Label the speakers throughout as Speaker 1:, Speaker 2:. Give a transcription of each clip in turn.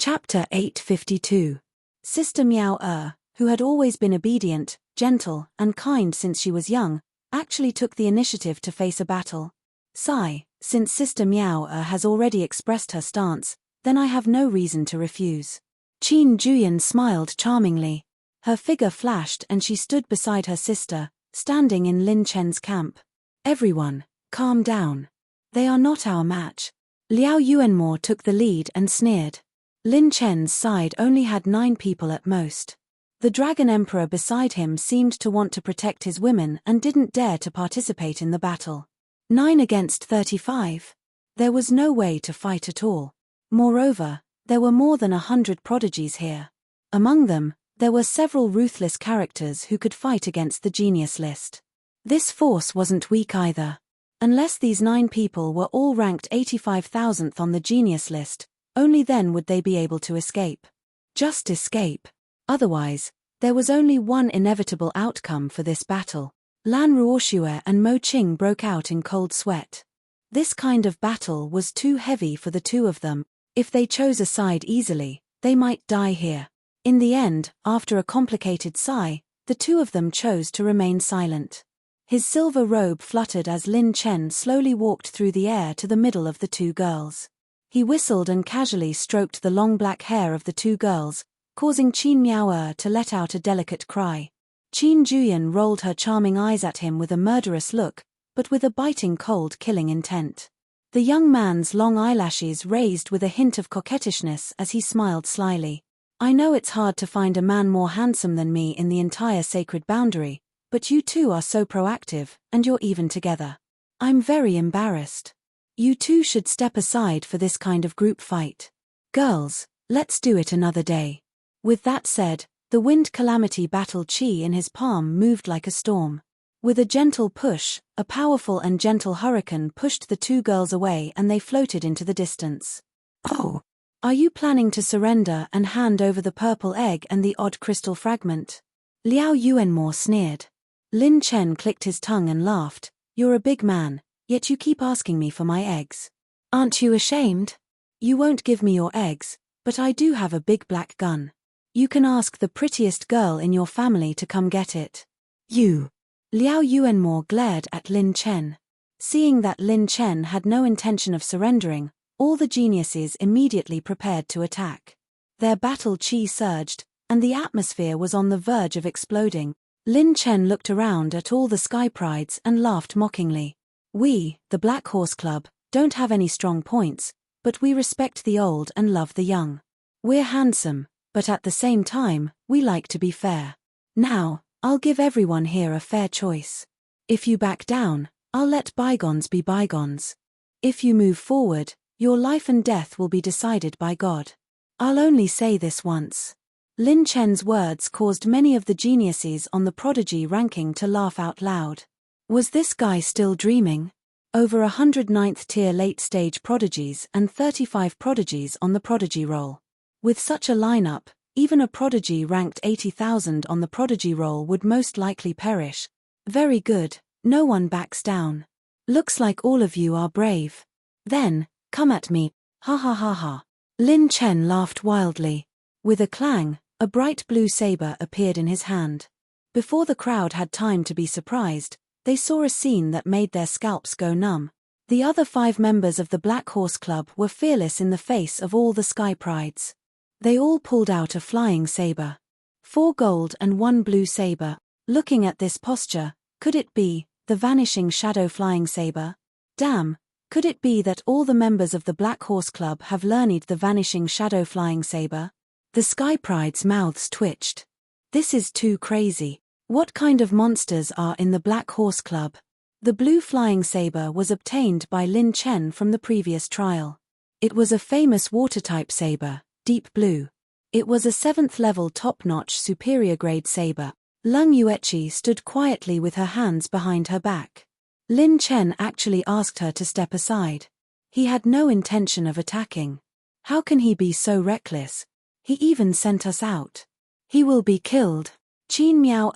Speaker 1: Chapter 852. Sister Miao who had always been obedient, gentle, and kind since she was young, actually took the initiative to face a battle. Sigh, since Sister Miao has already expressed her stance, then I have no reason to refuse. Qin Juyan smiled charmingly. Her figure flashed and she stood beside her sister, standing in Lin Chen's camp. Everyone, calm down. They are not our match. Liao Yuanmo took the lead and sneered. Lin Chen's side only had 9 people at most. The Dragon Emperor beside him seemed to want to protect his women and didn't dare to participate in the battle. 9 against 35. There was no way to fight at all. Moreover, there were more than 100 prodigies here. Among them, there were several ruthless characters who could fight against the genius list. This force wasn't weak either. Unless these 9 people were all ranked 85,000th on the genius list, only then would they be able to escape. Just escape. Otherwise, there was only one inevitable outcome for this battle. Lan Ruoxue and Mo Qing broke out in cold sweat. This kind of battle was too heavy for the two of them. If they chose a side easily, they might die here. In the end, after a complicated sigh, the two of them chose to remain silent. His silver robe fluttered as Lin Chen slowly walked through the air to the middle of the two girls. He whistled and casually stroked the long black hair of the two girls, causing Qin Miao to let out a delicate cry. Qin Juyan rolled her charming eyes at him with a murderous look, but with a biting cold killing intent. The young man's long eyelashes raised with a hint of coquettishness as he smiled slyly. I know it's hard to find a man more handsome than me in the entire sacred boundary, but you two are so proactive, and you're even together. I'm very embarrassed. You two should step aside for this kind of group fight. Girls, let's do it another day. With that said, the wind calamity battle chi in his palm moved like a storm. With a gentle push, a powerful and gentle hurricane pushed the two girls away and they floated into the distance. Oh! Are you planning to surrender and hand over the purple egg and the odd crystal fragment? Liao Yuanmo sneered. Lin Chen clicked his tongue and laughed. You're a big man, yet you keep asking me for my eggs. Aren't you ashamed? You won't give me your eggs, but I do have a big black gun. You can ask the prettiest girl in your family to come get it. You. Liao Yuanmo glared at Lin Chen. Seeing that Lin Chen had no intention of surrendering, all the geniuses immediately prepared to attack. Their battle chi surged, and the atmosphere was on the verge of exploding. Lin Chen looked around at all the sky prides and laughed mockingly. We, the Black Horse Club, don't have any strong points, but we respect the old and love the young. We're handsome, but at the same time, we like to be fair. Now, I'll give everyone here a fair choice. If you back down, I'll let bygones be bygones. If you move forward, your life and death will be decided by God. I'll only say this once. Lin Chen's words caused many of the geniuses on the prodigy ranking to laugh out loud. Was this guy still dreaming? Over 109th tier late-stage prodigies and 35 prodigies on the prodigy roll. With such a lineup, even a prodigy ranked 80,000 on the prodigy roll would most likely perish. Very good, no one backs down. Looks like all of you are brave. Then, come at me, ha ha ha ha. Lin Chen laughed wildly. With a clang, a bright blue saber appeared in his hand. Before the crowd had time to be surprised, they saw a scene that made their scalps go numb. The other 5 members of the Black Horse Club were fearless in the face of all the sky prides. They all pulled out a flying saber. 4 gold and 1 blue saber. Looking at this posture, could it be the vanishing shadow flying saber? Damn, could it be that all the members of the Black Horse Club have learned the vanishing shadow flying saber? The sky pride's mouths twitched. This is too crazy. What kind of monsters are in the Black Horse Club? The blue flying saber was obtained by Lin Chen from the previous trial. It was a famous water-type saber, deep blue. It was a 7th level top-notch superior grade saber. Lung Yueqi stood quietly with her hands behind her back. Lin Chen actually asked her to step aside. He had no intention of attacking. How can he be so reckless? He even sent us out. He will be killed. Qin Miao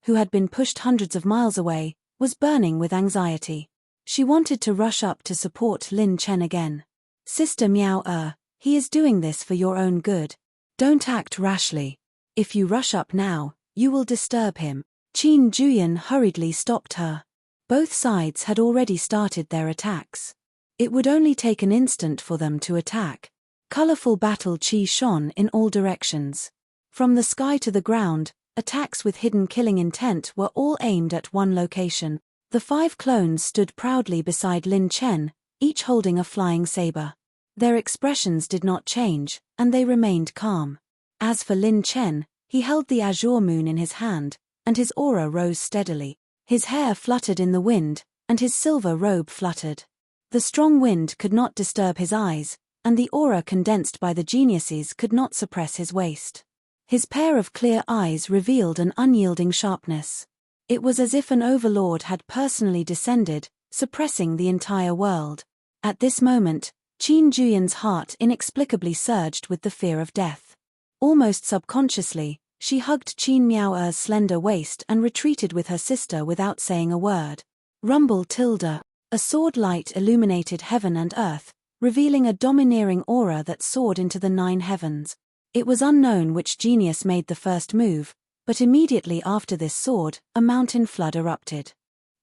Speaker 1: who had been pushed hundreds of miles away, was burning with anxiety. She wanted to rush up to support Lin Chen again. Sister Miao He is doing this for your own good. Don't act rashly. If you rush up now, you will disturb him. Qin Juyan hurriedly stopped her. Both sides had already started their attacks. It would only take an instant for them to attack. Colorful battle chi shone in all directions. From the sky to the ground, attacks with hidden killing intent were all aimed at one location. The 5 clones stood proudly beside Lin Chen, each holding a flying saber. Their expressions did not change, and they remained calm. As for Lin Chen, he held the azure moon in his hand, and his aura rose steadily. His hair fluttered in the wind, and his silver robe fluttered. The strong wind could not disturb his eyes, and the aura condensed by the geniuses could not suppress his waist. His pair of clear eyes revealed an unyielding sharpness. It was as if an overlord had personally descended, suppressing the entire world. At this moment, Qin Juyan's heart inexplicably surged with the fear of death. Almost subconsciously, she hugged Qin Miao'er's slender waist and retreated with her sister without saying a word. Rumble tilde. A sword light illuminated heaven and earth, revealing a domineering aura that soared into the 9 heavens. It was unknown which genius made the first move, but immediately after this sword, a mountain flood erupted.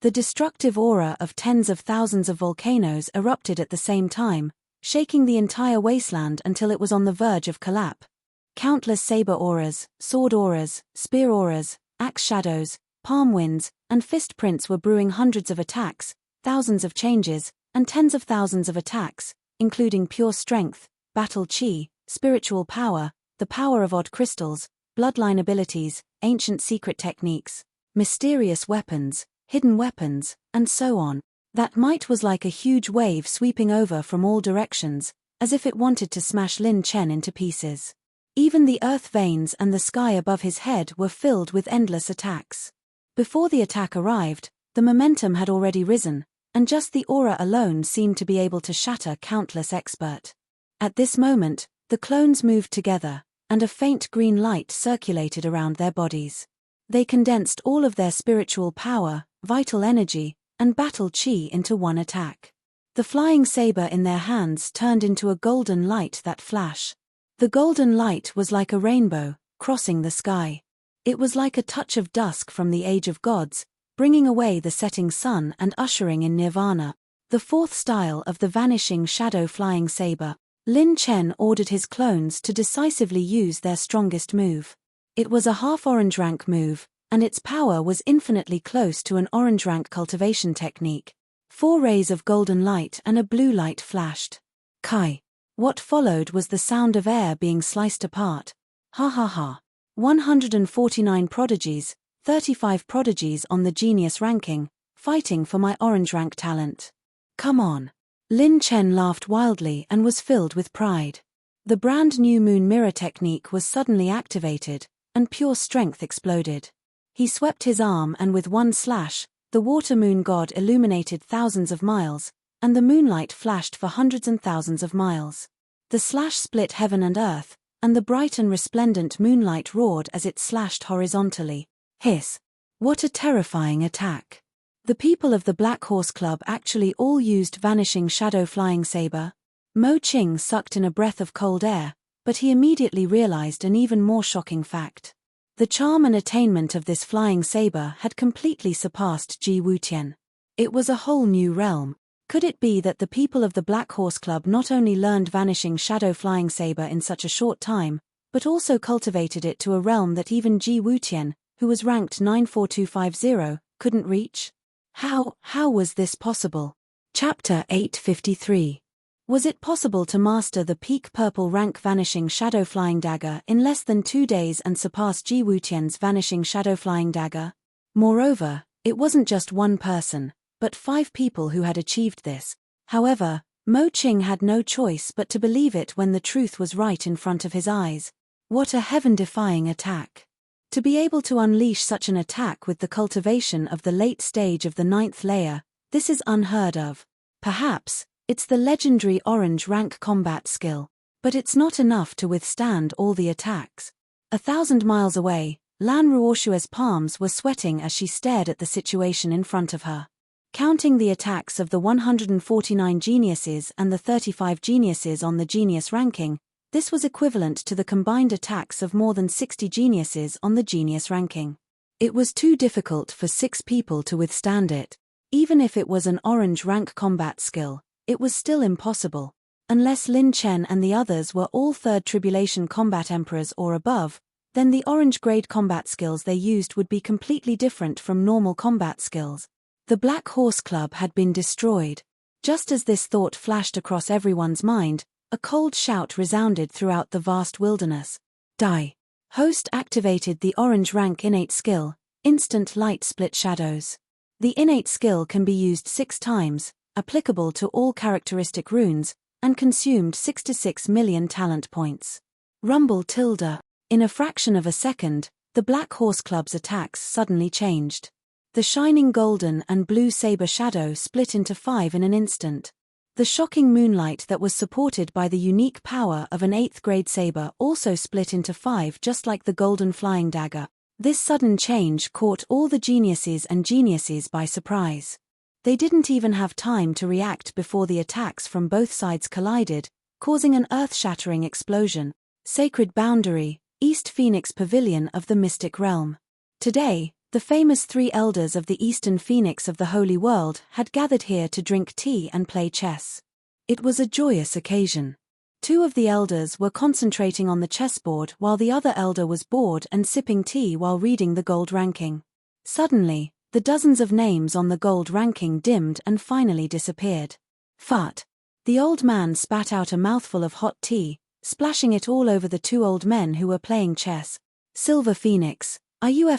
Speaker 1: The destructive aura of tens of thousands of volcanoes erupted at the same time, shaking the entire wasteland until it was on the verge of collapse. Countless saber auras, sword auras, spear auras, axe shadows, palm winds, and fist prints were brewing hundreds of attacks, thousands of changes, and tens of thousands of attacks, including pure strength, battle chi, spiritual power, the power of odd crystals, bloodline abilities, ancient secret techniques, mysterious weapons, hidden weapons, and so on. That might was like a huge wave sweeping over from all directions, as if it wanted to smash Lin Chen into pieces. Even the earth veins and the sky above his head were filled with endless attacks. Before the attack arrived, the momentum had already risen, and just the aura alone seemed to be able to shatter countless expert. At this moment, the clones moved together, and a faint green light circulated around their bodies. They condensed all of their spiritual power, vital energy, and battle chi into one attack. The flying saber in their hands turned into a golden light that flashed. The golden light was like a rainbow, crossing the sky. It was like a touch of dusk from the age of gods, bringing away the setting sun and ushering in nirvana. The 4th style of the vanishing shadow flying saber. Lin Chen ordered his clones to decisively use their strongest move. It was a half-orange rank move, and its power was infinitely close to an orange rank cultivation technique. 4 rays of golden light and a blue light flashed. Kai. What followed was the sound of air being sliced apart. Ha ha ha. 149 prodigies, 35 prodigies on the genius ranking, fighting for my orange rank talent. Come on. Lin Chen laughed wildly and was filled with pride. The brand new moon mirror technique was suddenly activated, and pure strength exploded. He swept his arm and with one slash, the water moon god illuminated thousands of miles, and the moonlight flashed for hundreds and thousands of miles. The slash split heaven and earth, and the bright and resplendent moonlight roared as it slashed horizontally. Hiss! What a terrifying attack! The people of the Black Horse Club actually all used Vanishing Shadow Flying Saber. Mo Qing sucked in a breath of cold air, but he immediately realized an even more shocking fact. The charm and attainment of this flying saber had completely surpassed Ji Wutian. It was a whole new realm. Could it be that the people of the Black Horse Club not only learned Vanishing Shadow Flying Saber in such a short time, but also cultivated it to a realm that even Ji Wutian, who was ranked 94250, couldn't reach? How was this possible? Chapter 853. Was it possible to master the peak purple rank Vanishing Shadow Flying Dagger in less than 2 days and surpass Ji Wutian's Vanishing Shadow Flying Dagger? Moreover, it wasn't just one person, but 5 people who had achieved this. However, Mo Qing had no choice but to believe it when the truth was right in front of his eyes. What a heaven-defying attack! To be able to unleash such an attack with the cultivation of the late stage of the 9th layer, this is unheard of. Perhaps, it's the legendary orange rank combat skill, but it's not enough to withstand all the attacks. 1,000 miles away, Lan Ruoshua's palms were sweating as she stared at the situation in front of her. Counting the attacks of the 149 geniuses and the 35 geniuses on the genius ranking, this was equivalent to the combined attacks of more than 60 geniuses on the genius ranking. It was too difficult for 6 people to withstand it. Even if it was an orange rank combat skill, it was still impossible. Unless Lin Chen and the others were all 3rd Tribulation Combat Emperors or above, then the orange grade combat skills they used would be completely different from normal combat skills. The Black Horse Club had been destroyed. Just as this thought flashed across everyone's mind, a cold shout resounded throughout the vast wilderness. Die. Host activated the orange rank innate skill, Instant Light Split Shadows. The innate skill can be used 6 times, applicable to all characteristic runes, and consumed 66 million talent points. Rumble tilde. In a fraction of a second, the Black Horse Club's attacks suddenly changed. The shining golden and blue saber shadow split into 5 in an instant. The shocking moonlight that was supported by the unique power of an 8th grade saber also split into 5, just like the golden flying dagger. This sudden change caught all the geniuses and geniuses by surprise. They didn't even have time to react before the attacks from both sides collided, causing an earth-shattering explosion. Sacred Boundary, East Phoenix Pavilion of the Mystic Realm. Today, the famous 3 elders of the Eastern Phoenix of the Holy World had gathered here to drink tea and play chess. It was a joyous occasion. 2 of the elders were concentrating on the chessboard while the other elder was bored and sipping tea while reading the gold ranking. Suddenly, the dozens of names on the gold ranking dimmed and finally disappeared. Fart. The old man spat out a mouthful of hot tea, splashing it all over the 2 old men who were playing chess. Silver Phoenix. Are you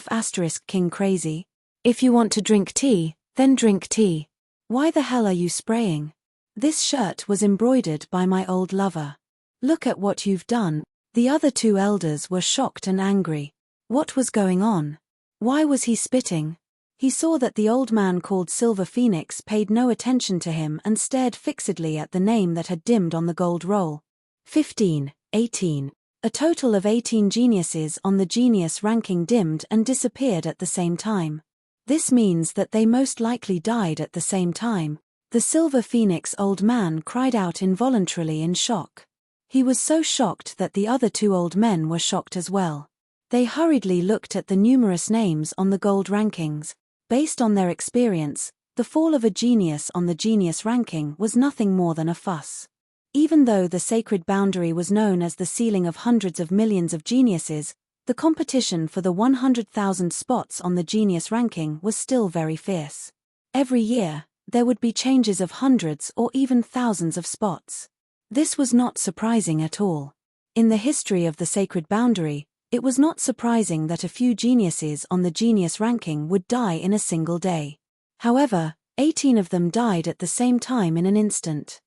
Speaker 1: King crazy? If you want to drink tea, then drink tea. Why the hell are you spraying? This shirt was embroidered by my old lover. Look at what you've done. The other 2 elders were shocked and angry. What was going on? Why was he spitting? He saw that the old man called Silver Phoenix paid no attention to him and stared fixedly at the name that had dimmed on the gold roll. 15, 18. A total of 18 geniuses on the genius ranking dimmed and disappeared at the same time. This means that they most likely died at the same time. The Silver Phoenix old man cried out involuntarily in shock. He was so shocked that the other 2 old men were shocked as well. They hurriedly looked at the numerous names on the gold rankings. Based on their experience, the fall of a genius on the genius ranking was nothing more than a fuss. Even though the sacred boundary was known as the ceiling of hundreds of millions of geniuses, the competition for the 100,000 spots on the genius ranking was still very fierce. Every year, there would be changes of hundreds or even thousands of spots. This was not surprising at all. In the history of the sacred boundary, it was not surprising that a few geniuses on the genius ranking would die in a single day. However, 18 of them died at the same time in an instant.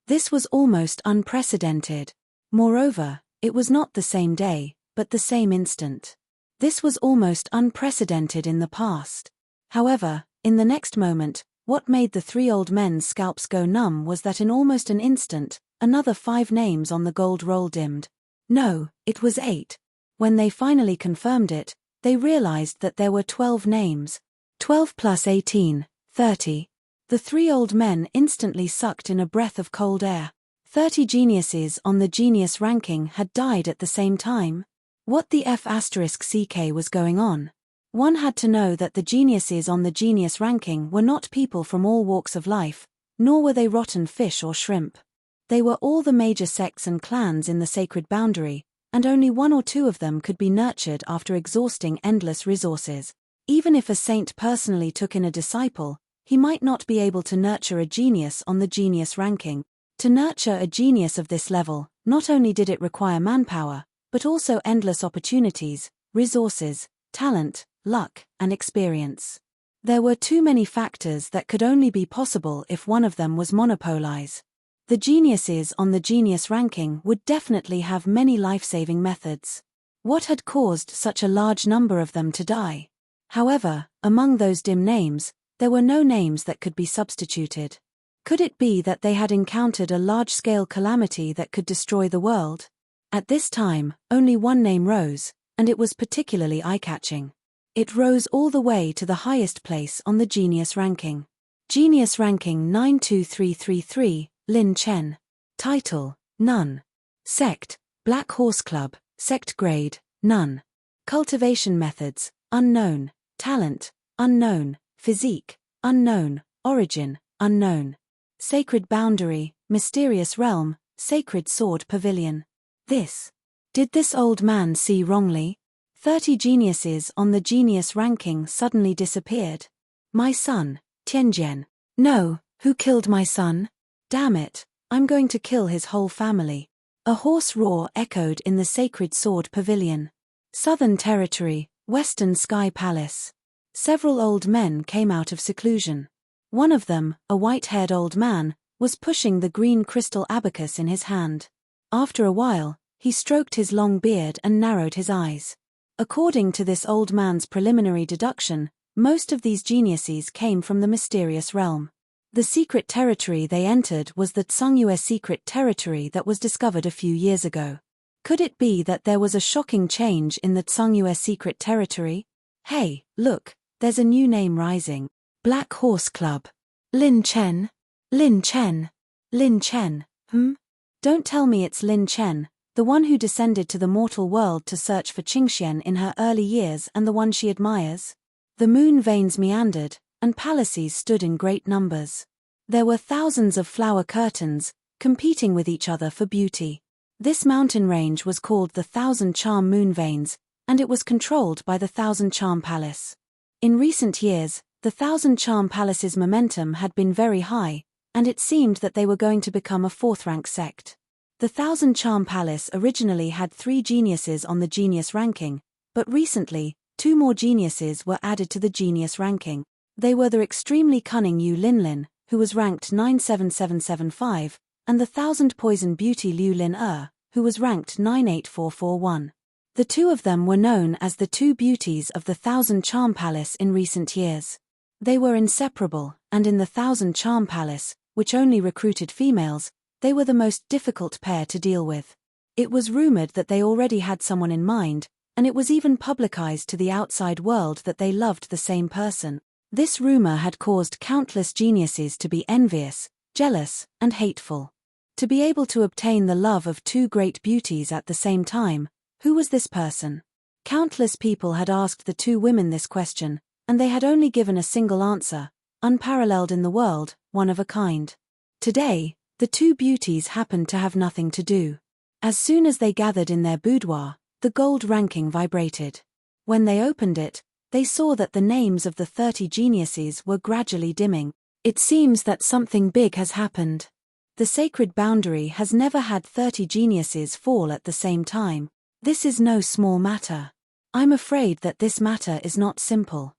Speaker 1: This was almost unprecedented. Moreover, it was not the same day, but the same instant. This was almost unprecedented in the past. However, in the next moment, what made the 3 old men's scalps go numb was that in almost an instant, another 5 names on the gold roll dimmed. No, it was 8. When they finally confirmed it, they realized that there were 12 names. 12 plus 18, 30. The 3 old men instantly sucked in a breath of cold air. 30 geniuses on the genius ranking had died at the same time. What the F***ck was going on? One had to know that the geniuses on the genius ranking were not people from all walks of life, nor were they rotten fish or shrimp. They were all the major sects and clans in the sacred boundary, and only 1 or 2 of them could be nurtured after exhausting endless resources. Even if a saint personally took in a disciple, he might not be able to nurture a genius on the genius ranking. To nurture a genius of this level, not only did it require manpower, but also endless opportunities, resources, talent, luck, and experience. There were too many factors that could only be possible if one of them was monopolized. The geniuses on the genius ranking would definitely have many life-saving methods. What had caused such a large number of them to die? However, among those dim names, there were no names that could be substituted. Could it be that they had encountered a large-scale calamity that could destroy the world? At this time, only one name rose, and it was particularly eye-catching. It rose all the way to the highest place on the genius ranking. Genius Ranking 92333, Lin Chen. Title: None. Sect: Black Horse Club. Sect Grade: None. Cultivation Methods: Unknown. Talent: Unknown. Physique: Unknown. Origin: Unknown. Sacred Boundary: Mysterious Realm, Sacred Sword Pavilion. Did this old man see wrongly? 30 geniuses on the genius ranking suddenly disappeared. My son, Tianjian. No, who killed my son? Damn it, I'm going to kill his whole family. A hoarse roar echoed in the Sacred Sword Pavilion. Southern Territory, Western Sky Palace. Several old men came out of seclusion. One of them, a white-haired old man, was pushing the green crystal abacus in his hand. After a while, he stroked his long beard and narrowed his eyes. According to this old man's preliminary deduction, most of these geniuses came from the mysterious realm. The secret territory they entered was the Tsungyue secret territory that was discovered a few years ago. Could it be that there was a shocking change in the Tsungyue secret territory? Hey, look, there's a new name rising. Black Horse Club. Lin Chen? Lin Chen? Lin Chen, Don't tell me it's Lin Chen, the one who descended to the mortal world to search for Qingxian in her early years and the one she admires. The moon veins meandered, and palaces stood in great numbers. There were thousands of flower curtains, competing with each other for beauty. This mountain range was called the Thousand Charm Moon Veins, and it was controlled by the Thousand Charm Palace. In recent years, the Thousand Charm Palace's momentum had been very high, and it seemed that they were going to become a fourth-rank sect. The Thousand Charm Palace originally had 3 geniuses on the genius ranking, but recently, 2 more geniuses were added to the genius ranking. They were the extremely cunning Yu Linlin, who was ranked 97775, and the Thousand Poison Beauty Liu Lin who was ranked 98441. The 2 of them were known as the 2 beauties of the Thousand Charm Palace in recent years. They were inseparable, and in the Thousand Charm Palace, which only recruited females, they were the most difficult pair to deal with. It was rumored that they already had someone in mind, and it was even publicized to the outside world that they loved the same person. This rumor had caused countless geniuses to be envious, jealous, and hateful. To be able to obtain the love of 2 great beauties at the same time, who was this person? Countless people had asked the 2 women this question, and they had only given a single answer, unparalleled in the world, one of a kind. Today, the 2 beauties happened to have nothing to do. As soon as they gathered in their boudoir, the gold ranking vibrated. When they opened it, they saw that the names of the 30 geniuses were gradually dimming. It seems that something big has happened. The sacred boundary has never had 30 geniuses fall at the same time. This is no small matter. I'm afraid that this matter is not simple.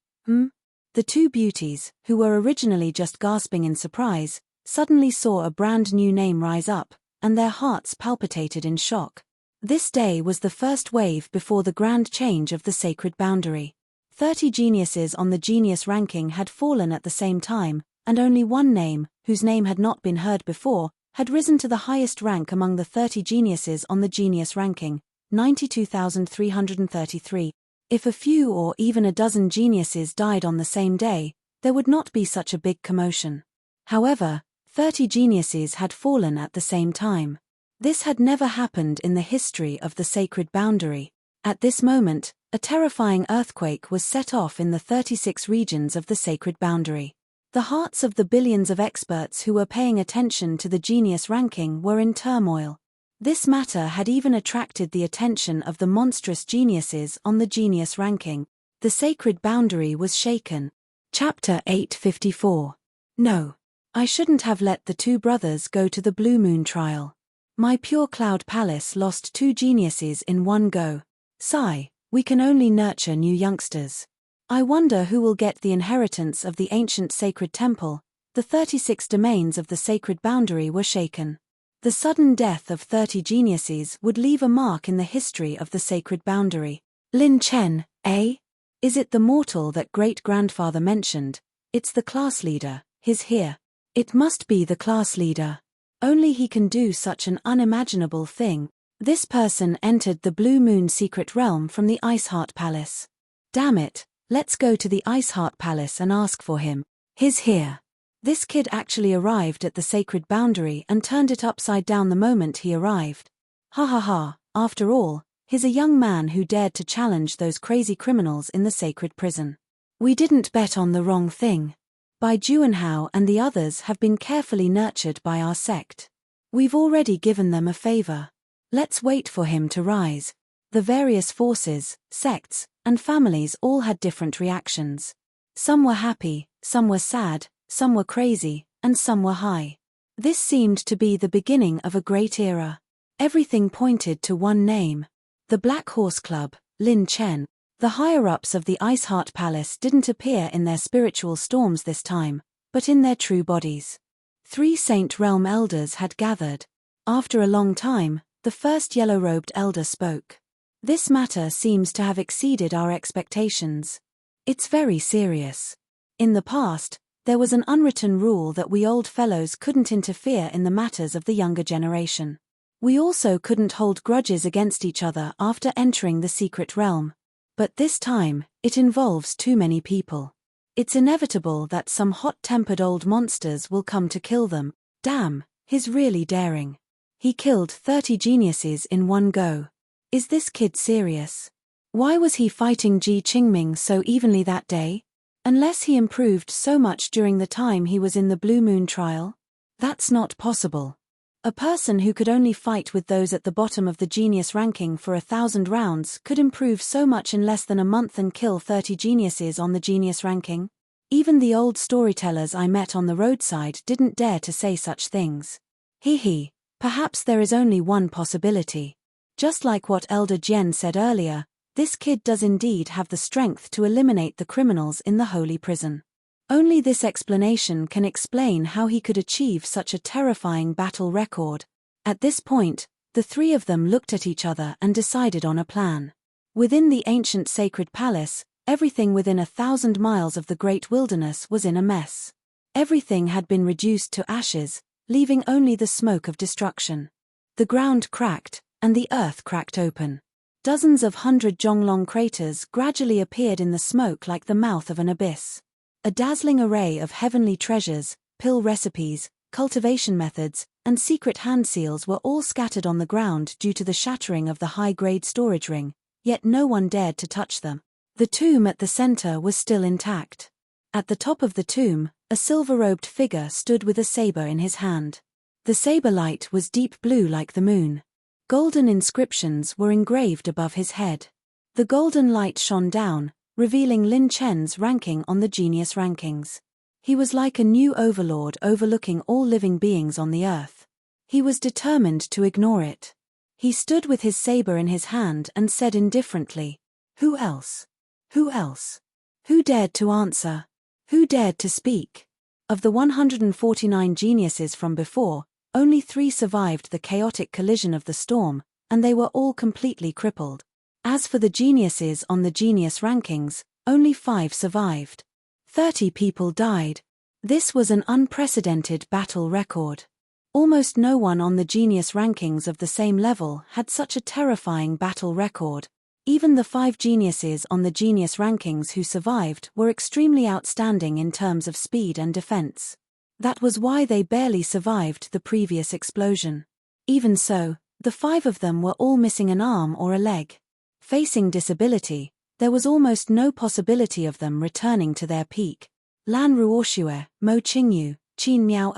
Speaker 1: The 2 beauties, who were originally just gasping in surprise, suddenly saw a brand new name rise up, and their hearts palpitated in shock. This day was the first wave before the grand change of the sacred boundary. 30 geniuses on the genius ranking had fallen at the same time, and only one name, whose name had not been heard before, had risen to the highest rank among the 30 geniuses on the genius ranking, 92,333. If a few or even a dozen geniuses died on the same day, there would not be such a big commotion. However, 30 geniuses had fallen at the same time. This had never happened in the history of the sacred boundary. At this moment, a terrifying earthquake was set off in the 36 regions of the sacred boundary. The hearts of the billions of experts who were paying attention to the genius ranking were in turmoil. This matter had even attracted the attention of the monstrous geniuses on the genius ranking. The sacred boundary was shaken. Chapter 854. No. I shouldn't have let the 2 brothers go to the Blue Moon trial. My Pure Cloud Palace lost 2 geniuses in one go. Sigh, we can only nurture new youngsters. I wonder who will get the inheritance of the ancient sacred temple. The 36 domains of the sacred boundary were shaken. The sudden death of 30 geniuses would leave a mark in the history of the sacred boundary. Lin Chen, eh? Is it the mortal that great-grandfather mentioned? It's the class leader, he's here. It must be the class leader. Only he can do such an unimaginable thing. This person entered the Blue Moon secret realm from the Ice Heart Palace. Damn it, let's go to the Ice Heart Palace and ask for him. He's here. This kid actually arrived at the sacred boundary and turned it upside down the moment he arrived. Ha ha ha, after all, he's a young man who dared to challenge those crazy criminals in the sacred prison. We didn't bet on the wrong thing. Bai Juanhao and the others have been carefully nurtured by our sect. We've already given them a favor. Let's wait for him to rise. The various forces, sects, and families all had different reactions. Some were happy, some were sad, some were crazy, and some were high. This seemed to be the beginning of a great era. Everything pointed to one name. The Black Horse Club, Lin Chen. The higher-ups of the Ice Heart Palace didn't appear in their spiritual storms this time, but in their true bodies. 3 Saint Realm elders had gathered. After a long time, the first yellow-robed elder spoke. This matter seems to have exceeded our expectations. It's very serious. In the past, there was an unwritten rule that we old fellows couldn't interfere in the matters of the younger generation. We also couldn't hold grudges against each other after entering the secret realm. But this time, it involves too many people. It's inevitable that some hot-tempered old monsters will come to kill them. Damn, he's really daring. He killed 30 geniuses in one go. Is this kid serious? Why was he fighting Ji Qingming so evenly that day? Unless he improved so much during the time he was in the Blue Moon trial? That's not possible. A person who could only fight with those at the bottom of the genius ranking for 1,000 rounds could improve so much in less than a month and kill 30 geniuses on the genius ranking? Even the old storytellers I met on the roadside didn't dare to say such things. Hee, perhaps there is only one possibility. Just like what Elder Jian said earlier, this kid does indeed have the strength to eliminate the criminals in the holy prison. Only this explanation can explain how he could achieve such a terrifying battle record. At this point, the 3 of them looked at each other and decided on a plan. Within the ancient sacred palace, everything within 1,000 miles of the great wilderness was in a mess. Everything had been reduced to ashes, leaving only the smoke of destruction. The ground cracked, and the earth cracked open. Dozens of 100 Zhonglong craters gradually appeared in the smoke like the mouth of an abyss. A dazzling array of heavenly treasures, pill recipes, cultivation methods, and secret hand seals were all scattered on the ground due to the shattering of the high-grade storage ring, yet no one dared to touch them. The tomb at the center was still intact. At the top of the tomb, a silver-robed figure stood with a saber in his hand. The saber light was deep blue like the moon. Golden inscriptions were engraved above his head. The golden light shone down, revealing Lin Chen's ranking on the genius rankings. He was like a new overlord overlooking all living beings on the earth. He was determined to ignore it. He stood with his saber in his hand and said indifferently, "Who else? Who else? Who dared to answer? Who dared to speak?" Of the 149 geniuses from before, only 3 survived the chaotic collision of the storm, and they were all completely crippled. As for the geniuses on the genius rankings, only 5 survived. 30 people died. This was an unprecedented battle record. Almost no one on the genius rankings of the same level had such a terrifying battle record. Even the 5 geniuses on the genius rankings who survived were extremely outstanding in terms of speed and defense. That was why they barely survived the previous explosion. Even so, the 5 of them were all missing an arm or a leg. Facing disability, there was almost no possibility of them returning to their peak. Lan Ruoxue, Mo Qingyu, Qin Miao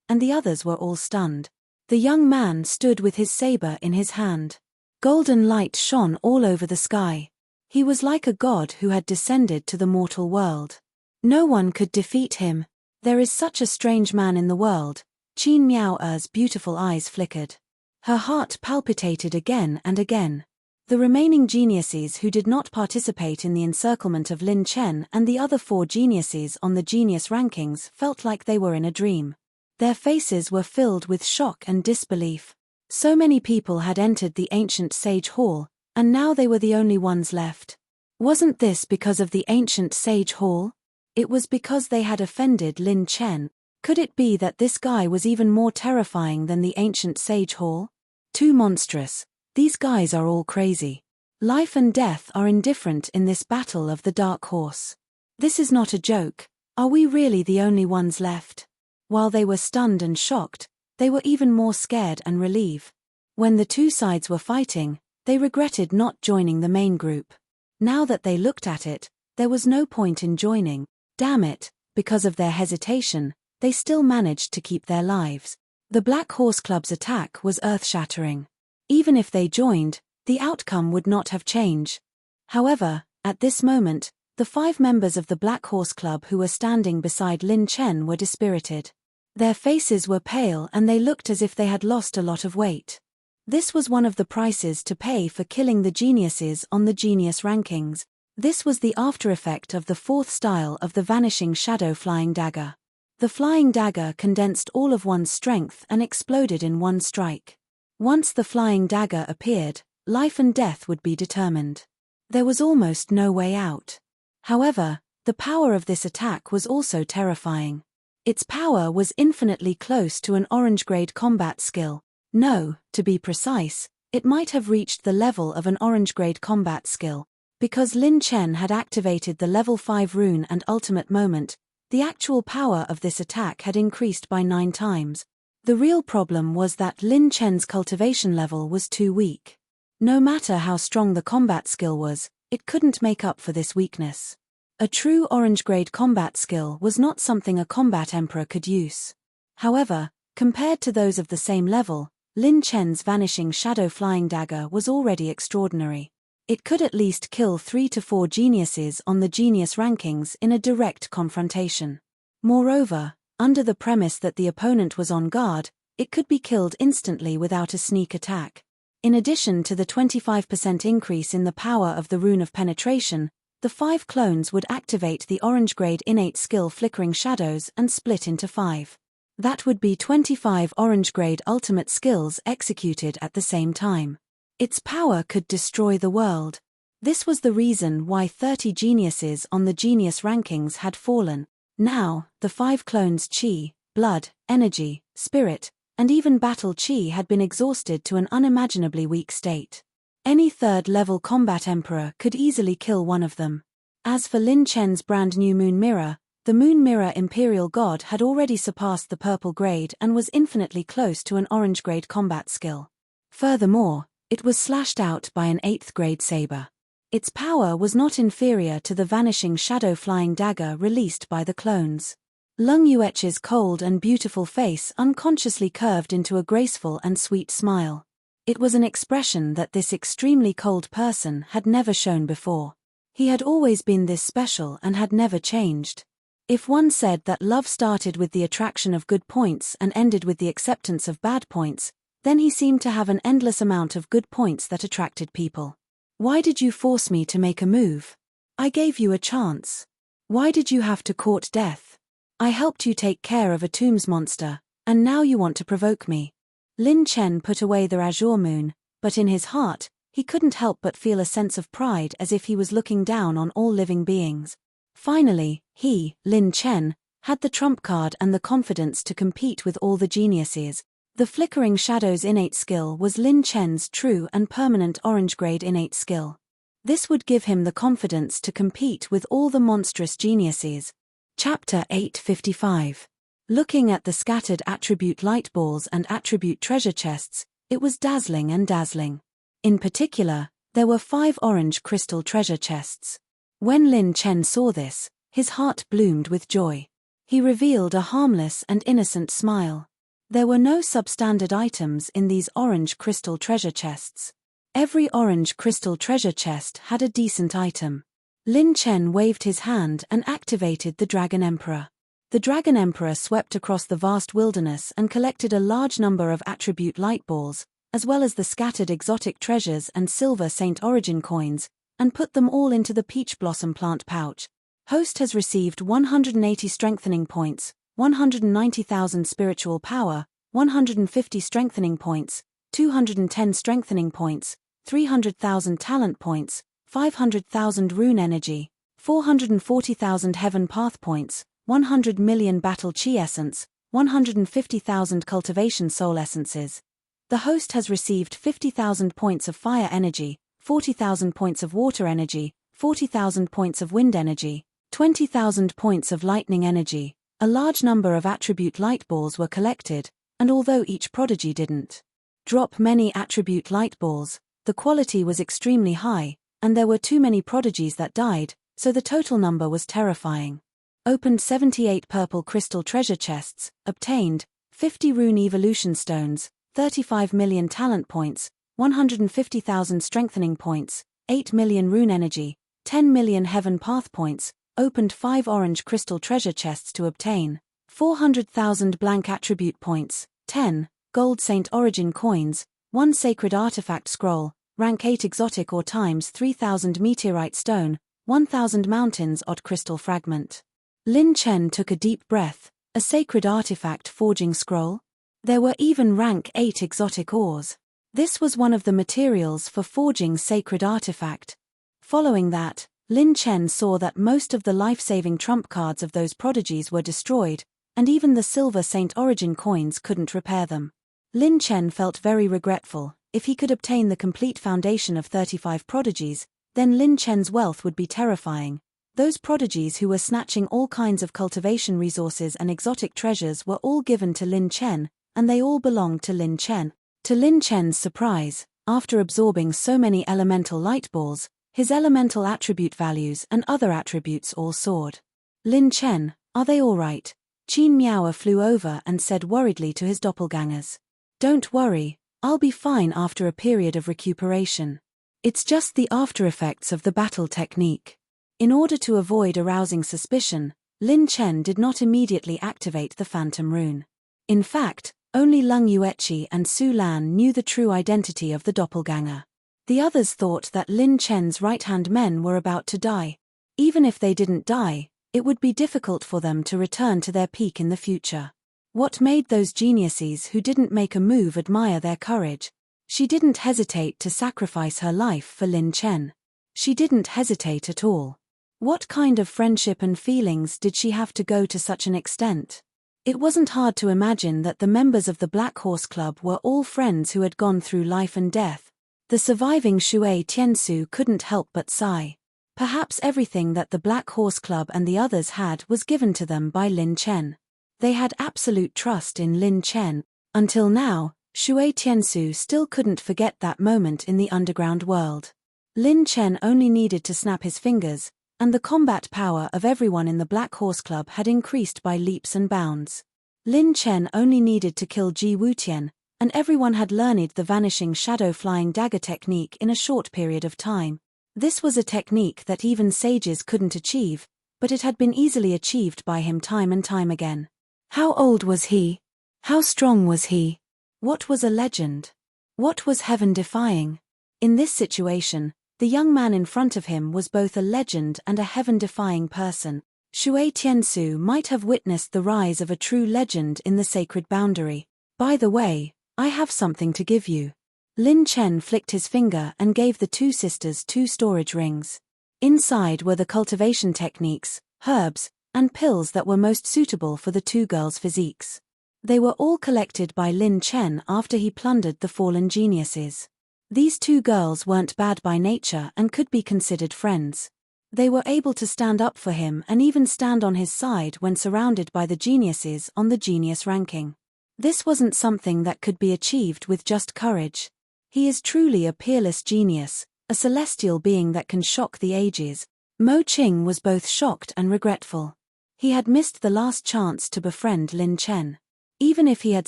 Speaker 1: and the others were all stunned. The young man stood with his saber in his hand. Golden light shone all over the sky. He was like a god who had descended to the mortal world. No one could defeat him. There is such a strange man in the world. Qin Miao's beautiful eyes flickered. Her heart palpitated again and again. The remaining geniuses who did not participate in the encirclement of Lin Chen and the other 4 geniuses on the genius rankings felt like they were in a dream. Their faces were filled with shock and disbelief. So many people had entered the ancient sage hall, and now they were the only ones left. Wasn't this because of the ancient sage hall? It was because they had offended Lin Chen. Could it be that this guy was even more terrifying than the ancient sage hall? Too monstrous. These guys are all crazy. Life and death are indifferent in this battle of the dark horse. This is not a joke. Are we really the only ones left? While they were stunned and shocked, they were even more scared and relieved. When the two sides were fighting, they regretted not joining the main group. Now that they looked at it, there was no point in joining. Damn it, because of their hesitation, they still managed to keep their lives. The Black Horse Club's attack was earth-shattering. Even if they joined, the outcome would not have changed. However, at this moment, the 5 members of the Black Horse Club who were standing beside Lin Chen were dispirited. Their faces were pale and they looked as if they had lost a lot of weight. This was one of the prices to pay for killing the geniuses on the genius rankings. This was the after-effect of the 4th style of the vanishing shadow flying dagger. The flying dagger condensed all of one's strength and exploded in one strike. Once the flying dagger appeared, life and death would be determined. There was almost no way out. However, the power of this attack was also terrifying. Its power was infinitely close to an orange-grade combat skill. No, to be precise, it might have reached the level of an orange-grade combat skill. Because Lin Chen had activated the level 5 rune and ultimate moment, the actual power of this attack had increased by 9 times. The real problem was that Lin Chen's cultivation level was too weak. No matter how strong the combat skill was, it couldn't make up for this weakness. A true orange-grade combat skill was not something a combat emperor could use. However, compared to those of the same level, Lin Chen's vanishing shadow flying dagger was already extraordinary. It could at least kill 3 to 4 geniuses on the genius rankings in a direct confrontation. Moreover, under the premise that the opponent was on guard, it could be killed instantly without a sneak attack. In addition to the 25% increase in the power of the Rune of Penetration, the 5 clones would activate the orange-grade innate skill Flickering Shadows and split into 5. That would be 25 orange-grade ultimate skills executed at the same time. Its power could destroy the world. This was the reason why 30 geniuses on the genius rankings had fallen. Now, the 5 clones' chi, blood, energy, spirit, and even battle chi had been exhausted to an unimaginably weak state. Any 3rd-level combat emperor could easily kill one of them. As for Lin Chen's brand new Moon Mirror, the Moon Mirror Imperial God had already surpassed the purple grade and was infinitely close to an orange grade combat skill. Furthermore, it was slashed out by an 8th grade saber. Its power was not inferior to the vanishing shadow flying dagger released by the clones. Lung Yuechi's cold and beautiful face unconsciously curved into a graceful and sweet smile. It was an expression that this extremely cold person had never shown before. He had always been this special and had never changed. If one said that love started with the attraction of good points and ended with the acceptance of bad points, then he seemed to have an endless amount of good points that attracted people. Why did you force me to make a move? I gave you a chance. Why did you have to court death? I helped you take care of a tombs monster, and now you want to provoke me. Lin Chen put away the azure moon, but in his heart, he couldn't help but feel a sense of pride as if he was looking down on all living beings. Finally, he, Lin Chen, had the trump card and the confidence to compete with all the geniuses. The Flickering Shadows innate skill was Lin Chen's true and permanent orange-grade innate skill. This would give him the confidence to compete with all the monstrous geniuses. Chapter 855. Looking at the scattered attribute light balls and attribute treasure chests, it was dazzling and dazzling. In particular, there were 5 orange crystal treasure chests. When Lin Chen saw this, his heart bloomed with joy. He revealed a harmless and innocent smile. There were no substandard items in these orange crystal treasure chests. Every orange crystal treasure chest had a decent item. Lin Chen waved his hand and activated the Dragon Emperor. The Dragon Emperor swept across the vast wilderness and collected a large number of attribute light balls, as well as the scattered exotic treasures and silver Saint Origin coins, and put them all into the peach blossom plant pouch. Host has received 180 strengthening points, 190,000 spiritual power, 150 strengthening points, 210 strengthening points, 300,000 talent points, 500,000 rune energy, 440,000 heaven path points, 100 million battle chi essence, 150,000 cultivation soul essences. The host has received 50,000 points of fire energy, 40,000 points of water energy, 40,000 points of wind energy, 20,000 points of lightning energy, A large number of attribute light balls were collected, and although each prodigy didn't drop many attribute light balls, the quality was extremely high, and there were too many prodigies that died, so the total number was terrifying. Opened 78 purple crystal treasure chests, obtained 50 rune evolution stones, 35 million talent points, 150,000 strengthening points, 8 million rune energy, 10 million heaven path points, opened 5 orange crystal treasure chests to obtain 400,000 blank attribute points, 10 gold saint origin coins, 1 sacred artifact scroll, rank 8 exotic or times 3,000 meteorite stone, 1,000 mountains odd crystal fragment. Lin Chen took a deep breath. A sacred artifact forging scroll? There were even rank 8 exotic ores. This was one of the materials for forging sacred artifact. Following that, Lin Chen saw that most of the life-saving trump cards of those prodigies were destroyed, and even the silver Saint Origin coins couldn't repair them. Lin Chen felt very regretful. If he could obtain the complete foundation of 35 prodigies, then Lin Chen's wealth would be terrifying. Those prodigies who were snatching all kinds of cultivation resources and exotic treasures were all given to Lin Chen, and they all belonged to Lin Chen. To Lin Chen's surprise, after absorbing so many elemental light balls, his elemental attribute values and other attributes all soared. Lin Chen, are they all right? Qin Miao flew over and said worriedly to his doppelgangers. Don't worry, I'll be fine after a period of recuperation. It's just the after-effects of the battle technique. In order to avoid arousing suspicion, Lin Chen did not immediately activate the Phantom Rune. In fact, only Leng Yueqi and Su Lan knew the true identity of the doppelganger. The others thought that Lin Chen's right-hand men were about to die. Even if they didn't die, it would be difficult for them to return to their peak in the future. What made those geniuses who didn't make a move admire their courage? She didn't hesitate to sacrifice her life for Lin Chen. She didn't hesitate at all. What kind of friendship and feelings did she have to go to such an extent? It wasn't hard to imagine that the members of the Black Horse Club were all friends who had gone through life and death. The surviving Shui Tiansu couldn't help but sigh. Perhaps everything that the Black Horse Club and the others had was given to them by Lin Chen. They had absolute trust in Lin Chen. Until now, Shui Tiansu still couldn't forget that moment in the underground world. Lin Chen only needed to snap his fingers, and the combat power of everyone in the Black Horse Club had increased by leaps and bounds. Lin Chen only needed to kill Ji Wutian, and everyone had learned the vanishing shadow flying dagger technique in a short period of time. This was a technique that even sages couldn't achieve, but it had been easily achieved by him time and time again. How old was he? How strong was he? What was a legend? What was heaven-defying? In this situation, the young man in front of him was both a legend and a heaven-defying person. Shui Tiansu might have witnessed the rise of a true legend in the sacred boundary. By the way, I have something to give you. Lin Chen flicked his finger and gave the two sisters 2 storage rings. Inside were the cultivation techniques, herbs, and pills that were most suitable for the 2 girls' physiques. They were all collected by Lin Chen after he plundered the fallen geniuses. These 2 girls weren't bad by nature and could be considered friends. They were able to stand up for him and even stand on his side when surrounded by the geniuses on the genius ranking. This wasn't something that could be achieved with just courage. He is truly a peerless genius, a celestial being that can shock the ages. Mo Qing was both shocked and regretful. He had missed the last chance to befriend Lin Chen. Even if he had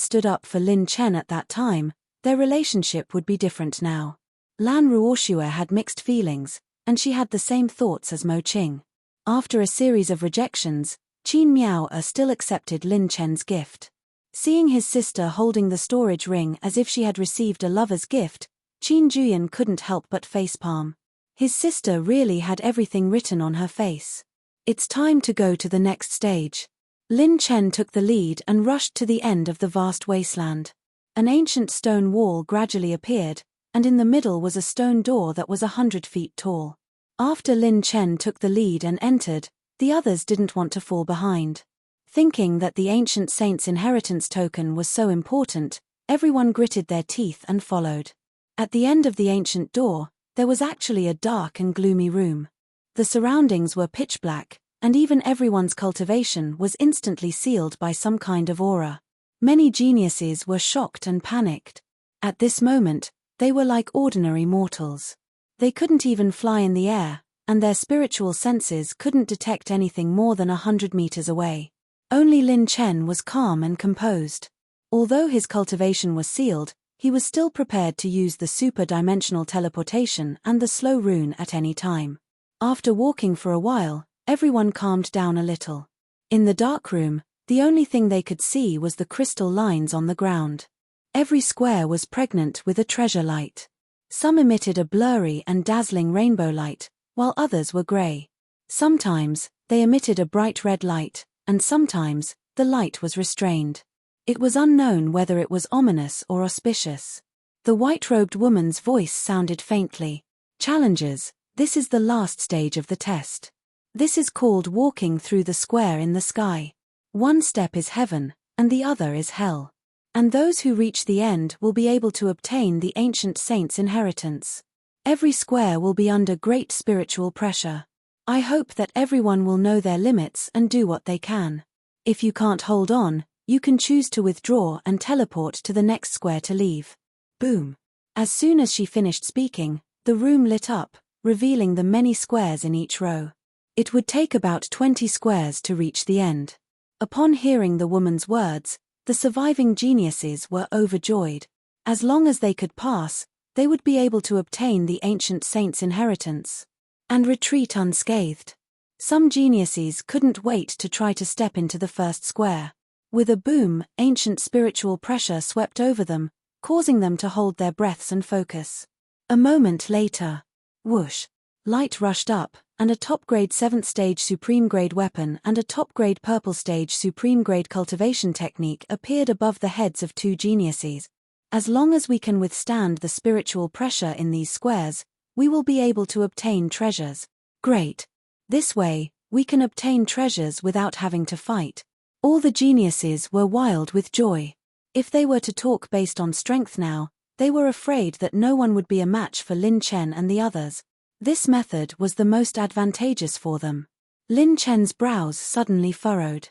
Speaker 1: stood up for Lin Chen at that time, their relationship would be different now. Lan Ruoxue had mixed feelings, and she had the same thoughts as Mo Qing. After a series of rejections, Qin Miao still accepted Lin Chen's gift. Seeing his sister holding the storage ring as if she had received a lover's gift, Qin Juyan couldn't help but facepalm. His sister really had everything written on her face. It's time to go to the next stage. Lin Chen took the lead and rushed to the end of the vast wasteland. An ancient stone wall gradually appeared, and in the middle was a stone door that was 100 feet tall. After Lin Chen took the lead and entered, the others didn't want to fall behind. Thinking that the ancient saint's inheritance token was so important, everyone gritted their teeth and followed. At the end of the ancient door, there was actually a dark and gloomy room. The surroundings were pitch black, and even everyone's cultivation was instantly sealed by some kind of aura. Many geniuses were shocked and panicked. At this moment, they were like ordinary mortals. They couldn't even fly in the air, and their spiritual senses couldn't detect anything more than 100 meters away. Only Lin Chen was calm and composed. Although his cultivation was sealed, he was still prepared to use the super-dimensional teleportation and the slow rune at any time. After walking for a while, everyone calmed down a little. In the dark room, the only thing they could see was the crystal lines on the ground. Every square was pregnant with a treasure light. Some emitted a blurry and dazzling rainbow light, while others were gray. Sometimes, they emitted a bright red light, and sometimes, the light was restrained. It was unknown whether it was ominous or auspicious. The white-robed woman's voice sounded faintly. "Challengers, this is the last stage of the test. This is called walking through the square in the sky. One step is heaven, and the other is hell. And those who reach the end will be able to obtain the ancient saint's inheritance. Every square will be under great spiritual pressure. I hope that everyone will know their limits and do what they can. If you can't hold on, you can choose to withdraw and teleport to the next square to leave." Boom. As soon as she finished speaking, the room lit up, revealing the many squares in each row. It would take about 20 squares to reach the end. Upon hearing the woman's words, the surviving geniuses were overjoyed. As long as they could pass, they would be able to obtain the ancient saint's inheritance and retreat unscathed. Some geniuses couldn't wait to try to step into the first square. With a boom, ancient spiritual pressure swept over them, causing them to hold their breaths and focus. A moment later, whoosh, light rushed up, and a top-grade 7th stage supreme-grade weapon and a top-grade purple stage supreme-grade cultivation technique appeared above the heads of two geniuses. As long as we can withstand the spiritual pressure in these squares, we will be able to obtain treasures. Great. This way, we can obtain treasures without having to fight. All the geniuses were wild with joy. If they were to talk based on strength now, they were afraid that no one would be a match for Lin Chen and the others. This method was the most advantageous for them. Lin Chen's brows suddenly furrowed.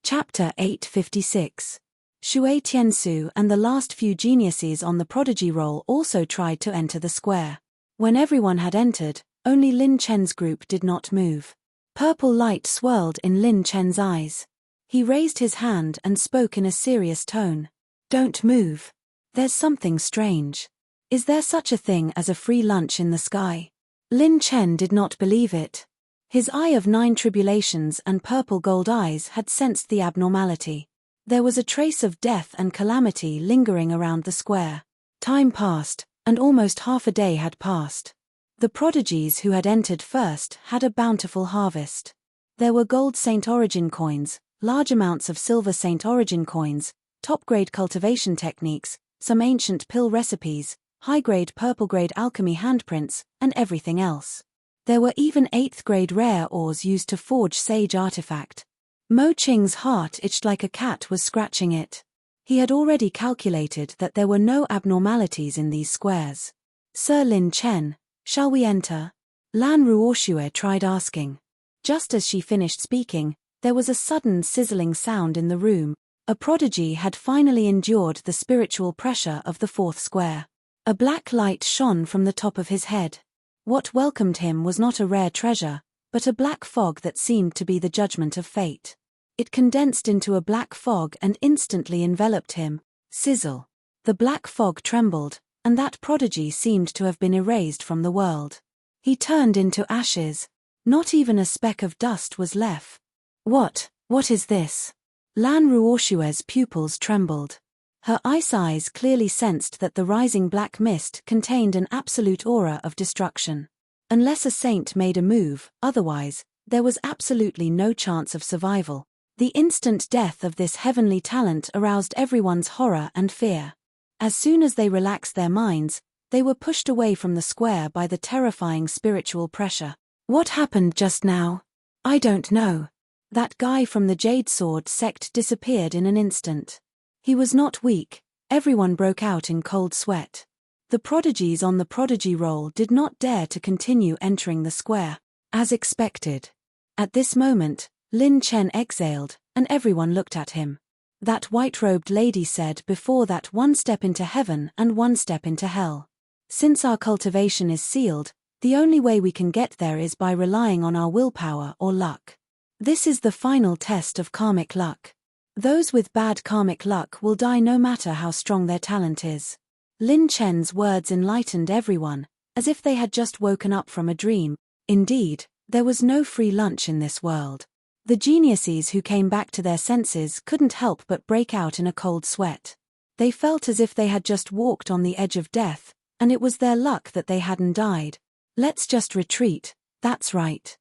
Speaker 1: Chapter 856. Shui Tiansu and the last few geniuses on the prodigy roll also tried to enter the square. When everyone had entered, only Lin Chen's group did not move. Purple light swirled in Lin Chen's eyes. He raised his hand and spoke in a serious tone. "Don't move. There's something strange. Is there such a thing as a free lunch in the sky?" Lin Chen did not believe it. His eye of 9 tribulations and purple gold eyes had sensed the abnormality. There was a trace of death and calamity lingering around the square. Time passed, and almost half a day had passed. The prodigies who had entered first had a bountiful harvest. There were gold Saint Origin coins, large amounts of silver Saint Origin coins, top-grade cultivation techniques, some ancient pill recipes, high-grade purple-grade alchemy handprints, and everything else. There were even 8th-grade rare ores used to forge sage artifact. Mo Qing's heart itched like a cat was scratching it. He had already calculated that there were no abnormalities in these squares. "Sir Lin Chen, shall we enter?" Lan Ruoxue tried asking. Just as she finished speaking, there was a sudden sizzling sound in the room. A prodigy had finally endured the spiritual pressure of the 4th square. A black light shone from the top of his head. What welcomed him was not a rare treasure, but a black fog that seemed to be the judgment of fate. It condensed into a black fog and instantly enveloped him. Sizzle. The black fog trembled, and that prodigy seemed to have been erased from the world. He turned into ashes. Not even a speck of dust was left. What is this?" Lan Ruoxue's pupils trembled. Her eyes clearly sensed that the rising black mist contained an absolute aura of destruction. Unless a saint made a move, otherwise, there was absolutely no chance of survival. The instant death of this heavenly talent aroused everyone's horror and fear. As soon as they relaxed their minds, they were pushed away from the square by the terrifying spiritual pressure. "What happened just now? I don't know." That guy from the Jade Sword sect disappeared in an instant. He was not weak. Everyone broke out in cold sweat. The prodigies on the prodigy roll did not dare to continue entering the square. As expected, At this moment, Lin Chen exhaled, and everyone looked at him. That white-robed lady said before that 1 step into heaven and 1 step into hell. Since our cultivation is sealed, the only way we can get there is by relying on our willpower or luck. This is the final test of karmic luck. Those with bad karmic luck will die no matter how strong their talent is. Lin Chen's words enlightened everyone, as if they had just woken up from a dream. Indeed, there was no free lunch in this world. The geniuses who came back to their senses couldn't help but break out in a cold sweat. They felt as if they had just walked on the edge of death, and it was their luck that they hadn't died. Let's just retreat, that's right.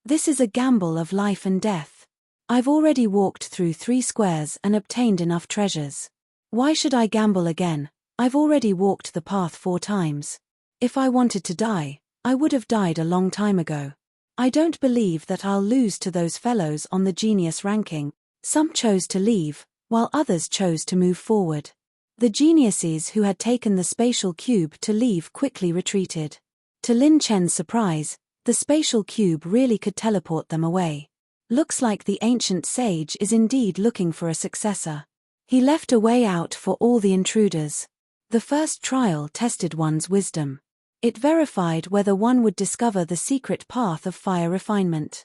Speaker 1: This is a gamble of life and death. I've already walked through 3 squares and obtained enough treasures. Why should I gamble again? I've already walked the path 4 times. If I wanted to die, I would have died a long time ago. I don't believe that I'll lose to those fellows on the genius ranking. Some chose to leave, while others chose to move forward. The geniuses who had taken the spatial cube to leave quickly retreated. To Lin Chen's surprise, the spatial cube really could teleport them away. Looks like the ancient sage is indeed looking for a successor. He left a way out for all the intruders. The first trial tested one's wisdom. It verified whether one would discover the secret path of fire refinement.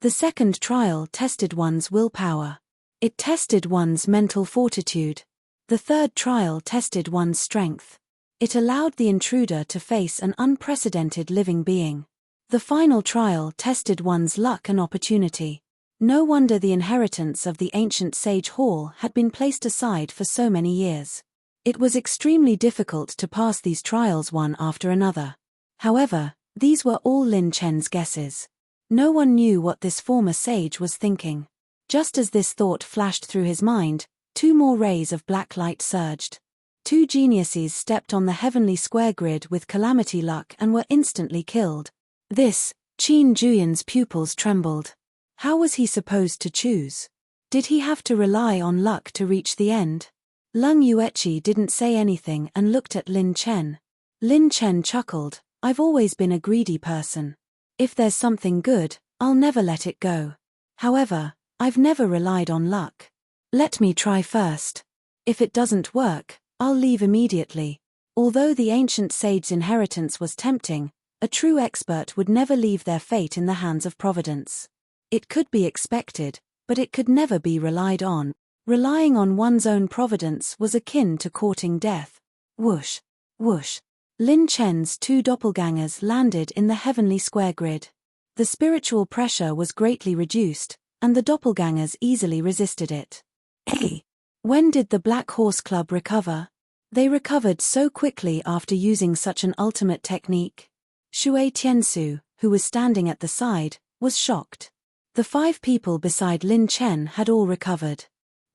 Speaker 1: The second trial tested one's willpower. It tested one's mental fortitude. The third trial tested one's strength. It allowed the intruder to face an unprecedented living being. The final trial tested one's luck and opportunity. No wonder the inheritance of the ancient sage hall had been placed aside for so many years. It was extremely difficult to pass these trials one after another. However, these were all Lin Chen's guesses. No one knew what this former sage was thinking. Just as this thought flashed through his mind, 2 more rays of black light surged. 2 geniuses stepped on the heavenly square grid with calamity luck and were instantly killed. This, Qin Juyan's pupils trembled. How was he supposed to choose? Did he have to rely on luck to reach the end? Lung Yueqi didn't say anything and looked at Lin Chen. Lin Chen chuckled, I've always been a greedy person. If there's something good, I'll never let it go. However, I've never relied on luck. Let me try first. If it doesn't work, I'll leave immediately. Although the ancient sage's inheritance was tempting, a true expert would never leave their fate in the hands of providence. It could be expected, but it could never be relied on. Relying on one's own providence was akin to courting death. Whoosh, whoosh. Lin Chen's 2 doppelgangers landed in the heavenly square grid. The spiritual pressure was greatly reduced, and the doppelgangers easily resisted it. Hey! When did the Black Horse Club recover? They recovered so quickly after using such an ultimate technique. Shui Tiansu, who was standing at the side, was shocked. The 5 people beside Lin Chen had all recovered.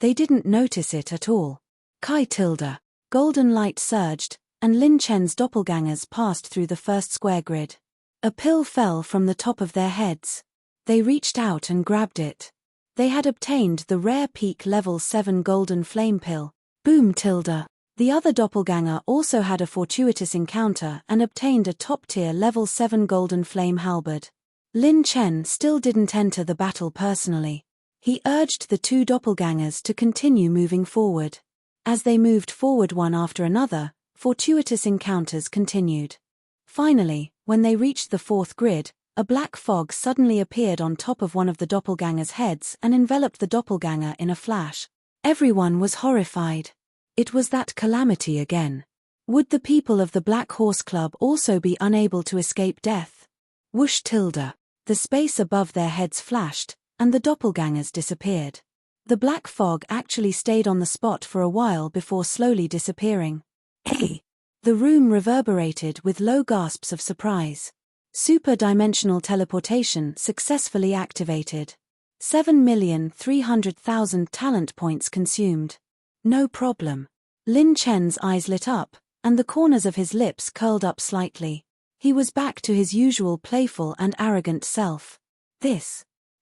Speaker 1: They didn't notice it at all. Kai tilde. Golden light surged, and Lin Chen's doppelgangers passed through the first square grid. A pill fell from the top of their heads. They reached out and grabbed it. They had obtained the rare peak level 7 golden flame pill. Boom tilde. The other doppelganger also had a fortuitous encounter and obtained a top-tier level 7 golden flame halberd. Lin Chen still didn't enter the battle personally. He urged the 2 doppelgangers to continue moving forward. As they moved forward one after another, fortuitous encounters continued. Finally, when they reached the 4th grid, a black fog suddenly appeared on top of one of the doppelgangers' heads and enveloped the doppelganger in a flash. Everyone was horrified. It was that calamity again. Would the people of the Black Horse Club also be unable to escape death? Whoosh tilde. The space above their heads flashed, and the doppelgangers disappeared. The black fog actually stayed on the spot for a while before slowly disappearing. Hey! The room reverberated with low gasps of surprise. Super-dimensional teleportation successfully activated. 7,300,000 talent points consumed. No problem. Lin Chen's eyes lit up, and the corners of his lips curled up slightly. He was back to his usual playful and arrogant self.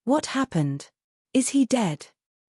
Speaker 1: What happened? Is he dead?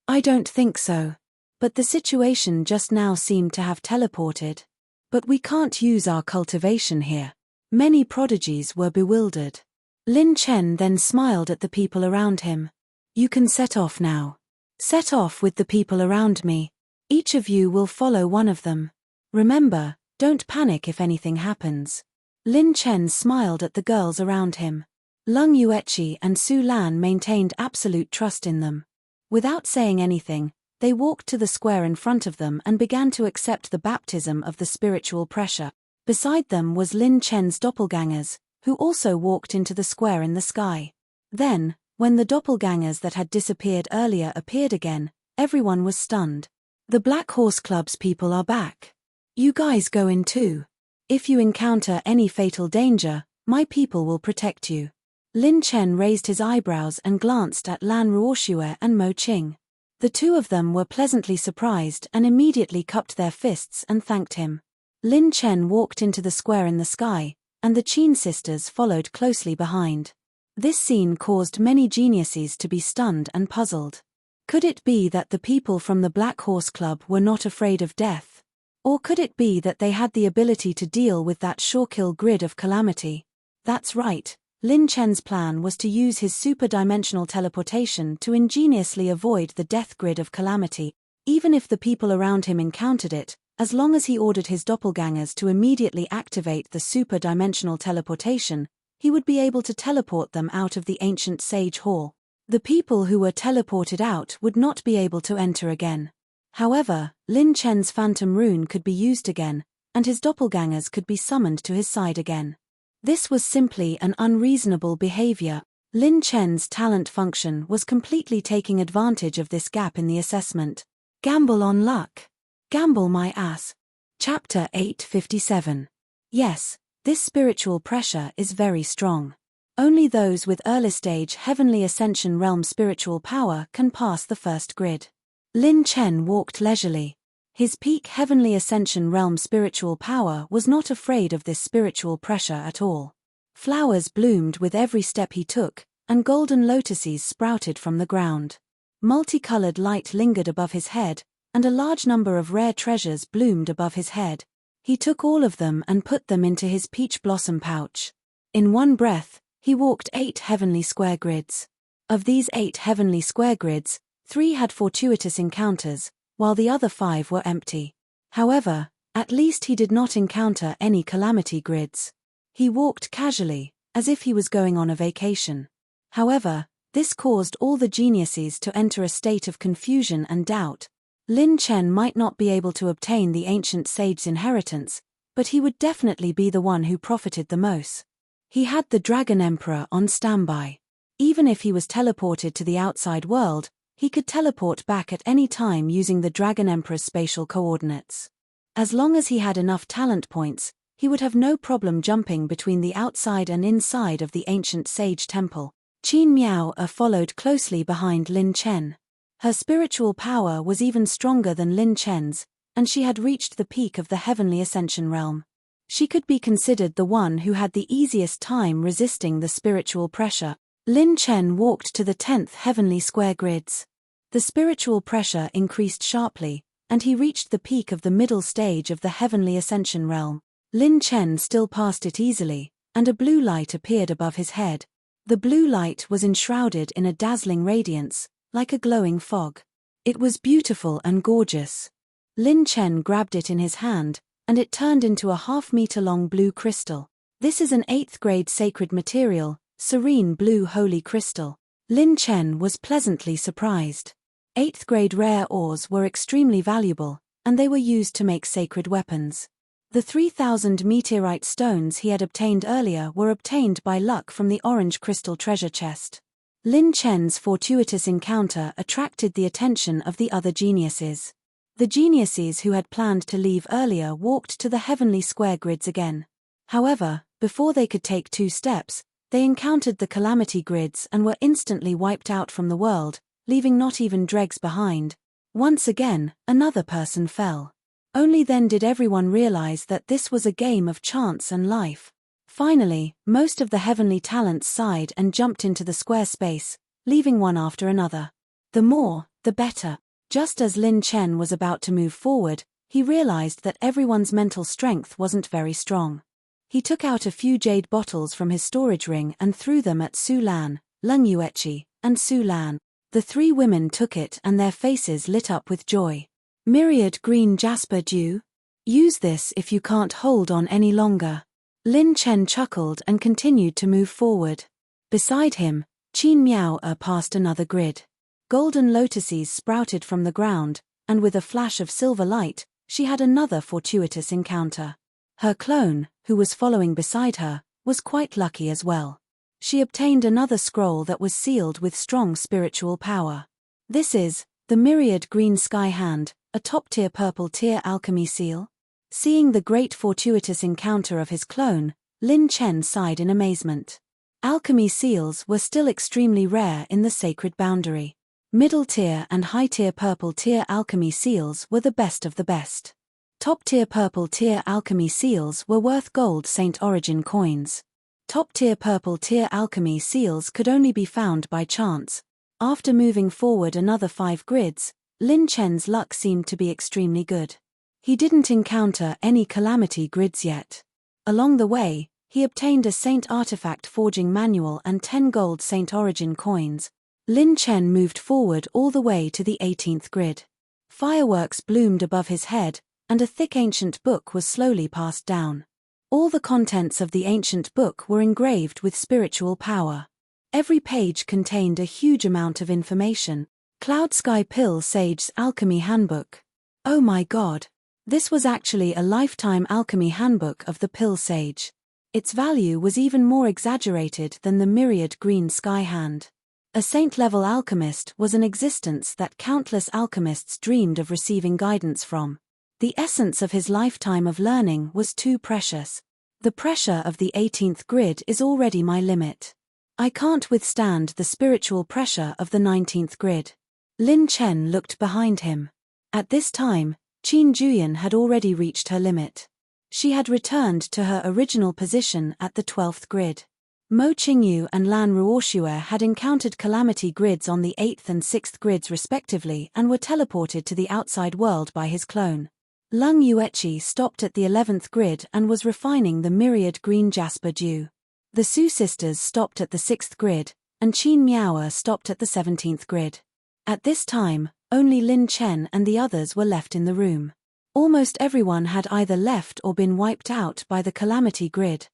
Speaker 1: I don't think so. But the situation just now seemed to have teleported. But we can't use our cultivation here. Many prodigies were bewildered. Lin Chen then smiled at the people around him. You can set off now. Set off with the people around me. Each of you will follow one of them. Remember, don't panic if anything happens. Lin Chen smiled at the girls around him. Lung Yueqi and Su Lan maintained absolute trust in them. Without saying anything, they walked to the square in front of them and began to accept the baptism of the spiritual pressure. Beside them was Lin Chen's doppelgangers, who also walked into the square in the sky. Then, when the doppelgangers that had disappeared earlier appeared again, everyone was stunned. The Black Horse Club's people are back. You guys go in too. If you encounter any fatal danger, my people will protect you. Lin Chen raised his eyebrows and glanced at Lan Ruoxue and Mo Qing. The two of them were pleasantly surprised and immediately cupped their fists and thanked him. Lin Chen walked into the square in the sky, and the Qin sisters followed closely behind. This scene caused many geniuses to be stunned and puzzled. Could it be that the people from the Black Horse Club were not afraid of death? Or could it be that they had the ability to deal with that sure-kill grid of calamity? That's right. Lin Chen's plan was to use his super-dimensional teleportation to ingeniously avoid the death grid of calamity, even if the people around him encountered it, as long as he ordered his doppelgangers to immediately activate the super-dimensional teleportation, he would be able to teleport them out of the ancient sage hall. The people who were teleported out would not be able to enter again. However, Lin Chen's phantom rune could be used again, and his doppelgangers could be summoned to his side again. This was simply an unreasonable behavior. Lin Chen's talent function was completely taking advantage of this gap in the assessment. Gamble on luck. Gamble my ass. Chapter 857. Yes, this spiritual pressure is very strong. Only those with early-stage Heavenly Ascension Realm spiritual power can pass the first grid. Lin Chen walked leisurely. His peak Heavenly Ascension Realm spiritual power was not afraid of this spiritual pressure at all. Flowers bloomed with every step he took, and golden lotuses sprouted from the ground. Multicolored light lingered above his head, and a large number of rare treasures bloomed above his head. He took all of them and put them into his peach blossom pouch. In one breath, he walked 8 heavenly square grids. Of these 8 heavenly square grids, 3 had fortuitous encounters, while the other 5 were empty. However, at least he did not encounter any calamity grids. He walked casually, as if he was going on a vacation. However, this caused all the geniuses to enter a state of confusion and doubt. Lin Chen might not be able to obtain the ancient sage's inheritance, but he would definitely be the one who profited the most. He had the Dragon Emperor on standby. Even if he was teleported to the outside world, he could teleport back at any time using the Dragon Emperor's spatial coordinates. As long as he had enough talent points, he would have no problem jumping between the outside and inside of the ancient sage temple. Qin Miao followed closely behind Lin Chen. Her spiritual power was even stronger than Lin Chen's, and she had reached the peak of the Heavenly Ascension realm. She could be considered the one who had the easiest time resisting the spiritual pressure. Lin Chen walked to the 10th heavenly square grids. The spiritual pressure increased sharply, and he reached the peak of the middle stage of the Heavenly Ascension realm. Lin Chen still passed it easily, and a blue light appeared above his head. The blue light was enshrouded in a dazzling radiance, like a glowing fog. It was beautiful and gorgeous. Lin Chen grabbed it in his hand, and it turned into a half-meter-long blue crystal. This is an 8th grade sacred material, serene blue holy crystal. Lin Chen was pleasantly surprised. 8th grade rare ores were extremely valuable, and they were used to make sacred weapons. The 3,000 meteorite stones he had obtained earlier were obtained by luck from the orange crystal treasure chest. Lin Chen's fortuitous encounter attracted the attention of the other geniuses. The geniuses who had planned to leave earlier walked to the heavenly square grids again. However, before they could take 2 steps, they encountered the calamity grids and were instantly wiped out from the world, leaving not even dregs behind. Once again, another person fell. Only then did everyone realize that this was a game of chance and life. Finally, most of the heavenly talents sighed and jumped into the square space, leaving one after another. The more, the better. Just as Lin Chen was about to move forward, he realized that everyone's mental strength wasn't very strong. He took out a few jade bottles from his storage ring and threw them at Su Lan, Lung Yuechi, and Su Lan. The three women took it and their faces lit up with joy. Myriad green jasper dew? Use this if you can't hold on any longer. Lin Chen chuckled and continued to move forward. Beside him, Qin Miao passed another grid. Golden lotuses sprouted from the ground, and with a flash of silver light, she had another fortuitous encounter. Her clone, who was following beside her, was quite lucky as well. She obtained another scroll that was sealed with strong spiritual power. This is the Myriad Green Sky Hand, a top-tier purple-tier alchemy seal. Seeing the great fortuitous encounter of his clone, Lin Chen sighed in amazement. Alchemy seals were still extremely rare in the sacred boundary. Middle-tier and high-tier purple-tier alchemy seals were the best of the best. Top-tier purple-tier alchemy seals were worth gold Saint Origin coins. Top-tier purple-tier alchemy seals could only be found by chance. After moving forward another 5 grids, Lin Chen's luck seemed to be extremely good. He didn't encounter any calamity grids yet. Along the way, he obtained a Saint Artifact forging manual and 10 gold Saint Origin coins. Lin Chen moved forward all the way to the 18th grid. Fireworks bloomed above his head, and a thick ancient book was slowly passed down. All the contents of the ancient book were engraved with spiritual power. Every page contained a huge amount of information. Cloud Sky Pill Sage's Alchemy Handbook. Oh my god! This was actually a lifetime alchemy handbook of the Pill Sage. Its value was even more exaggerated than the Myriad Green Sky Hand. A saint-level alchemist was an existence that countless alchemists dreamed of receiving guidance from. The essence of his lifetime of learning was too precious. The pressure of the 18th grid is already my limit. I can't withstand the spiritual pressure of the 19th grid. Lin Chen looked behind him. At this time, Qin Juyan had already reached her limit. She had returned to her original position at the 12th grid. Mo Qingyu and Lan Ruoxue had encountered calamity grids on the 8th and 6th grids respectively and were teleported to the outside world by his clone. Lung Yuechi stopped at the 11th grid and was refining the Myriad Green Jasper Dew. The Su sisters stopped at the 6th grid, and Qin Miao stopped at the 17th grid. At this time, only Lin Chen and the others were left in the room. Almost everyone had either left or been wiped out by the calamity grid.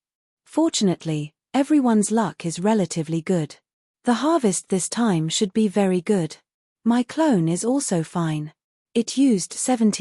Speaker 1: Fortunately, everyone's luck is relatively good. The harvest this time should be very good. My clone is also fine. It used 7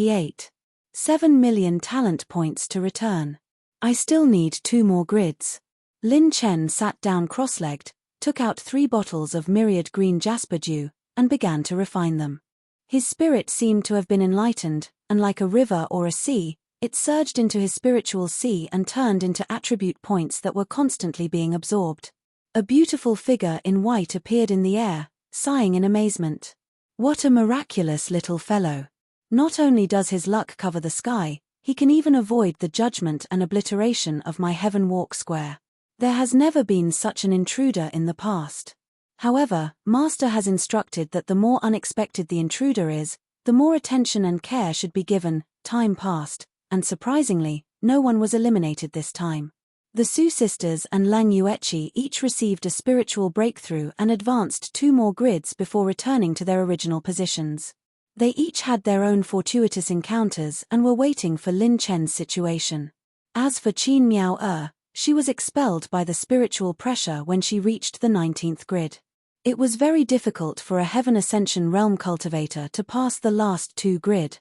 Speaker 1: million talent points to return. I still need 2 more grids. Lin Chen sat down cross-legged, took out 3 bottles of Myriad Green Jasper Dew, and began to refine them. His spirit seemed to have been enlightened, and like a river or a sea, it surged into his spiritual sea and turned into attribute points that were constantly being absorbed. A beautiful figure in white appeared in the air, sighing in amazement. What a miraculous little fellow. Not only does his luck cover the sky, he can even avoid the judgment and obliteration of my heaven walk square. There has never been such an intruder in the past. However, Master has instructed that the more unexpected the intruder is, the more attention and care should be given. Time passed, and surprisingly, no one was eliminated this time. The Su sisters and Lang Yuechi each received a spiritual breakthrough and advanced 2 more grids before returning to their original positions. They each had their own fortuitous encounters and were waiting for Lin Chen's situation. As for Qin Miao, she was expelled by the spiritual pressure when she reached the 19th grid. It was very difficult for a Heaven Ascension Realm cultivator to pass the last 2 grid.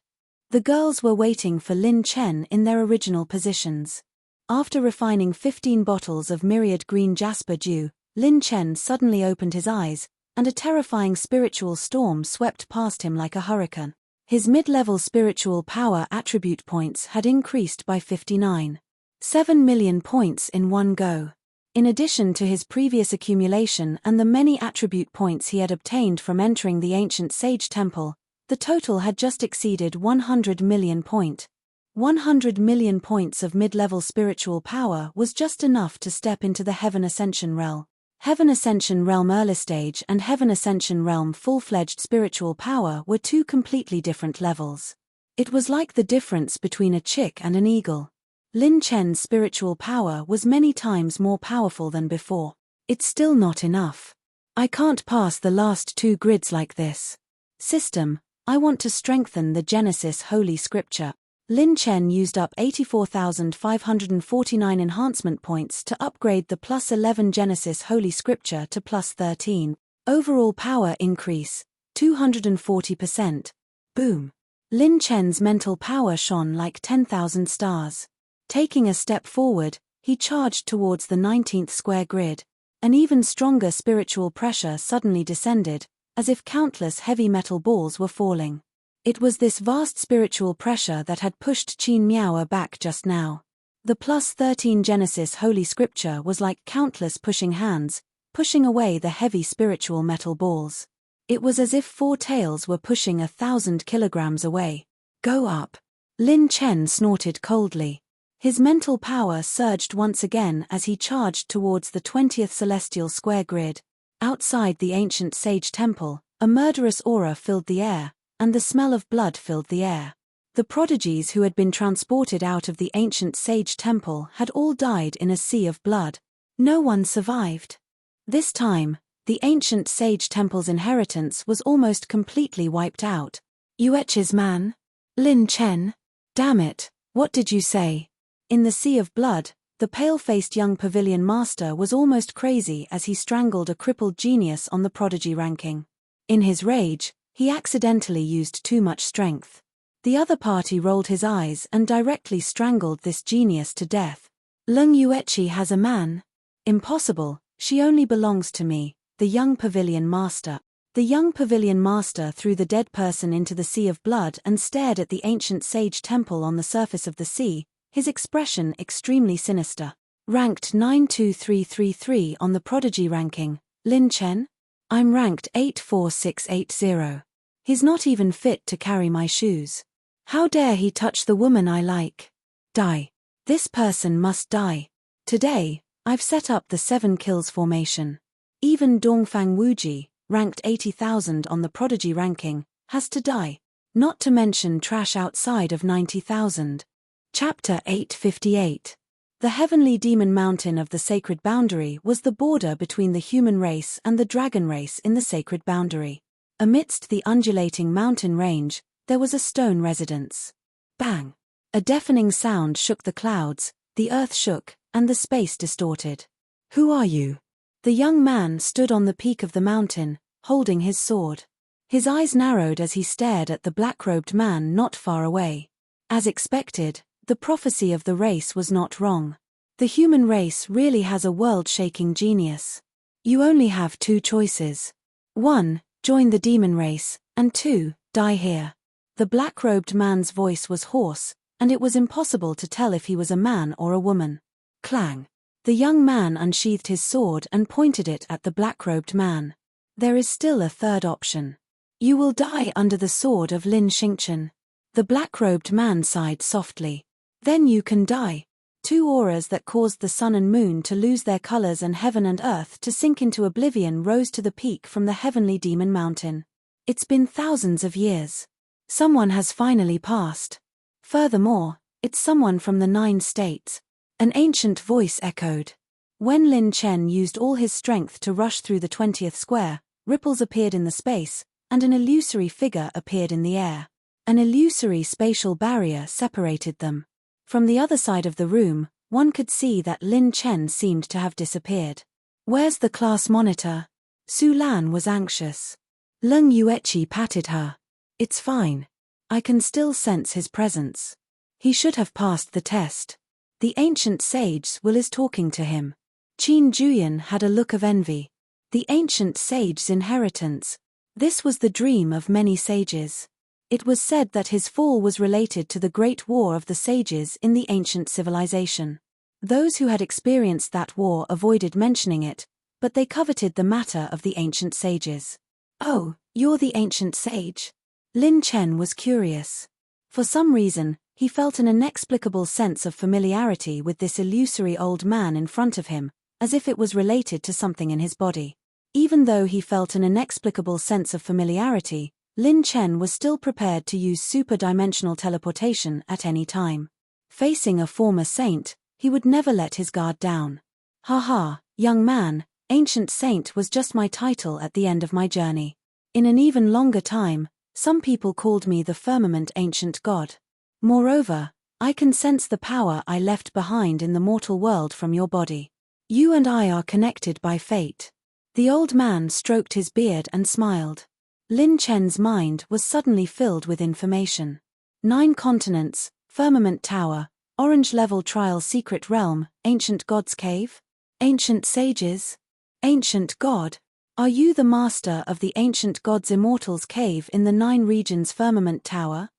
Speaker 1: The girls were waiting for Lin Chen in their original positions. After refining 15 bottles of Myriad Green Jasper Dew, Lin Chen suddenly opened his eyes, and a terrifying spiritual storm swept past him like a hurricane. His mid-level spiritual power attribute points had increased by 7 million points in one go. In addition to his previous accumulation and the many attribute points he had obtained from entering the ancient sage temple, the total had just exceeded 100 million points. 100 million points of mid-level spiritual power was just enough to step into the Heaven Ascension Realm. Heaven Ascension Realm Early Stage and Heaven Ascension Realm Full-Fledged Spiritual Power were 2 completely different levels. It was like the difference between a chick and an eagle. Lin Chen's spiritual power was many times more powerful than before. It's still not enough. I can't pass the last 2 grids like this. System, I want to strengthen the Genesis Holy Scripture. Lin Chen used up 84,549 enhancement points to upgrade the +11 Genesis Holy Scripture to +13. Overall power increase, 240%. Boom. Lin Chen's mental power shone like 10,000 stars. Taking a step forward, he charged towards the 19th square grid. An even stronger spiritual pressure suddenly descended, as if countless heavy metal balls were falling. It was this vast spiritual pressure that had pushed Qin Miao back just now. The +13 Genesis Holy Scripture was like countless pushing hands, pushing away the heavy spiritual metal balls. It was as if 4 tails were pushing 1,000 kilograms away. Go up. Lin Chen snorted coldly. His mental power surged once again as he charged towards the 20th celestial square grid. Outside the ancient sage temple, a murderous aura filled the air, and the smell of blood filled the air. The prodigies who had been transported out of the ancient sage temple had all died in a sea of blood. No one survived. This time, the ancient sage temple's inheritance was almost completely wiped out. Yuechi's man? Lin Chen? Damn it, what did you say? In the sea of blood, the pale-faced young pavilion master was almost crazy as he strangled a crippled genius on the prodigy ranking. In his rage, he accidentally used too much strength. The other party rolled his eyes and directly strangled this genius to death. Leng Yuechi has a man? Impossible, she only belongs to me, the young pavilion master. The young pavilion master threw the dead person into the sea of blood and stared at the ancient sage temple on the surface of the sea, his expression extremely sinister. Ranked 92333 on the prodigy ranking, Lin Chen? I'm ranked 84680. He's not even fit to carry my shoes. How dare he touch the woman I like? Die. This person must die. Today, I've set up the 7 kills formation. Even Dongfang Wuji, ranked 80,000 on the prodigy ranking, has to die. Not to mention trash outside of 90,000. Chapter 858. The heavenly demon mountain of the sacred boundary was the border between the human race and the dragon race in the sacred boundary. Amidst the undulating mountain range, there was a stone residence. Bang! A deafening sound shook the clouds, the earth shook, and the space distorted. Who are you? The young man stood on the peak of the mountain, holding his sword. His eyes narrowed as he stared at the black-robed man not far away. As expected, the prophecy of the race was not wrong. The human race really has a world-shaking genius. You only have 2 choices. 1, join the demon race, and 2, die here. The black-robed man's voice was hoarse, and it was impossible to tell if he was a man or a woman. Clang. The young man unsheathed his sword and pointed it at the black-robed man. There is still a third option. You will die under the sword of Lin Xingchen. The black-robed man sighed softly. Then you can die. 2 auras that caused the sun and moon to lose their colors and heaven and earth to sink into oblivion rose to the peak from the heavenly demon mountain. It's been thousands of years. Someone has finally passed. Furthermore, it's someone from the 9 states. An ancient voice echoed. When Lin Chen used all his strength to rush through the 20th square, ripples appeared in the space, and an illusory figure appeared in the air. An illusory spatial barrier separated them. From the other side of the room, one could see that Lin Chen seemed to have disappeared. Where's the class monitor? Su Lan was anxious. Leng Yuechi patted her. It's fine. I can still sense his presence. He should have passed the test. The ancient sage Will is talking to him. Qin Juyan had a look of envy. The ancient sage's inheritance. This was the dream of many sages. It was said that his fall was related to the Great War of the Sages in the ancient civilization. Those who had experienced that war avoided mentioning it, but they coveted the matter of the ancient sages. Oh, you're the ancient sage? Lin Chen was curious. For some reason, he felt an inexplicable sense of familiarity with this illusory old man in front of him, as if it was related to something in his body. Even though he felt an inexplicable sense of familiarity, Lin Chen was still prepared to use super-dimensional teleportation at any time. Facing a former saint, he would never let his guard down. Haha, young man, ancient saint was just my title at the end of my journey. In an even longer time, some people called me the firmament ancient god. Moreover, I can sense the power I left behind in the mortal world from your body. You and I are connected by fate. The old man stroked his beard and smiled. Lin Chen's mind was suddenly filled with information. 9 continents, firmament tower, orange level trial secret realm, ancient god's cave? Ancient sages? Ancient god? Are you the master of the ancient god's immortals cave in the 9 regions firmament tower?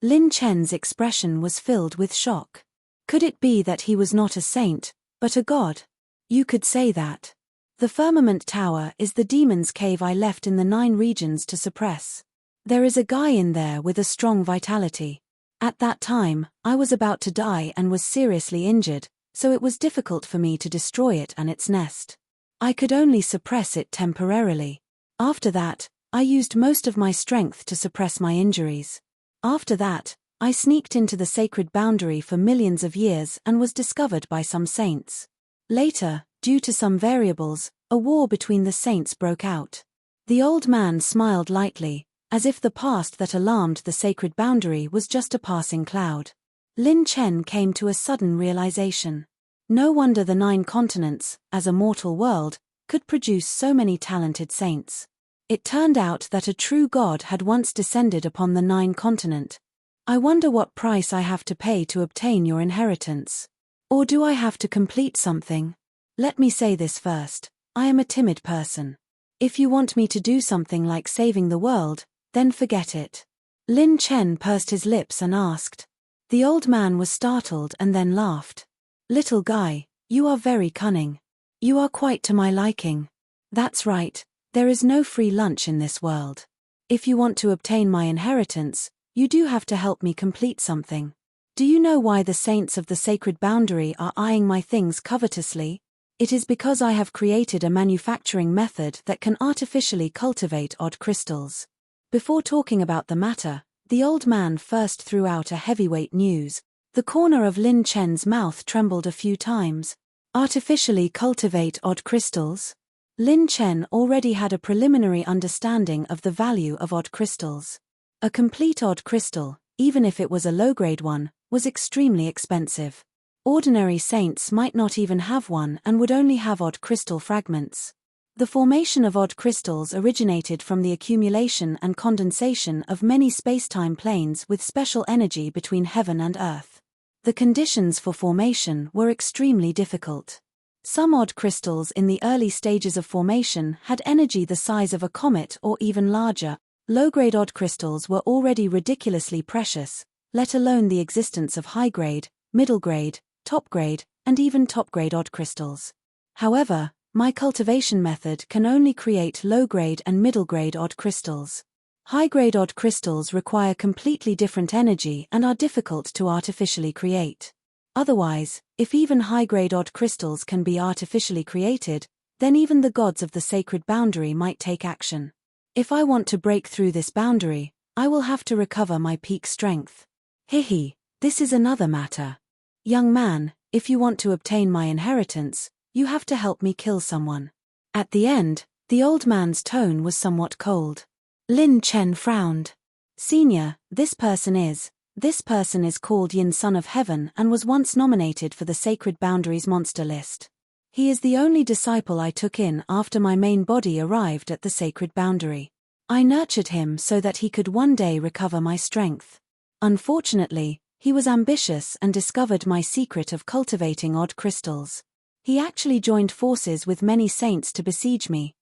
Speaker 1: Lin Chen's expression was filled with shock. Could it be that he was not a saint, but a god? You could say that. The firmament tower is the demon's cave I left in the 9 regions to suppress. There is a guy in there with a strong vitality. At that time, I was about to die and was seriously injured, so it was difficult for me to destroy it and its nest. I could only suppress it temporarily. After that, I used most of my strength to suppress my injuries. After that, I sneaked into the sacred boundary for millions of years and was discovered by some saints. Later, due to some variables, a war between the saints broke out. The old man smiled lightly, as if the past that alarmed the sacred boundary was just a passing cloud. Lin Chen came to a sudden realization. No wonder the 9 continents, as a mortal world, could produce so many talented saints. It turned out that a true god had once descended upon the 9 continent. I wonder what price I have to pay to obtain your inheritance. Or do I have to complete something? Let me say this first. I am a timid person. If you want me to do something like saving the world, then forget it. Lin Chen pursed his lips and asked. The old man was startled and then laughed. Little guy, you are very cunning. You are quite to my liking. That's right, there is no free lunch in this world. If you want to obtain my inheritance, you do have to help me complete something. Do you know why the saints of the sacred boundary are eyeing my things covetously? It is because I have created a manufacturing method that can artificially cultivate odd crystals. Before talking about the matter, the old man first threw out a heavyweight news. The corner of Lin Chen's mouth trembled a few times. Artificially cultivate odd crystals? Lin Chen already had a preliminary understanding of the value of odd crystals. A complete odd crystal, even if it was a low-grade one, was extremely expensive. Ordinary saints might not even have one and would only have odd crystal fragments. The formation of odd crystals originated from the accumulation and condensation of many space-time planes with special energy between heaven and earth. The conditions for formation were extremely difficult. Some odd crystals in the early stages of formation had energy the size of a comet or even larger. Low-grade odd crystals were already ridiculously precious, let alone the existence of high-grade, middle-grade, top-grade, and even top-grade odd crystals. However, my cultivation method can only create low-grade and middle-grade odd crystals. High-grade odd crystals require completely different energy and are difficult to artificially create. Otherwise, if even high-grade odd crystals can be artificially created, then even the gods of the sacred boundary might take action. If I want to break through this boundary, I will have to recover my peak strength. Hihi, this is another matter. Young man, if you want to obtain my inheritance, you have to help me kill someone. At the end, the old man's tone was somewhat cold. Lin Chen frowned. Senior, this person is called Yin Son of Heaven and was once nominated for the Sacred Boundaries monster list. He is the only disciple I took in after my main body arrived at the Sacred Boundary. I nurtured him so that he could one day recover my strength. Unfortunately, he was ambitious and discovered my secret of cultivating odd crystals. He actually joined forces with many saints to besiege me.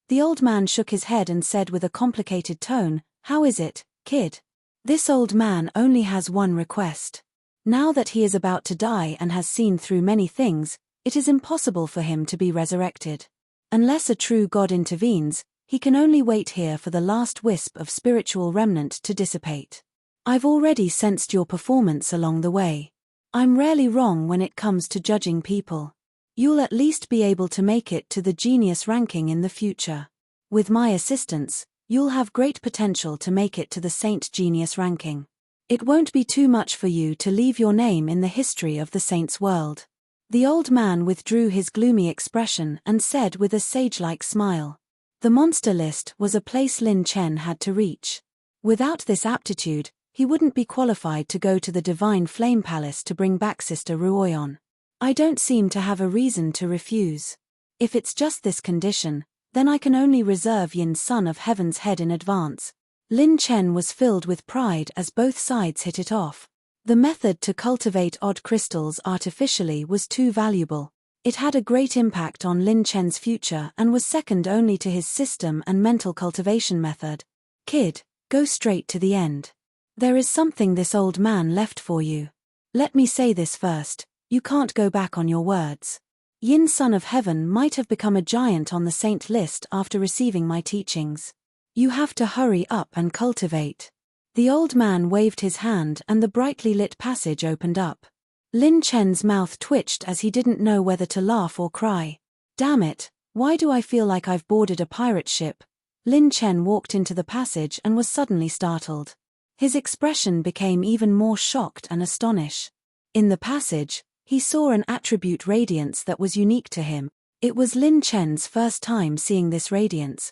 Speaker 1: The old man shook his head and said with a complicated tone, "How is it, kid? This old man only has one request. Now that he is about to die and has seen through many things, it is impossible for him to be resurrected. Unless a true god intervenes, he can only wait here for the last wisp of spiritual remnant to dissipate. I've already sensed your performance along the way. I'm rarely wrong when it comes to judging people. You'll at least be able to make it to the genius ranking in the future. With my assistance, you'll have great potential to make it to the Saint Genius ranking. It won't be too much for you to leave your name in the history of the saints' world. The old man withdrew his gloomy expression and said with a sage-like smile. The monster list was a place Lin Chen had to reach. Without this aptitude, he wouldn't be qualified to go to the Divine Flame Palace to bring back Sister Ruoyon. I don't seem to have a reason to refuse. If it's just this condition, then I can only reserve Yin Son of Heaven's head in advance. Lin Chen was filled with pride as both sides hit it off. The method to cultivate odd crystals artificially was too valuable. It had a great impact on Lin Chen's future and was second only to his system and mental cultivation method. Kid, go straight to the end. There is something this old man left for you. Let me say this first, you can't go back on your words. Yin Son of Heaven might have become a giant on the saint list after receiving my teachings. You have to hurry up and cultivate. The old man waved his hand and the brightly lit passage opened up. Lin Chen's mouth twitched as he didn't know whether to laugh or cry. Damn it, why do I feel like I've boarded a pirate ship? Lin Chen walked into the passage and was suddenly startled. His expression became even more shocked and astonished. In the passage, he saw an attribute radiance that was unique to him. It was Lin Chen's first time seeing this radiance.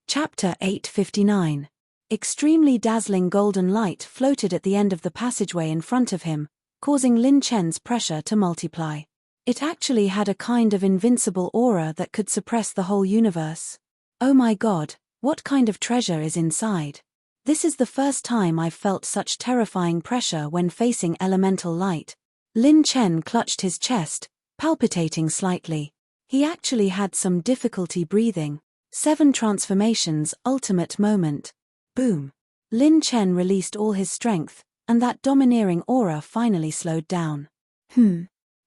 Speaker 1: Chapter 859. Extremely dazzling golden light floated at the end of the passageway in front of him, causing Lin Chen's pressure to multiply. It actually had a kind of invincible aura that could suppress the whole universe. Oh my god, what kind of treasure is inside? This is the first time I've felt such terrifying pressure when facing elemental light. Lin Chen clutched his chest, palpitating slightly. He actually had some difficulty breathing. 7 transformations, ultimate moment. Boom. Lin Chen released all his strength, and that domineering aura finally slowed down.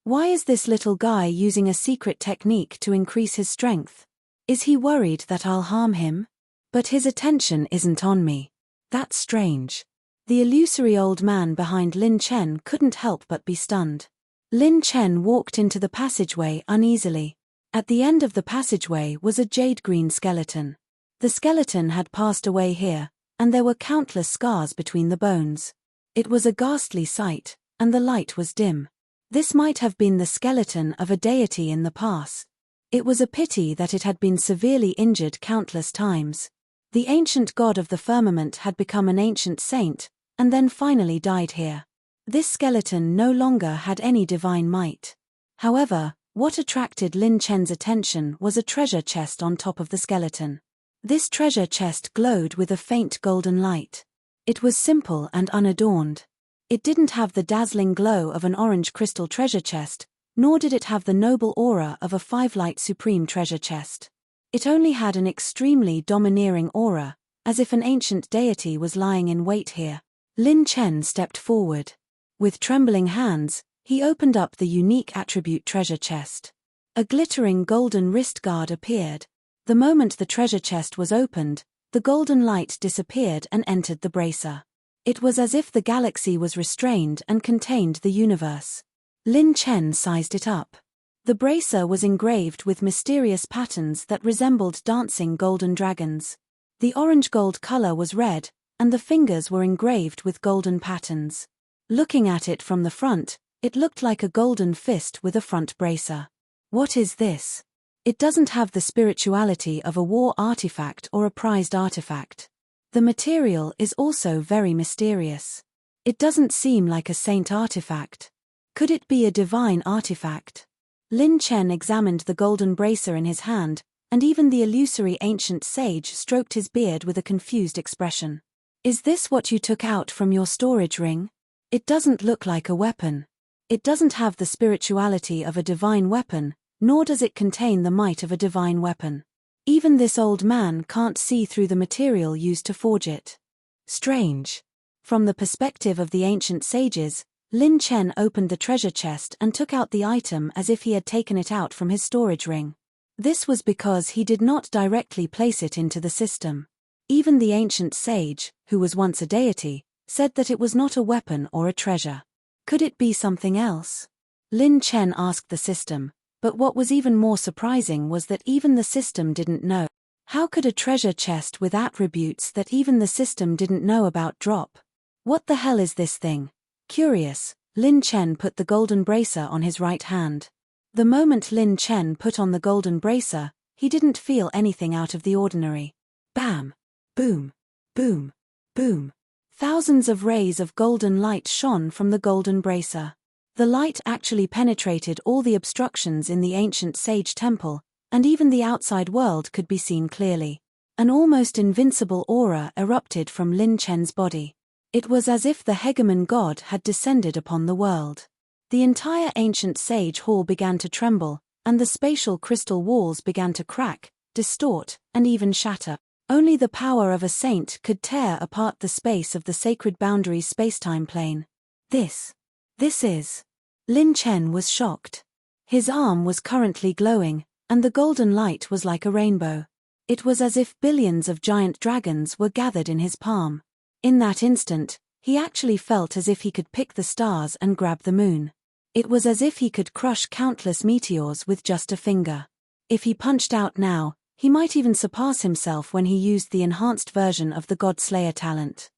Speaker 1: Why is this little guy using a secret technique to increase his strength? Is he worried that I'll harm him? But his attention isn't on me. That's strange. The illusory old man behind Lin Chen couldn't help but be stunned. Lin Chen walked into the passageway uneasily. At the end of the passageway was a jade-green skeleton. The skeleton had passed away here, and there were countless scars between the bones. It was a ghastly sight, and the light was dim. This might have been the skeleton of a deity in the past. It was a pity that it had been severely injured countless times. The ancient god of the firmament had become an ancient saint, and then finally died here. This skeleton no longer had any divine might. However, what attracted Lin Chen's attention was a treasure chest on top of the skeleton. This treasure chest glowed with a faint golden light. It was simple and unadorned. It didn't have the dazzling glow of an orange crystal treasure chest, nor did it have the noble aura of a 5-light supreme treasure chest. It only had an extremely domineering aura, as if an ancient deity was lying in wait here. Lin Chen stepped forward. With trembling hands, he opened up the unique attribute treasure chest. A glittering golden wrist guard appeared. The moment the treasure chest was opened, the golden light disappeared and entered the bracer. It was as if the galaxy was restrained and contained the universe. Lin Chen sized it up. The bracer was engraved with mysterious patterns that resembled dancing golden dragons. The orange-gold color was red, and the fingers were engraved with golden patterns. Looking at it from the front, it looked like a golden fist with a front bracer. What is this? It doesn't have the spirituality of a war artifact or a prized artifact. The material is also very mysterious. It doesn't seem like a saint artifact. Could it be a divine artifact? Lin Chen examined the golden bracer in his hand, and even the illusory ancient sage stroked his beard with a confused expression. Is this what you took out from your storage ring? It doesn't look like a weapon. It doesn't have the spirituality of a divine weapon, nor does it contain the might of a divine weapon. Even this old man can't see through the material used to forge it. Strange. From the perspective of the ancient sages, Lin Chen opened the treasure chest and took out the item as if he had taken it out from his storage ring. This was because he did not directly place it into the system. Even the ancient sage, who was once a deity, said that it was not a weapon or a treasure. Could it be something else? Lin Chen asked the system, but what was even more surprising was that even the system didn't know. How could a treasure chest with attributes that even the system didn't know about drop? What the hell is this thing? Curious, Lin Chen put the golden bracer on his right hand. The moment Lin Chen put on the golden bracer, he didn't feel anything out of the ordinary. Bam! Boom! Boom! Boom! Thousands of rays of golden light shone from the golden bracer. The light actually penetrated all the obstructions in the ancient sage temple, and even the outside world could be seen clearly. An almost invincible aura erupted from Lin Chen's body. It was as if the hegemon god had descended upon the world. The entire ancient sage hall began to tremble, and the spatial crystal walls began to crack, distort, and even shatter. Only the power of a saint could tear apart the space of the sacred boundaries spacetime plane. This is. Lin Chen was shocked. His arm was currently glowing, and the golden light was like a rainbow. It was as if billions of giant dragons were gathered in his palm. In that instant, he actually felt as if he could pick the stars and grab the moon. It was as if he could crush countless meteors with just a finger. If he punched out now, he might even surpass himself when he used the enhanced version of the God Slayer talent.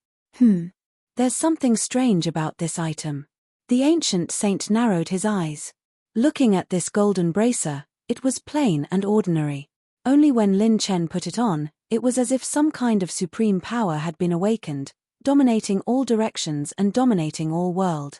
Speaker 1: There's something strange about this item. The ancient saint narrowed his eyes. Looking at this golden bracer, it was plain and ordinary. Only when Lin Chen put it on, it was as if some kind of supreme power had been awakened, dominating all directions and dominating all world.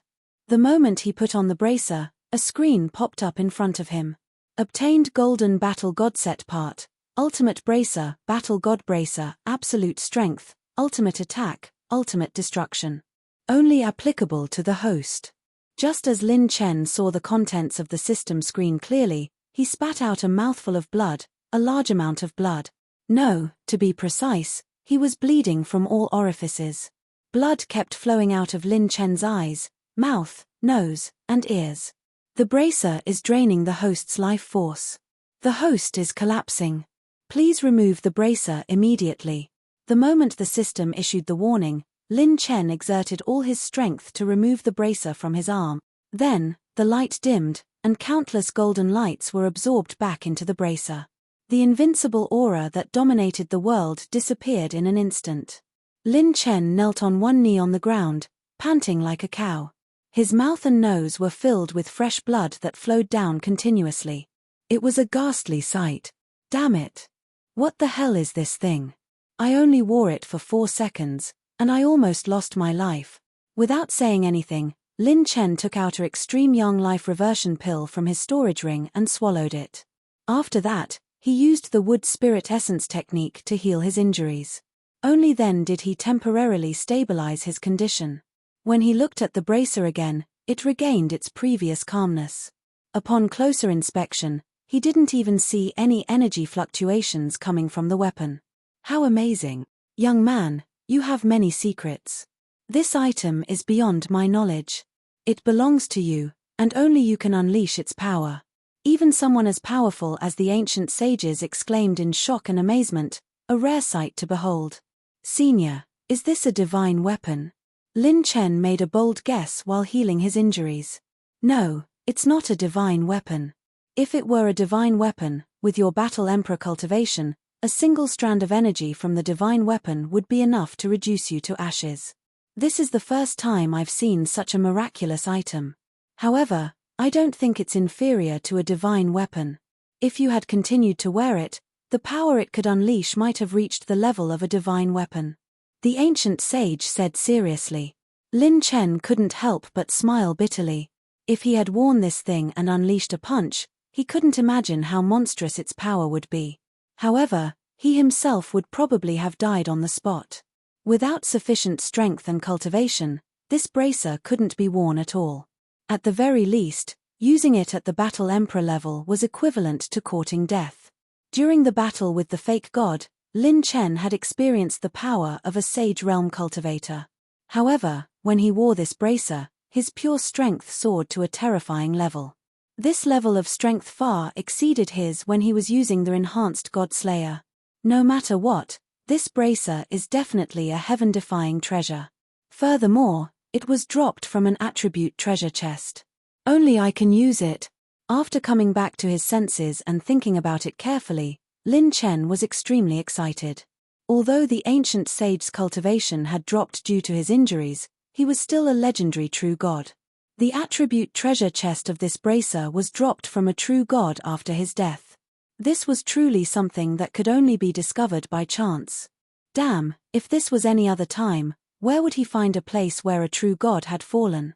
Speaker 1: The moment he put on the bracer, a screen popped up in front of him. Obtained Golden Battle God Set Part, Ultimate Bracer, Battle God Bracer, Absolute Strength, Ultimate Attack, Ultimate Destruction. Only applicable to the host. Just as Lin Chen saw the contents of the system screen clearly, he spat out a mouthful of blood, a large amount of blood. No, to be precise, he was bleeding from all orifices. Blood kept flowing out of Lin Chen's eyes, mouth, nose, and ears. The bracer is draining the host's life force. The host is collapsing. Please remove the bracer immediately. The moment the system issued the warning, Lin Chen exerted all his strength to remove the bracer from his arm. Then, the light dimmed, and countless golden lights were absorbed back into the bracer. The invincible aura that dominated the world disappeared in an instant. Lin Chen knelt on one knee on the ground, panting like a cow. His mouth and nose were filled with fresh blood that flowed down continuously. It was a ghastly sight. Damn it. What the hell is this thing? I only wore it for 4 seconds, and I almost lost my life. Without saying anything, Lin Chen took out her extreme young life reversion pill from his storage ring and swallowed it. After that, he used the wood spirit essence technique to heal his injuries. Only then did he temporarily stabilize his condition. When he looked at the bracer again, it regained its previous calmness. Upon closer inspection, he didn't even see any energy fluctuations coming from the weapon. How amazing. Young man, you have many secrets. This item is beyond my knowledge. It belongs to you, and only you can unleash its power. Even someone as powerful as the ancient sages exclaimed in shock and amazement, a rare sight to behold. Senior, is this a divine weapon? Lin Chen made a bold guess while healing his injuries. No, it's not a divine weapon. If it were a divine weapon, with your Battle Emperor cultivation, a single strand of energy from the divine weapon would be enough to reduce you to ashes. This is the first time I've seen such a miraculous item. However, I don't think it's inferior to a divine weapon. If you had continued to wear it, the power it could unleash might have reached the level of a divine weapon. The ancient sage said seriously. Lin Chen couldn't help but smile bitterly. If he had worn this thing and unleashed a punch, he couldn't imagine how monstrous its power would be. However, he himself would probably have died on the spot. Without sufficient strength and cultivation, this bracer couldn't be worn at all. At the very least, using it at the Battle Emperor level was equivalent to courting death. During the battle with the fake god, Lin Chen had experienced the power of a sage realm cultivator. However, when he wore this bracer, his pure strength soared to a terrifying level. This level of strength far exceeded his when he was using the enhanced God Slayer. No matter what, this bracer is definitely a heaven-defying treasure. Furthermore, it was dropped from an attribute treasure chest. Only I can use it. After coming back to his senses and thinking about it carefully, Lin Chen was extremely excited. Although the ancient sage's cultivation had dropped due to his injuries, he was still a legendary true god. The attribute treasure chest of this bracer was dropped from a true god after his death. This was truly something that could only be discovered by chance. Damn, if this was any other time, where would he find a place where a true god had fallen?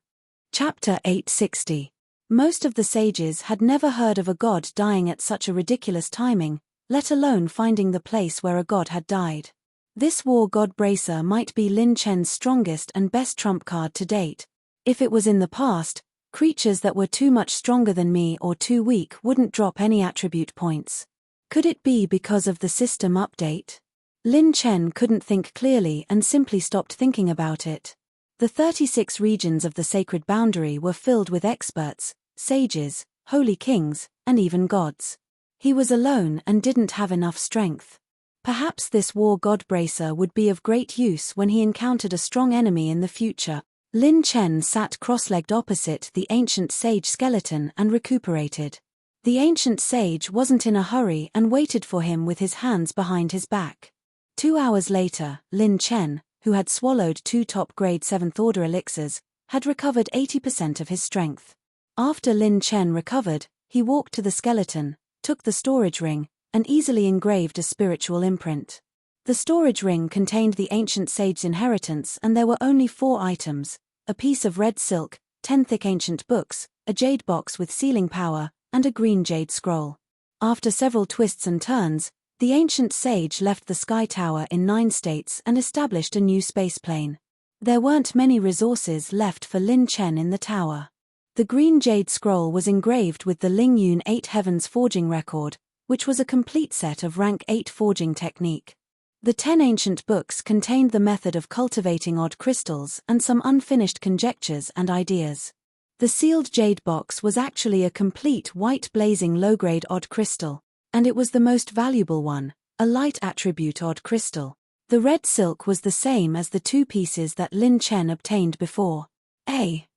Speaker 1: Chapter 860. Most of the sages had never heard of a god dying at such a ridiculous timing, let alone finding the place where a god had died. This war god bracer might be Lin Chen's strongest and best trump card to date. If it was in the past, creatures that were too much stronger than me or too weak wouldn't drop any attribute points. Could it be because of the system update? Lin Chen couldn't think clearly and simply stopped thinking about it. The 36 regions of the sacred boundary were filled with experts, sages, holy kings, and even gods. He was alone and didn't have enough strength. Perhaps this war god bracer would be of great use when he encountered a strong enemy in the future. Lin Chen sat cross-legged opposite the ancient sage skeleton and recuperated. The ancient sage wasn't in a hurry and waited for him with his hands behind his back. 2 hours later, Lin Chen, who had swallowed 2 top-grade 7th-order elixirs, had recovered 80% of his strength. After Lin Chen recovered, he walked to the skeleton, took the storage ring, and easily engraved a spiritual imprint. The storage ring contained the ancient sage's inheritance, and there were only 4 items: a piece of red silk, 10 thick ancient books, a jade box with sealing power, and a green jade scroll. After several twists and turns, the ancient sage left the sky tower in 9 states and established a new space plane. There weren't many resources left for Lin Chen in the tower. The green jade scroll was engraved with the Ling Yun 8 Heavens forging record, which was a complete set of rank 8 forging technique. The 10 ancient books contained the method of cultivating odd crystals and some unfinished conjectures and ideas. The sealed jade box was actually a complete white blazing low-grade odd crystal, and it was the most valuable one, a light attribute odd crystal. The red silk was the same as the 2 pieces that Lin Chen obtained before.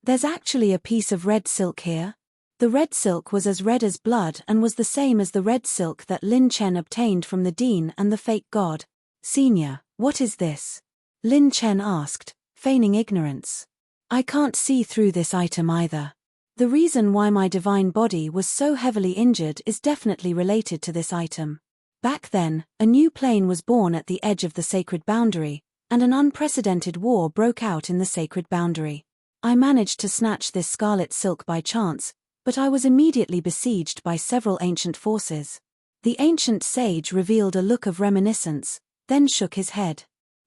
Speaker 1: There's actually a piece of red silk here? The red silk was as red as blood and was the same as the red silk that Lin Chen obtained from the Dean and the fake god. Senior, what is this? Lin Chen asked, feigning ignorance. I can't see through this item either. The reason why my divine body was so heavily injured is definitely related to this item. Back then, a new plane was born at the edge of the sacred boundary, and an unprecedented war broke out in the sacred boundary. I managed to snatch this scarlet silk by chance, but I was immediately besieged by several ancient forces. The ancient sage revealed a look of reminiscence, then shook his head.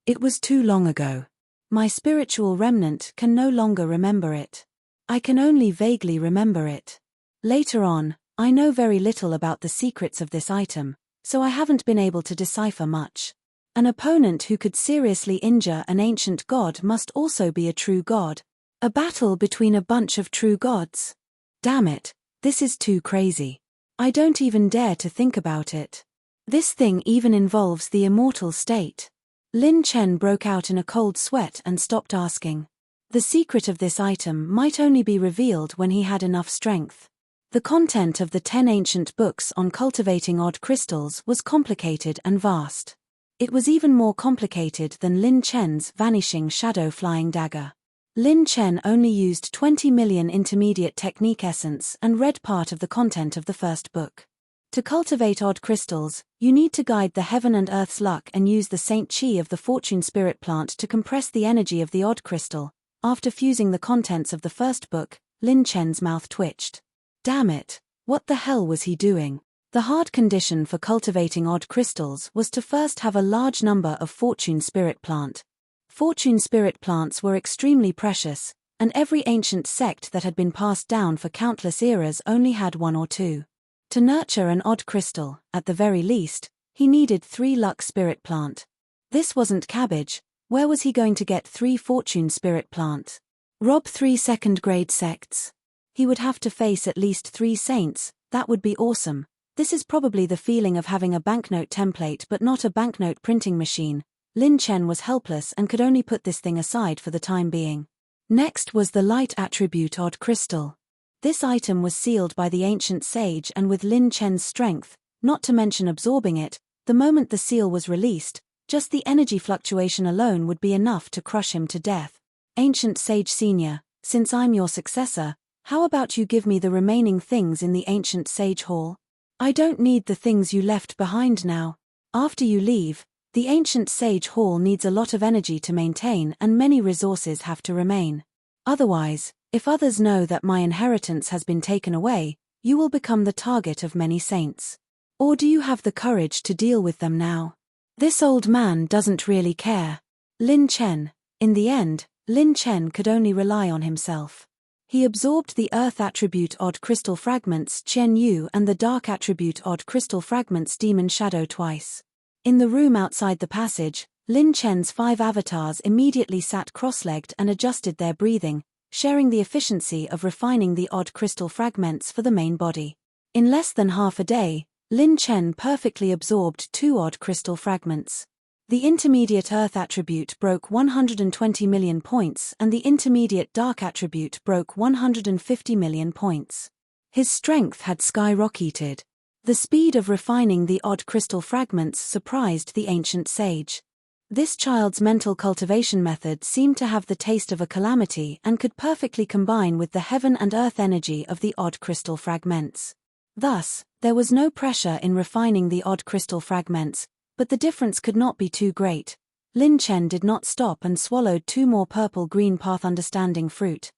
Speaker 1: It was too long ago. My spiritual remnant can no longer remember it. I can only vaguely remember it. Later on, I know very little about the secrets of this item, so I haven't been able to decipher much. An opponent who could seriously injure an ancient god must also be a true god. A battle between a bunch of true gods? Damn it, this is too crazy. I don't even dare to think about it. This thing even involves the immortal state. Lin Chen broke out in a cold sweat and stopped asking. The secret of this item might only be revealed when he had enough strength. The content of the 10 ancient books on cultivating odd crystals was complicated and vast. It was even more complicated than Lin Chen's vanishing shadow flying dagger. Lin Chen only used 20 million intermediate technique essence and read part of the content of the first book. To cultivate odd crystals, you need to guide the heaven and earth's luck and use the Saint Chi of the fortune spirit plant to compress the energy of the odd crystal. After fusing the contents of the first book, Lin Chen's mouth twitched. Damn it, what the hell was he doing? The hard condition for cultivating odd crystals was to first have a large number of fortune spirit plant. Fortune spirit plants were extremely precious, and every ancient sect that had been passed down for countless eras only had 1 or 2. To nurture an odd crystal, at the very least, he needed 3 luck spirit plant. This wasn't cabbage. Where was he going to get 3 fortune spirit plant? Rob 3 second-grade sects. He would have to face at least 3 saints. That would be awesome. This is probably the feeling of having a banknote template but not a banknote printing machine. Lin Chen was helpless and could only put this thing aside for the time being. Next was the light attribute odd crystal. This item was sealed by the ancient sage, and with Lin Chen's strength, not to mention absorbing it, the moment the seal was released, just the energy fluctuation alone would be enough to crush him to death. Ancient Sage Senior, since I'm your successor, how about you give me the remaining things in the Ancient Sage Hall? I don't need the things you left behind now. After you leave, the Ancient Sage Hall needs a lot of energy to maintain and many resources have to remain. Otherwise, if others know that my inheritance has been taken away, you will become the target of many saints. Or do you have the courage to deal with them now? This old man doesn't really care. Lin Chen. In the end, Lin Chen could only rely on himself. He absorbed the earth attribute odd crystal fragments Chen Yu and the dark attribute odd crystal fragments Demon Shadow twice. In the room outside the passage, Lin Chen's 5 avatars immediately sat cross-legged and adjusted their breathing, sharing the efficiency of refining the odd crystal fragments for the main body. In less than half a day, Lin Chen perfectly absorbed 2 odd crystal fragments. The intermediate earth attribute broke 120 million points and the intermediate dark attribute broke 150 million points. His strength had skyrocketed. The speed of refining the odd crystal fragments surprised the ancient sage. This child's mental cultivation method seemed to have the taste of a calamity and could perfectly combine with the heaven and earth energy of the odd crystal fragments. Thus, there was no pressure in refining the odd crystal fragments, but the difference could not be too great. Lin Chen did not stop and swallowed 2 more purple-green path understanding fruit.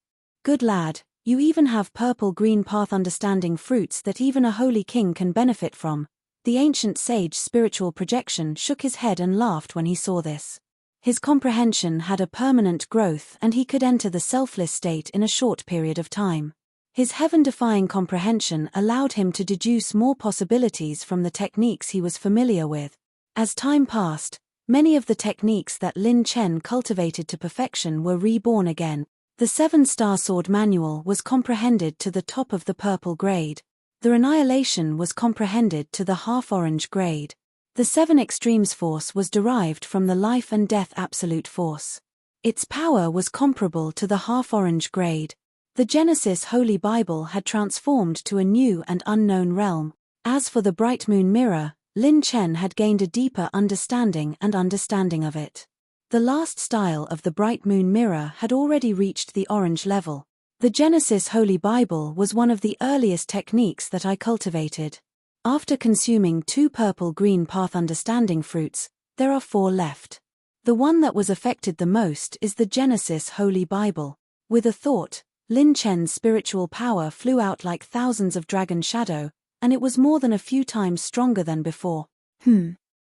Speaker 1: Good lad, you even have purple-green path understanding fruits that even a holy king can benefit from. The ancient sage spiritual projection shook his head and laughed when he saw this. His comprehension had a permanent growth and he could enter the selfless state in a short period of time. His heaven-defying comprehension allowed him to deduce more possibilities from the techniques he was familiar with. As time passed, many of the techniques that Lin Chen cultivated to perfection were reborn again. The 7-star sword manual was comprehended to the top of the purple grade. The annihilation was comprehended to the half-orange grade. The 7 extremes force was derived from the life and death absolute force. Its power was comparable to the half-orange grade. The Genesis Holy Bible had transformed to a new and unknown realm. As for the bright moon mirror, Lin Chen had gained a deeper understanding of it. The last style of the bright moon mirror had already reached the orange level. The Genesis Holy Bible was one of the earliest techniques that I cultivated. After consuming 2 purple-green path understanding fruits, there are 4 left. The one that was affected the most is the Genesis Holy Bible. With a thought, Lin Chen's spiritual power flew out like thousands of dragon shadow, and it was more than a few times stronger than before.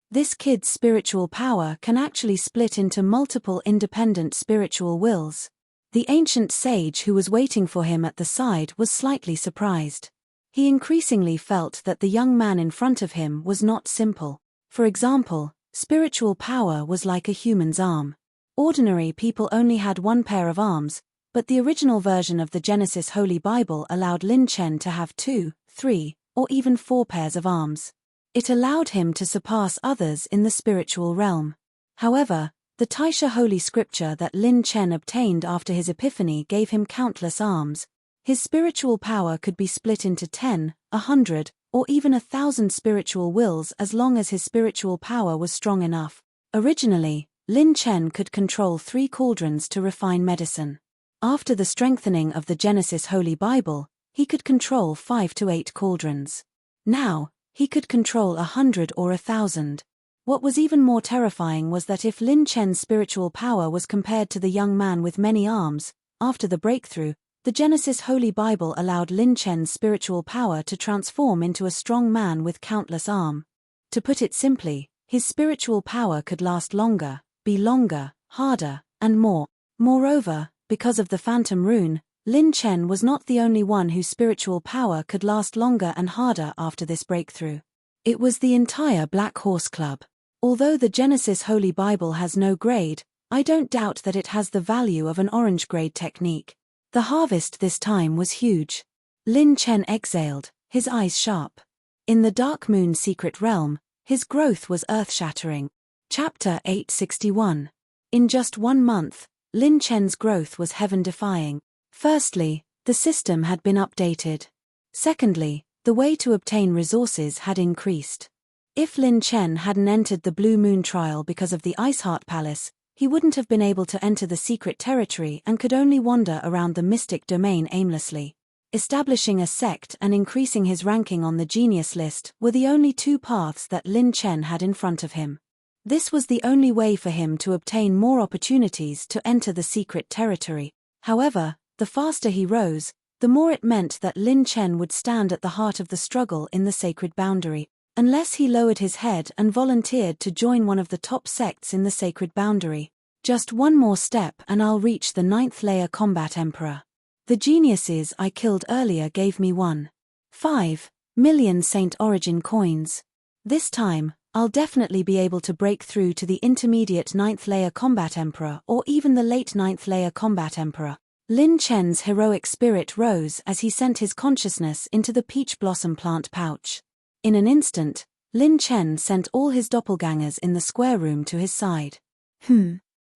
Speaker 1: This kid's spiritual power can actually split into multiple independent spiritual wills. The ancient sage who was waiting for him at the side was slightly surprised. He increasingly felt that the young man in front of him was not simple. For example, spiritual power was like a human's arm. Ordinary people only had 1 pair of arms, but the original version of the Genesis Holy Bible allowed Lin Chen to have 2, 3, or even 4 pairs of arms. It allowed him to surpass others in the spiritual realm. However, the Taisha Holy Scripture that Lin Chen obtained after his epiphany gave him countless arms. His spiritual power could be split into 10, 100, or even 1,000 spiritual wills as long as his spiritual power was strong enough. Originally, Lin Chen could control 3 cauldrons to refine medicine. After the strengthening of the Genesis Holy Bible, he could control 5 to 8 cauldrons. Now, he could control 100 or 1,000. What was even more terrifying was that if Lin Chen's spiritual power was compared to the young man with many arms, after the breakthrough, the Genesis Holy Bible allowed Lin Chen's spiritual power to transform into a strong man with countless arms. To put it simply, his spiritual power could last longer, be longer, harder, and more. Moreover, because of the Phantom Rune, Lin Chen was not the only one whose spiritual power could last longer and harder after this breakthrough. It was the entire Black Horse Club. Although the Genesis Holy Bible has no grade, I don't doubt that it has the value of an orange grade technique. The harvest this time was huge. Lin Chen exhaled, his eyes sharp. In the Dark Moon secret realm, his growth was earth-shattering. Chapter 861. In just 1 month, Lin Chen's growth was heaven-defying. Firstly, the system had been updated. Secondly, the way to obtain resources had increased. If Lin Chen hadn't entered the Blue Moon trial because of the Ice Heart Palace, he wouldn't have been able to enter the secret territory and could only wander around the mystic domain aimlessly. Establishing a sect and increasing his ranking on the genius list were the only two paths that Lin Chen had in front of him. This was the only way for him to obtain more opportunities to enter the secret territory. However, the faster he rose, the more it meant that Lin Chen would stand at the heart of the struggle in the sacred boundary, unless he lowered his head and volunteered to join one of the top sects in the sacred boundary. Just one more step and I'll reach the 9th layer combat emperor. The geniuses I killed earlier gave me 1.5 million Saint Origin coins. This time, I'll definitely be able to break through to the intermediate 9th layer combat emperor or even the late 9th layer combat emperor. Lin Chen's heroic spirit rose as he sent his consciousness into the peach blossom plant pouch. In an instant, Lin Chen sent all his doppelgangers in the square room to his side.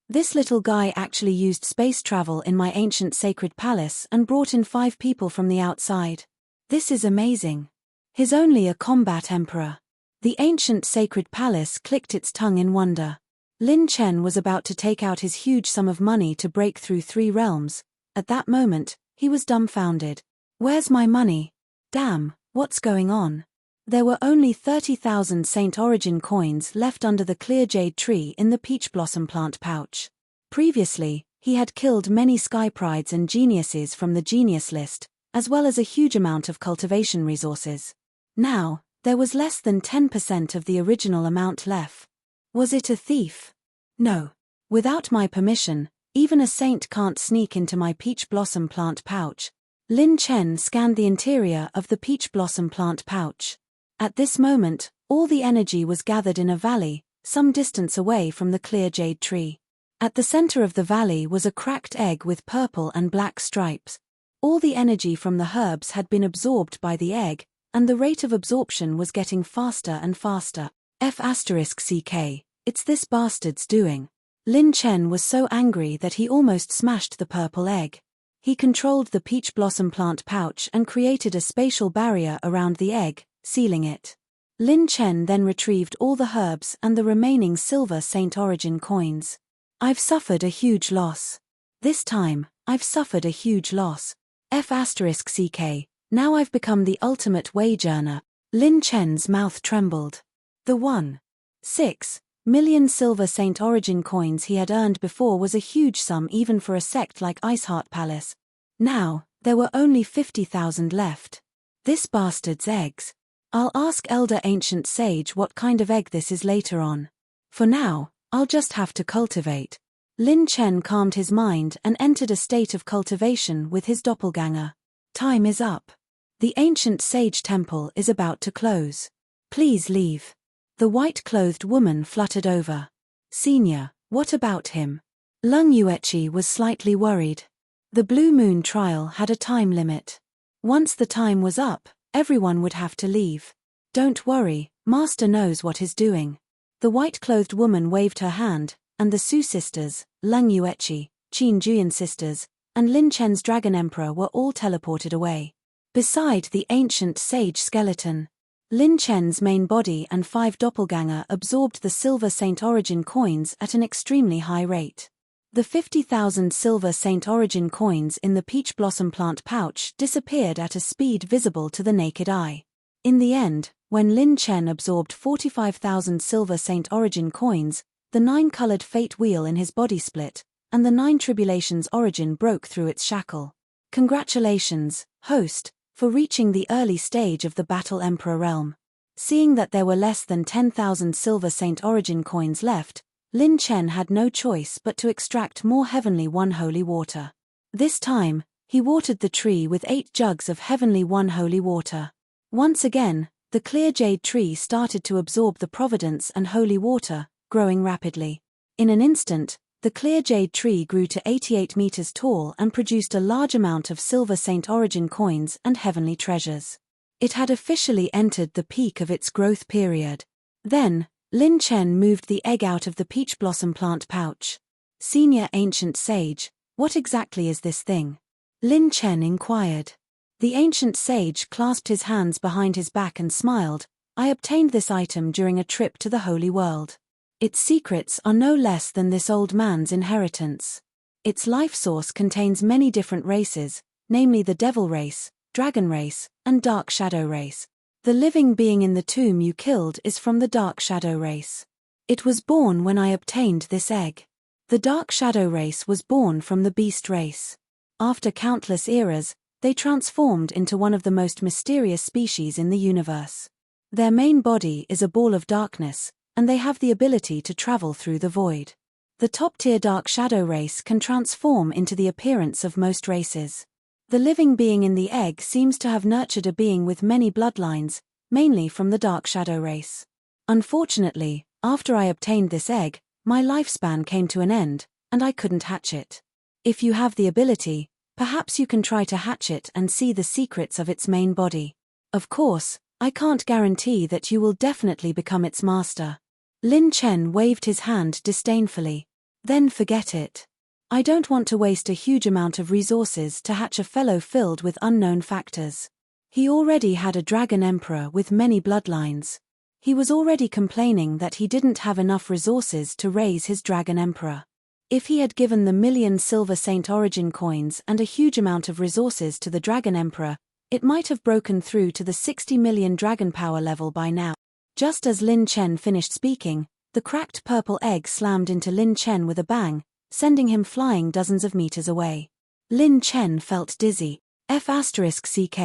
Speaker 1: This little guy actually used space travel in my ancient sacred palace and brought in 5 people from the outside. This is amazing. He's only a combat emperor. The ancient sacred palace clicked its tongue in wonder. Lin Chen was about to take out his huge sum of money to break through 3 realms. At that moment, he was dumbfounded. Where's my money? Damn, what's going on? There were only 30,000 Saint Origin coins left under the clear jade tree in the peach blossom plant pouch. Previously, he had killed many sky prides and geniuses from the genius list, as well as a huge amount of cultivation resources. Now, there was less than 10% of the original amount left. Was it a thief? No. Without my permission, even a saint can't sneak into my peach blossom plant pouch. Lin Chen scanned the interior of the peach blossom plant pouch. At this moment, all the energy was gathered in a valley, some distance away from the clear jade tree. At the center of the valley was a cracked egg with purple and black stripes. All the energy from the herbs had been absorbed by the egg, and the rate of absorption was getting faster and faster. F***ck, it's this bastard's doing. Lin Chen was so angry that he almost smashed the purple egg. He controlled the peach blossom plant pouch and created a spatial barrier around the egg, sealing it. Lin Chen then retrieved all the herbs and the remaining silver Saint Origin coins. I've suffered a huge loss. This time, I've suffered a huge loss. F***ck, now I've become the ultimate wage earner. Lin Chen's mouth trembled. The 1.6 million silver Saint Origin coins he had earned before was a huge sum even for a sect like Iceheart Palace. Now, there were only 50,000 left. This bastard's eggs. I'll ask Elder Ancient Sage what kind of egg this is later on. For now, I'll just have to cultivate. Lin Chen calmed his mind and entered a state of cultivation with his doppelganger. Time is up. The Ancient Sage Temple is about to close. Please leave. The white-clothed woman fluttered over. Senior, what about him? Lung Yuechi was slightly worried. The Blue Moon trial had a time limit. Once the time was up, everyone would have to leave. Don't worry, Master knows what he's doing. The white-clothed woman waved her hand, and the Su sisters, Lung Yuechi, Qin Juyan sisters, and Lin Chen's Dragon Emperor were all teleported away. Beside the ancient sage skeleton, Lin Chen's main body and 5 doppelganger absorbed the silver Saint Origin coins at an extremely high rate. The 50,000 silver Saint Origin coins in the peach blossom plant pouch disappeared at a speed visible to the naked eye. In the end, when Lin Chen absorbed 45,000 silver Saint Origin coins, the 9-colored fate wheel in his body split, and the 9 tribulations origin broke through its shackle. Congratulations, host, for reaching the early stage of the Battle Emperor realm. Seeing that there were less than 10,000 silver Saint Origin coins left, Lin Chen had no choice but to extract more Heavenly One holy water. This time, he watered the tree with 8 jugs of Heavenly One holy water. Once again, the clear jade tree started to absorb the providence and holy water, growing rapidly. In an instant, the clear jade tree grew to 88 meters tall and produced a large amount of silver Saint Origin coins and heavenly treasures. It had officially entered the peak of its growth period. Then, Lin Chen moved the egg out of the peach blossom plant pouch. Senior Ancient Sage, what exactly is this thing? Lin Chen inquired. The Ancient Sage clasped his hands behind his back and smiled. I obtained this item during a trip to the Holy World. Its secrets are no less than this old man's inheritance. Its life source contains many different races, namely the devil race, dragon race, and dark shadow race. The living being in the tomb you killed is from the dark shadow race. It was born when I obtained this egg. The dark shadow race was born from the beast race. After countless eras, they transformed into one of the most mysterious species in the universe. Their main body is a ball of darkness, and they have the ability to travel through the void. The top-tier dark shadow race can transform into the appearance of most races. The living being in the egg seems to have nurtured a being with many bloodlines, mainly from the dark shadow race. Unfortunately, after I obtained this egg, my lifespan came to an end, and I couldn't hatch it. If you have the ability, perhaps you can try to hatch it and see the secrets of its main body. Of course, I can't guarantee that you will definitely become its master. Lin Chen waved his hand disdainfully. Then forget it. I don't want to waste a huge amount of resources to hatch a fellow filled with unknown factors. He already had a dragon emperor with many bloodlines. He was already complaining that he didn't have enough resources to raise his dragon emperor. If he had given the million silver saint origin coins and a huge amount of resources to the dragon emperor, it might have broken through to the 60 million dragon power level by now. Just as Lin Chen finished speaking, the cracked purple egg slammed into Lin Chen with a bang, sending him flying dozens of meters away. Lin Chen felt dizzy. F***ck,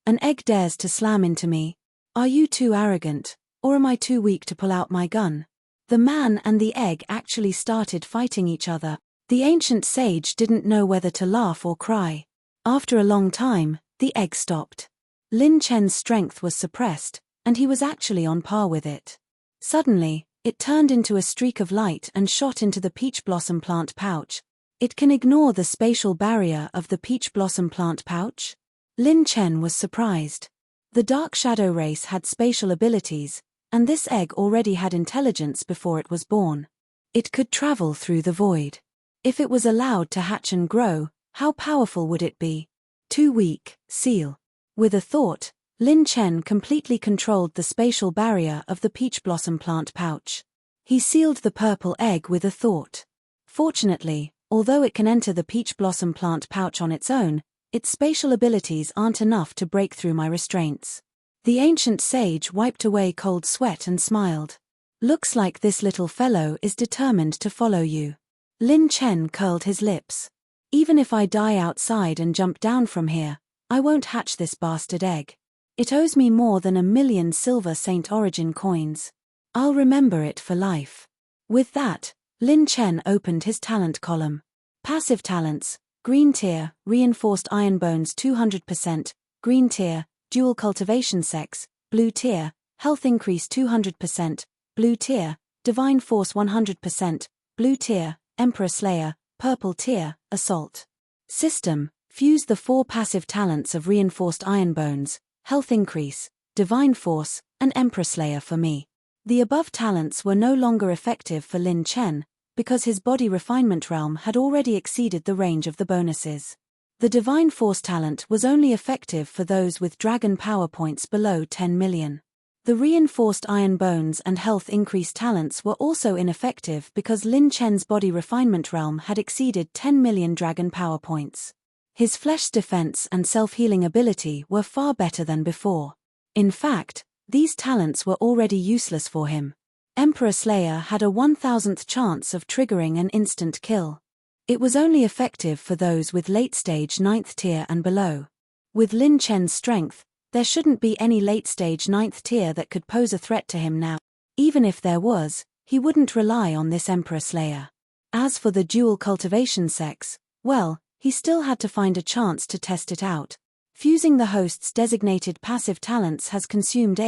Speaker 1: an egg dares to slam into me. Are you too arrogant, or am I too weak to pull out my gun? The man and the egg actually started fighting each other. The ancient sage didn't know whether to laugh or cry. After a long time, the egg stopped. Lin Chen's strength was suppressed, and he was actually on par with it. Suddenly, it turned into a streak of light and shot into the peach blossom plant pouch. It can ignore the spatial barrier of the peach blossom plant pouch? Lin Chen was surprised. The dark shadow race had spatial abilities, and this egg already had intelligence before it was born. It could travel through the void. If it was allowed to hatch and grow, how powerful would it be? Too weak, seal. With a thought, Lin Chen completely controlled the spatial barrier of the peach blossom plant pouch. He sealed the purple egg with a thought. Fortunately, although it can enter the peach blossom plant pouch on its own, its spatial abilities aren't enough to break through my restraints. The ancient sage wiped away cold sweat and smiled. Looks like this little fellow is determined to follow you. Lin Chen curled his lips. Even if I die outside and jump down from here, I won't hatch this bastard egg. It owes me more than 1,000,000 silver saint origin coins. I'll remember it for life. With that, Lin Chen opened his talent column. Passive talents, green tier, reinforced iron bones 200%, green tier, dual cultivation sex, blue tier, health increase 200%, blue tier, divine force 100%, blue tier, emperor slayer, purple tier, assault. System, fuse the 4 passive talents of reinforced iron bones, health increase, divine force, and emperor slayer for me. The above talents were no longer effective for Lin Chen, because his body refinement realm had already exceeded the range of the bonuses. The divine force talent was only effective for those with dragon power points below 10 million. The reinforced iron bones and health increase talents were also ineffective because Lin Chen's body refinement realm had exceeded 10 million dragon power points. His flesh defense and self-healing ability were far better than before. In fact, these talents were already useless for him. Emperor Slayer had a 1,000th chance of triggering an instant kill. It was only effective for those with late-stage 9th tier and below. With Lin Chen's strength, there shouldn't be any late-stage 9th tier that could pose a threat to him now. Even if there was, he wouldn't rely on this Emperor Slayer. As for the dual cultivation sex, well, he still had to find a chance to test it out. Fusing the host's designated passive talents has consumed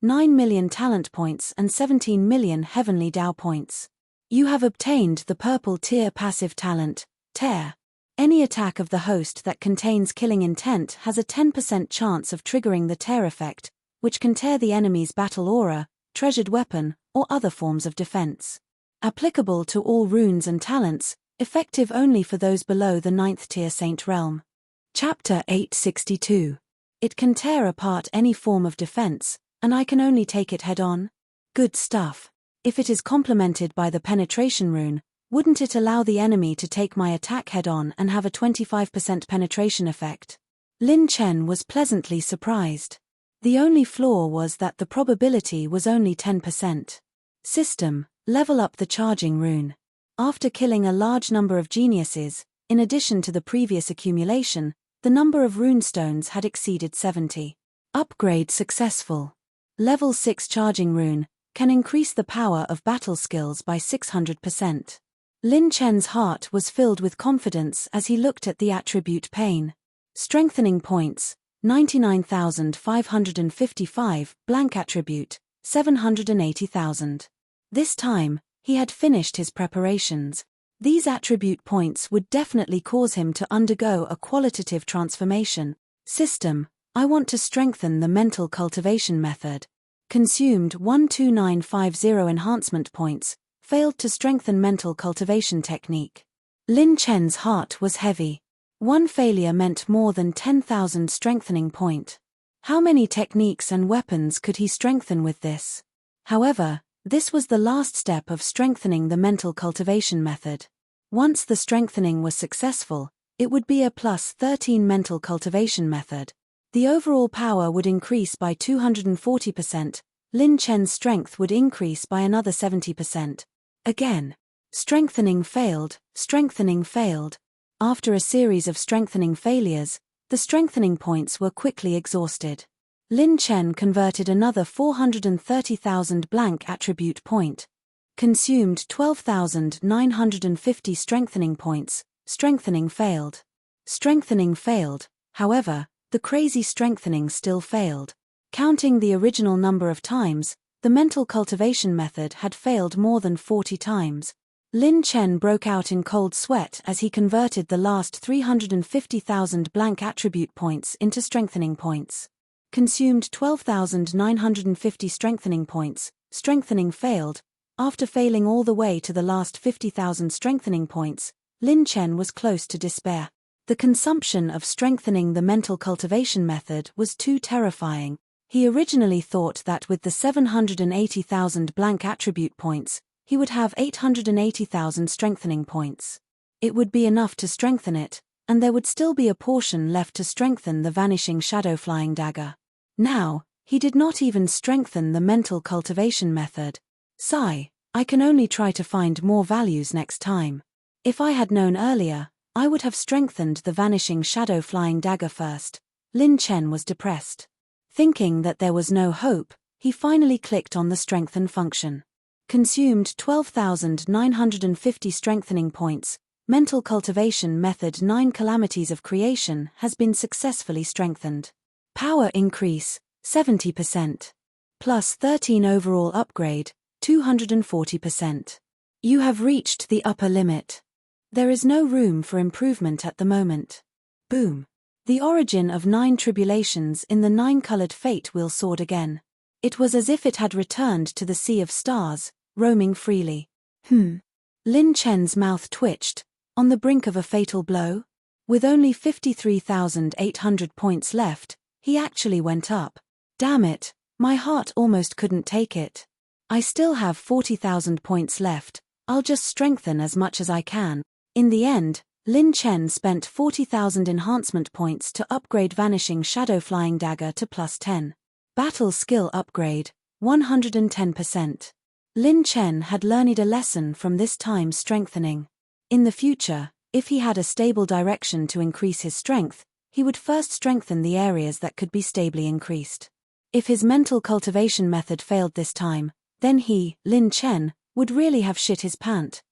Speaker 1: 9 million talent points and 17 million heavenly Dao points. You have obtained the purple tier passive talent, Tear. Any attack of the host that contains killing intent has a 10% chance of triggering the Tear effect, which can tear the enemy's battle aura, treasured weapon, or other forms of defense. Applicable to all runes and talents, effective only for those below the 9th tier Saint realm. Chapter 862. It can tear apart any form of defense, and I can only take it head-on? Good stuff. If it is complemented by the penetration rune, wouldn't it allow the enemy to take my attack head-on and have a 25% penetration effect? Lin Chen was pleasantly surprised. The only flaw was that the probability was only 10%. System, level up the charging rune. After killing a large number of geniuses, in addition to the previous accumulation, the number of runestones had exceeded 70. Upgrade successful. Level 6 charging rune can increase the power of battle skills by 600%. Lin Chen's heart was filled with confidence as he looked at the attribute pain. Strengthening points, 99,555, blank attribute, 780,000. This time, he had finished his preparations. These attribute points would definitely cause him to undergo a qualitative transformation. System, I want to strengthen the mental cultivation method. Consumed 12950 enhancement points, failed to strengthen mental cultivation technique. Lin Chen's heart was heavy. One failure meant more than 10,000 strengthening point. How many techniques and weapons could he strengthen with this? However, this was the last step of strengthening the mental cultivation method. Once the strengthening was successful, it would be a plus 13 mental cultivation method. The overall power would increase by 240%, Lin Chen's strength would increase by another 70%. Again. Strengthening failed. After a series of strengthening failures, the strengthening points were quickly exhausted. Lin Chen converted another 430,000 blank attribute point. Consumed 12,950 strengthening points, strengthening failed. However, the crazy strengthening still failed. Counting the original number of times, the mental cultivation method had failed more than 40 times. Lin Chen broke out in cold sweat as he converted the last 350,000 blank attribute points into strengthening points. Consumed 12,950 strengthening points, strengthening failed. After failing all the way to the last 50,000 strengthening points, Lin Chen was close to despair. The consumption of strengthening the mental cultivation method was too terrifying. He originally thought that with the 780,000 blank attribute points, he would have 880,000 strengthening points. It would be enough to strengthen it, and there would still be a portion left to strengthen the vanishing shadow flying dagger. Now, he did not even strengthen the mental cultivation method. Sigh, I can only try to find more values next time. If I had known earlier, I would have strengthened the vanishing shadow flying dagger first. Lin Chen was depressed. Thinking that there was no hope, he finally clicked on the strengthen function. Consumed 12,950 strengthening points. Mental cultivation method 9 calamities of creation has been successfully strengthened. Power increase, 70%. Plus 13 overall upgrade, 240%. You have reached the upper limit. There is no room for improvement at the moment. Boom. The origin of 9 tribulations in the 9-colored fate wheel soared again. It was as if it had returned to the sea of stars, roaming freely. Lin Chen's mouth twitched. On the brink of a fatal blow? With only 53,800 points left, he actually went up. Damn it, my heart almost couldn't take it. I still have 40,000 points left, I'll just strengthen as much as I can. In the end, Lin Chen spent 40,000 enhancement points to upgrade Vanishing Shadow Flying Dagger to plus 10. Battle skill upgrade, 110%. Lin Chen had learned a lesson from this time's strengthening. In the future, if he had a stable direction to increase his strength, he would first strengthen the areas that could be stably increased. If his mental cultivation method failed this time, then he, Lin Chen, would really have shit his pant.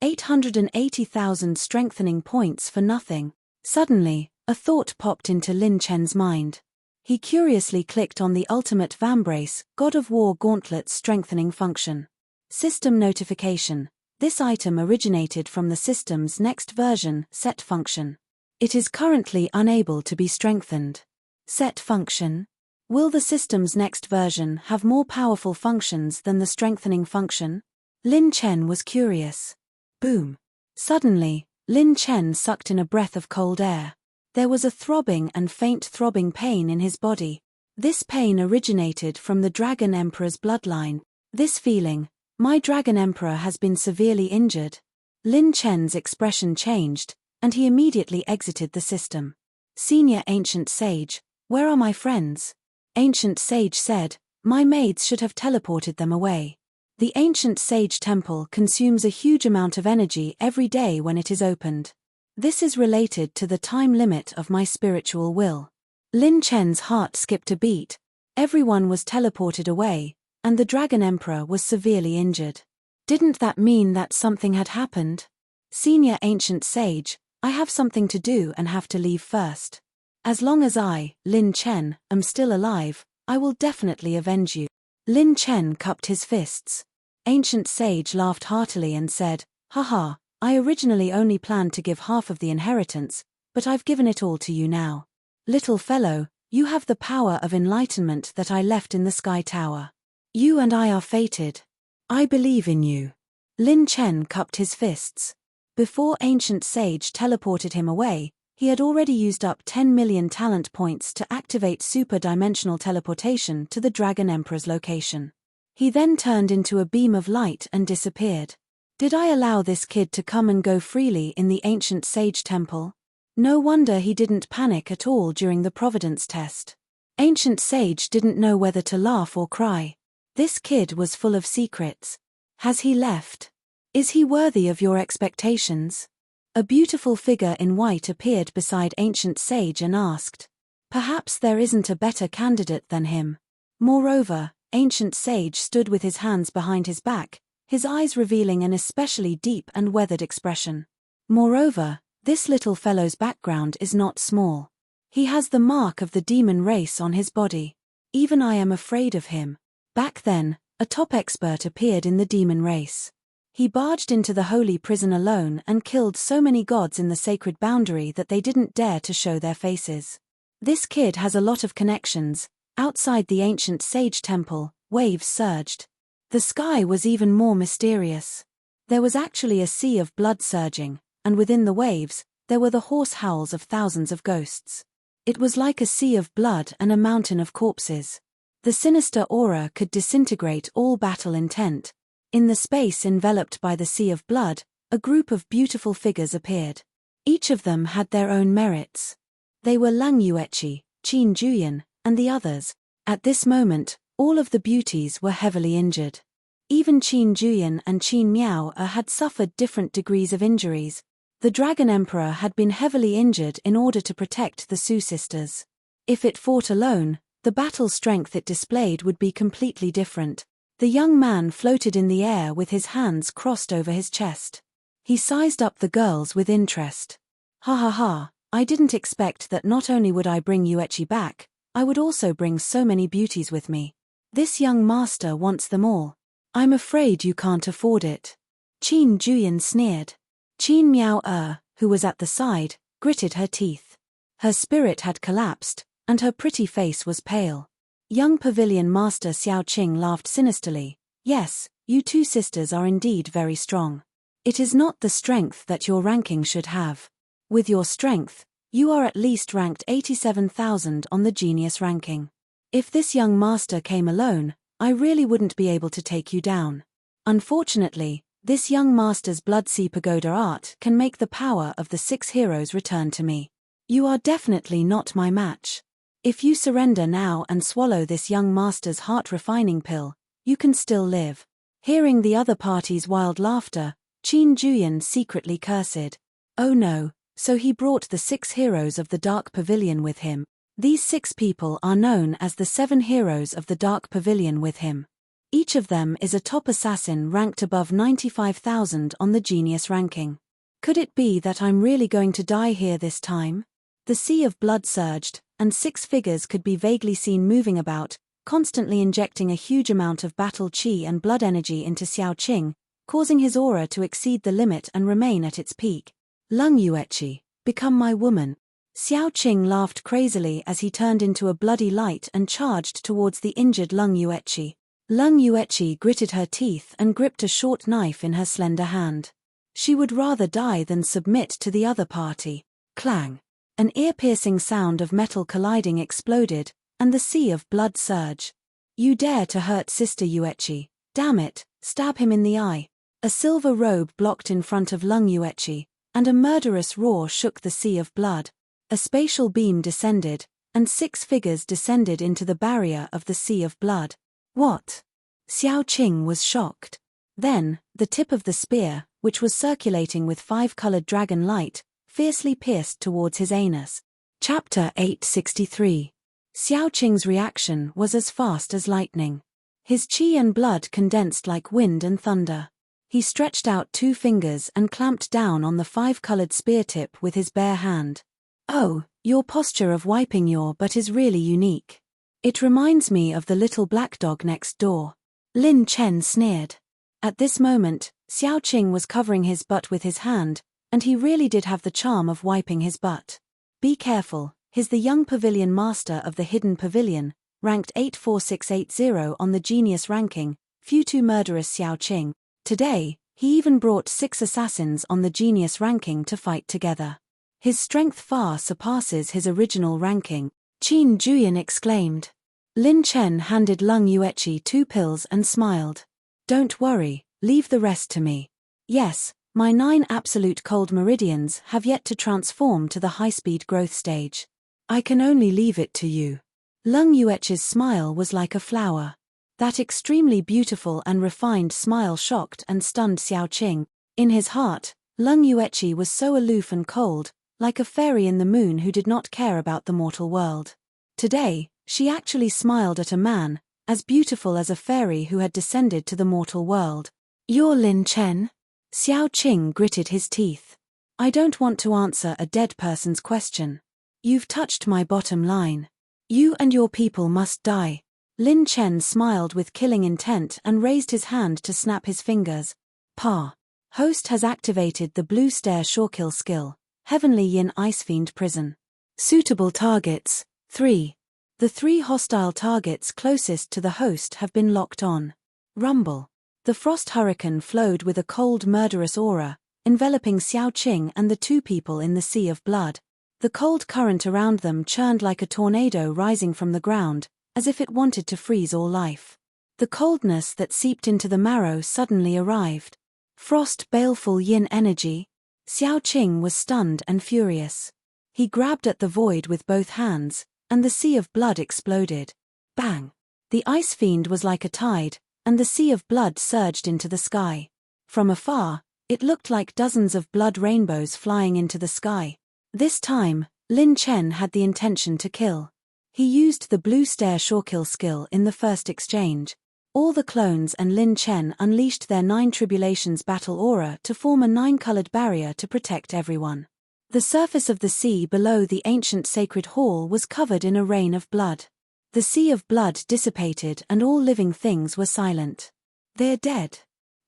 Speaker 1: 880,000 strengthening points for nothing. Suddenly, a thought popped into Lin Chen's mind. He curiously clicked on the ultimate Vambrace, God of War Gauntlet's strengthening function. System notification. This item originated from the system's next version, set function. It is currently unable to be strengthened. Set function. Will the system's next version have more powerful functions than the strengthening function? Lin Chen was curious. Boom. Suddenly, Lin Chen sucked in a breath of cold air. There was a throbbing and faint throbbing pain in his body. This pain originated from the Dragon Emperor's bloodline. This feeling, My Dragon Emperor has been severely injured. Lin Chen's expression changed, and he immediately exited the system. Senior Ancient Sage, where are my friends? Ancient Sage said, my maids should have teleported them away. The Ancient Sage Temple consumes a huge amount of energy every day when it is opened. This is related to the time limit of my spiritual will. Lin Chen's heart skipped a beat. Everyone was teleported away, and the Dragon Emperor was severely injured. Didn't that mean that something had happened? Senior Ancient Sage, I have something to do and have to leave first. As long as I, Lin Chen, am still alive, I will definitely avenge you. Lin Chen cupped his fists. Ancient Sage laughed heartily and said, haha, I originally only planned to give half of the inheritance, but I've given it all to you now. Little fellow, you have the power of enlightenment that I left in the Sky Tower. You and I are fated. I believe in you. Lin Chen cupped his fists. Before Ancient Sage teleported him away, he had already used up 10 million talent points to activate super-dimensional teleportation to the Dragon Emperor's location. He then turned into a beam of light and disappeared. Did I allow this kid to come and go freely in the Ancient Sage Temple? No wonder he didn't panic at all during the Providence test. Ancient Sage didn't know whether to laugh or cry. This kid was full of secrets. Has he left? Is he worthy of your expectations? A beautiful figure in white appeared beside Ancient Sage and asked, perhaps there isn't a better candidate than him. Moreover, Ancient Sage stood with his hands behind his back, his eyes revealing an especially deep and weathered expression. Moreover, this little fellow's background is not small. He has the mark of the demon race on his body. Even I am afraid of him. Back then, a top expert appeared in the demon race. He barged into the holy prison alone and killed so many gods in the sacred boundary that they didn't dare to show their faces. This kid has a lot of connections. Outside the Ancient Sage Temple, waves surged. The sky was even more mysterious. There was actually a sea of blood surging, and within the waves, there were the hoarse howls of thousands of ghosts. It was like a sea of blood and a mountain of corpses. The sinister aura could disintegrate all battle intent. In the space enveloped by the sea of blood, a group of beautiful figures appeared. Each of them had their own merits. They were Lang Yueqi, Qin Juyan, and the others. At this moment, all of the beauties were heavily injured. Even Qin Juyan and Qin Miao had suffered different degrees of injuries. The Dragon Emperor had been heavily injured in order to protect the Su sisters. If it fought alone, the battle strength it displayed would be completely different. The young man floated in the air with his hands crossed over his chest. He sized up the girls with interest. Ha ha ha, I didn't expect that not only would I bring Yueqi back, I would also bring so many beauties with me. This young master wants them all. I'm afraid you can't afford it. Qin Juyan sneered. Qin Miao, who was at the side, gritted her teeth. Her spirit had collapsed, and her pretty face was pale. Young Pavilion Master Xiao Qing laughed sinisterly. Yes, you two sisters are indeed very strong. It is not the strength that your ranking should have. With your strength, you are at least ranked 87,000 on the genius ranking. If this young master came alone, I really wouldn't be able to take you down. Unfortunately, this young master's Blood Sea Pagoda art can make the power of the 6 heroes return to me. You are definitely not my match. If you surrender now and swallow this young master's heart-refining pill, you can still live. Hearing the other party's wild laughter, Qin Juyan secretly cursed. Oh no, so he brought the 6 heroes of the Dark Pavilion with him. These 6 people are known as the 7 heroes of the Dark Pavilion with him. Each of them is a top assassin ranked above 95,000 on the genius ranking. Could it be that I'm really going to die here this time? The sea of blood surged, and 6 figures could be vaguely seen moving about, constantly injecting a huge amount of battle chi and blood energy into Xiao Qing, causing his aura to exceed the limit and remain at its peak. Lang Yueqi, become my woman. Xiao Qing laughed crazily as he turned into a bloody light and charged towards the injured Lang Yueqi. Lang Yueqi gritted her teeth and gripped a short knife in her slender hand. She would rather die than submit to the other party. Clang. An ear-piercing sound of metal colliding exploded, and the sea of blood surged. You dare to hurt Sister Yueqi. Damn it, Stab him in the eye. A silver robe blocked in front of Lung Yuechi, and a murderous roar shook the sea of blood. A spatial beam descended, and 6 figures descended into the barrier of the sea of blood. What? Xiao Qing was shocked. Then, the tip of the spear, which was circulating with 5-colored dragon light, fiercely pierced towards his anus. Chapter 863. Xiao Qing's reaction was as fast as lightning. His qi and blood condensed like wind and thunder. He stretched out 2 fingers and clamped down on the 5-colored spear tip with his bare hand. Oh, your posture of wiping your butt is really unique. It reminds me of the little black dog next door. Lin Chen sneered. At this moment, Xiao Qing was covering his butt with his hand, and he really did have the charm of wiping his butt. Be careful, he's the young pavilion master of the hidden pavilion, ranked 84680 on the genius ranking, few too murderous Xiao Qing. Today, he even brought 6 assassins on the genius ranking to fight together. His strength far surpasses his original ranking, Qin Juyan exclaimed. Lin Chen handed Lung Yuechi 2 pills and smiled. Don't worry, leave the rest to me. Yes, my 9 absolute cold meridians have yet to transform to the high-speed growth stage. I can only leave it to you. Lung Yuechi's smile was like a flower. That extremely beautiful and refined smile shocked and stunned Xiao Qing. In his heart, Lung Yuechi was so aloof and cold, like a fairy in the moon who did not care about the mortal world. Today, she actually smiled at a man, as beautiful as a fairy who had descended to the mortal world. You're Lin Chen? Xiao Qing gritted his teeth. I don't want to answer a dead person's question. You've touched my bottom line. You and your people must die. Lin Chen smiled with killing intent and raised his hand to snap his fingers. Pa. Host has activated the blue stare shorekill skill, Heavenly Yin Icefiend Prison. Suitable targets, 3. The 3 hostile targets closest to the host have been locked on. Rumble. The frost hurricane flowed with a cold murderous aura, enveloping Xiao Qing and the 2 people in the sea of blood. The cold current around them churned like a tornado rising from the ground, as if it wanted to freeze all life. The coldness that seeped into the marrow suddenly arrived. Frost baleful yin energy. Xiao Qing was stunned and furious. He grabbed at the void with both hands, and the sea of blood exploded. Bang! The ice fiend was like a tide, and the sea of blood surged into the sky. From afar, it looked like dozens of blood rainbows flying into the sky. This time, Lin Chen had the intention to kill. He used the blue stare shorekill skill in the first exchange. All the clones and Lin Chen unleashed their 9 tribulations battle aura to form a 9-colored barrier to protect everyone. The surface of the sea below the ancient sacred hall was covered in a rain of blood. The sea of blood dissipated and all living things were silent. They're dead.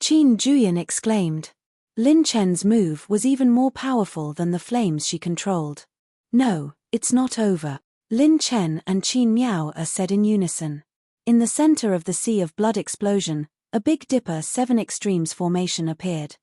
Speaker 1: Qin Juyan exclaimed. Lin Chen's move was even more powerful than the flames she controlled. No, it's not over. Lin Chen and Qin Miao said in unison. In the center of the sea of blood explosion, a Big Dipper 7 extremes formation appeared.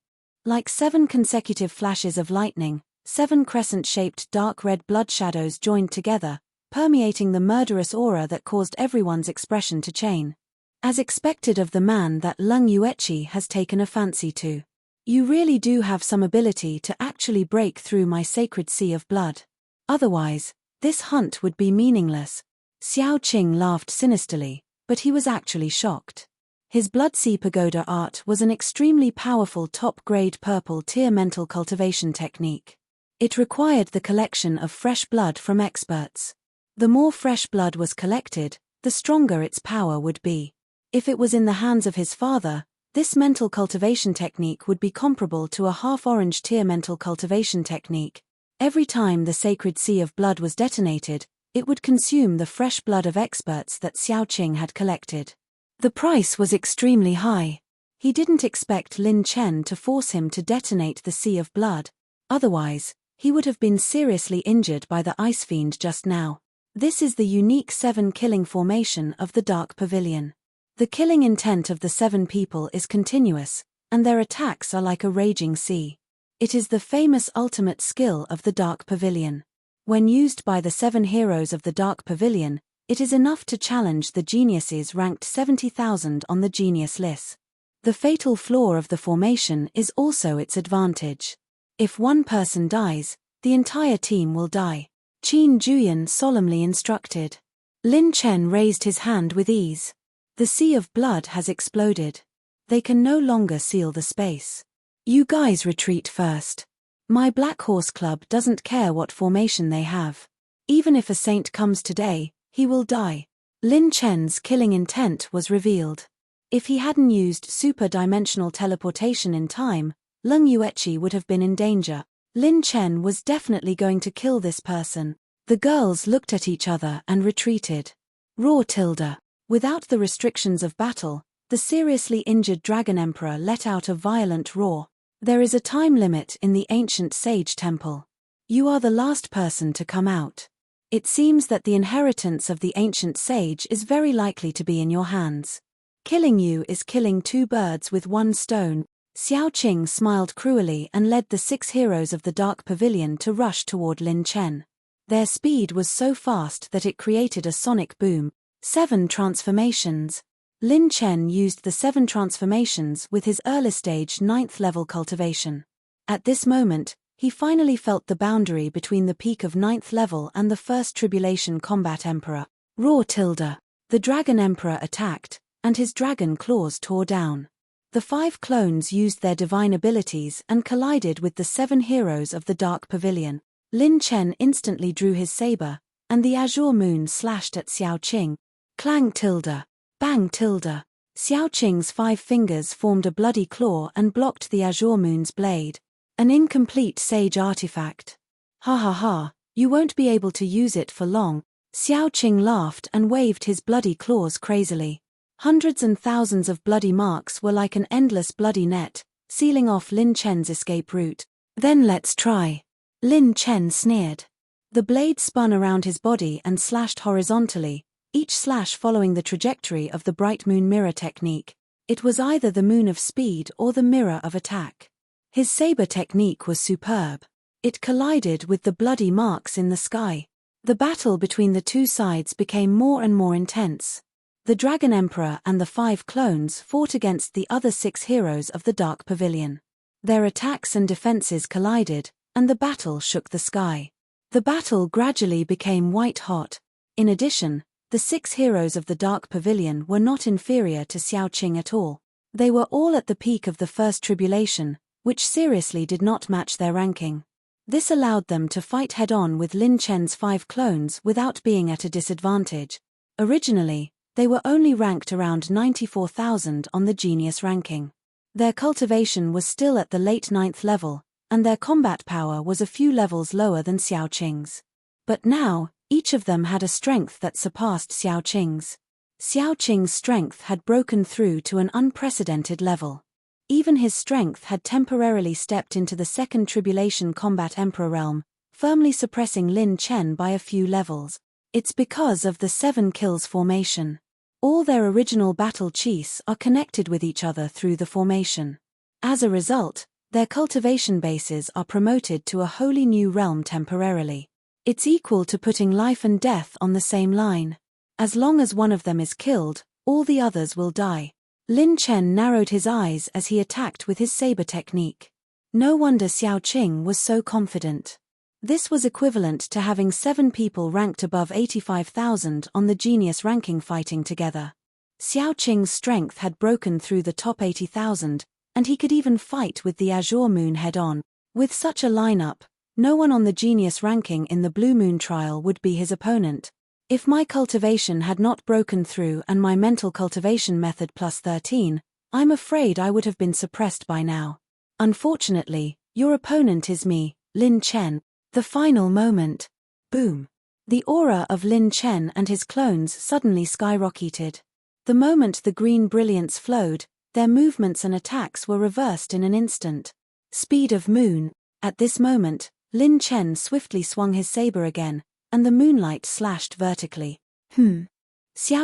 Speaker 1: Like 7 consecutive flashes of lightning, 7 crescent-shaped dark red blood shadows joined together, permeating the murderous aura that caused everyone's expression to change. As expected of the man that Lung Yuechi has taken a fancy to. You really do have some ability to actually break through my sacred sea of blood. Otherwise, this hunt would be meaningless. Xiao Qing laughed sinisterly, but he was actually shocked. His Blood Sea Pagoda art was an extremely powerful top-grade purple tier mental cultivation technique. It required the collection of fresh blood from experts. The more fresh blood was collected, the stronger its power would be. If it was in the hands of his father, this mental cultivation technique would be comparable to a half-orange tier mental cultivation technique. Every time the sacred sea of blood was detonated, it would consume the fresh blood of experts that Xiao Qing had collected. The price was extremely high. He didn't expect Lin Chen to force him to detonate the sea of blood. Otherwise, he would have been seriously injured by the ice fiend just now. This is the unique 7 killing formation of the Dark Pavilion. The killing intent of the 7 people is continuous, and their attacks are like a raging sea. It is the famous ultimate skill of the Dark Pavilion. When used by the 7 heroes of the Dark Pavilion, it is enough to challenge the geniuses ranked 70,000 on the genius list. The fatal flaw of the formation is also its advantage. If one person dies, the entire team will die, Qin Juyan solemnly instructed. Lin Chen raised his hand with ease. The sea of blood has exploded. They can no longer seal the space. You guys retreat first. My Black Horse Club doesn't care what formation they have. Even if a saint comes today, he will die. Lin Chen's killing intent was revealed. If he hadn't used super-dimensional teleportation in time, Leng Yueqi would have been in danger. Lin Chen was definitely going to kill this person. The girls looked at each other and retreated. Roar tilde. Without the restrictions of battle, the seriously injured Dragon Emperor let out a violent roar. There is a time limit in the ancient sage temple. You are the last person to come out. It seems that the inheritance of the ancient sage is very likely to be in your hands. Killing you is killing two birds with one stone. Xiao Qing smiled cruelly and led the 6 heroes of the Dark Pavilion to rush toward Lin Chen. Their speed was so fast that it created a sonic boom. 7 transformations. Lin Chen used the 7 transformations with his early stage 9th level cultivation. At this moment, he finally felt the boundary between the peak of 9th level and the first Tribulation Combat Emperor. Roar tilde. The Dragon Emperor attacked, and his dragon claws tore down. The 5 clones used their divine abilities and collided with the 7 heroes of the Dark Pavilion. Lin Chen instantly drew his saber, and the azure moon slashed at Xiao Qing. Clang tilde. Bang tilde. Xiao Qing's 5 fingers formed a bloody claw and blocked the azure moon's blade. An incomplete sage artifact. Ha ha ha, you won't be able to use it for long. Xiao Qing laughed and waved his bloody claws crazily. Hundreds and thousands of bloody marks were like an endless bloody net, sealing off Lin Chen's escape route. Then let's try. Lin Chen sneered. The blade spun around his body and slashed horizontally, each slash following the trajectory of the bright moon mirror technique. It was either the moon of speed or the mirror of attack. His saber technique was superb. It collided with the bloody marks in the sky. The battle between the two sides became more and more intense. The Dragon Emperor and the 5 clones fought against the other 6 heroes of the Dark Pavilion. Their attacks and defenses collided, and the battle shook the sky. The battle gradually became white-hot. In addition, the 6 heroes of the Dark Pavilion were not inferior to Xiao Qing at all. They were all at the peak of the first tribulation, which seriously did not match their ranking. This allowed them to fight head-on with Lin Chen's 5 clones without being at a disadvantage. Originally, they were only ranked around 94,000 on the genius ranking. Their cultivation was still at the late 9th level, and their combat power was a few levels lower than Xiao Qing's. But now, each of them had a strength that surpassed Xiao Qing's. Xiao Qing's strength had broken through to an unprecedented level. Even his strength had temporarily stepped into the second Tribulation Combat Emperor realm, firmly suppressing Lin Chen by a few levels. It's because of the 7 kills formation. All their original battle chiefs are connected with each other through the formation. As a result, their cultivation bases are promoted to a wholly new realm temporarily. It's equal to putting life and death on the same line. As long as one of them is killed, all the others will die. Lin Chen narrowed his eyes as he attacked with his saber technique. No wonder Xiao Qing was so confident. This was equivalent to having 7 people ranked above 85,000 on the genius ranking fighting together. Xiao Qing's strength had broken through the top 80,000, and he could even fight with the Azure Moon head-on. With such a lineup, no one on the genius ranking in the Blue Moon trial would be his opponent. If my cultivation had not broken through and my mental cultivation method plus 13, I'm afraid I would have been suppressed by now. Unfortunately, your opponent is me, Lin Chen. The final moment. Boom. The aura of Lin Chen and his clones suddenly skyrocketed. The moment the green brilliance flowed, their movements and attacks were reversed in an instant. Speed of moon. At this moment, Lin Chen swiftly swung his saber again, and the moonlight slashed vertically. Xiao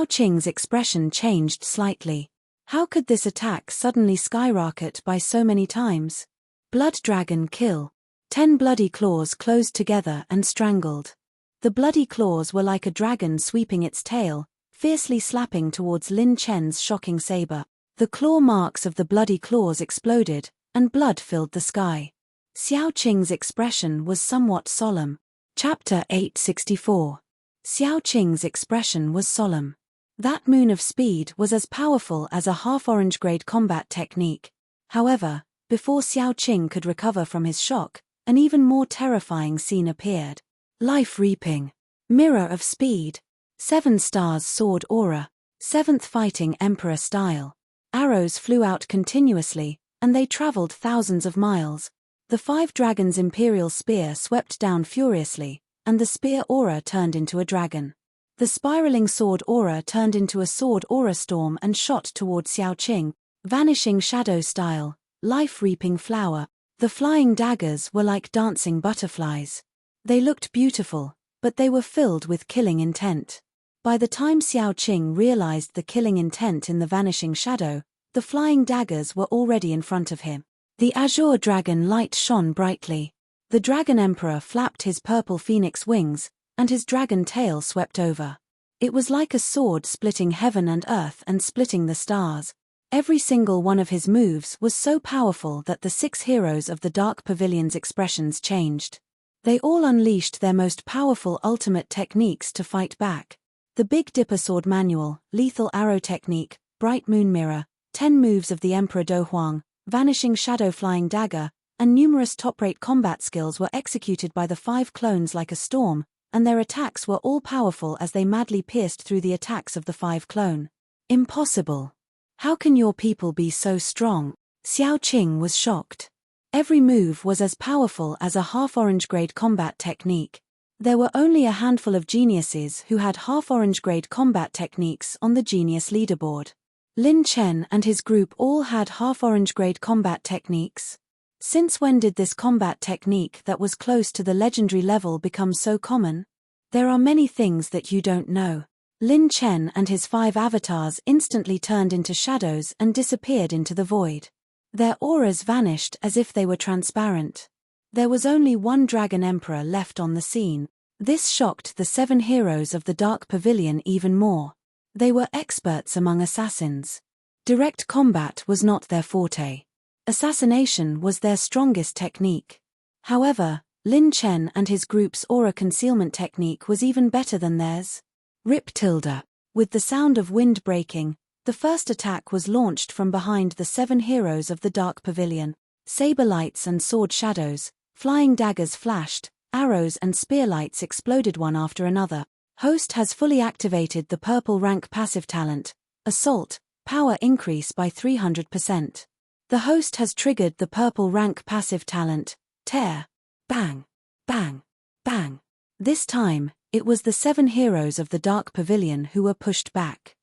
Speaker 1: Qing's expression changed slightly. How could this attack suddenly skyrocket by so many times? Blood Dragon kill. 10 bloody claws closed together and strangled. The bloody claws were like a dragon sweeping its tail, fiercely slapping towards Lin Chen's shocking saber. The claw marks of the bloody claws exploded, and blood filled the sky. Xiao Qing's expression was somewhat solemn. Chapter 864. Xiao Qing's expression was solemn. That moon of speed was as powerful as a half-orange grade combat technique. However, before Xiao Qing could recover from his shock, an even more terrifying scene appeared. Life reaping. Mirror of speed. 7 stars sword aura. 7th fighting emperor style. Arrows flew out continuously, and they traveled thousands of miles. The 5 dragons' imperial spear swept down furiously, and the spear aura turned into a dragon. The spiraling sword aura turned into a sword aura storm and shot toward Xiao Qing, vanishing shadow style, life-reaping flower. The flying daggers were like dancing butterflies. They looked beautiful, but they were filled with killing intent. By the time Xiao Qing realized the killing intent in the vanishing shadow, the flying daggers were already in front of him. The azure dragon light shone brightly. The dragon emperor flapped his purple phoenix wings, and his dragon tail swept over. It was like a sword splitting heaven and earth and splitting the stars. Every single one of his moves was so powerful that the 6 heroes of the Dark Pavilion's expressions changed. They all unleashed their most powerful ultimate techniques to fight back. The Big Dipper Sword Manual, Lethal Arrow Technique, Bright Moon Mirror, 10 moves of the Emperor Do Huang, Vanishing Shadow Flying Dagger, and numerous top-rate combat skills were executed by the 5 clones like a storm, and their attacks were all powerful as they madly pierced through the attacks of the 5 clone. Impossible. How can your people be so strong? Xiao Qing was shocked. Every move was as powerful as a half-orange grade combat technique. There were only a handful of geniuses who had half-orange grade combat techniques on the genius leaderboard. Lin Chen and his group all had half-orange grade combat techniques. Since when did this combat technique that was close to the legendary level become so common? There are many things that you don't know. Lin Chen and his 5 avatars instantly turned into shadows and disappeared into the void. Their auras vanished as if they were transparent. There was only one Dragon Emperor left on the scene. This shocked the 7 heroes of the Dark Pavilion even more. They were experts among assassins. Direct combat was not their forte. Assassination was their strongest technique. However, Lin Chen and his group's aura concealment technique was even better than theirs. Rip Tilda. With the sound of wind breaking, the first attack was launched from behind the 7 heroes of the Dark Pavilion. Saber lights and sword shadows, flying daggers flashed, arrows and spear lights exploded one after another. Host has fully activated the purple rank passive talent, Assault, power increase by 300%. The host has triggered the purple rank passive talent, Tear. Bang, bang, bang. This time, it was the 7 heroes of the Dark Pavilion who were pushed back.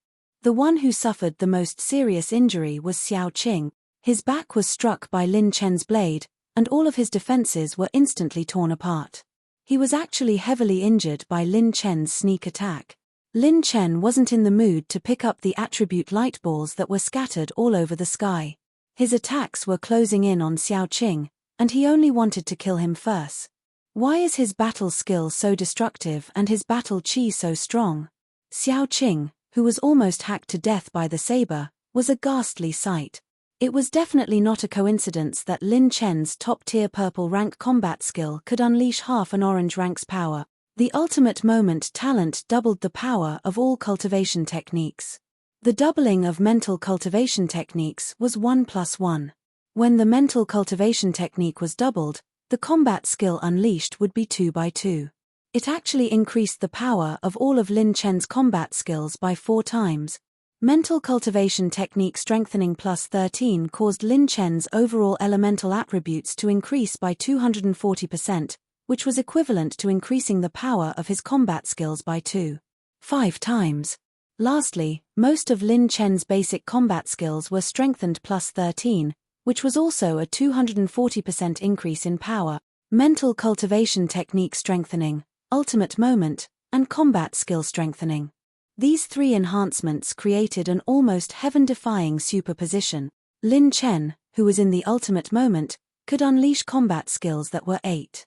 Speaker 1: The one who suffered the most serious injury was Xiao Qing. His back was struck by Lin Chen's blade, and all of his defenses were instantly torn apart. He was actually heavily injured by Lin Chen's sneak attack. Lin Chen wasn't in the mood to pick up the attribute light balls that were scattered all over the sky. His attacks were closing in on Xiao Qing, and he only wanted to kill him first. Why is his battle skill so destructive and his battle chi so strong? Xiao Qing, who was almost hacked to death by the saber, was a ghastly sight. It was definitely not a coincidence that Lin Chen's top-tier purple rank combat skill could unleash half an orange rank's power. The ultimate moment talent doubled the power of all cultivation techniques. The doubling of mental cultivation techniques was 1+1. When the mental cultivation technique was doubled, the combat skill unleashed would be 2x2. It actually increased the power of all of Lin Chen's combat skills by 4 times. Mental cultivation technique strengthening +13 caused Lin Chen's overall elemental attributes to increase by 240%, which was equivalent to increasing the power of his combat skills by 2.5 times. Lastly, most of Lin Chen's basic combat skills were strengthened +13, which was also a 240% increase in power. Mental cultivation technique strengthening, ultimate moment, and combat skill strengthening. These 3 enhancements created an almost heaven-defying superposition. Lin Chen, who was in the ultimate moment, could unleash combat skills that were 8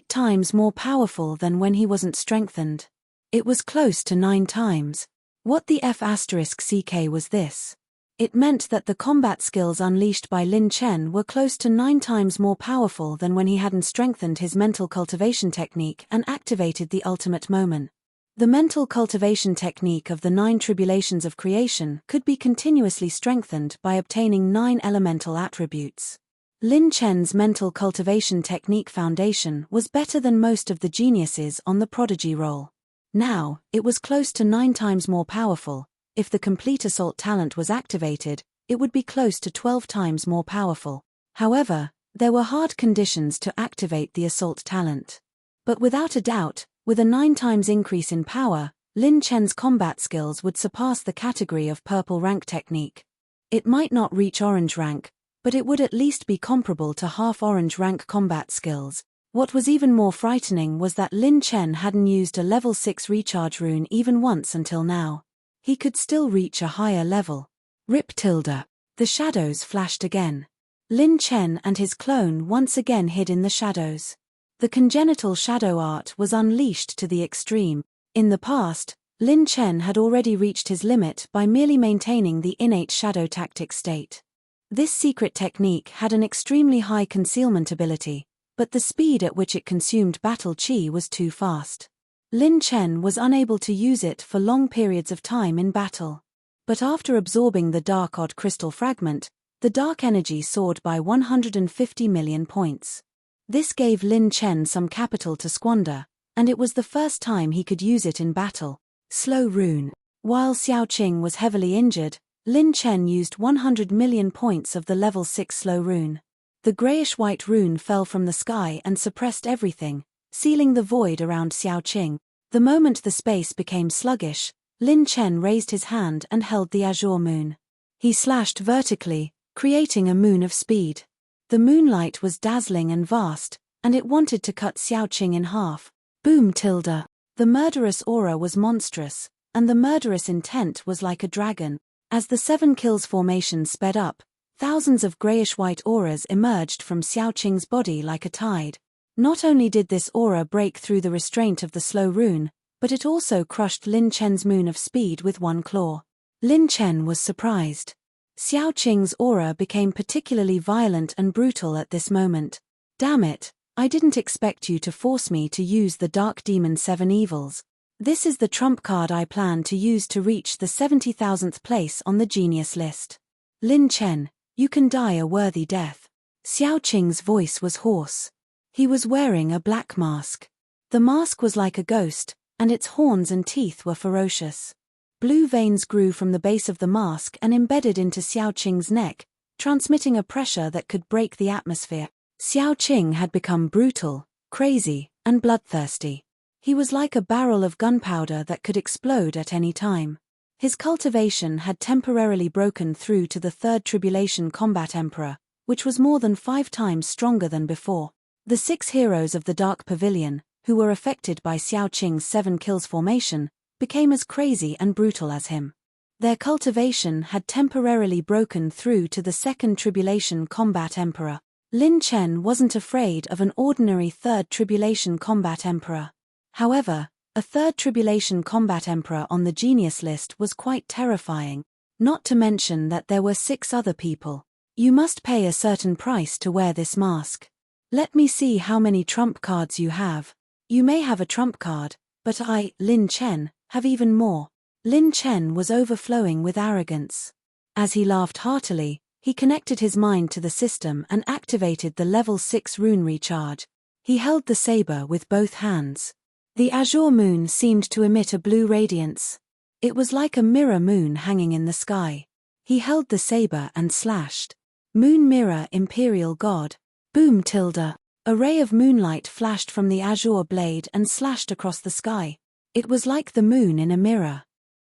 Speaker 1: times more powerful than when he wasn't strengthened. It was close to 9 times. What the F***ck was this? It meant that the combat skills unleashed by Lin Chen were close to 9 times more powerful than when he hadn't strengthened his mental cultivation technique and activated the ultimate moment. The mental cultivation technique of the 9 tribulations of creation could be continuously strengthened by obtaining 9 elemental attributes. Lin Chen's mental cultivation technique foundation was better than most of the geniuses on the prodigy roll. Now, it was close to 9 times more powerful. If the complete assault talent was activated, it would be close to 12 times more powerful. However, there were hard conditions to activate the assault talent. But without a doubt, with a 9 times increase in power, Lin Chen's combat skills would surpass the category of purple rank technique. It might not reach orange rank, but it would at least be comparable to half-orange rank combat skills. What was even more frightening was that Lin Chen hadn't used a level 6 recharge rune even once until now. He could still reach a higher level. Rip tilde. The shadows flashed again. Lin Chen and his clone once again hid in the shadows. The congenital shadow art was unleashed to the extreme. In the past, Lin Chen had already reached his limit by merely maintaining the innate shadow tactic state. This secret technique had an extremely high concealment ability, but the speed at which it consumed battle chi was too fast. Lin Chen was unable to use it for long periods of time in battle. But after absorbing the Dark Odd Crystal Fragment, the dark energy soared by 150 million points. This gave Lin Chen some capital to squander, and it was the first time he could use it in battle. Slow rune. While Xiao Qing was heavily injured, Lin Chen used 100 million points of the level 6 slow rune. The grayish-white rune fell from the sky and suppressed everything, sealing the void around Xiao Qing. The moment the space became sluggish, Lin Chen raised his hand and held the azure moon. He slashed vertically, creating a moon of speed. The moonlight was dazzling and vast, and it wanted to cut Xiao Qing in half. Boom tilde. The murderous aura was monstrous, and the murderous intent was like a dragon. As the 7 kills formation sped up, thousands of grayish-white auras emerged from Xiao Qing's body like a tide. Not only did this aura break through the restraint of the slow rune, but it also crushed Lin Chen's moon of speed with one claw. Lin Chen was surprised. Xiao Qing's aura became particularly violent and brutal at this moment. Damn it, I didn't expect you to force me to use the Dark Demon 7 Evils. This is the trump card I plan to use to reach the 70,000th place on the genius list. Lin Chen, you can die a worthy death. Xiao Qing's voice was hoarse. He was wearing a black mask. The mask was like a ghost, and its horns and teeth were ferocious. Blue veins grew from the base of the mask and embedded into Xiao Qing's neck, transmitting a pressure that could break the atmosphere. Xiao Qing had become brutal, crazy, and bloodthirsty. He was like a barrel of gunpowder that could explode at any time. His cultivation had temporarily broken through to the 3rd Tribulation Combat Emperor, which was more than 5 times stronger than before. The 6 heroes of the Dark Pavilion, who were affected by Xiao Qing's 7 kills formation, became as crazy and brutal as him. Their cultivation had temporarily broken through to the 2nd Tribulation Combat Emperor. Lin Chen wasn't afraid of an ordinary 3rd Tribulation Combat Emperor. However, a 3rd Tribulation Combat Emperor on the genius list was quite terrifying, not to mention that there were 6 other people. You must pay a certain price to wear this mask. Let me see how many trump cards you have. You may have a trump card, but I, Lin Chen, have even more. Lin Chen was overflowing with arrogance. As he laughed heartily, he connected his mind to the system and activated the level 6 rune recharge. He held the saber with both hands. The azure moon seemed to emit a blue radiance. It was like a mirror moon hanging in the sky. He held the saber and slashed. Moon mirror imperial god. Boom tilde. A ray of moonlight flashed from the azure blade and slashed across the sky. It was like the moon in a mirror.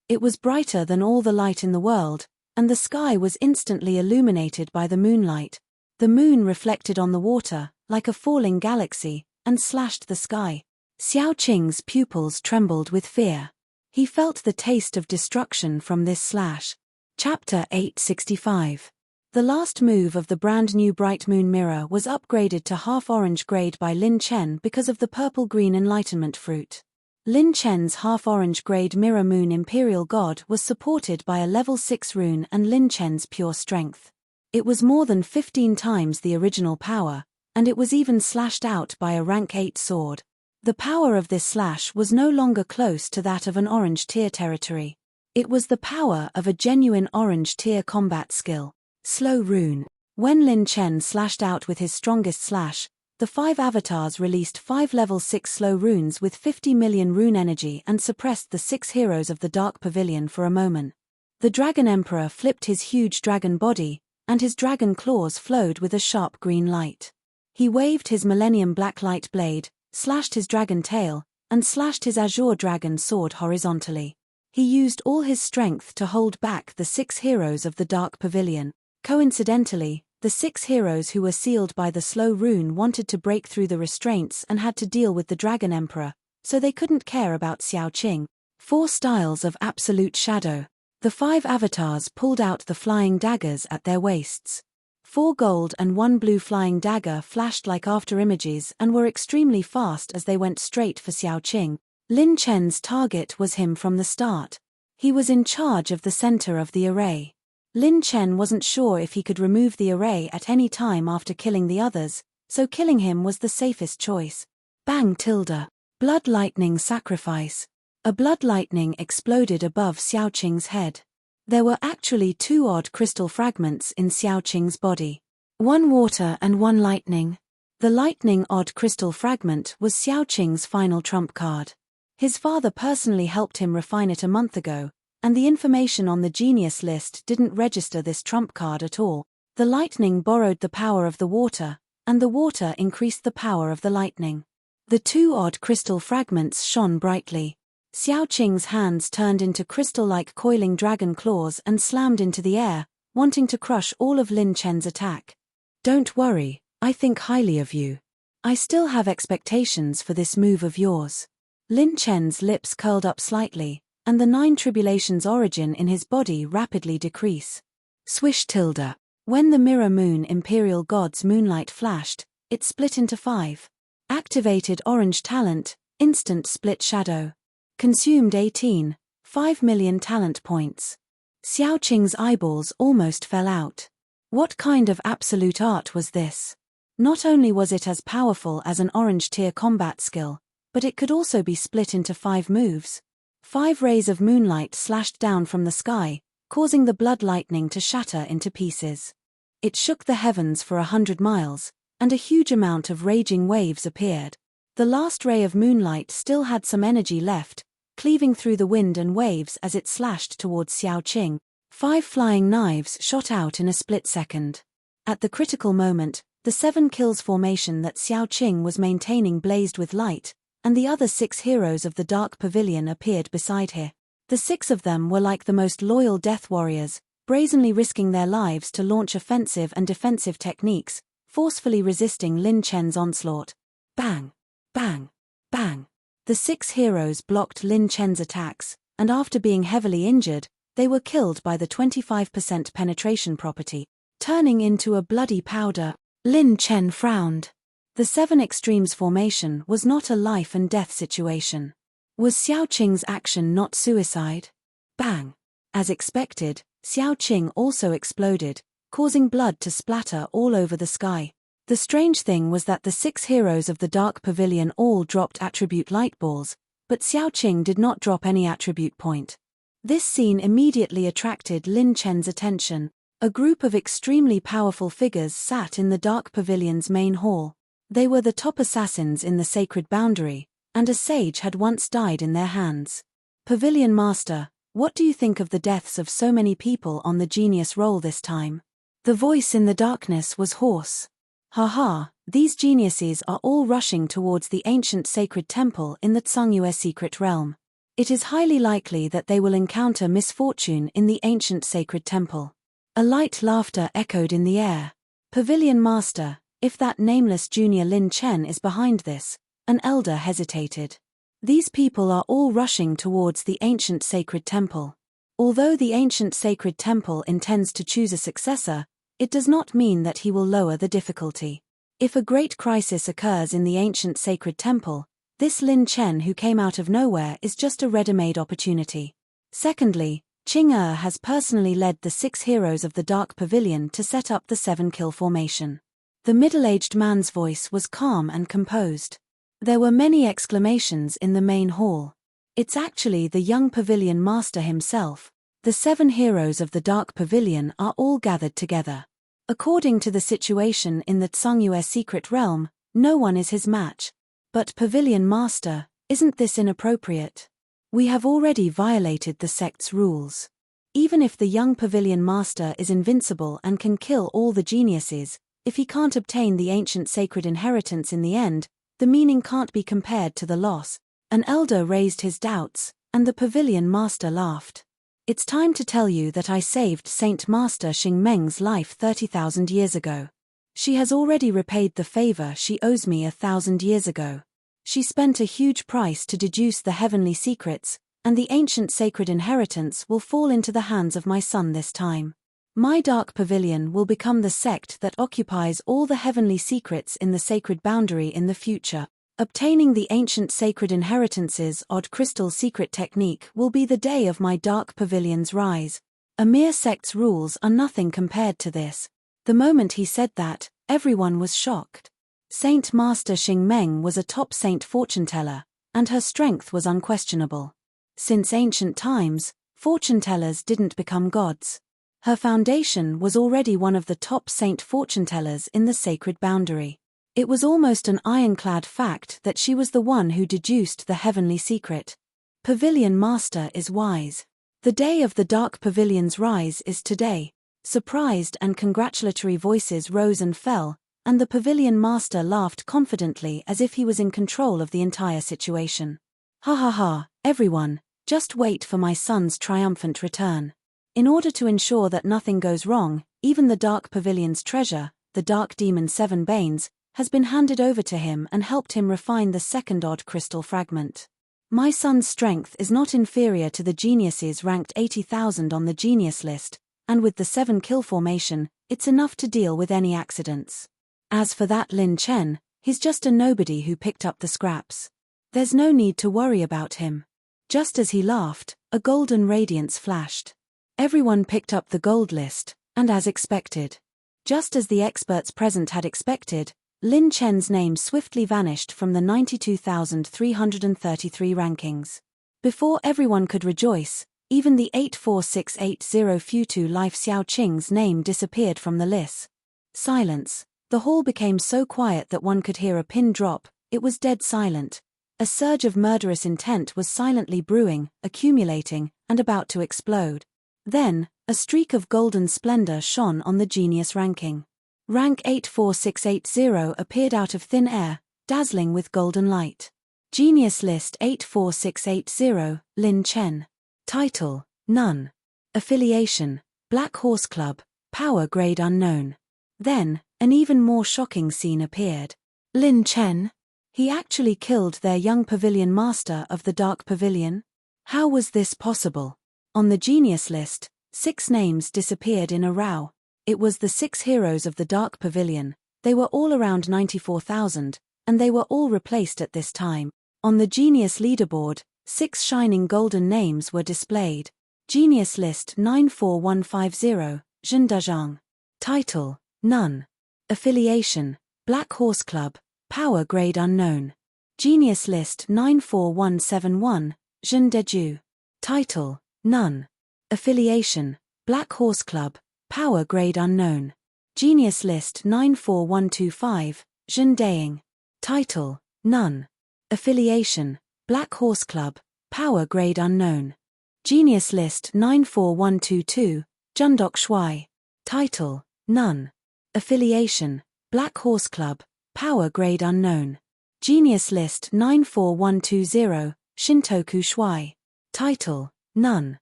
Speaker 1: It was brighter than all the light in the world, and the sky was instantly illuminated by the moonlight. The moon reflected on the water, like a falling galaxy, and slashed the sky. Xiao Qing's pupils trembled with fear. He felt the taste of destruction from this slash. Chapter 865. The last move of the brand new Bright Moon Mirror was upgraded to half-orange grade by Lin Chen because of the purple-green enlightenment fruit. Lin Chen's half-orange grade mirror moon imperial god was supported by a level 6 rune and Lin Chen's pure strength. It was more than 15 times the original power, and it was even slashed out by a rank 8 sword. The power of this slash was no longer close to that of an orange tier territory. It was the power of a genuine orange tier combat skill. Slow rune. When Lin Chen slashed out with his strongest slash, the 5 avatars released 5 level 6 slow runes with 50 million rune energy and suppressed the 6 heroes of the Dark Pavilion for a moment. The Dragon Emperor flipped his huge dragon body, and his dragon claws flowed with a sharp green light. He waved his Millennium Black Light blade, slashed his dragon tail, and slashed his azure dragon sword horizontally. He used all his strength to hold back the 6 heroes of the Dark Pavilion. Coincidentally, the 6 heroes who were sealed by the slow rune wanted to break through the restraints and had to deal with the Dragon Emperor, so they couldn't care about Xiao Qing. 4 styles of absolute shadow. The 5 avatars pulled out the flying daggers at their waists. 4 gold and 1 blue flying dagger flashed like afterimages and were extremely fast as they went straight for Xiao Qing. Lin Chen's target was him from the start. He was in charge of the center of the array. Lin Chen wasn't sure if he could remove the array at any time after killing the others, so killing him was the safest choice. Bang tilde. Blood lightning sacrifice. A blood lightning exploded above Xiao Qing's head. There were actually 2 odd crystal fragments in Xiao Qing's body. 1 water and 1 lightning. The lightning odd crystal fragment was Xiao Qing's final trump card. His father personally helped him refine it a month ago, and the information on the genius list didn't register this trump card at all. The lightning borrowed the power of the water, and the water increased the power of the lightning. The 2 odd crystal fragments shone brightly. Xiao Qing's hands turned into crystal-like coiling dragon claws and slammed into the air, wanting to crush all of Lin Chen's attack. Don't worry, I think highly of you. I still have expectations for this move of yours. Lin Chen's lips curled up slightly, and the 9 tribulations origin in his body rapidly decrease. Swish tilde. When the mirror moon imperial god's moonlight flashed, it split into 5. Activated orange talent, instant split shadow. Consumed 18, 5 million talent points. Xiao Qing's eyeballs almost fell out. What kind of absolute art was this? Not only was it as powerful as an orange tier combat skill, but it could also be split into 5 moves. 5 rays of moonlight slashed down from the sky, causing the blood lightning to shatter into pieces. It shook the heavens for 100 miles, and a huge amount of raging waves appeared. The last ray of moonlight still had some energy left, cleaving through the wind and waves as it slashed towards Xiao Qing. 5 flying knives shot out in a split second. At the critical moment, the 7 kills formation that Xiao Qing was maintaining blazed with light, and the other 6 heroes of the Dark Pavilion appeared beside her. The 6 of them were like the most loyal death warriors, brazenly risking their lives to launch offensive and defensive techniques, forcefully resisting Lin Chen's onslaught. Bang! Bang! Bang! The 6 heroes blocked Lin Chen's attacks, and after being heavily injured, they were killed by the 25% penetration property, turning into a bloody powder. Lin Chen frowned. The 7 extremes formation was not a life and death situation. Was Xiao Qing's action not suicide? Bang! As expected, Xiao Qing also exploded, causing blood to splatter all over the sky. The strange thing was that the 6 heroes of the Dark Pavilion all dropped attribute light balls, but Xiao Qing did not drop any attribute point. This scene immediately attracted Lin Chen's attention. A group of extremely powerful figures sat in the Dark Pavilion's main hall. They were the top assassins in the sacred boundary, and a sage had once died in their hands. Pavilion Master, what do you think of the deaths of so many people on the genius roll this time? The voice in the darkness was hoarse. Haha, these geniuses are all rushing towards the ancient sacred temple in the Tsungyue secret realm. It is highly likely that they will encounter misfortune in the ancient sacred temple. A light laughter echoed in the air. Pavilion Master, if that nameless junior Lin Chen is behind this, an elder hesitated. These people are all rushing towards the ancient sacred temple. Although the ancient sacred temple intends to choose a successor, it does not mean that he will lower the difficulty. If a great crisis occurs in the ancient sacred temple, This Lin Chen who came out of nowhere is just a ready-made opportunity. Secondly, Qing Er has personally led the 6 heroes of the Dark Pavilion to set up the 7-kill formation. The middle-aged man's voice was calm and composed. There were many exclamations in the main hall. It's actually the young pavilion master himself. The 7 heroes of the Dark Pavilion are all gathered together. According to the situation in the Tsungyue secret realm, no one is his match. But Pavilion Master, isn't this inappropriate? We have already violated the sect's rules. Even if the young Pavilion Master is invincible and can kill all the geniuses, if he can't obtain the ancient sacred inheritance in the end, the meaning can't be compared to the loss. An elder raised his doubts, and the Pavilion Master laughed. It's time to tell you that I saved Saint Master Xing Meng's life 30,000 years ago. She has already repaid the favor she owes me 1,000 years ago. She spent a huge price to deduce the heavenly secrets, and the ancient sacred inheritance will fall into the hands of my son this time. My Dark Pavilion will become the sect that occupies all the heavenly secrets in the sacred boundary in the future. Obtaining the ancient sacred inheritance's odd crystal secret technique will be the day of my Dark Pavilion's rise. A mere sect's rules are nothing compared to this. The moment he said that, everyone was shocked. Saint Master Xing Meng was a top saint fortune-teller, and her strength was unquestionable. Since ancient times, fortune-tellers didn't become gods. Her foundation was already one of the top saint fortune-tellers in the sacred boundary. It was almost an ironclad fact that she was the one who deduced the heavenly secret. Pavilion Master is wise. The day of the Dark Pavilion's rise is today. Surprised and congratulatory voices rose and fell, and the Pavilion Master laughed confidently as if he was in control of the entire situation. Ha ha ha, everyone, just wait for my son's triumphant return. In order to ensure that nothing goes wrong, even the Dark Pavilion's treasure, the Dark Demon 7 Banes, has been handed over to him and helped him refine the second odd crystal fragment. My son's strength is not inferior to the geniuses ranked 80,000 on the genius list, and with the 7-kill formation, it's enough to deal with any accidents. As for that Lin Chen, he's just a nobody who picked up the scraps. There's no need to worry about him. Just as he laughed, a golden radiance flashed. Everyone picked up the gold list, and as expected. Just as the experts present had expected, Lin Chen's name swiftly vanished from the 92,333 rankings. Before everyone could rejoice, even the 84680 Futu Life Xiao Qing's name disappeared from the list. Silence. The hall became so quiet that one could hear a pin drop. It was dead silent. A surge of murderous intent was silently brewing, accumulating, and about to explode. Then, a streak of golden splendor shone on the genius ranking. Rank 84680 appeared out of thin air, dazzling with golden light. Genius List 84680, Lin Chen. Title, None. Affiliation, Black Horse Club, Power Grade Unknown. Then, an even more shocking scene appeared. Lin Chen? He actually killed their young Pavilion Master of the Dark Pavilion? How was this possible? On the Genius List, 6 names disappeared in a row. It was the 6 heroes of the Dark Pavilion. They were all around 94,000, and they were all replaced at this time. On the Genius Leaderboard, 6 shining golden names were displayed. Genius List 94150, Zhen Dezhang. Title, None. Affiliation, Black Horse Club, Power Grade Unknown. Genius List 94171, Zhen Deju. Title, None. Affiliation, Black Horse Club, Power Grade Unknown. Genius List 94125, Zhen Daying. Title, None. Affiliation, Black Horse Club, Power Grade Unknown. Genius List 94122, Jundok Shuai. Title, None. Affiliation, Black Horse Club, Power Grade Unknown. Genius List 94120, Shintoku Shuai. Title, None.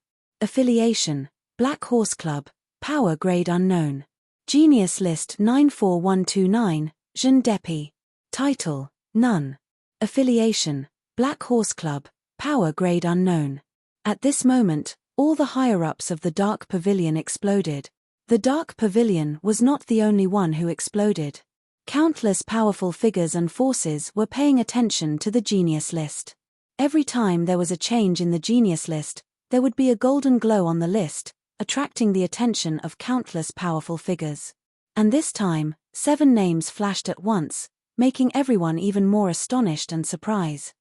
Speaker 1: Affiliation, Black Horse Club, Power Grade Unknown. Genius List 94129, Zhen Depi. Title, None. Affiliation, Black Horse Club, Power Grade Unknown. At this moment, all the higher-ups of the Dark Pavilion exploded. The Dark Pavilion was not the only one who exploded. Countless powerful figures and forces were paying attention to the genius list. Every time there was a change in the genius list, there would be a golden glow on the list, attracting the attention of countless powerful figures. And this time, 7 names flashed at once, making everyone even more astonished and surprised.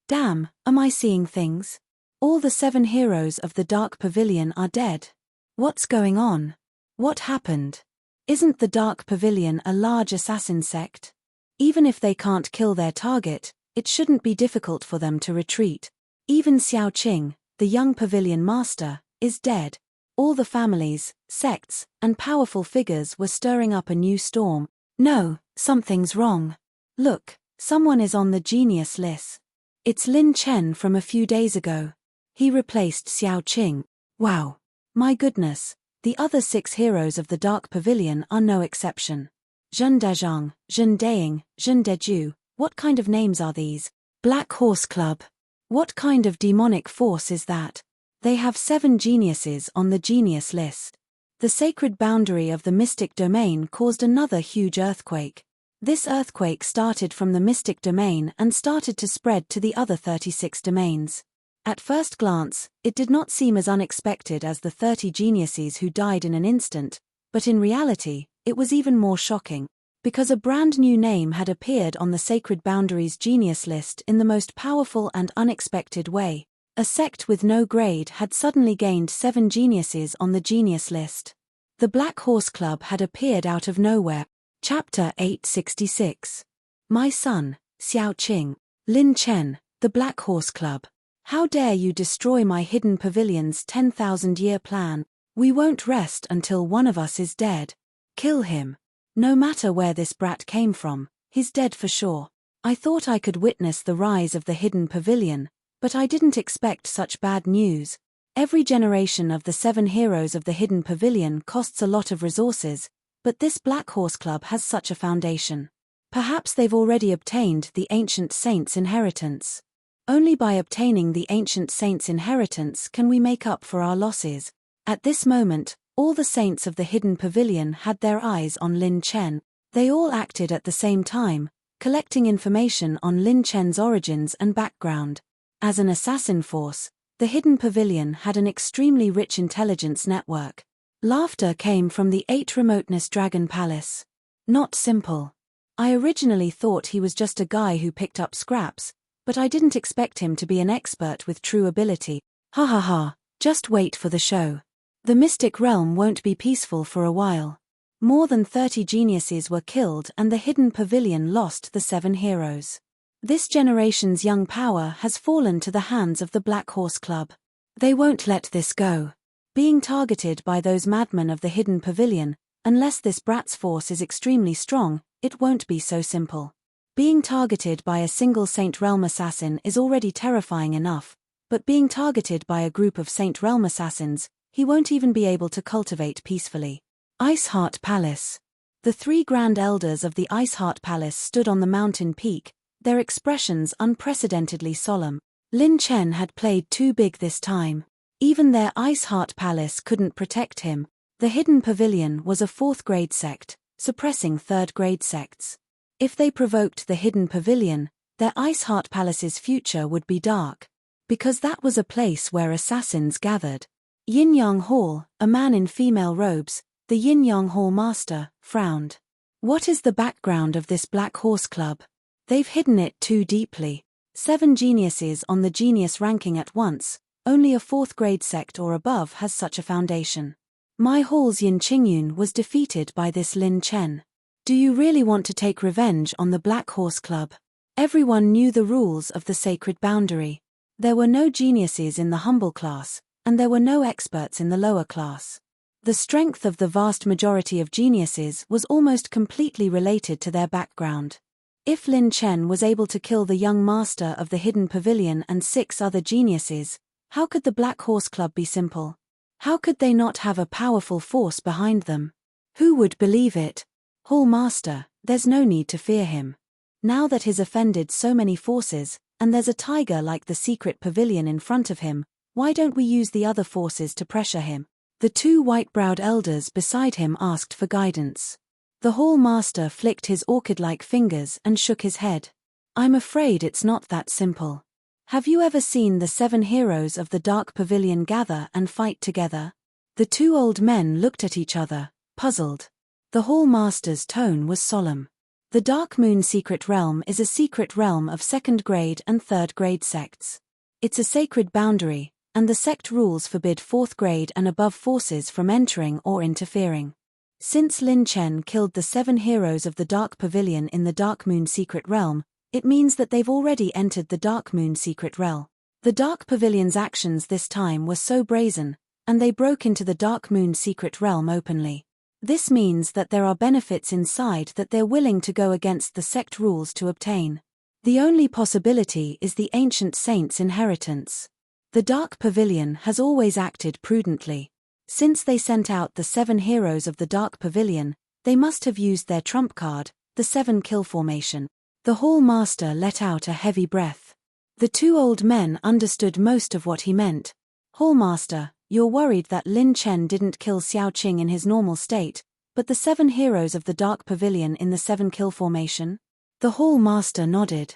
Speaker 1: Damn, am I seeing things? All the 7 heroes of the Dark Pavilion are dead. What's going on? What happened? Isn't the Dark Pavilion a large assassin sect? Even if they can't kill their target, it shouldn't be difficult for them to retreat. Even Xiao Qing, the young pavilion master, is dead. All the families, sects, and powerful figures were stirring up a new storm. No, something's wrong. Look, someone is on the genius list. It's Lin Chen from a few days ago. He replaced Xiao Qing. Wow. My goodness, the other 6 heroes of the Dark Pavilion are no exception. Zhen Dezhang, Zhen Daying, Zhen Deju, what kind of names are these? Black Horse Club. What kind of demonic force is that? They have 7 geniuses on the genius list. The sacred boundary of the mystic domain caused another huge earthquake. This earthquake started from the mystic domain and started to spread to the other 36 domains. At first glance, it did not seem as unexpected as the 30 geniuses who died in an instant, but in reality, it was even more shocking. Because a brand new name had appeared on the Sacred Boundaries genius list in the most powerful and unexpected way. A sect with no grade had suddenly gained 7 geniuses on the genius list. The Black Horse Club had appeared out of nowhere. Chapter 866. My son, Xiao Qing. Lin Chen, the Black Horse Club. How dare you destroy my hidden pavilion's 10,000-year plan? We won't rest until one of us is dead. Kill him. No matter where this brat came from, he's dead for sure. I thought I could witness the rise of the hidden pavilion, but I didn't expect such bad news. Every generation of the 7 heroes of the hidden pavilion costs a lot of resources, but this Black Horse Club has such a foundation. Perhaps they've already obtained the Ancient Saint's inheritance. Only by obtaining the Ancient Saint's inheritance can we make up for our losses. At this moment, all the saints of the hidden pavilion had their eyes on Lin Chen. They all acted at the same time, collecting information on Lin Chen's origins and background. As an assassin force, the hidden pavilion had an extremely rich intelligence network. Laughter came from the 8 Remoteness Dragon Palace. Not simple. I originally thought he was just a guy who picked up scraps, but I didn't expect him to be an expert with true ability. Ha ha ha, just wait for the show. The mystic realm won't be peaceful for a while. More than 30 geniuses were killed and the hidden pavilion lost the 7 heroes. This generation's young power has fallen to the hands of the Black Horse Club. They won't let this go. Being targeted by those madmen of the hidden pavilion, unless this brat's force is extremely strong, it won't be so simple. Being targeted by a single Saint Realm assassin is already terrifying enough, but being targeted by a group of Saint Realm assassins, he won't even be able to cultivate peacefully. Iceheart Palace. The 3 Grand Elders of the Iceheart Palace stood on the mountain peak, their expressions unprecedentedly solemn. Lin Chen had played too big this time. Even their Iceheart Palace couldn't protect him. The hidden pavilion was a 4th grade sect, suppressing 3rd grade sects. If they provoked the hidden pavilion, their Iceheart Palace's future would be dark. Because that was a place where assassins gathered. Yin Yang Hall, a man in female robes, the Yin Yang Hall master, frowned. What is the background of this Black Horse Club? They've hidden it too deeply. 7 geniuses on the genius ranking at once. Only a 4th grade sect or above has such a foundation. My hall's Yin Qingyun was defeated by this Lin Chen. Do you really want to take revenge on the Black Horse Club? Everyone knew the rules of the sacred boundary. There were no geniuses in the humble class, and there were no experts in the lower class. The strength of the vast majority of geniuses was almost completely related to their background. If Lin Chen was able to kill the young master of the hidden pavilion and 6 other geniuses, how could the Black Horse Club be simple? How could they not have a powerful force behind them? Who would believe it? Hall Master, there's no need to fear him. Now that he's offended so many forces, and there's a tiger like the secret pavilion in front of him, why don't we use the other forces to pressure him? The 2 white-browed elders beside him asked for guidance. The Hall Master flicked his orchid-like fingers and shook his head. I'm afraid it's not that simple. Have you ever seen the 7 heroes of the Dark Pavilion gather and fight together? The two old men looked at each other, puzzled. The Hall Master's tone was solemn. The Dark Moon Secret Realm is a secret realm of 2nd grade and 3rd grade sects. It's a sacred boundary, and the sect rules forbid 4th grade and above forces from entering or interfering. Since Lin Chen killed the 7 heroes of the Dark Pavilion in the Dark Moon Secret Realm, it means that they've already entered the Dark Moon Secret Realm. The Dark Pavilion's actions this time were so brazen, and they broke into the Dark Moon Secret Realm openly. This means that there are benefits inside that they're willing to go against the sect rules to obtain. The only possibility is the ancient saint's inheritance. The Dark Pavilion has always acted prudently. Since they sent out the 7 heroes of the Dark Pavilion, they must have used their trump card, the 7 kill formation. The Hall Master let out a heavy breath. The two old men understood most of what he meant. Hall Master, you're worried that Lin Chen didn't kill Xiao Qing in his normal state, but the 7 heroes of the Dark Pavilion in the 7 kill formation? The Hall Master nodded.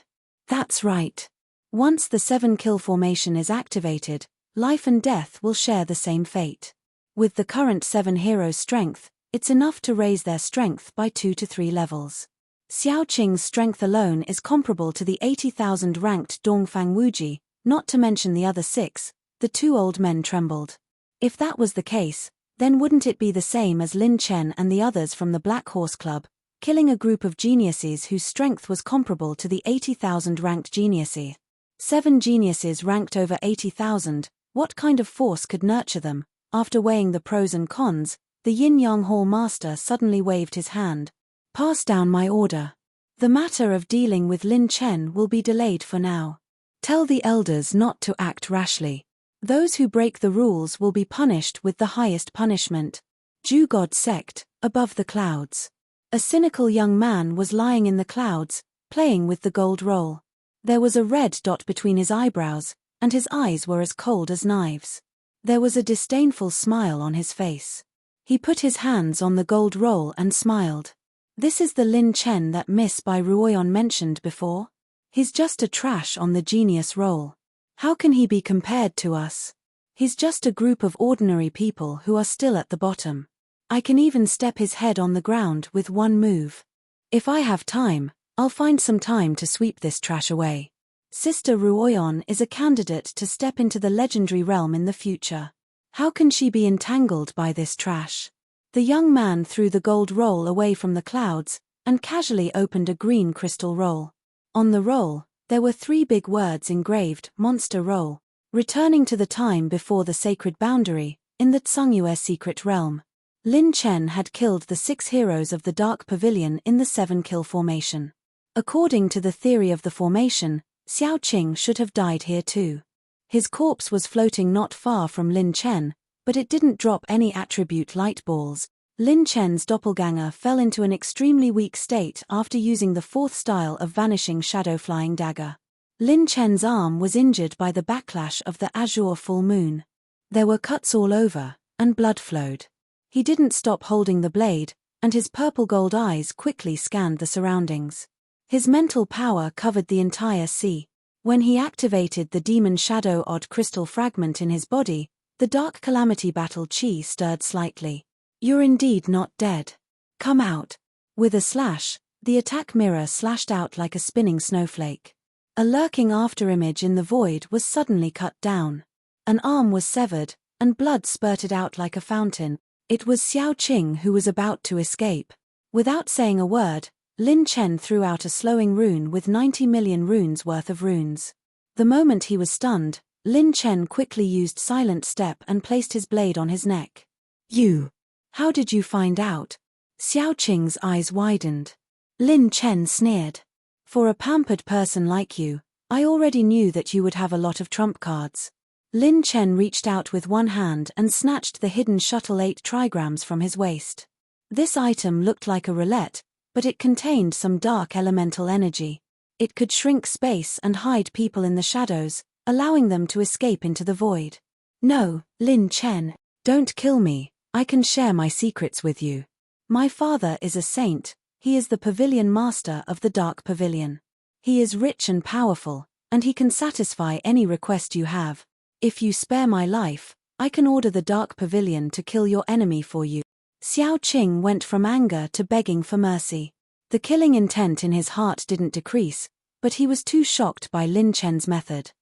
Speaker 1: That's right. Once the 7 kill formation is activated, life and death will share the same fate. With the current 7 heroes' strength, it's enough to raise their strength by 2 to 3 levels. Xiao Qing's strength alone is comparable to the 80,000 ranked Dongfang Wuji, not to mention the other 6. The two old men trembled. If that was the case, then wouldn't it be the same as Lin Chen and the others from the Black Horse Club, killing a group of geniuses whose strength was comparable to the 80,000 ranked geniuses? 7 geniuses ranked over 80,000, what kind of force could nurture them? After weighing the pros and cons, the Yin-Yang Hall Master suddenly waved his hand. Pass down my order. The matter of dealing with Lin Chen will be delayed for now. Tell the elders not to act rashly. Those who break the rules will be punished with the highest punishment. Jew God Sect, above the clouds. A cynical young man was lying in the clouds, playing with the gold roll. There was a red dot between his eyebrows, and his eyes were as cold as knives. There was a disdainful smile on his face. He put his hands on the gold roll and smiled. This is the Lin Chen that Miss Bai Ruoyan mentioned before? He's just a trash on the genius roll. How can he be compared to us? He's just a group of ordinary people who are still at the bottom. I can even step his head on the ground with one move. If I have time, I'll find some time to sweep this trash away. Sister Ruoyan is a candidate to step into the legendary realm in the future. How can she be entangled by this trash? The young man threw the gold roll away from the clouds, and casually opened a green crystal roll. On the roll, there were 3 big words engraved, Monster Roll. Returning to the time before the sacred boundary, in the Tsungyue secret realm. Lin Chen had killed the 6 heroes of the Dark Pavilion in the 7 kill formation. According to the theory of the formation, Xiao Qing should have died here too. His corpse was floating not far from Lin Chen, but it didn't drop any attribute light balls. Lin Chen's doppelganger fell into an extremely weak state after using the 4th style of Vanishing Shadow Flying Dagger. Lin Chen's arm was injured by the backlash of the azure full moon. There were cuts all over, and blood flowed. He didn't stop holding the blade, and his purple-gold eyes quickly scanned the surroundings. His mental power covered the entire sea. When he activated the Demon Shadow Odd Crystal Fragment in his body, the Dark Calamity Battle Chi stirred slightly. You're indeed not dead. Come out. With a slash, the attack mirror slashed out like a spinning snowflake. A lurking afterimage in the void was suddenly cut down. An arm was severed, and blood spurted out like a fountain. It was Xiao Qing who was about to escape. Without saying a word, Lin Chen threw out a slowing rune with 90 million runes worth of runes. The moment he was stunned, Lin Chen quickly used Silent Step and placed his blade on his neck. You! How did you find out? Xiao Qing's eyes widened. Lin Chen sneered. For a pampered person like you, I already knew that you would have a lot of trump cards. Lin Chen reached out with one hand and snatched the hidden shuttle 8 trigrams from his waist. This item looked like a roulette, but it contained some dark elemental energy. It could shrink space and hide people in the shadows, allowing them to escape into the void. No, Lin Chen, don't kill me, I can share my secrets with you. My father is a saint, he is the pavilion master of the Dark Pavilion. He is rich and powerful, and he can satisfy any request you have. If you spare my life, I can order the Dark Pavilion to kill your enemy for you. Xiao Qing went from anger to begging for mercy. The killing intent in his heart didn't decrease, but he was too shocked by Lin Chen's method.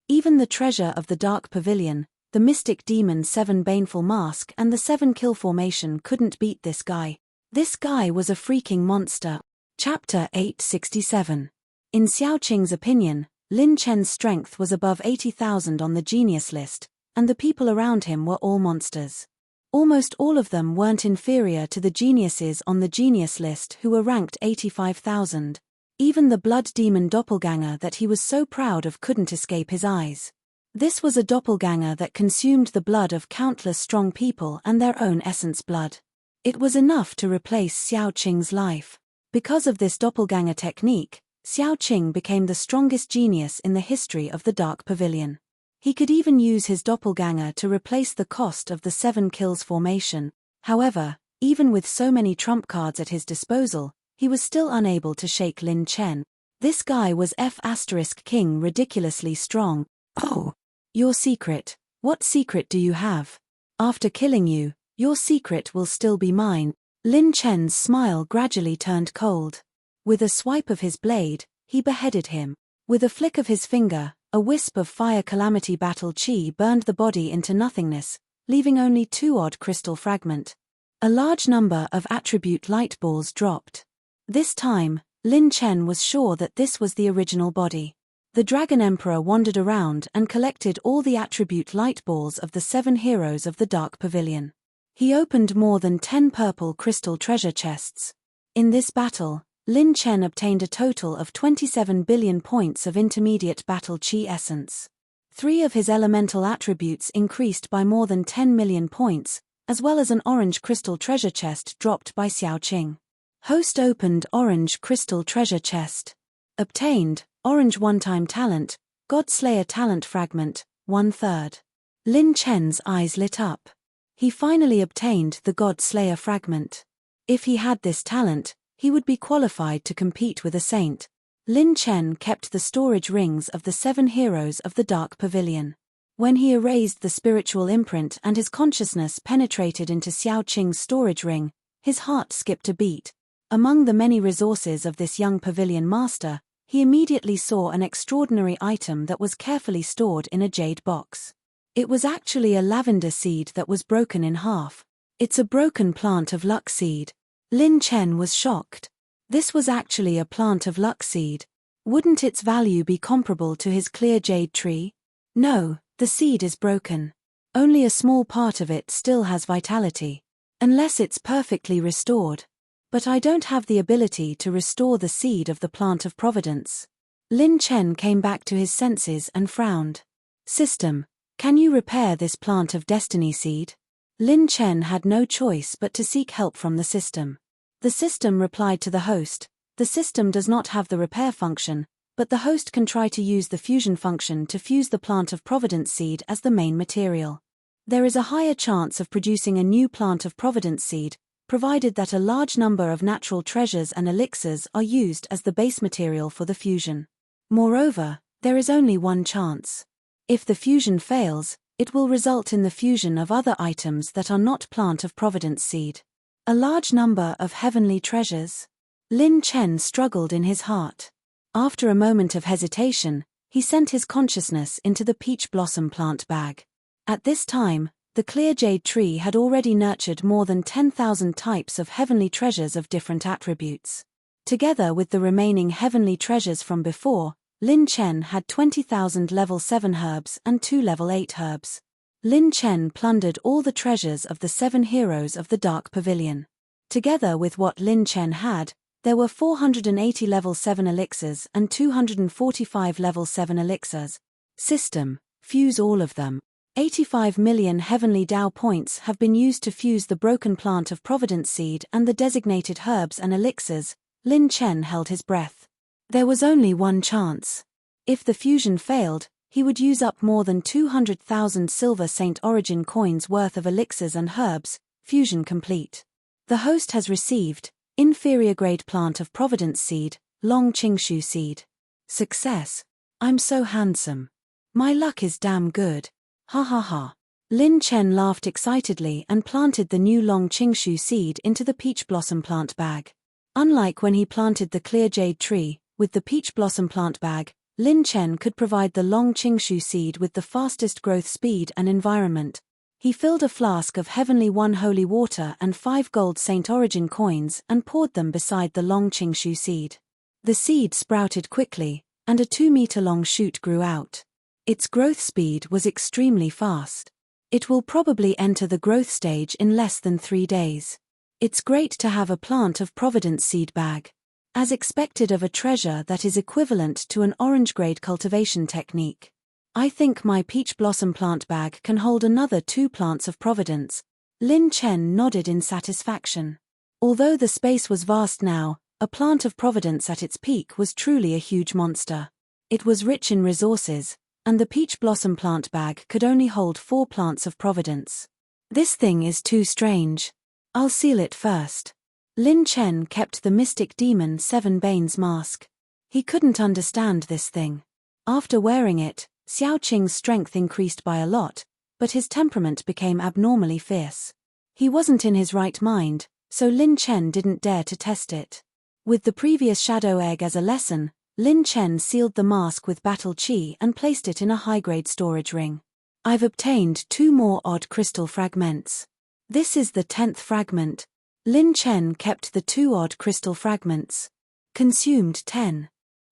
Speaker 1: Even the treasure of the Dark Pavilion, the mystic demon 7 baneful mask and the 7 kill formation couldn't beat this guy. This guy was a freaking monster. Chapter 867. In Xiao Qing's opinion, Lin Chen's strength was above 80,000 on the genius list, and the people around him were all monsters. Almost all of them weren't inferior to the geniuses on the genius list who were ranked 85,000. Even the blood demon doppelganger that he was so proud of couldn't escape his eyes. This was a doppelganger that consumed the blood of countless strong people and their own essence blood. It was enough to replace Xiao Qing's life. Because of this doppelganger technique, Xiao Qing became the strongest genius in the history of the Dark Pavilion. He could even use his doppelganger to replace the cost of the 7 kills formation. However, even with so many trump cards at his disposal, he was still unable to shake Lin Chen. This guy was F***King ridiculously strong. Oh! Your secret. What secret do you have? After killing you, your secret will still be mine. Lin Chen's smile gradually turned cold. With a swipe of his blade, he beheaded him. With a flick of his finger, a wisp of fire calamity battle chi burned the body into nothingness, leaving only 2 odd crystal fragment. A large number of attribute light balls dropped. This time, Lin Chen was sure that this was the original body. The Dragon Emperor wandered around and collected all the attribute light balls of the 7 heroes of the Dark Pavilion. He opened more than 10 purple crystal treasure chests. In this battle, Lin Chen obtained a total of 27 billion points of intermediate battle chi essence. 3 of his elemental attributes increased by more than 10 million points, as well as an orange crystal treasure chest dropped by Xiao Qing. Host opened orange crystal treasure chest. Obtained, orange one-time talent, Godslayer talent fragment, 1/3. Lin Chen's eyes lit up. He finally obtained the Godslayer fragment. If he had this talent, he would be qualified to compete with a saint. Lin Chen kept the storage rings of the 7 heroes of the Dark Pavilion. When he erased the spiritual imprint and his consciousness penetrated into Xiao Qing's storage ring, his heart skipped a beat. Among the many resources of this young pavilion master, he immediately saw an extraordinary item that was carefully stored in a jade box. It was actually a lavender seed that was broken in half. It's a broken plant of luck seed. Lin Chen was shocked. This was actually a plant of luck seed. Wouldn't its value be comparable to his clear jade tree? No, the seed is broken. Only a small part of it still has vitality. Unless it's perfectly restored. But I don't have the ability to restore the seed of the plant of providence. Lin Chen came back to his senses and frowned. System, can you repair this plant of destiny seed? Lin Chen had no choice but to seek help from the system. The system replied to the host, the system does not have the repair function, but the host can try to use the fusion function to fuse the plant of providence seed as the main material. There is a higher chance of producing a new plant of providence seed, provided that a large number of natural treasures and elixirs are used as the base material for the fusion. Moreover, there is only one chance. If the fusion fails, it will result in the fusion of other items that are not plant of providence seed. A large number of heavenly treasures. Lin Chen struggled in his heart. After a moment of hesitation, he sent his consciousness into the peach blossom plant bag. At this time, the clear jade tree had already nurtured more than 10,000 types of heavenly treasures of different attributes. Together with the remaining heavenly treasures from before, Lin Chen had 20,000 level 7 herbs and 2 level 8 herbs. Lin Chen plundered all the treasures of the 7 heroes of the Dark Pavilion. Together with what Lin Chen had, there were 480 level 7 elixirs and 245 level 7 elixirs. System, fuse all of them. 85 million heavenly Dao points have been used to fuse the broken plant of providence seed and the designated herbs and elixirs. Lin Chen held his breath. There was only one chance. If the fusion failed, he would use up more than 200,000 silver Saint Origin coins worth of elixirs and herbs. Fusion complete. The host has received inferior grade plant of providence seed, long Qingshu seed. Success. I'm so handsome. My luck is damn good. Ha ha ha. Lin Chen laughed excitedly and planted the new long Qingshu seed into the peach blossom plant bag. Unlike when he planted the clear jade tree, with the peach blossom plant bag, Lin Chen could provide the long Qingshu seed with the fastest growth speed and environment. He filled a flask of heavenly one holy water and 5 gold Saint Origin coins and poured them beside the long Qingshu seed. The seed sprouted quickly, and a 2-meter-long shoot grew out. Its growth speed was extremely fast. It will probably enter the growth stage in less than 3 days. It's great to have a plant of providence seed bag. As expected of a treasure that is equivalent to an orange-grade cultivation technique. I think my peach blossom plant bag can hold another 2 plants of providence. Lin Chen nodded in satisfaction. Although the space was vast now, a plant of providence at its peak was truly a huge monster. It was rich in resources, and the peach blossom plant bag could only hold 4 plants of providence. This thing is too strange. I'll seal it first. Lin Chen kept the mystic demon 7 Banes mask. He couldn't understand this thing. After wearing it, Xiao Qing's strength increased by a lot, but his temperament became abnormally fierce. He wasn't in his right mind, so Lin Chen didn't dare to test it. With the previous shadow egg as a lesson, Lin Chen sealed the mask with battle chi and placed it in a high-grade storage ring. I've obtained 2 more odd crystal fragments. This is the 10th fragment. Lin Chen kept the 2 odd crystal fragments. Consumed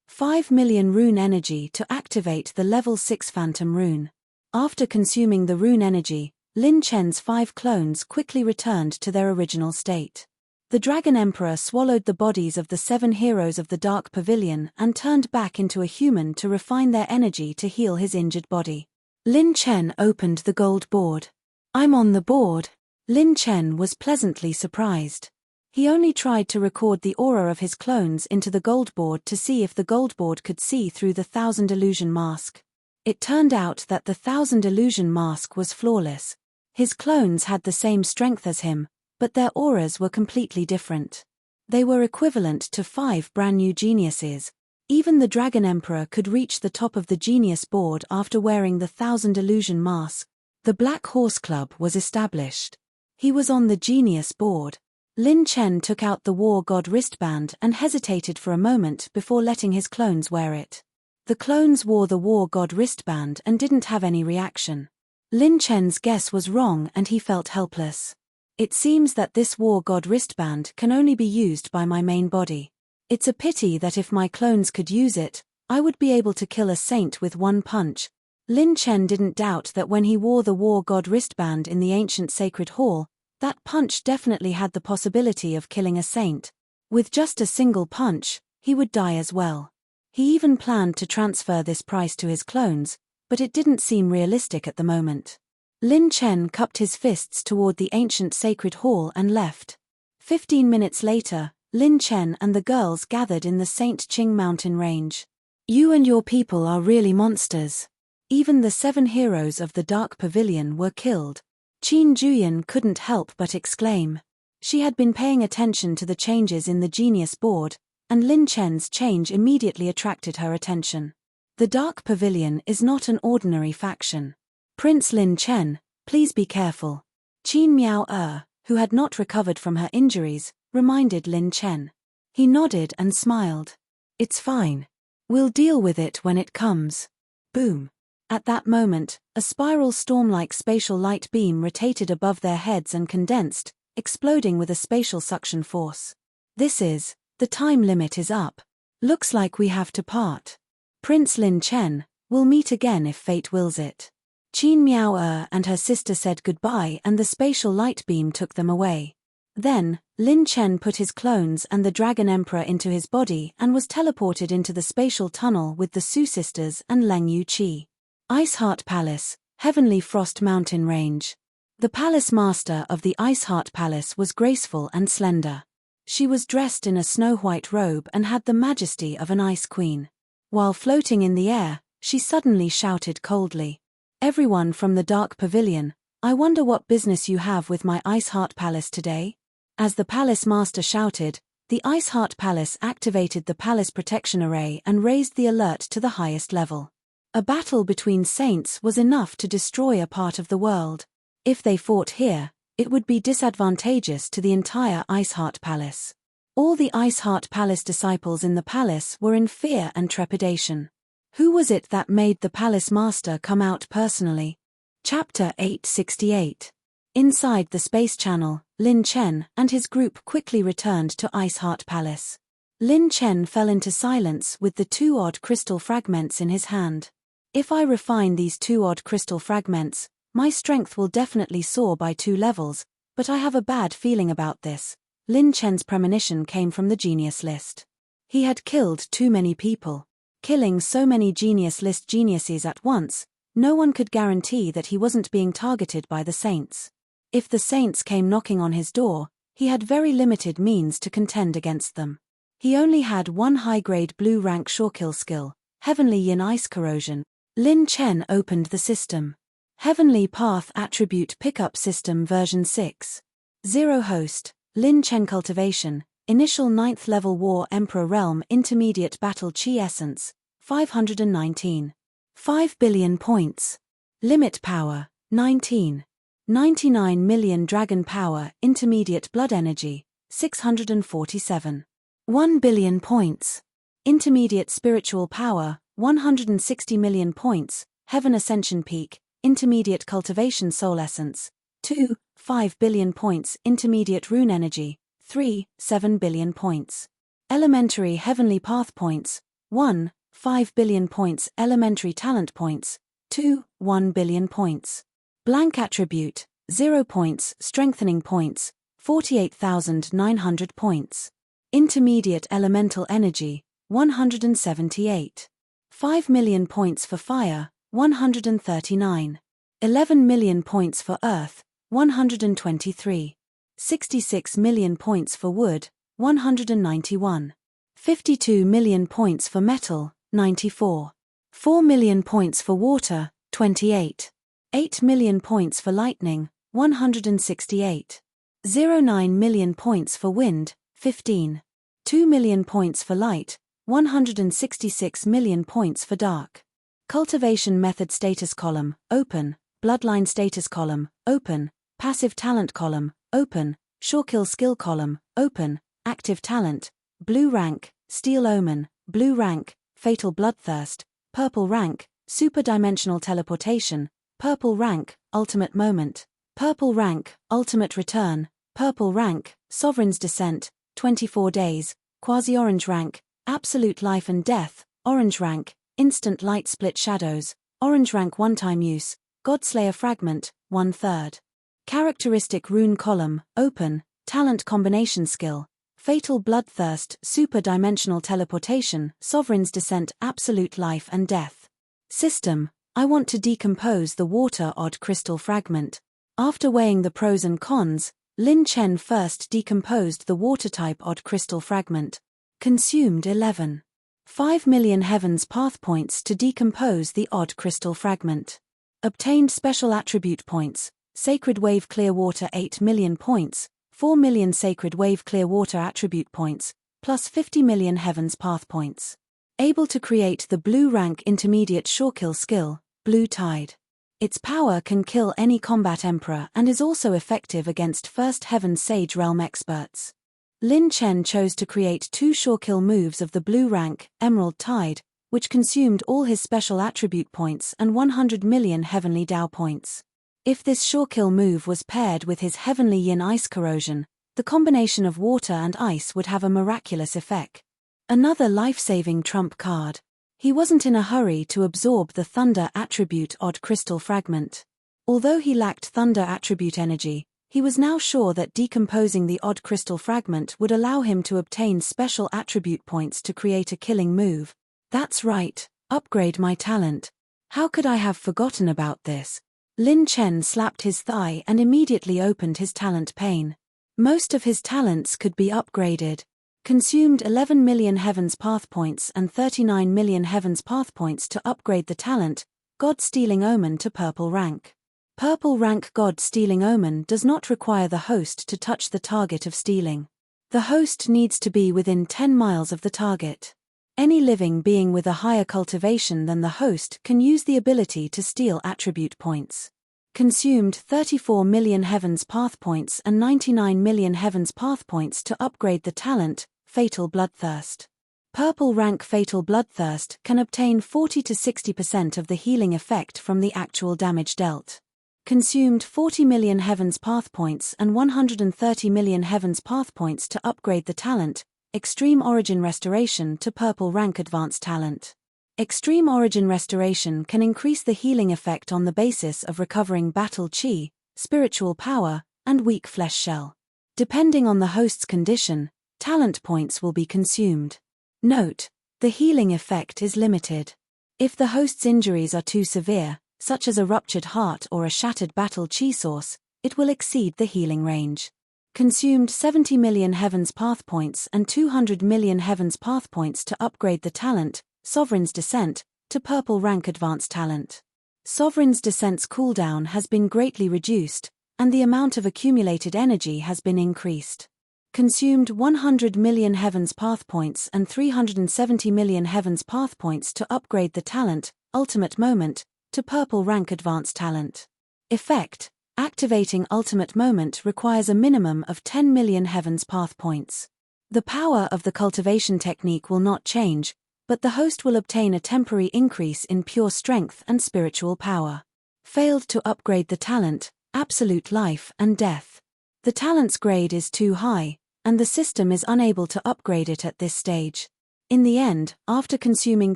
Speaker 1: 5 million rune energy to activate the level 6 phantom rune. After consuming the rune energy, Lin Chen's 5 clones quickly returned to their original state. The Dragon Emperor swallowed the bodies of the 7 heroes of the Dark Pavilion and turned back into a human to refine their energy to heal his injured body. Lin Chen opened the gold board. I'm on the board. Lin Chen was pleasantly surprised. He only tried to record the aura of his clones into the gold board to see if the gold board could see through the 1000 illusion mask. It turned out that the 1000 illusion mask was flawless. His clones had the same strength as him, but their auras were completely different. They were equivalent to 5 brand new geniuses. Even the Dragon Emperor could reach the top of the genius board after wearing the 1000 illusion mask. The Black Horse Club was established. He was on the genius board. Lin Chen took out the War God wristband and hesitated for a moment before letting his clones wear it. The clones wore the War God wristband and didn't have any reaction. Lin Chen's guess was wrong and he felt helpless. It seems that this War God wristband can only be used by my main body. It's a pity that if my clones could use it, I would be able to kill a saint with 1 punch. Lin Chen didn't doubt that when he wore the War God wristband in the ancient sacred hall, that punch definitely had the possibility of killing a saint. With just a single punch, he would die as well. He even planned to transfer this price to his clones, but it didn't seem realistic at the moment. Lin Chen cupped his fists toward the ancient sacred hall and left. 15 minutes later, Lin Chen and the girls gathered in the St. Qing mountain range. You and your people are really monsters. Even the 7 heroes of the Dark Pavilion were killed. Qin Juyan couldn't help but exclaim. She had been paying attention to the changes in the genius board, and Lin Chen's change immediately attracted her attention. The Dark Pavilion is not an ordinary faction. Prince Lin Chen, please be careful. Qin Miao, who had not recovered from her injuries, reminded Lin Chen. He nodded and smiled. It's fine. We'll deal with it when it comes. Boom. At that moment, a spiral storm-like spatial light beam rotated above their heads and condensed, exploding with a spatial suction force. The time limit is up. Looks like we have to part. Prince Lin Chen, we'll meet again if fate wills it. Qin Miao and her sister said goodbye and the spatial light beam took them away. Then, Lin Chen put his clones and the Dragon Emperor into his body and was teleported into the spatial tunnel with the Su sisters and Leng Yuqi. Ice Heart Palace, Heavenly Frost Mountain Range. The palace master of the Ice Heart Palace was graceful and slender. She was dressed in a snow-white robe and had the majesty of an ice queen. While floating in the air, she suddenly shouted coldly. Everyone from the Dark Pavilion, I wonder what business you have with my Ice Heart Palace today? As the palace master shouted, the Ice Heart Palace activated the palace protection array and raised the alert to the highest level. A battle between saints was enough to destroy a part of the world. If they fought here, it would be disadvantageous to the entire Ice Heart Palace. All the Ice Heart Palace disciples in the palace were in fear and trepidation. Who was it that made the palace master come out personally? Chapter 868. Inside the space channel, Lin Chen and his group quickly returned to Ice Heart Palace. Lin Chen fell into silence with the 2 odd crystal fragments in his hand. If I refine these 2 odd crystal fragments, my strength will definitely soar by 2 levels, but I have a bad feeling about this. Lin Chen's premonition came from the genius list. He had killed too many people. Killing so many genius list geniuses at once, no one could guarantee that he wasn't being targeted by the saints. If the saints came knocking on his door, he had very limited means to contend against them. He only had 1 high-grade blue rank Shorekill skill, Heavenly Yin Ice Corrosion. Lin Chen opened the system. Heavenly Path Attribute Pickup System version 6. 0 Host, Lin Chen Cultivation, Initial 9th Level War Emperor Realm Intermediate Battle Chi Essence, 519. 5 billion points. Limit Power, 19. 99 million Dragon Power Intermediate Blood Energy, 647. 1 billion points. Intermediate Spiritual Power, 160 million points, Heaven Ascension Peak, Intermediate Cultivation Soul Essence, 2, 5 billion points Intermediate Rune Energy, 3, 7 billion points. Elementary Heavenly Path Points, 1, 5 billion points Elementary Talent Points, 2, 1 billion points. Blank Attribute, 0 points Strengthening Points, 48,900 points. Intermediate Elemental Energy, 178. 5 million points for Fire, 139. 11 million points for Earth, 123. 66 million points for Wood, 191. 52 million points for Metal, 94. 4 million points for Water, 28. 8 million points for Lightning, 168. 09 million points for Wind, 15. 2 million points for Light, 166 million points for Dark. Cultivation Method Status Column, Open. Bloodline Status Column, Open. Passive Talent Column, Open. Shorekill Skill Column, Open. Active Talent, Blue Rank, Steel Omen, Blue Rank, Fatal Bloodthirst, Purple Rank, Superdimensional Teleportation, Purple Rank, Ultimate Moment, Purple Rank, Ultimate Return, Purple Rank, Sovereign's Descent, 24 days, Quasi-Orange Rank, Absolute Life and Death, Orange Rank, Instant Light Split Shadows, Orange Rank One-Time Use, Godslayer Fragment, 1/3. Characteristic Rune Column, Open, Talent Combination Skill, Fatal Bloodthirst, Superdimensional Teleportation, Sovereign's Descent, Absolute Life and Death. System, I want to decompose the Water Odd Crystal Fragment. After weighing the pros and cons, Lin Chen first decomposed the Water-type Odd Crystal Fragment. Consumed 11. 5 million Heaven's Path Points to decompose the Odd Crystal Fragment. Obtained Special Attribute Points, Sacred Wave Clear Water 8 million points, 4 million Sacred Wave Clear Water Attribute Points, plus 50 million Heaven's Path Points. Able to create the Blue Rank Intermediate Shorekill Skill, Blue Tide. Its power can kill any combat emperor and is also effective against First Heaven Sage Realm experts. Lin Chen chose to create 2 Shorekill moves of the Blue Rank, Emerald Tide, which consumed all his special attribute points and 100 million Heavenly Dao points. If this Shorekill move was paired with his Heavenly Yin Ice Corrosion, the combination of water and ice would have a miraculous effect. Another life-saving trump card. He wasn't in a hurry to absorb the Thunder Attribute Odd Crystal Fragment. Although he lacked Thunder Attribute energy, he was now sure that decomposing the Odd Crystal Fragment would allow him to obtain special attribute points to create a killing move. That's right, upgrade my talent. How could I have forgotten about this? Lin Chen slapped his thigh and immediately opened his talent pane. Most of his talents could be upgraded. Consumed 11 million Heaven's Path Points and 39 million Heaven's Path Points to upgrade the talent, God-Stealing Omen to Purple Rank. Purple rank God stealing omen does not require the host to touch the target of stealing. The host needs to be within 10 miles of the target. Any living being with a higher cultivation than the host can use the ability to steal attribute points. Consumed 34 million Heaven's Path points and 99 million Heaven's Path points to upgrade the talent, Fatal Bloodthirst. Purple rank Fatal Bloodthirst can obtain 40 to 60% of the healing effect from the actual damage dealt. Consumed 40 million Heaven's Path points and 130 million Heaven's Path points to upgrade the talent, Extreme Origin Restoration to Purple rank Advanced Talent. Extreme Origin Restoration can increase the healing effect on the basis of recovering battle chi, spiritual power, and weak flesh shell. Depending on the host's condition, talent points will be consumed. Note: the healing effect is limited. If the host's injuries are too severe, such as a ruptured heart or a shattered battle chi source, it will exceed the healing range. Consumed 70 million Heaven's Path points and 200 million Heaven's Path points to upgrade the talent, Sovereign's Descent, to Purple rank Advanced Talent. Sovereign's Descent's cooldown has been greatly reduced, and the amount of accumulated energy has been increased. Consumed 100 million Heaven's Path points and 370 million Heaven's Path points to upgrade the talent, Ultimate Moment, to Purple rank Advanced Talent. Effect: activating Ultimate Moment requires a minimum of 10 million Heaven's Path points. The power of the cultivation technique will not change, but the host will obtain a temporary increase in pure strength and spiritual power. Failed to upgrade the talent, Absolute Life and Death. The talent's grade is too high, and the system is unable to upgrade it at this stage. In the end, after consuming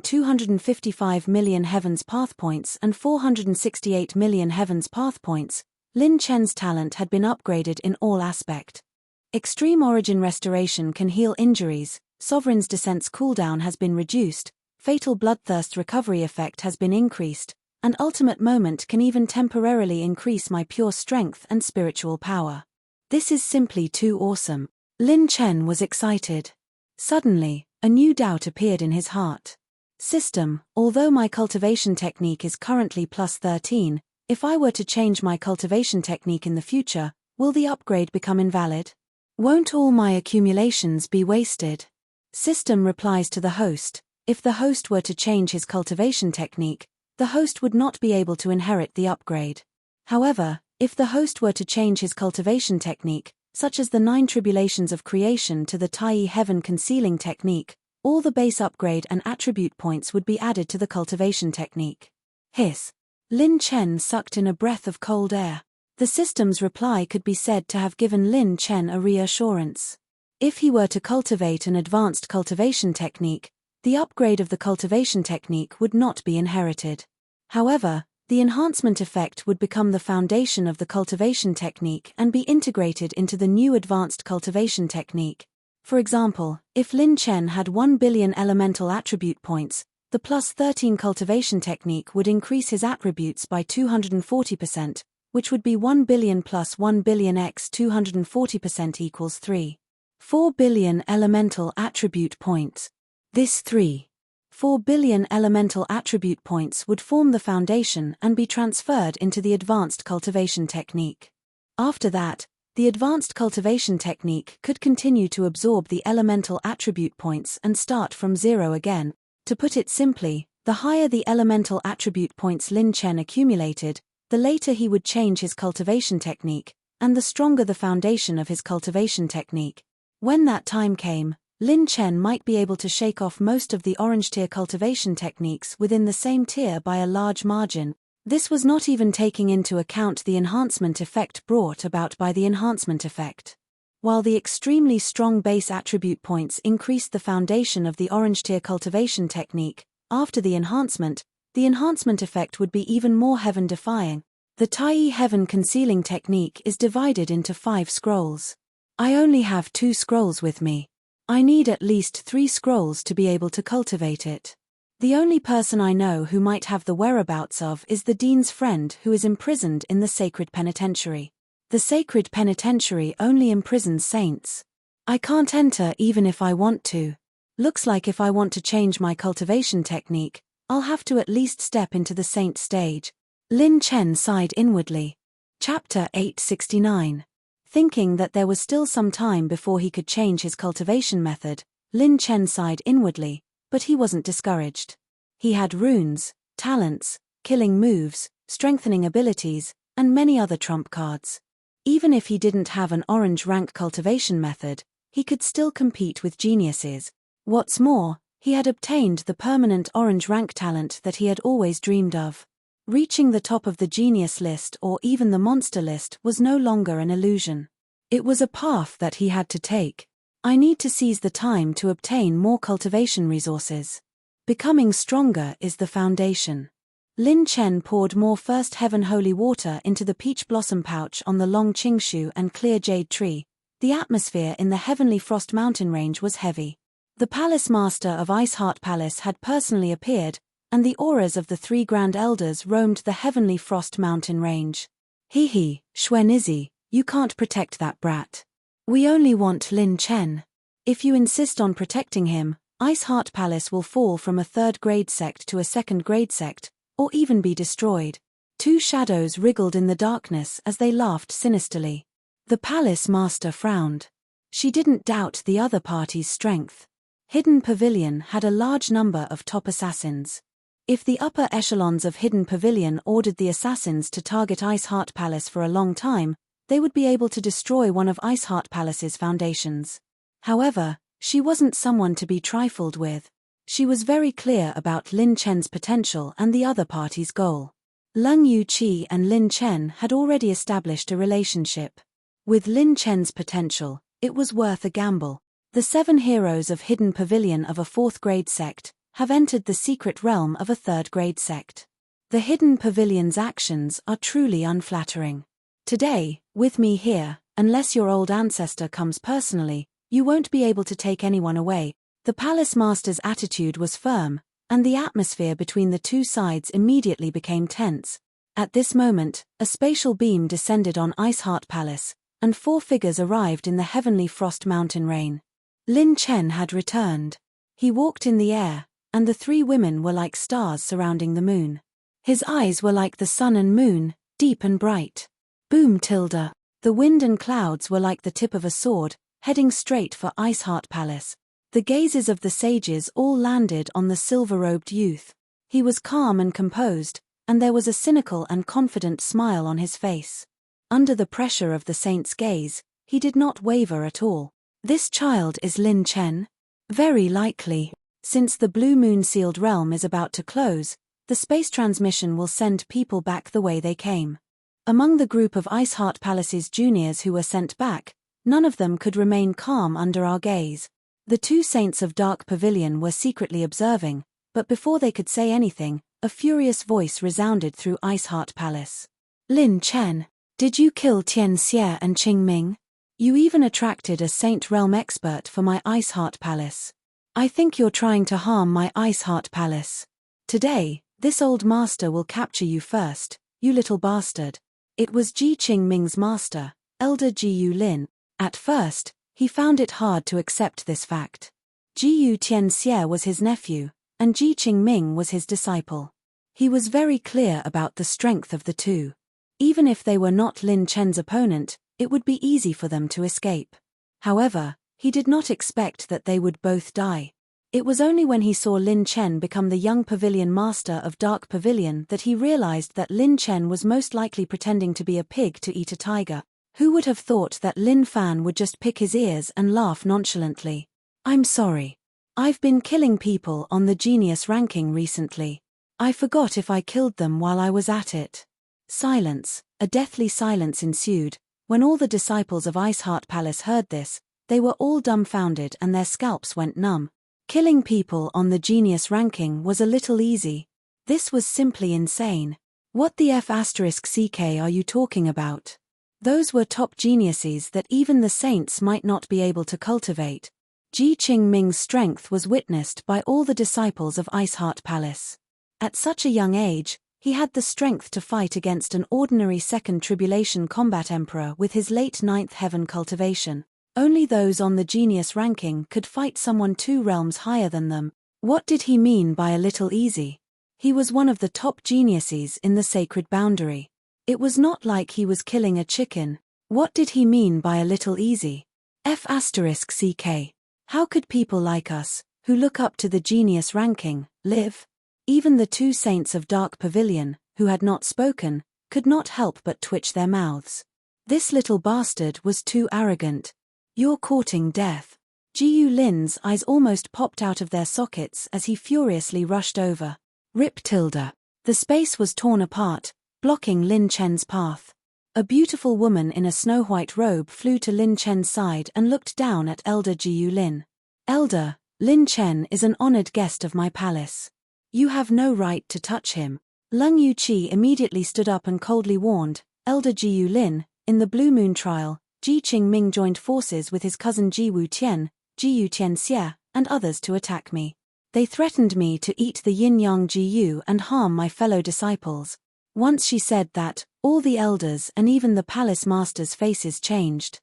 Speaker 1: 255 million Heaven's Path points and 468 million Heaven's Path points, Lin Chen's talent had been upgraded in all aspect. Extreme Origin Restoration can heal injuries, Sovereign's Descent's cooldown has been reduced, Fatal Bloodthirst recovery effect has been increased, and Ultimate Moment can even temporarily increase my pure strength and spiritual power. This is simply too awesome. Lin Chen was excited. Suddenly, a new doubt appeared in his heart. System: although my cultivation technique is currently plus 13, if I were to change my cultivation technique in the future, will the upgrade become invalid? Won't all my accumulations be wasted? System replies to the host: if the host were to change his cultivation technique, the host would not be able to inherit the upgrade. However, if the host were to change his cultivation technique, such as the 9 tribulations of creation to the Tai Heaven concealing technique, all the base upgrade and attribute points would be added to the cultivation technique. Hiss. Lin Chen sucked in a breath of cold air. The system's reply could be said to have given Lin Chen a reassurance. If he were to cultivate an advanced cultivation technique, the upgrade of the cultivation technique would not be inherited. However, the enhancement effect would become the foundation of the cultivation technique and be integrated into the new advanced cultivation technique. For example, if Lin Chen had 1 billion elemental attribute points, the plus 13 cultivation technique would increase his attributes by 240%, which would be 1 billion plus 1 billion x 240% equals 4 billion elemental attribute points. This 4 billion elemental attribute points would form the foundation and be transferred into the advanced cultivation technique. After that, the advanced cultivation technique could continue to absorb the elemental attribute points and start from zero again. To put it simply, the higher the elemental attribute points Lin Chen accumulated, the later he would change his cultivation technique, and the stronger the foundation of his cultivation technique. When that time came, Lin Chen might be able to shake off most of the orange tier cultivation techniques within the same tier by a large margin. This was not even taking into account the enhancement effect brought about by the enhancement effect. While the extremely strong base attribute points increased the foundation of the orange tier cultivation technique, after the enhancement effect would be even more heaven-defying. The Tai Heaven concealing technique is divided into 5 scrolls. I only have 2 scrolls with me. I need at least 3 scrolls to be able to cultivate it. The only person I know who might have the whereabouts of is the Dean's friend who is imprisoned in the Sacred Penitentiary. The Sacred Penitentiary only imprisons saints. I can't enter even if I want to. Looks like if I want to change my cultivation technique, I'll have to at least step into the saint stage. Lin Chen sighed inwardly. Chapter 869. Thinking that there was still some time before he could change his cultivation method, Lin Chen sighed inwardly, but he wasn't discouraged. He had runes, talents, killing moves, strengthening abilities, and many other trump cards. Even if he didn't have an orange rank cultivation method, he could still compete with geniuses. What's more, he had obtained the permanent orange rank talent that he had always dreamed of. Reaching the top of the genius list or even the monster list was no longer an illusion. It was a path that he had to take. I need to seize the time to obtain more cultivation resources. Becoming stronger is the foundation. Lin Chen poured more First Heaven holy water into the peach blossom pouch on the long Qingshu and clear jade tree. The atmosphere in the heavenly frost mountain range was heavy. The palace master of Ice Heart Palace had personally appeared, and the auras of the three grand elders roamed the heavenly frost mountain range. Hee, Xuanizzi, you can't protect that brat. We only want Lin Chen. If you insist on protecting him, Ice Heart Palace will fall from a third-grade sect to a second-grade sect, or even be destroyed. Two shadows wriggled in the darkness as they laughed sinisterly. The palace master frowned. She didn't doubt the other party's strength. Hidden Pavilion had a large number of top assassins. If the upper echelons of Hidden Pavilion ordered the assassins to target Ice Heart Palace for a long time, they would be able to destroy one of Ice Heart Palace's foundations. However, she wasn't someone to be trifled with. She was very clear about Lin Chen's potential and the other party's goal. Leng Yuqi and Lin Chen had already established a relationship. With Lin Chen's potential, it was worth a gamble. The 7 heroes of Hidden Pavilion of a 4th-grade sect have entered the secret realm of a 3rd-grade sect. The Hidden Pavilion's actions are truly unflattering. Today, with me here, unless your old ancestor comes personally, you won't be able to take anyone away. The palace master's attitude was firm, and the atmosphere between the two sides immediately became tense. At this moment, a spatial beam descended on Ice Heart Palace, and 4 figures arrived in the heavenly frost mountain rain. Lin Chen had returned. He walked in the air, and the 3 women were like stars surrounding the moon. His eyes were like the sun and moon, deep and bright. Boom tilde. The wind and clouds were like the tip of a sword, heading straight for Ice Heart Palace. The gazes of the sages all landed on the silver-robed youth. He was calm and composed, and there was a cynical and confident smile on his face. Under the pressure of the saint's gaze, he did not waver at all. This child is Lin Chen? Very likely. Since the Blue Moon sealed realm is about to close, the space transmission will send people back the way they came. Among the group of Ice Heart Palace's juniors who were sent back, none of them could remain calm under our gaze. The 2 saints of Dark Pavilion were secretly observing, but before they could say anything, a furious voice resounded through Ice Heart Palace. Lin Chen, did you kill Tian Xie and Qing Ming? You even attracted a Saint Realm expert for my Ice Heart Palace. I think you're trying to harm my Ice Heart Palace. Today, this old master will capture you first, you little bastard. It was Ji Qing Ming's master, Elder Ji Yu Lin. At first, he found it hard to accept this fact. Ji Yu Tianxie was his nephew, and Ji Qing Ming was his disciple. He was very clear about the strength of the two. Even if they were not Lin Chen's opponent, it would be easy for them to escape. However, he did not expect that they would both die. It was only when he saw Lin Chen become the young pavilion master of Dark Pavilion that he realized that Lin Chen was most likely pretending to be a pig to eat a tiger. Who would have thought that Lin Fan would just pick his ears and laugh nonchalantly? I'm sorry. I've been killing people on the genius ranking recently. I forgot if I killed them while I was at it. Silence, a deathly silence ensued. When all the disciples of Ice Heart Palace heard this, they were all dumbfounded and their scalps went numb. Killing people on the genius ranking was a little easy. This was simply insane. What the F***ck are you talking about? Those were top geniuses that even the saints might not be able to cultivate. Ji Qing Ming's strength was witnessed by all the disciples of Ice Heart Palace. At such a young age, he had the strength to fight against an ordinary second tribulation combat emperor with his late 9th heaven cultivation. Only those on the genius ranking could fight someone 2 realms higher than them. What did he mean by a little easy? He was one of the top geniuses in the sacred boundary. It was not like he was killing a chicken. What did he mean by a little easy? F***ck. How could people like us, who look up to the genius ranking, live? Even the two saints of Dark Pavilion, who had not spoken, could not help but twitch their mouths. This little bastard was too arrogant. You're courting death. Jiu Lin's eyes almost popped out of their sockets as he furiously rushed over. Rip tilde. The space was torn apart, blocking Lin Chen's path. A beautiful woman in a snow-white robe flew to Lin Chen's side and looked down at Elder Jiu Lin. Elder, Lin Chen is an honored guest of my palace. You have no right to touch him. Lung Yuqi immediately stood up and coldly warned, Elder Jiu Lin, in the Blue Moon trial, Ji Qingming joined forces with his cousin Ji Wu Tian, Ji Yu Tianxie, and others to attack me. They threatened me to eat the yin-yang Jiu and harm my fellow disciples. Once she said that, all the elders and even the palace masters' faces changed.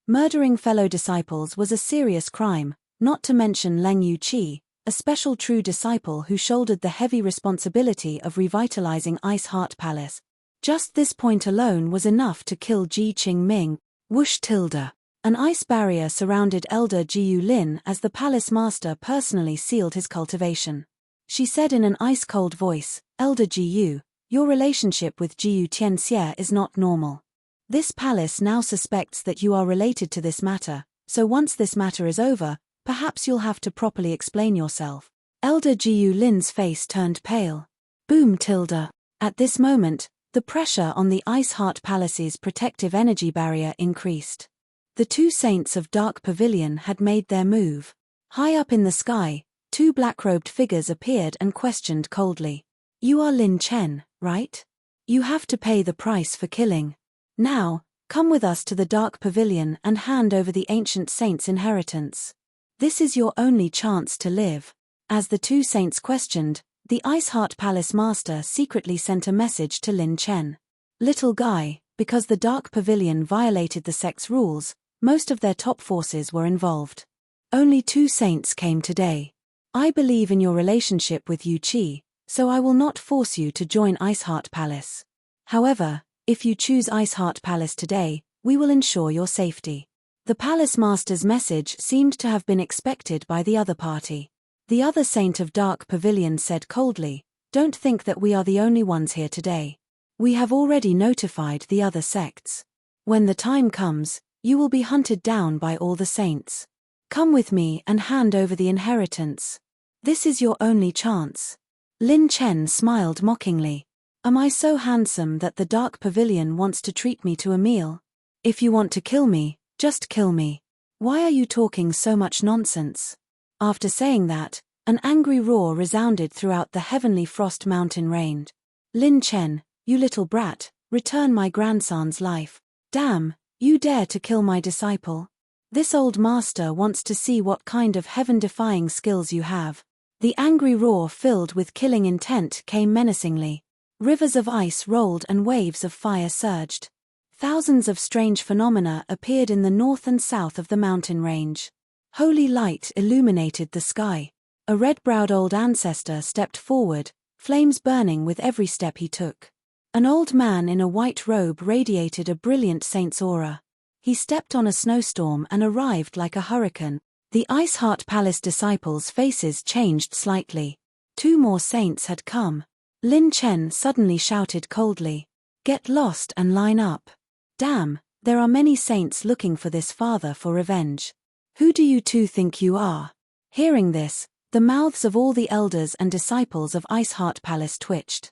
Speaker 1: Murdering fellow disciples was a serious crime, not to mention Leng Yuqi, a special true disciple who shouldered the heavy responsibility of revitalizing Ice Heart Palace. Just this point alone was enough to kill Ji Qingming. Whoosh tilde. An ice barrier surrounded Elder Jiu Lin as the palace master personally sealed his cultivation. She said in an ice-cold voice, Elder Jiu, your relationship with Jiu Tianxie is not normal. This palace now suspects that you are related to this matter, so once this matter is over, perhaps you'll have to properly explain yourself. Elder Jiu Lin's face turned pale. Boom tilde. At this moment, the pressure on the Ice Heart Palace's protective energy barrier increased. The two saints of Dark Pavilion had made their move. High up in the sky, two black-robed figures appeared and questioned coldly. You are Lin Chen, right? You have to pay the price for killing. Now, come with us to the Dark Pavilion and hand over the ancient saint's inheritance. This is your only chance to live. As the two saints questioned, the Ice Heart Palace master secretly sent a message to Lin Chen. Little guy, because the Dark Pavilion violated the sect's rules, most of their top forces were involved. Only two saints came today. I believe in your relationship with Yu Qi, so I will not force you to join Ice Heart Palace. However, if you choose Ice Heart Palace today, we will ensure your safety. The palace master's message seemed to have been expected by the other party. The other saint of Dark Pavilion said coldly, Don't think that we are the only ones here today. We have already notified the other sects. When the time comes, you will be hunted down by all the saints. Come with me and hand over the inheritance. This is your only chance. Lin Chen smiled mockingly. Am I so handsome that the Dark Pavilion wants to treat me to a meal? If you want to kill me, just kill me. Why are you talking so much nonsense? After saying that, an angry roar resounded throughout the heavenly frost mountain range. Lin Chen, you little brat, return my grandson's life. Damn, you dare to kill my disciple? This old master wants to see what kind of heaven-defying skills you have. The angry roar filled with killing intent came menacingly. Rivers of ice rolled and waves of fire surged. Thousands of strange phenomena appeared in the north and south of the mountain range. Holy light illuminated the sky. A red-browed old ancestor stepped forward, flames burning with every step he took. An old man in a white robe radiated a brilliant saint's aura. He stepped on a snowstorm and arrived like a hurricane. The Ice Heart Palace disciples' faces changed slightly. Two more saints had come. Lin Chen suddenly shouted coldly, Get lost and line up. Damn, there are many saints looking for this father for revenge. Who do you two think you are? Hearing this, the mouths of all the elders and disciples of Ice Heart Palace twitched.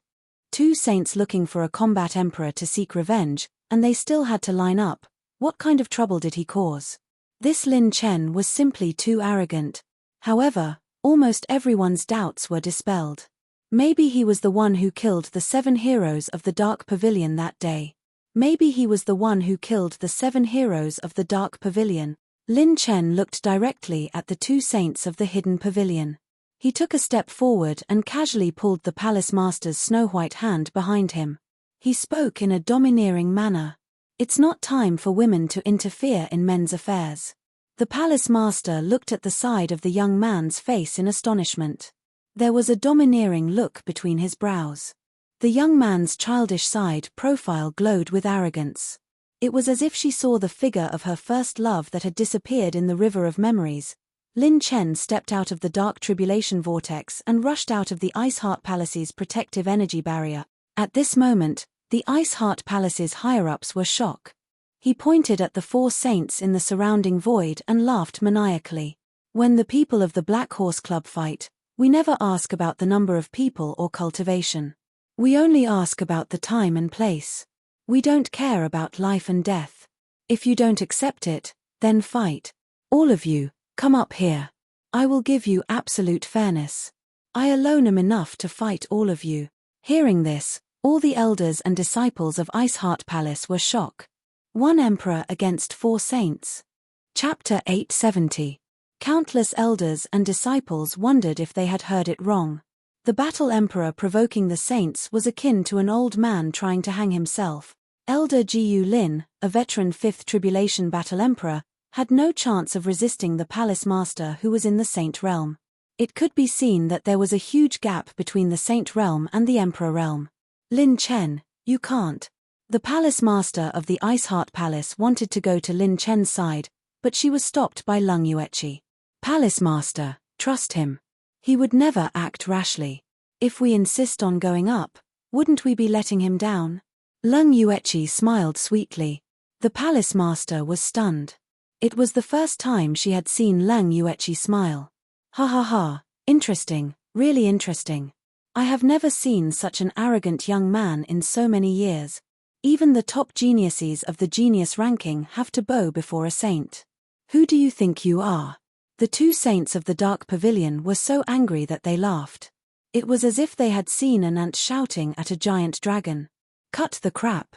Speaker 1: Two saints looking for a combat emperor to seek revenge, and they still had to line up. What kind of trouble did he cause? This Lin Chen was simply too arrogant. However, almost everyone's doubts were dispelled. Maybe he was the one who killed the 7 heroes of the Dark Pavilion that day. Maybe he was the one who killed the 7 heroes of the Dark Pavilion. Lin Chen looked directly at the two saints of the Hidden Pavilion. He took a step forward and casually pulled the palace master's snow-white hand behind him. He spoke in a domineering manner. It's not time for women to interfere in men's affairs. The palace master looked at the side of the young man's face in astonishment. There was a domineering look between his brows. The young man's childish side profile glowed with arrogance. It was as if she saw the figure of her first love that had disappeared in the river of memories. Lin Chen stepped out of the dark tribulation vortex and rushed out of the Ice Heart Palace's protective energy barrier. At this moment, the Ice Heart Palace's higher-ups were shocked. He pointed at the 4 saints in the surrounding void and laughed maniacally. When the people of the Black Horse Club fight, we never ask about the number of people or cultivation. We only ask about the time and place. We don't care about life and death. If you don't accept it, then fight. All of you, come up here. I will give you absolute fairness. I alone am enough to fight all of you. Hearing this, all the elders and disciples of Ice Heart Palace were shocked. 1 emperor against 4 saints. Chapter 870. Countless elders and disciples wondered if they had heard it wrong. The battle emperor provoking the saints was akin to an old man trying to hang himself. Elder Jiu Lin, a veteran 5th Tribulation battle emperor, had no chance of resisting the palace master who was in the saint realm. It could be seen that there was a huge gap between the saint realm and the emperor realm. Lin Chen, you can't. The palace master of the Ice Heart Palace wanted to go to Lin Chen's side, but she was stopped by Lung Yueqi. Palace master, trust him. He would never act rashly. If we insist on going up, wouldn't we be letting him down? Lung Yueqi smiled sweetly. The palace master was stunned. It was the first time she had seen Lung Yueqi smile. Ha ha ha, interesting, really interesting. I have never seen such an arrogant young man in so many years. Even the top geniuses of the genius ranking have to bow before a saint. Who do you think you are? The 2 saints of the Dark Pavilion were so angry that they laughed. It was as if they had seen an ant shouting at a giant dragon. Cut the crap.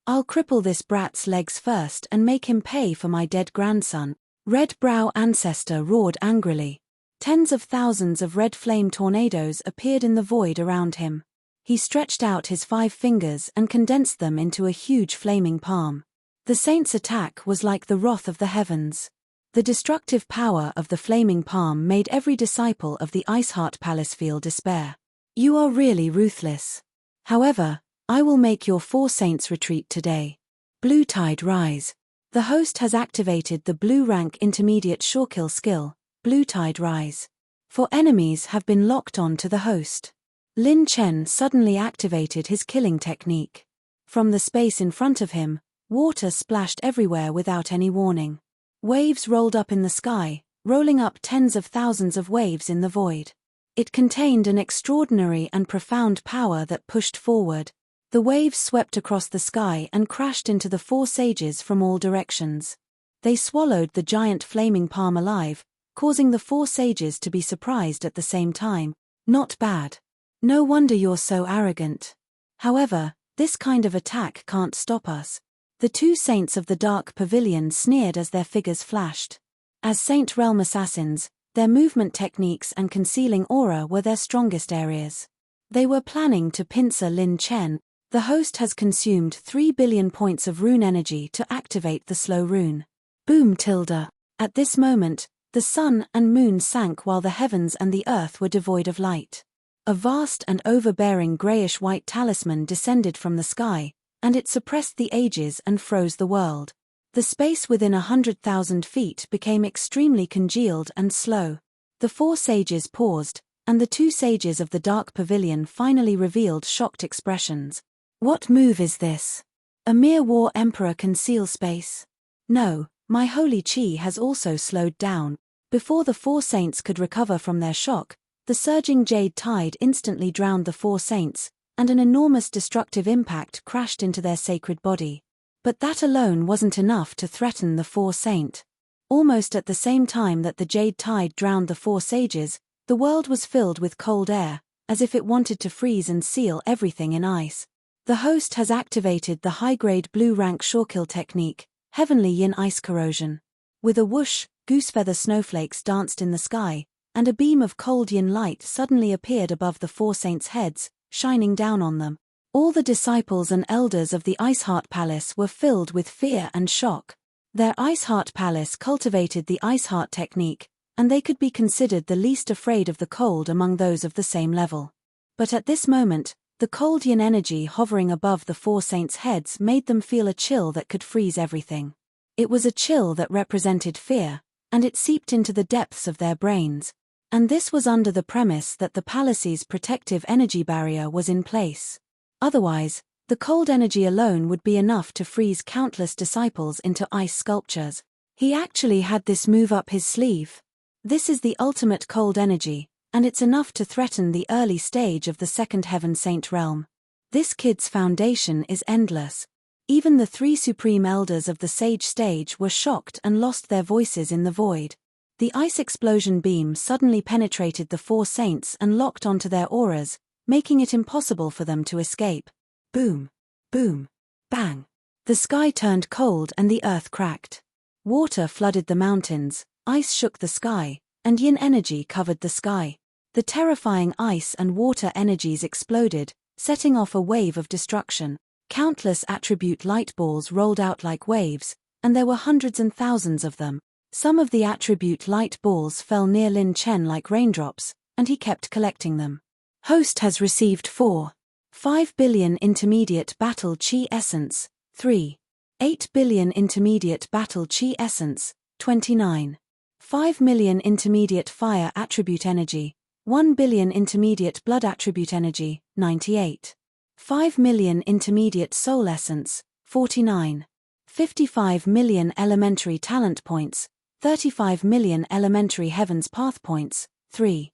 Speaker 1: I'll cripple this brat's legs first and make him pay for my dead grandson. Red Brow Ancestor roared angrily. Tens of thousands of red flame tornadoes appeared in the void around him. He stretched out his 5 fingers and condensed them into a huge flaming palm. The saint's attack was like the wrath of the heavens. The destructive power of the flaming palm made every disciple of the Ice Heart Palace feel despair. You are really ruthless. However, I will make your 4 saints retreat today. Blue Tide Rise. The host has activated the blue rank intermediate shorekill skill, Blue Tide Rise. 4 enemies have been locked on to the host. Lin Chen suddenly activated his killing technique. From the space in front of him, water splashed everywhere without any warning. Waves rolled up in the sky, rolling up tens of thousands of waves in the void. It contained an extraordinary and profound power that pushed forward. The waves swept across the sky and crashed into the 4 sages from all directions. They swallowed the giant flaming palm alive, causing the 4 sages to be surprised at the same time. Not bad. No wonder you're so arrogant. However, this kind of attack can't stop us. The 2 saints of the Dark Pavilion sneered as their figures flashed. As Saint Realm assassins, their movement techniques and concealing aura were their strongest areas. They were planning to pincer Lin Chen. The host has consumed 3 billion points of rune energy to activate the slow rune. Boom tilde. At this moment, the sun and moon sank while the heavens and the earth were devoid of light. A vast and overbearing grayish-white talisman descended from the sky, and it suppressed the ages and froze the world. The space within 100,000 feet became extremely congealed and slow. The 4 sages paused, and the 2 sages of the Dark Pavilion finally revealed shocked expressions. What move is this? A mere war emperor conceal space? No, my holy chi has also slowed down. Before the 4 saints could recover from their shock, the surging jade tide instantly drowned the 4 saints, and an enormous destructive impact crashed into their sacred body. But that alone wasn't enough to threaten the 4 saint. Almost at the same time that the jade tide drowned the 4 sages, the world was filled with cold air, as if it wanted to freeze and seal everything in ice. The host has activated the high-grade blue rank shorekill technique, Heavenly Yin Ice Corrosion. With a whoosh, goosefeather snowflakes danced in the sky, and a beam of cold yin light suddenly appeared above the 4 saints' heads, shining down on them. All the disciples and elders of the Ice Heart Palace were filled with fear and shock. Their Ice Heart Palace cultivated the Ice Heart technique, and they could be considered the least afraid of the cold among those of the same level. But at this moment, the cold yin energy hovering above the four saints' heads made them feel a chill that could freeze everything. It was a chill that represented fear, and it seeped into the depths of their brains. And this was under the premise that the palace's protective energy barrier was in place. Otherwise, the cold energy alone would be enough to freeze countless disciples into ice sculptures. He actually had this move up his sleeve. This is the ultimate cold energy, and it's enough to threaten the early stage of the second heaven saint realm. This kid's foundation is endless. Even the three supreme elders of the sage stage were shocked and lost their voices in the void. The ice explosion beam suddenly penetrated the four saints and locked onto their auras, making it impossible for them to escape. Boom, boom, bang. The sky turned cold and the earth cracked. Water flooded the mountains, ice shook the sky, and yin energy covered the sky. The terrifying ice and water energies exploded, setting off a wave of destruction. Countless attribute light balls rolled out like waves, and there were hundreds and thousands of them. Some of the attribute light balls fell near Lin Chen like raindrops, and he kept collecting them. Host has received 4.5 billion intermediate battle chi essence, 3.8 billion intermediate battle chi essence, 29.5 million intermediate fire attribute energy, 1 billion intermediate blood attribute energy, 98.5 million intermediate soul essence, 49.55 million elementary talent points, 35 million elementary heavens path points, 3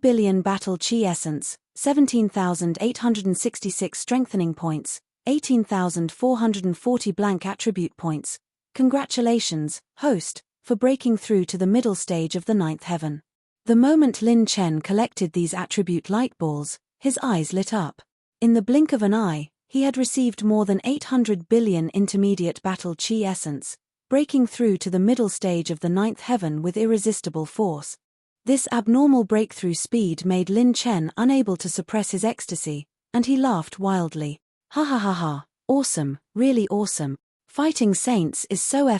Speaker 1: billion battle chi essence, 17,866 strengthening points, 18,440 blank attribute points. Congratulations, host, for breaking through to the middle stage of the ninth heaven. The moment Lin Chen collected these attribute light balls, his eyes lit up. In the blink of an eye, he had received more than 800 billion intermediate battle chi essence, breaking through to the middle stage of the ninth heaven with irresistible force. This abnormal breakthrough speed made Lin Chen unable to suppress his ecstasy, and he laughed wildly. Ha ha ha ha, awesome, really awesome. Fighting saints is so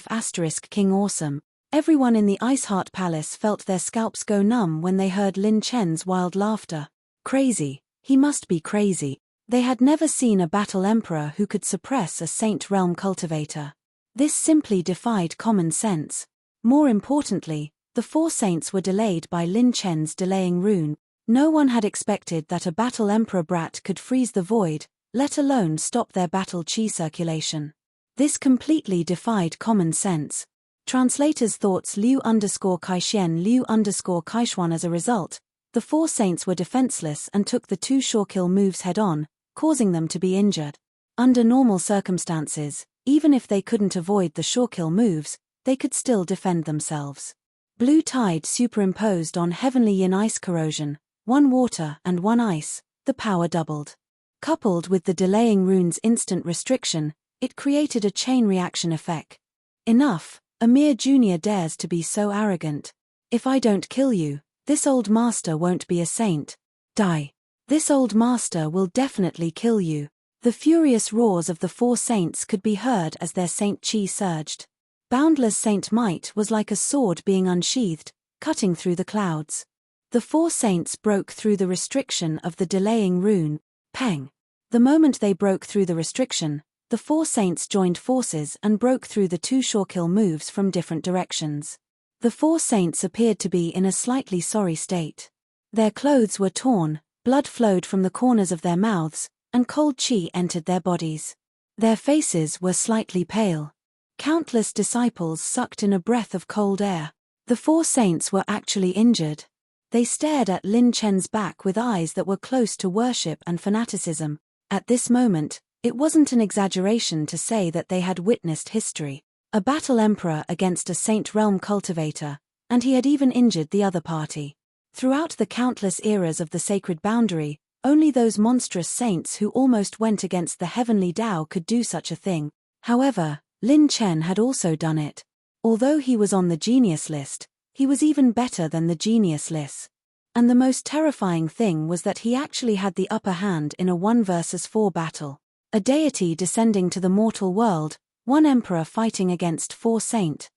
Speaker 1: *king awesome. Everyone in the Iceheart Palace felt their scalps go numb when they heard Lin Chen's wild laughter. Crazy, he must be crazy. They had never seen a battle emperor who could suppress a saint realm cultivator. This simply defied common sense. More importantly, the four saints were delayed by Lin Chen's delaying rune. No one had expected that a battle emperor brat could freeze the void, let alone stop their battle chi circulation. This completely defied common sense. Translators thoughts Liu_Kaixuan Liu_Kaixuan. As a result, the four saints were defenseless and took the two sure-kill moves head-on, causing them to be injured. Under normal circumstances, even if they couldn't avoid the sure-kill moves, they could still defend themselves. Blue tide superimposed on heavenly yin ice corrosion, 1 water and 1 ice, the power doubled. Coupled with the delaying rune's instant restriction, it created a chain reaction effect. Enough, a mere junior dares to be so arrogant. If I don't kill you, this old master won't be a saint. Die. This old master will definitely kill you. The furious roars of the four saints could be heard as their saint chi surged. Boundless saint might was like a sword being unsheathed, cutting through the clouds. The four saints broke through the restriction of the delaying rune, Peng. The moment they broke through the restriction, the four saints joined forces and broke through the two sure-kill moves from different directions. The four saints appeared to be in a slightly sorry state. Their clothes were torn, blood flowed from the corners of their mouths, and cold chi entered their bodies. Their faces were slightly pale. Countless disciples sucked in a breath of cold air. The four saints were actually injured. They stared at Lin Chen's back with eyes that were close to worship and fanaticism. At this moment, it wasn't an exaggeration to say that they had witnessed history. A battle emperor against a saint realm cultivator, and he had even injured the other party. Throughout the countless eras of the sacred boundary, only those monstrous saints who almost went against the heavenly Tao could do such a thing. However, Lin Chen had also done it. Although he was on the genius list, he was even better than the genius list. And the most terrifying thing was that he actually had the upper hand in a 1 versus 4 battle. A deity descending to the mortal world, one emperor fighting against 4 saint.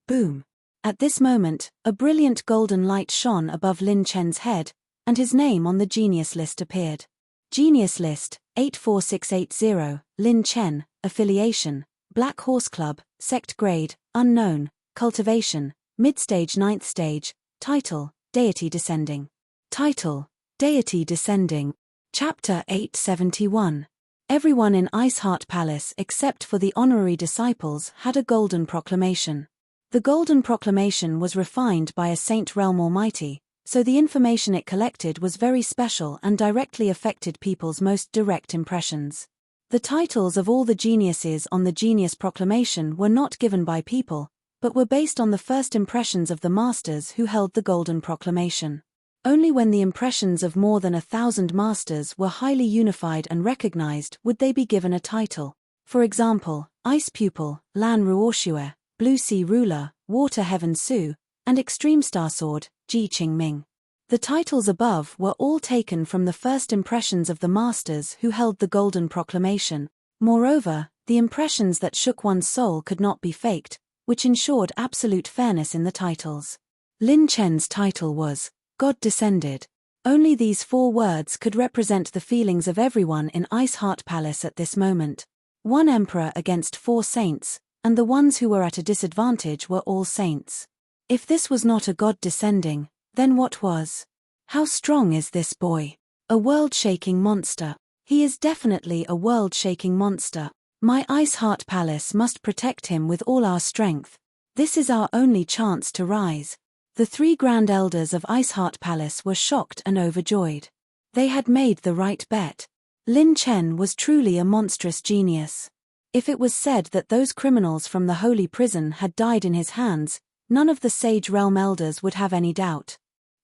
Speaker 1: Boom. At this moment, a brilliant golden light shone above Lin Chen's head, and his name on the genius list appeared. Genius list, 84680, Lin Chen, affiliation, Black Horse Club, sect grade, unknown, cultivation, mid-stage 9th stage, title, deity descending. Title, deity descending. Chapter 871. Everyone in Iceheart Palace except for the honorary disciples had a golden proclamation. The golden proclamation was refined by a saint realm almighty, so the information it collected was very special and directly affected people's most direct impressions. The titles of all the geniuses on the Genius Proclamation were not given by people, but were based on the first impressions of the masters who held the Golden Proclamation. Only when the impressions of more than 1,000 masters were highly unified and recognized would they be given a title. For example, Ice Pupil, Lan Ruoxue, Blue Sea Ruler, Water Heaven Su, and Extreme Star Sword, Ji Qingming. The titles above were all taken from the first impressions of the masters who held the Golden Proclamation. Moreover, the impressions that shook one's soul could not be faked, which ensured absolute fairness in the titles. Lin Chen's title was, God Descended. Only these 4 words could represent the feelings of everyone in Iceheart Palace at this moment. 1 emperor against 4 saints, and the ones who were at a disadvantage were all saints. If this was not a god descending, then what was? How strong is this boy? A world-shaking monster. He is definitely a world-shaking monster. My Iceheart Palace must protect him with all our strength. This is our only chance to rise. The 3 grand elders of Iceheart Palace were shocked and overjoyed. They had made the right bet. Lin Chen was truly a monstrous genius. If it was said that those criminals from the holy prison had died in his hands, none of the Sage Realm elders would have any doubt.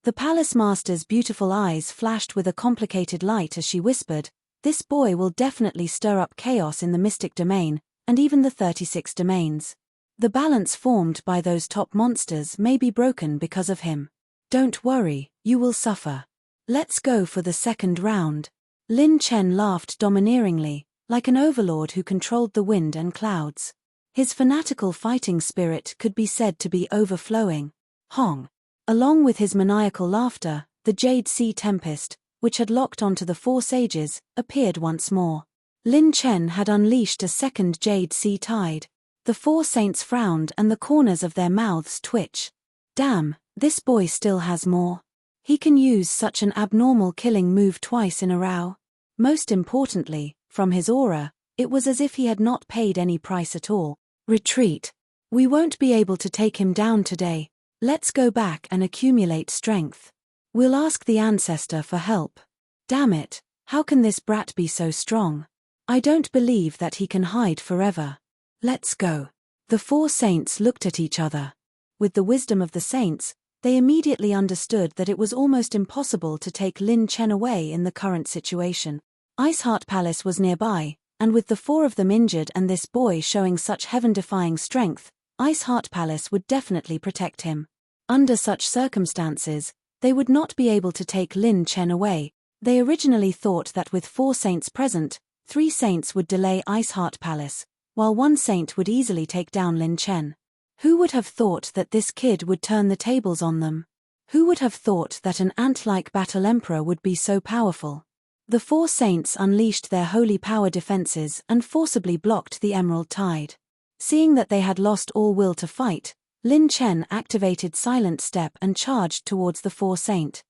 Speaker 1: The palace master's beautiful eyes flashed with a complicated light as she whispered, "This boy will definitely stir up chaos in the mystic domain, and even the 36 domains. The balance formed by those top monsters may be broken because of him. Don't worry, you will suffer. Let's go for the second round." Lin Chen laughed domineeringly, like an overlord who controlled the wind and clouds. His fanatical fighting spirit could be said to be overflowing. Hong. Along with his maniacal laughter, the Jade Sea Tempest, which had locked onto the 4 sages, appeared once more. Lin Chen had unleashed a second Jade Sea Tide. The 4 saints frowned and the corners of their mouths twitched. Damn, this boy still has more. He can use such an abnormal killing move twice in a row. Most importantly, from his aura, it was as if he had not paid any price at all. Retreat. We won't be able to take him down today. Let's go back and accumulate strength. We'll ask the ancestor for help. Damn it, how can this brat be so strong? I don't believe that he can hide forever. Let's go. The 4 saints looked at each other. With the wisdom of the saints, they immediately understood that it was almost impossible to take Lin Chen away in the current situation. Iceheart Palace was nearby, and with the 4 of them injured and this boy showing such heaven-defying strength, Iceheart Palace would definitely protect him. Under such circumstances, they would not be able to take Lin Chen away. They originally thought that with 4 saints present, 3 saints would delay Iceheart Palace, while 1 saint would easily take down Lin Chen. Who would have thought that this kid would turn the tables on them? Who would have thought that an ant-like battle emperor would be so powerful? The 4 saints unleashed their holy power defenses and forcibly blocked the Emerald Tide. Seeing that they had lost all will to fight, Lin Chen activated Silent Step and charged towards the 4 saint.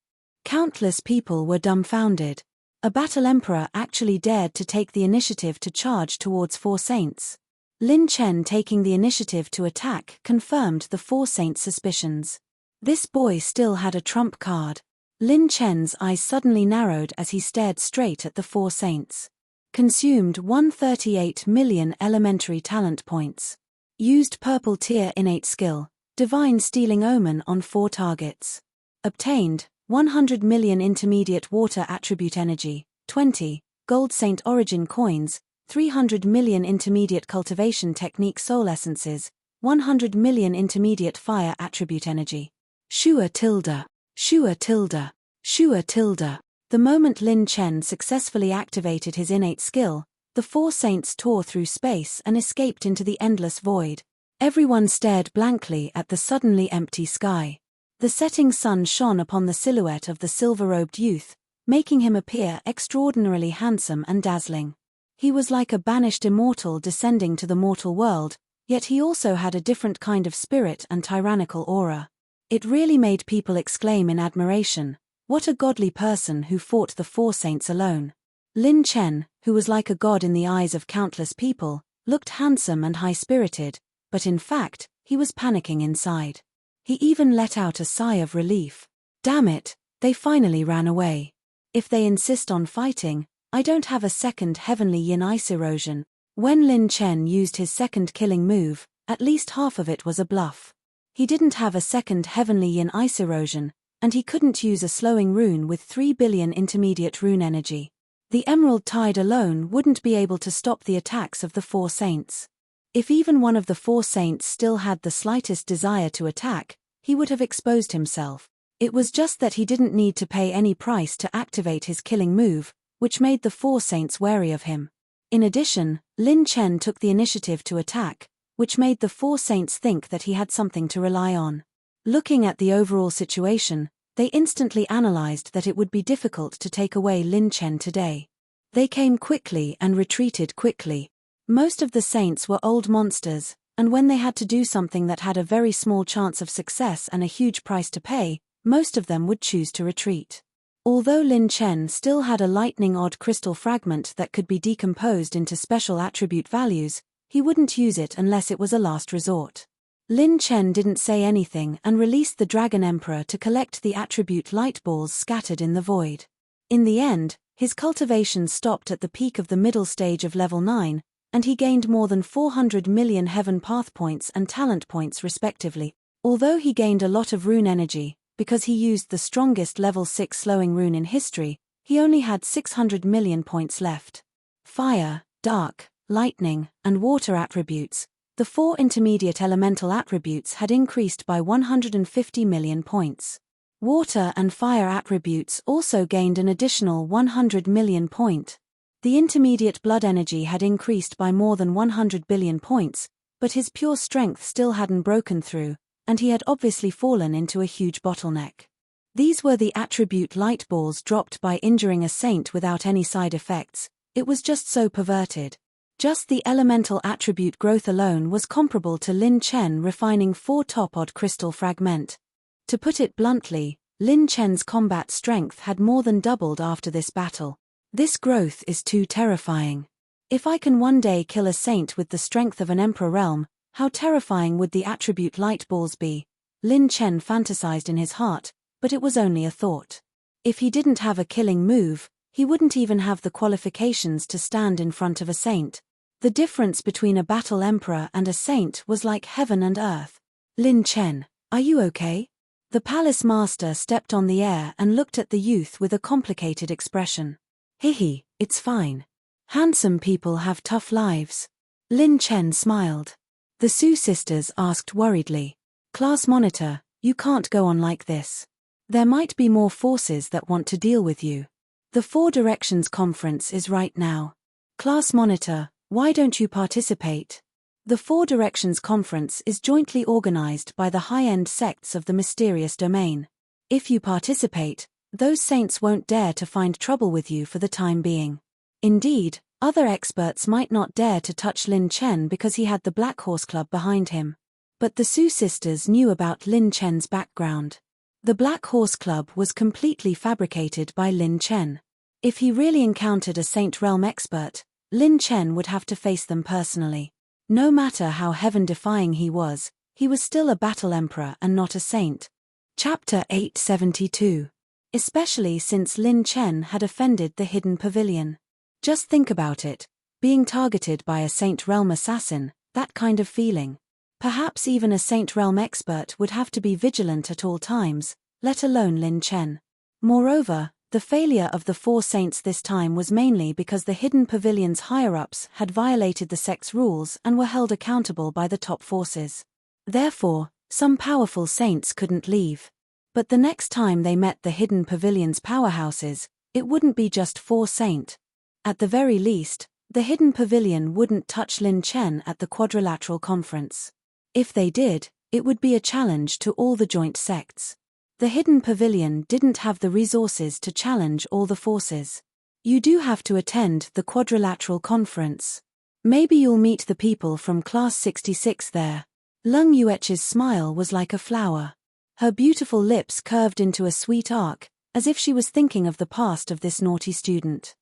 Speaker 1: Countless people were dumbfounded. A battle emperor actually dared to take the initiative to charge towards 4 saints. Lin Chen taking the initiative to attack confirmed the 4 saints' suspicions. This boy still had a trump card. Lin Chen's eyes suddenly narrowed as he stared straight at the 4 saints. Consumed 138 million elementary talent points. Used purple tier innate skill, Divine Stealing Omen on 4 targets. Obtained 100 million intermediate water attribute energy, 20 gold saint origin coins, 300 million intermediate cultivation technique soul essences, 100 million intermediate fire attribute energy. Shua tilde. Shua tilde. Shua tilde. The moment Lin Chen successfully activated his innate skill, the 4 saints tore through space and escaped into the endless void. Everyone stared blankly at the suddenly empty sky. The setting sun shone upon the silhouette of the silver-robed youth, making him appear extraordinarily handsome and dazzling. He was like a banished immortal descending to the mortal world, yet he also had a different kind of spirit and tyrannical aura. It really made people exclaim in admiration, "What a godly person who fought the four saints alone." Lin Chen, who was like a god in the eyes of countless people, looked handsome and high-spirited, but in fact, he was panicking inside. He even let out a sigh of relief. Damn it, they finally ran away. If they insist on fighting, I don't have a second heavenly yin ice erosion. When Lin Chen used his second killing move, at least half of it was a bluff. He didn't have a second heavenly yin ice erosion, and he couldn't use a slowing rune with 3 billion intermediate rune energy. The Emerald Tide alone wouldn't be able to stop the attacks of the four saints. If even one of the four saints still had the slightest desire to attack, he would have exposed himself. It was just that he didn't need to pay any price to activate his killing move, which made the four saints wary of him. In addition, Lin Chen took the initiative to attack, which made the four saints think that he had something to rely on. Looking at the overall situation, they instantly analyzed that it would be difficult to take away Lin Chen today. They came quickly and retreated quickly. Most of the saints were old monsters, and when they had to do something that had a very small chance of success and a huge price to pay, most of them would choose to retreat. Although Lin Chen still had a lightning-odd crystal fragment that could be decomposed into special attribute values, he wouldn't use it unless it was a last resort. Lin Chen didn't say anything and released the Dragon Emperor to collect the attribute light balls scattered in the void. In the end, his cultivation stopped at the peak of the middle stage of level 9, and he gained more than 400 million Heaven Path points and talent points respectively. Although he gained a lot of rune energy, because he used the strongest level 6 slowing rune in history, he only had 600 million points left. Fire, dark, lightning, and water attributes, the four intermediate elemental attributes had increased by 150 million points. Water and fire attributes also gained an additional 100 million point. The intermediate blood energy had increased by more than 100 billion points, but his pure strength still hadn't broken through, and he had obviously fallen into a huge bottleneck. These were the attribute light balls dropped by injuring a saint without any side effects. It was just so perverted. Just the elemental attribute growth alone was comparable to Lin Chen refining 4 top-odd crystal fragment. To put it bluntly, Lin Chen's combat strength had more than doubled after this battle. This growth is too terrifying. If I can one day kill a saint with the strength of an emperor realm, how terrifying would the attribute light balls be? Lin Chen fantasized in his heart, but it was only a thought. If he didn't have a killing move, he wouldn't even have the qualifications to stand in front of a saint. The difference between a battle emperor and a saint was like heaven and earth. Lin Chen, are you okay? The palace master stepped on the air and looked at the youth with a complicated expression. Hihi, it's fine. Handsome people have tough lives. Lin Chen smiled. The Su sisters asked worriedly. Class monitor, you can't go on like this. There might be more forces that want to deal with you. The Four Directions Conference is right now. Class monitor, why don't you participate? The Four Directions Conference is jointly organized by the high-end sects of the mysterious domain. If you participate, those saints won't dare to find trouble with you for the time being. Indeed, other experts might not dare to touch Lin Chen because he had the Black Horse Club behind him. But the Su sisters knew about Lin Chen's background. The Black Horse Club was completely fabricated by Lin Chen. If he really encountered a Saint Realm expert, Lin Chen would have to face them personally. No matter how heaven-defying he was still a battle emperor and not a saint. Chapter 872. Especially since Lin Chen had offended the Hidden Pavilion. Just think about it, being targeted by a Saint Realm assassin, that kind of feeling. Perhaps even a Saint Realm expert would have to be vigilant at all times, let alone Lin Chen. Moreover, the failure of the four saints this time was mainly because the Hidden Pavilion's higher-ups had violated the sect's rules and were held accountable by the top forces. Therefore, some powerful saints couldn't leave. But the next time they met the Hidden Pavilion's powerhouses, it wouldn't be just four saint. At the very least, the Hidden Pavilion wouldn't touch Lin Chen at the Quadrilateral Conference. If they did, it would be a challenge to all the joint sects. The hidden pavilion didn't have the resources to challenge all the forces. You do have to attend the quadrilateral conference. Maybe you'll meet the people from Class 66 there. Lung Yuechi's smile was like a flower. Her beautiful lips curved into a sweet arc, as if she was thinking of the past of this naughty student.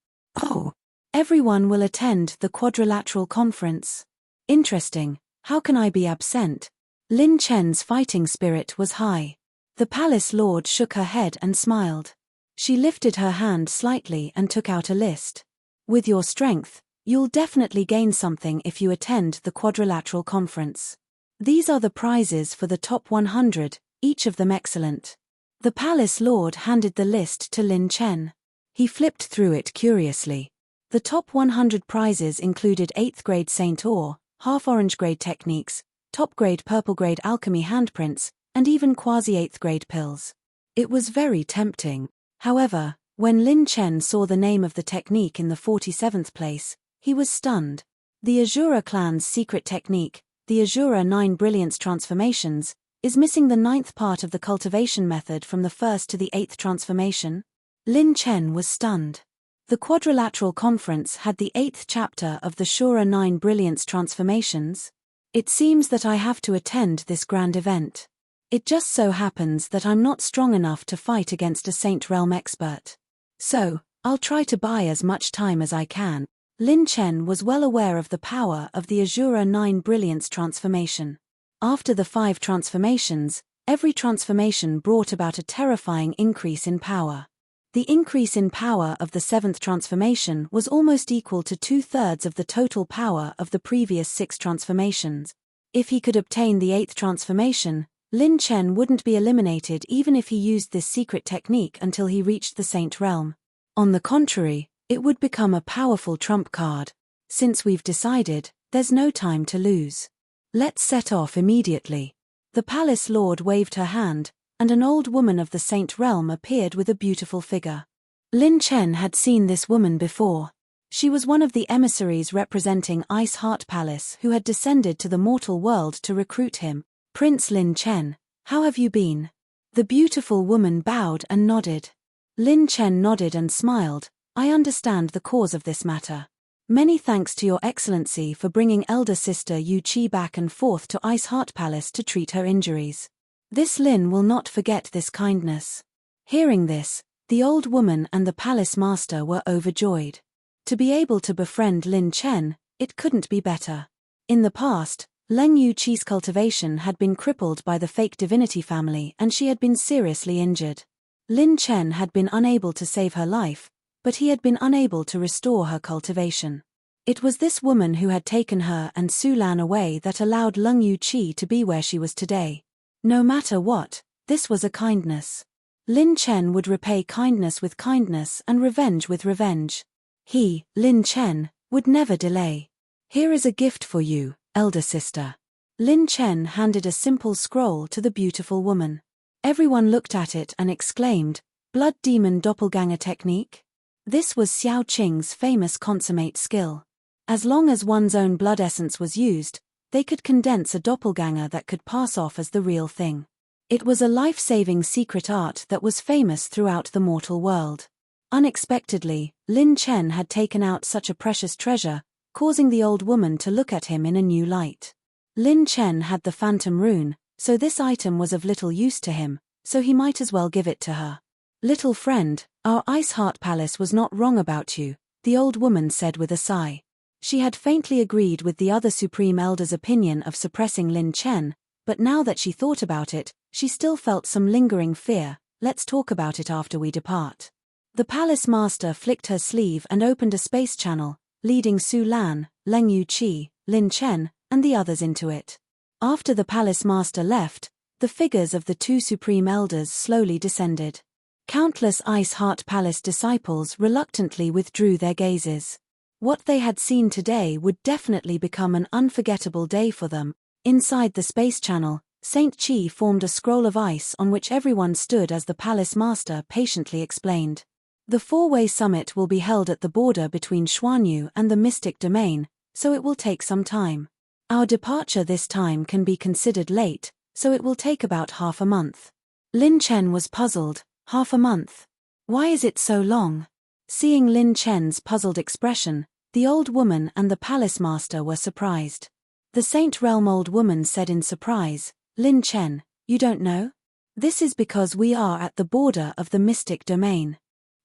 Speaker 1: Oh, everyone will attend the quadrilateral conference. Interesting, how can I be absent? Lin Chen's fighting spirit was high. The palace lord shook her head and smiled. She lifted her hand slightly and took out a list. With your strength, you'll definitely gain something if you attend the quadrilateral conference. These are the prizes for the top 100, each of them excellent. The palace lord handed the list to Lin Chen. He flipped through it curiously. The top 100 prizes included 8th grade Saint Or, half-orange grade techniques, top-grade purple-grade alchemy handprints, and even quasi-8th grade pills. It was very tempting. However, when Lin Chen saw the name of the technique in the 47th place, he was stunned. The Azura clan's secret technique, the Azura 9 Brilliance Transformations, is missing the 9th part of the cultivation method from the 1st to the 8th transformation. Lin Chen was stunned. The Quadrilateral Conference had the 8th chapter of the Shura 9 Brilliance Transformations. It seems that I have to attend this grand event. It just so happens that I'm not strong enough to fight against a Saint Realm expert. So, I'll try to buy as much time as I can. Lin Chen was well aware of the power of the Azura 9 Brilliance Transformation. After the 5 transformations, every transformation brought about a terrifying increase in power. The increase in power of the 7th transformation was almost equal to 2/3 of the total power of the previous 6 transformations. If he could obtain the 8th transformation, Lin Chen wouldn't be eliminated even if he used this secret technique until he reached the Saint Realm. On the contrary, it would become a powerful trump card. Since we've decided, there's no time to lose. Let's set off immediately. The palace lord waved her hand, and an old woman of the Saint Realm appeared with a beautiful figure. Lin Chen had seen this woman before. She was one of the emissaries representing Ice Heart Palace who had descended to the mortal world to recruit him. Prince Lin Chen, how have you been? The beautiful woman bowed and nodded. Lin Chen nodded and smiled. I understand the cause of this matter. Many thanks to your excellency for bringing elder sister Yu Qi back and forth to Ice Heart Palace to treat her injuries. This Lin will not forget this kindness. Hearing this, the old woman and the palace master were overjoyed. To be able to befriend Lin Chen, it couldn't be better. In the past, Leng Yu Qi's cultivation had been crippled by the fake divinity family and she had been seriously injured. Lin Chen had been unable to save her life, but he had been unable to restore her cultivation. It was this woman who had taken her and Su Lan away that allowed Leng Yu Qi to be where she was today. No matter what, this was a kindness. Lin Chen would repay kindness with kindness and revenge with revenge. He, Lin Chen, would never delay. Here is a gift for you, elder sister. Lin Chen handed a simple scroll to the beautiful woman. Everyone looked at it and exclaimed, Blood Demon Doppelganger Technique? This was Xiao Qing's famous consummate skill. As long as one's own blood essence was used, they could condense a doppelganger that could pass off as the real thing. It was a life-saving secret art that was famous throughout the mortal world. Unexpectedly, Lin Chen had taken out such a precious treasure, causing the old woman to look at him in a new light. Lin Chen had the phantom rune, so this item was of little use to him, so he might as well give it to her. Little friend, our Ice Heart Palace was not wrong about you, the old woman said with a sigh. She had faintly agreed with the other Supreme Elder's opinion of suppressing Lin Chen, but now that she thought about it, she still felt some lingering fear. Let's talk about it after we depart. The palace master flicked her sleeve and opened a space channel, leading Su Lan, Leng Yu Qi, Lin Chen, and the others into it. After the palace master left, the figures of the 2 Supreme Elders slowly descended. Countless Ice Heart Palace disciples reluctantly withdrew their gazes. What they had seen today would definitely become an unforgettable day for them. Inside the space channel, Saint Qi formed a scroll of ice on which everyone stood as the palace master patiently explained. The 4-way summit will be held at the border between Xuanyu and the Mystic Domain, so it will take some time. Our departure this time can be considered late, so it will take about half a month. Lin Chen was puzzled. Half a month? Why is it so long? Seeing Lin Chen's puzzled expression, the old woman and the palace master were surprised. The Saint Realm old woman said in surprise, Lin Chen, you don't know? This is because we are at the border of the mystic domain.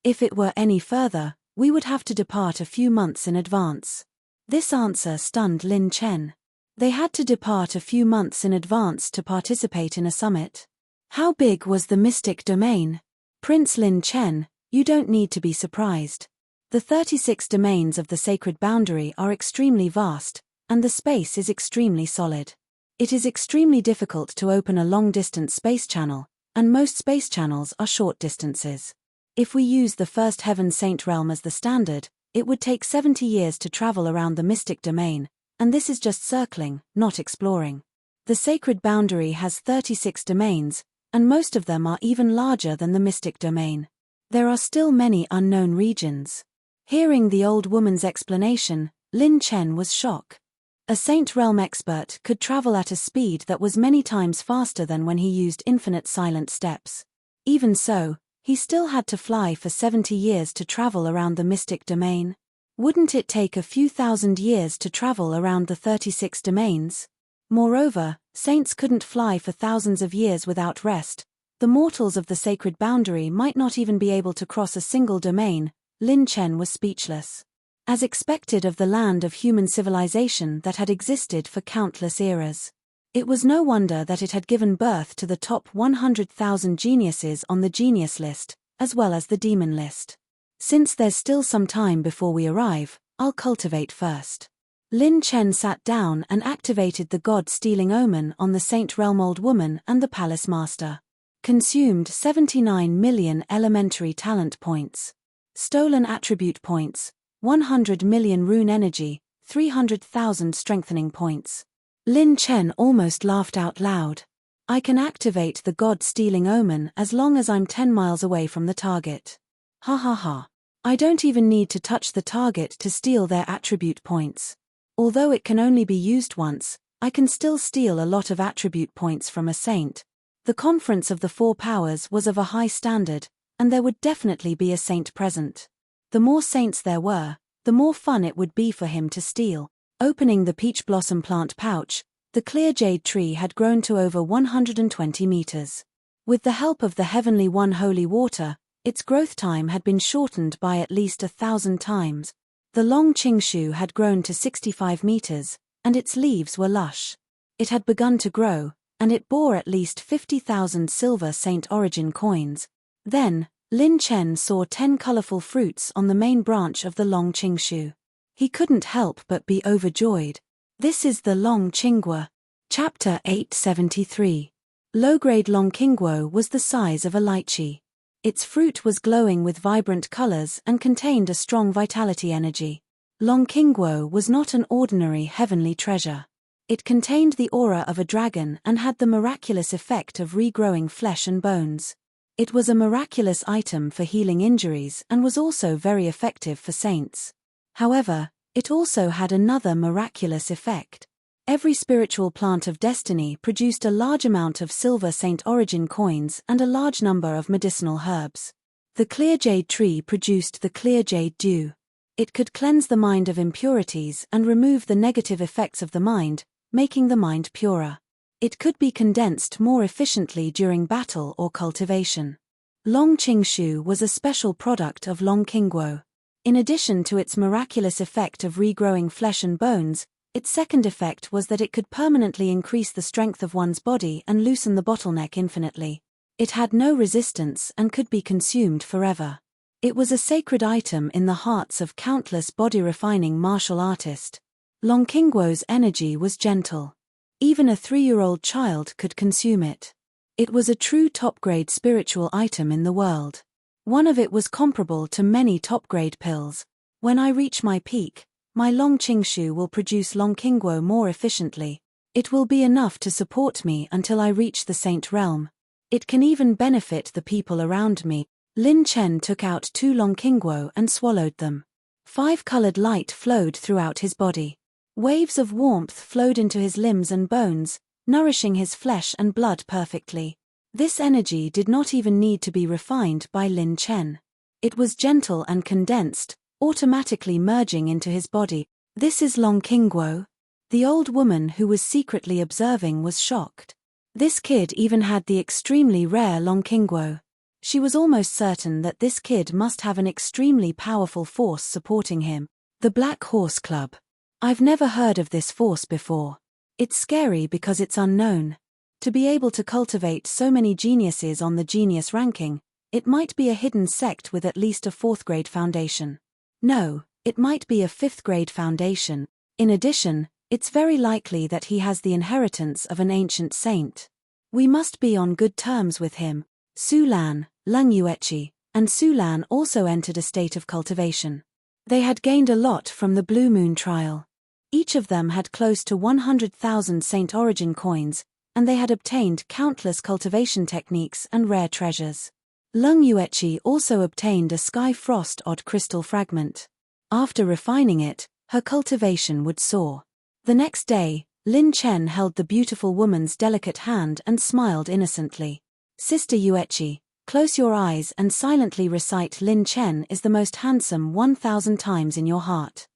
Speaker 1: If it were any further, we would have to depart a few months in advance. This answer stunned Lin Chen. They had to depart a few months in advance to participate in a summit. How big was the mystic domain? Prince Lin Chen, you don't need to be surprised. The 36 domains of the sacred boundary are extremely vast, and the space is extremely solid. It is extremely difficult to open a long-distance space channel, and most space channels are short distances. If we use the first heaven Saint Realm as the standard, it would take 70 years to travel around the mystic domain, and this is just circling, not exploring. The sacred boundary has 36 domains, and most of them are even larger than the mystic domain. There are still many unknown regions. Hearing the old woman's explanation, Lin Chen was shocked. A Saint Realm expert could travel at a speed that was many times faster than when he used infinite silent steps. Even so, he still had to fly for 70 years to travel around the mystic domain. Wouldn't it take a few thousand years to travel around the 36 domains? Moreover, saints couldn't fly for thousands of years without rest. The mortals of the sacred boundary might not even be able to cross a single domain. Lin Chen was speechless. As expected of the land of human civilization that had existed for countless eras. It was no wonder that it had given birth to the top 100,000 geniuses on the genius list, as well as the demon list. Since there's still some time before we arrive, I'll cultivate first. Lin Chen sat down and activated the God-stealing omen on the Saint Realm old woman and the palace master. Consumed 79 million elementary talent points. Stolen attribute points, 100 million rune energy, 300,000 strengthening points. Lin Chen almost laughed out loud. I can activate the God-stealing omen as long as I'm 10 miles away from the target. Ha ha ha. I don't even need to touch the target to steal their attribute points. Although it can only be used once, I can still steal a lot of attribute points from a saint. The conference of the four powers was of a high standard, and there would definitely be a saint present. The more saints there were, the more fun it would be for him to steal. Opening the peach blossom plant pouch, the clear jade tree had grown to over 120 meters. With the help of the Heavenly One holy water, its growth time had been shortened by at least 1,000 times. The long Qingshu had grown to 65 meters, and its leaves were lush. It had begun to grow, and it bore at least 50,000 silver Saint Origin coins. Then, Lin Chen saw 10 colorful fruits on the main branch of the long Qingshu. He couldn't help but be overjoyed. This is the Long Qingguo. Chapter 873. Low-grade Long Qingguo was the size of a lychee. Its fruit was glowing with vibrant colors and contained a strong vitality energy. Long Qingguo was not an ordinary heavenly treasure. It contained the aura of a dragon and had the miraculous effect of regrowing flesh and bones. It was a miraculous item for healing injuries and was also very effective for saints. However, it also had another miraculous effect. Every spiritual plant of destiny produced a large amount of silver Saint Origin coins and a large number of medicinal herbs. The clear jade tree produced the clear jade dew. It could cleanse the mind of impurities and remove the negative effects of the mind, making the mind purer. It could be condensed more efficiently during battle or cultivation. Long Qingshu was a special product of Long Qingguo. In addition to its miraculous effect of regrowing flesh and bones, its second effect was that it could permanently increase the strength of one's body and loosen the bottleneck infinitely. It had no resistance and could be consumed forever. It was a sacred item in the hearts of countless body-refining martial artists. Long Qingguo's energy was gentle. Even a 3-year-old child could consume it. It was a true top-grade spiritual item in the world. One of it was comparable to many top-grade pills. When I reach my peak, my Long Qingshu will produce Long Qingguo more efficiently. It will be enough to support me until I reach the Saint Realm. It can even benefit the people around me. Lin Chen took out 2 Long Qingguo and swallowed them. 5-colored light flowed throughout his body. Waves of warmth flowed into his limbs and bones, nourishing his flesh and blood perfectly. This energy did not even need to be refined by Lin Chen. It was gentle and condensed, automatically merging into his body. "This is Long Qingguo." The old woman who was secretly observing was shocked. This kid even had the extremely rare Long Qingguo. She was almost certain that this kid must have an extremely powerful force supporting him. The Black Horse Club. I've never heard of this force before. It's scary because it's unknown. To be able to cultivate so many geniuses on the genius ranking, it might be a hidden sect with at least a 4th grade foundation. No, it might be a 5th grade foundation. In addition, it's very likely that he has the inheritance of an ancient saint. We must be on good terms with him. Su Lan, Leng Yueqi, and Su Lan also entered a state of cultivation. They had gained a lot from the Blue Moon trial. Each of them had close to 100,000 Saint Origin coins, and they had obtained countless cultivation techniques and rare treasures. Leng Yueqi also obtained a Sky Frost Odd Crystal fragment. After refining it, her cultivation would soar. The next day, Lin Chen held the beautiful woman's delicate hand and smiled innocently. "Sister Yueqi, close your eyes and silently recite Lin Chen is the most handsome 1,000 times in your heart.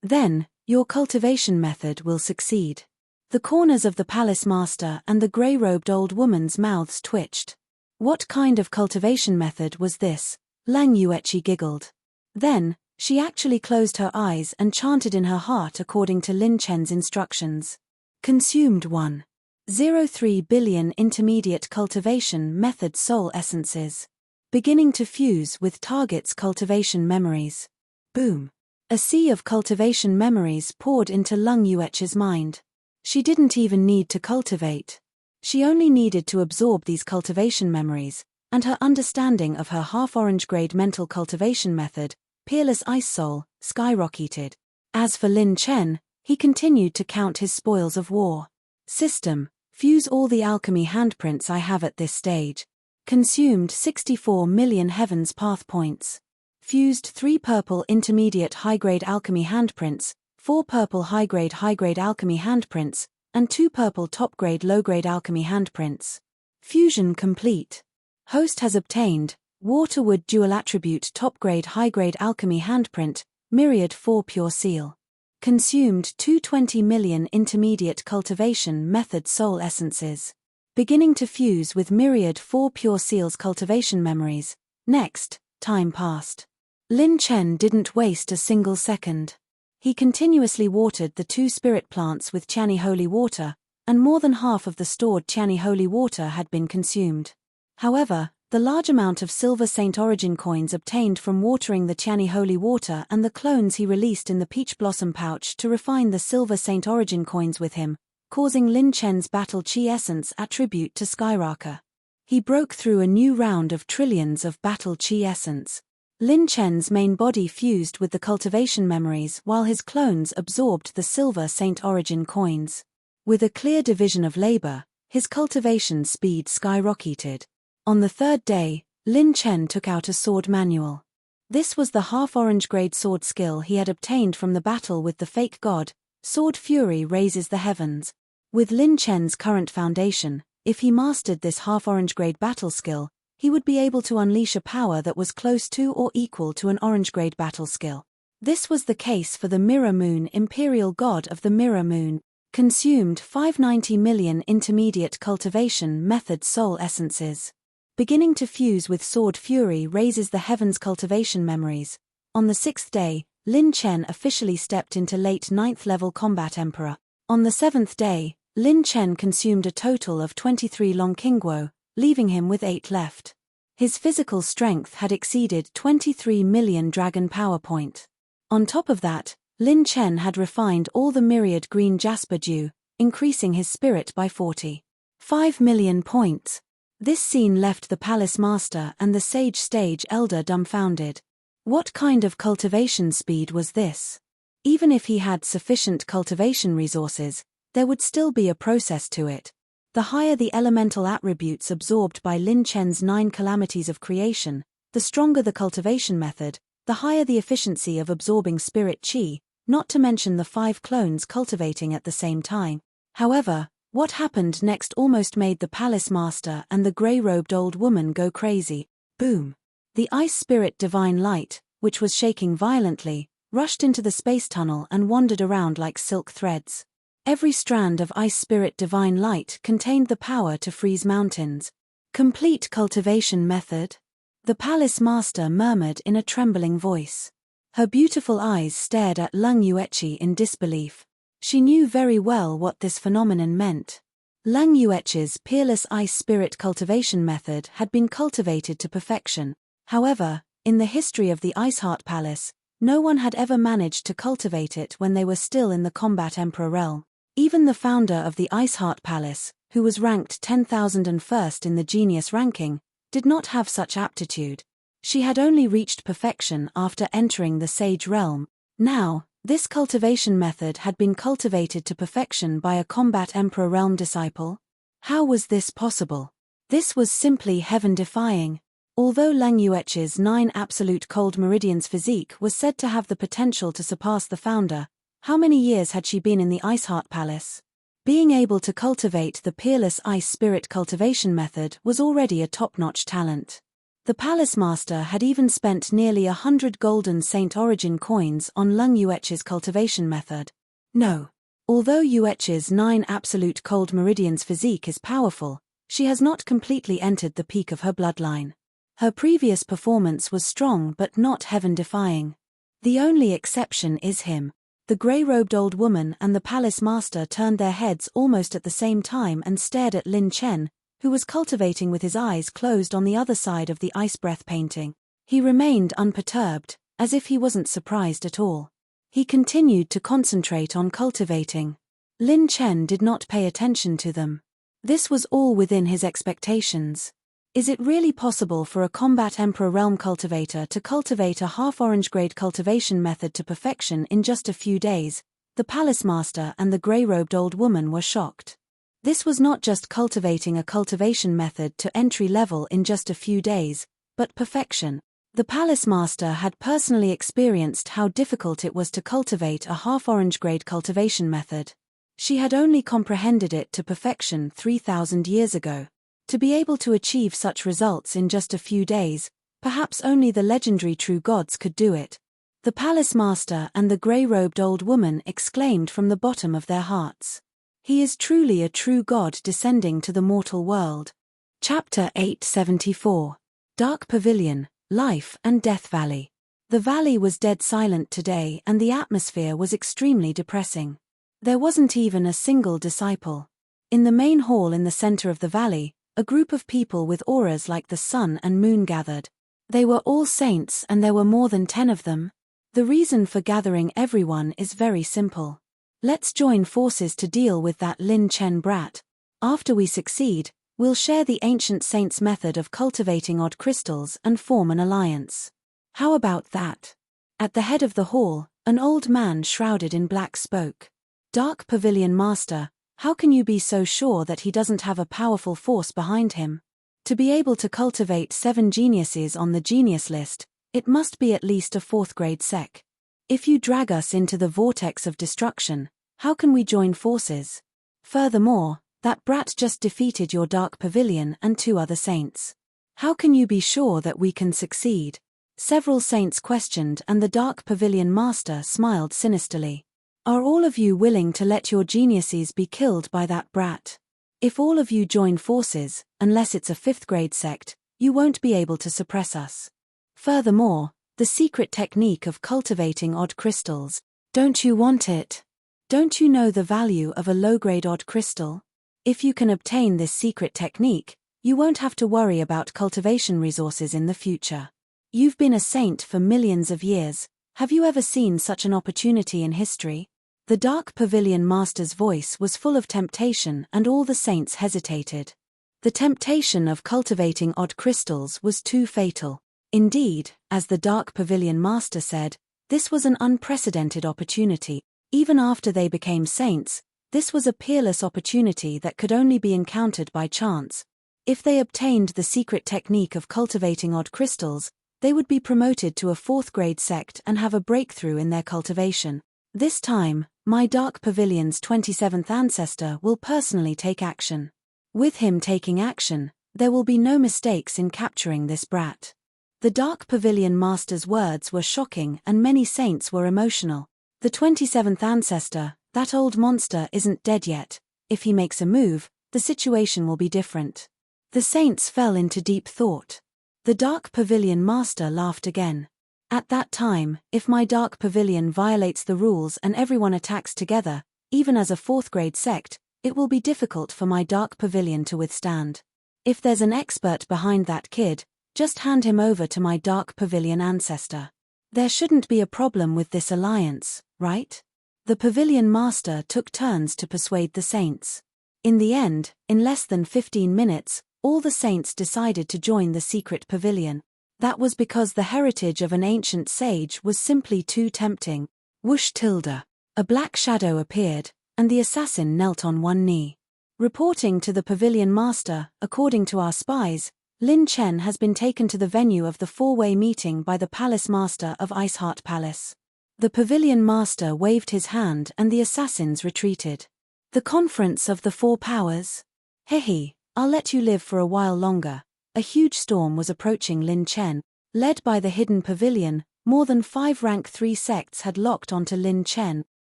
Speaker 1: Then, your cultivation method will succeed." The corners of the palace master and the grey-robed old woman's mouths twitched. What kind of cultivation method was this? Leng Yueqi giggled. Then, she actually closed her eyes and chanted in her heart according to Lin Chen's instructions. Consumed 1.03 billion intermediate cultivation method soul essences. Beginning to fuse with target's cultivation memories. Boom. A sea of cultivation memories poured into Leng Yueqi's mind. She didn't even need to cultivate. She only needed to absorb these cultivation memories, and her understanding of her half-orange grade mental cultivation method, Peerless Ice Soul, skyrocketed. As for Lin Chen, he continued to count his spoils of war. System: fuse all the alchemy handprints I have at this stage. Consumed 64 million Heaven's Path points. Fused 3 purple intermediate high-grade alchemy handprints, 4 purple high-grade alchemy handprints, and 2 purple top-grade low-grade alchemy handprints. Fusion complete. Host has obtained Waterwood Dual Attribute Top-Grade High-Grade Alchemy Handprint, Myriad 4 Pure Seal. Consumed 220 million Intermediate Cultivation Method Soul Essences. Beginning to fuse with Myriad 4 Pure Seal's cultivation memories. Next, time passed. Lin Chen didn't waste a single second. He continuously watered the 2 spirit plants with Qiani holy water, and more than half of the stored Qiani holy water had been consumed. However, the large amount of silver Saint Origin coins obtained from watering the Qiani holy water and the clones he released in the peach blossom pouch to refine the silver Saint Origin coins with him, causing Lin Chen's battle chi essence attribute to skyrocket. He broke through a new round of trillions of battle chi essence. Lin Chen's main body fused with the cultivation memories while his clones absorbed the silver Saint Origin coins. With a clear division of labor, his cultivation speed skyrocketed. On the 3rd day, Lin Chen took out a sword manual. This was the half-orange grade sword skill he had obtained from the battle with the fake god, Sword Fury Raises the Heavens. With Lin Chen's current foundation, if he mastered this half-orange grade battle skill, he would be able to unleash a power that was close to or equal to an orange grade battle skill. This was the case for the Mirror Moon Imperial God of the Mirror Moon. Consumed 590 million Intermediate Cultivation Method Soul Essences. Beginning to fuse with Sword Fury Raises the Heavens cultivation memories. On the 6th day, Lin Chen officially stepped into late 9th level Combat Emperor. On the 7th day, Lin Chen consumed a total of 23 Long Qingguo, leaving him with 8 left. His physical strength had exceeded 23 million Dragon Power Point. On top of that, Lin Chen had refined all the myriad green jasper dew, increasing his spirit by 45 million points. This scene left the palace master and the sage stage elder dumbfounded. What kind of cultivation speed was this? Even if he had sufficient cultivation resources, there would still be a process to it. The higher the elemental attributes absorbed by Lin Chen's 9 calamities of creation, the stronger the cultivation method, the higher the efficiency of absorbing spirit chi, not to mention the 5 clones cultivating at the same time. However, what happened next almost made the palace master and the grey-robed old woman go crazy. Boom! The ice spirit divine light, which was shaking violently, rushed into the space tunnel and wandered around like silk threads. Every strand of ice spirit divine light contained the power to freeze mountains. Complete cultivation method? The palace master murmured in a trembling voice. Her beautiful eyes stared at Lung Yuechi in disbelief. She knew very well what this phenomenon meant. Lung Yuechi's peerless ice spirit cultivation method had been cultivated to perfection. However, in the history of the Ice Heart Palace, no one had ever managed to cultivate it when they were still in the Combat Emperor realm. Even the founder of the Ice Heart Palace, who was ranked 10,001st in the genius ranking, did not have such aptitude. She had only reached perfection after entering the Sage realm. Now, this cultivation method had been cultivated to perfection by a Combat Emperor realm disciple. How was this possible? This was simply heaven-defying. Although Lang Yuechi's 9 absolute cold meridians physique was said to have the potential to surpass the founder, how many years had she been in the Ice Heart Palace? Being able to cultivate the peerless ice spirit cultivation method was already a top-notch talent. The palace master had even spent nearly 100 golden Saint Origin coins on Lung Yuechi's cultivation method. No. Although Yuechi's 9 absolute cold meridians physique is powerful, she has not completely entered the peak of her bloodline. Her previous performance was strong but not heaven-defying. The only exception is him. The grey-robed old woman and the palace master turned their heads almost at the same time and stared at Lin Chen, who was cultivating with his eyes closed on the other side of the ice breath painting. He remained unperturbed, as if he wasn't surprised at all. He continued to concentrate on cultivating. Lin Chen did not pay attention to them. This was all within his expectations. Is it really possible for a Combat Emperor realm cultivator to cultivate a half-orange grade cultivation method to perfection in just a few days? The palace master and the grey-robed old woman were shocked. This was not just cultivating a cultivation method to entry level in just a few days, but perfection. The palace master had personally experienced how difficult it was to cultivate a half-orange grade cultivation method. She had only comprehended it to perfection 3,000 years ago. To be able to achieve such results in just a few days, perhaps only the legendary true gods could do it. The palace master and the grey-robed old woman exclaimed from the bottom of their hearts. He is truly a true god descending to the mortal world. Chapter 874. Dark Pavilion, Life and Death Valley. The valley was dead silent today and the atmosphere was extremely depressing. There wasn't even a single disciple. In the main hall in the center of the valley, a group of people with auras like the sun and moon gathered. They were all saints and there were more than 10 of them. The reason for gathering everyone is very simple. Let's join forces to deal with that Lin Chen brat. After we succeed, we'll share the ancient saint's method of cultivating odd crystals and form an alliance. How about that? At the head of the hall, an old man shrouded in black spoke. Dark Pavilion Master, how can you be so sure that he doesn't have a powerful force behind him? To be able to cultivate 7 geniuses on the genius list, it must be at least a 4th grade sec. If you drag us into the vortex of destruction, how can we join forces? Furthermore, that brat just defeated your Dark Pavilion and 2 other saints. How can you be sure that we can succeed? Several saints questioned and the Dark Pavilion Master smiled sinisterly. Are all of you willing to let your geniuses be killed by that brat? If all of you join forces, unless it's a 5th grade sect, you won't be able to suppress us. Furthermore, the secret technique of cultivating odd crystals, don't you want it? Don't you know the value of a low-grade odd crystal? If you can obtain this secret technique, you won't have to worry about cultivation resources in the future. You've been a saint for millions of years. Have you ever seen such an opportunity in history? The Dark Pavilion Master's voice was full of temptation and all the saints hesitated. The temptation of cultivating odd crystals was too fatal. Indeed, as the Dark Pavilion Master said, this was an unprecedented opportunity. Even after they became saints, this was a peerless opportunity that could only be encountered by chance. If they obtained the secret technique of cultivating odd crystals, they would be promoted to a 4th grade sect and have a breakthrough in their cultivation. This time, my Dark Pavilion's 27th ancestor will personally take action. With him taking action, there will be no mistakes in capturing this brat. The Dark Pavilion Master's words were shocking and many saints were emotional. The 27th ancestor, that old monster isn't dead yet. If he makes a move, the situation will be different. The saints fell into deep thought. The Dark Pavilion Master laughed again. At that time, if my Dark Pavilion violates the rules and everyone attacks together, even as a 4th grade sect, it will be difficult for my Dark Pavilion to withstand. If there's an expert behind that kid, just hand him over to my Dark Pavilion ancestor. There shouldn't be a problem with this alliance, right? The Pavilion Master took turns to persuade the saints. In the end, in less than 15 minutes, all the saints decided to join the secret pavilion. That was because the heritage of an ancient sage was simply too tempting. Whoosh tilde. A black shadow appeared, and the assassin knelt on one knee. Reporting to the Pavilion Master, according to our spies, Lin Chen has been taken to the venue of the 4-way meeting by the Palace Master of Iceheart Palace. The Pavilion Master waved his hand and the assassins retreated. The Conference of the 4 Powers? Hehe, I'll let you live for a while longer. A huge storm was approaching Lin Chen. Led by the Hidden Pavilion, more than 5 rank 3 sects had locked onto Lin Chen.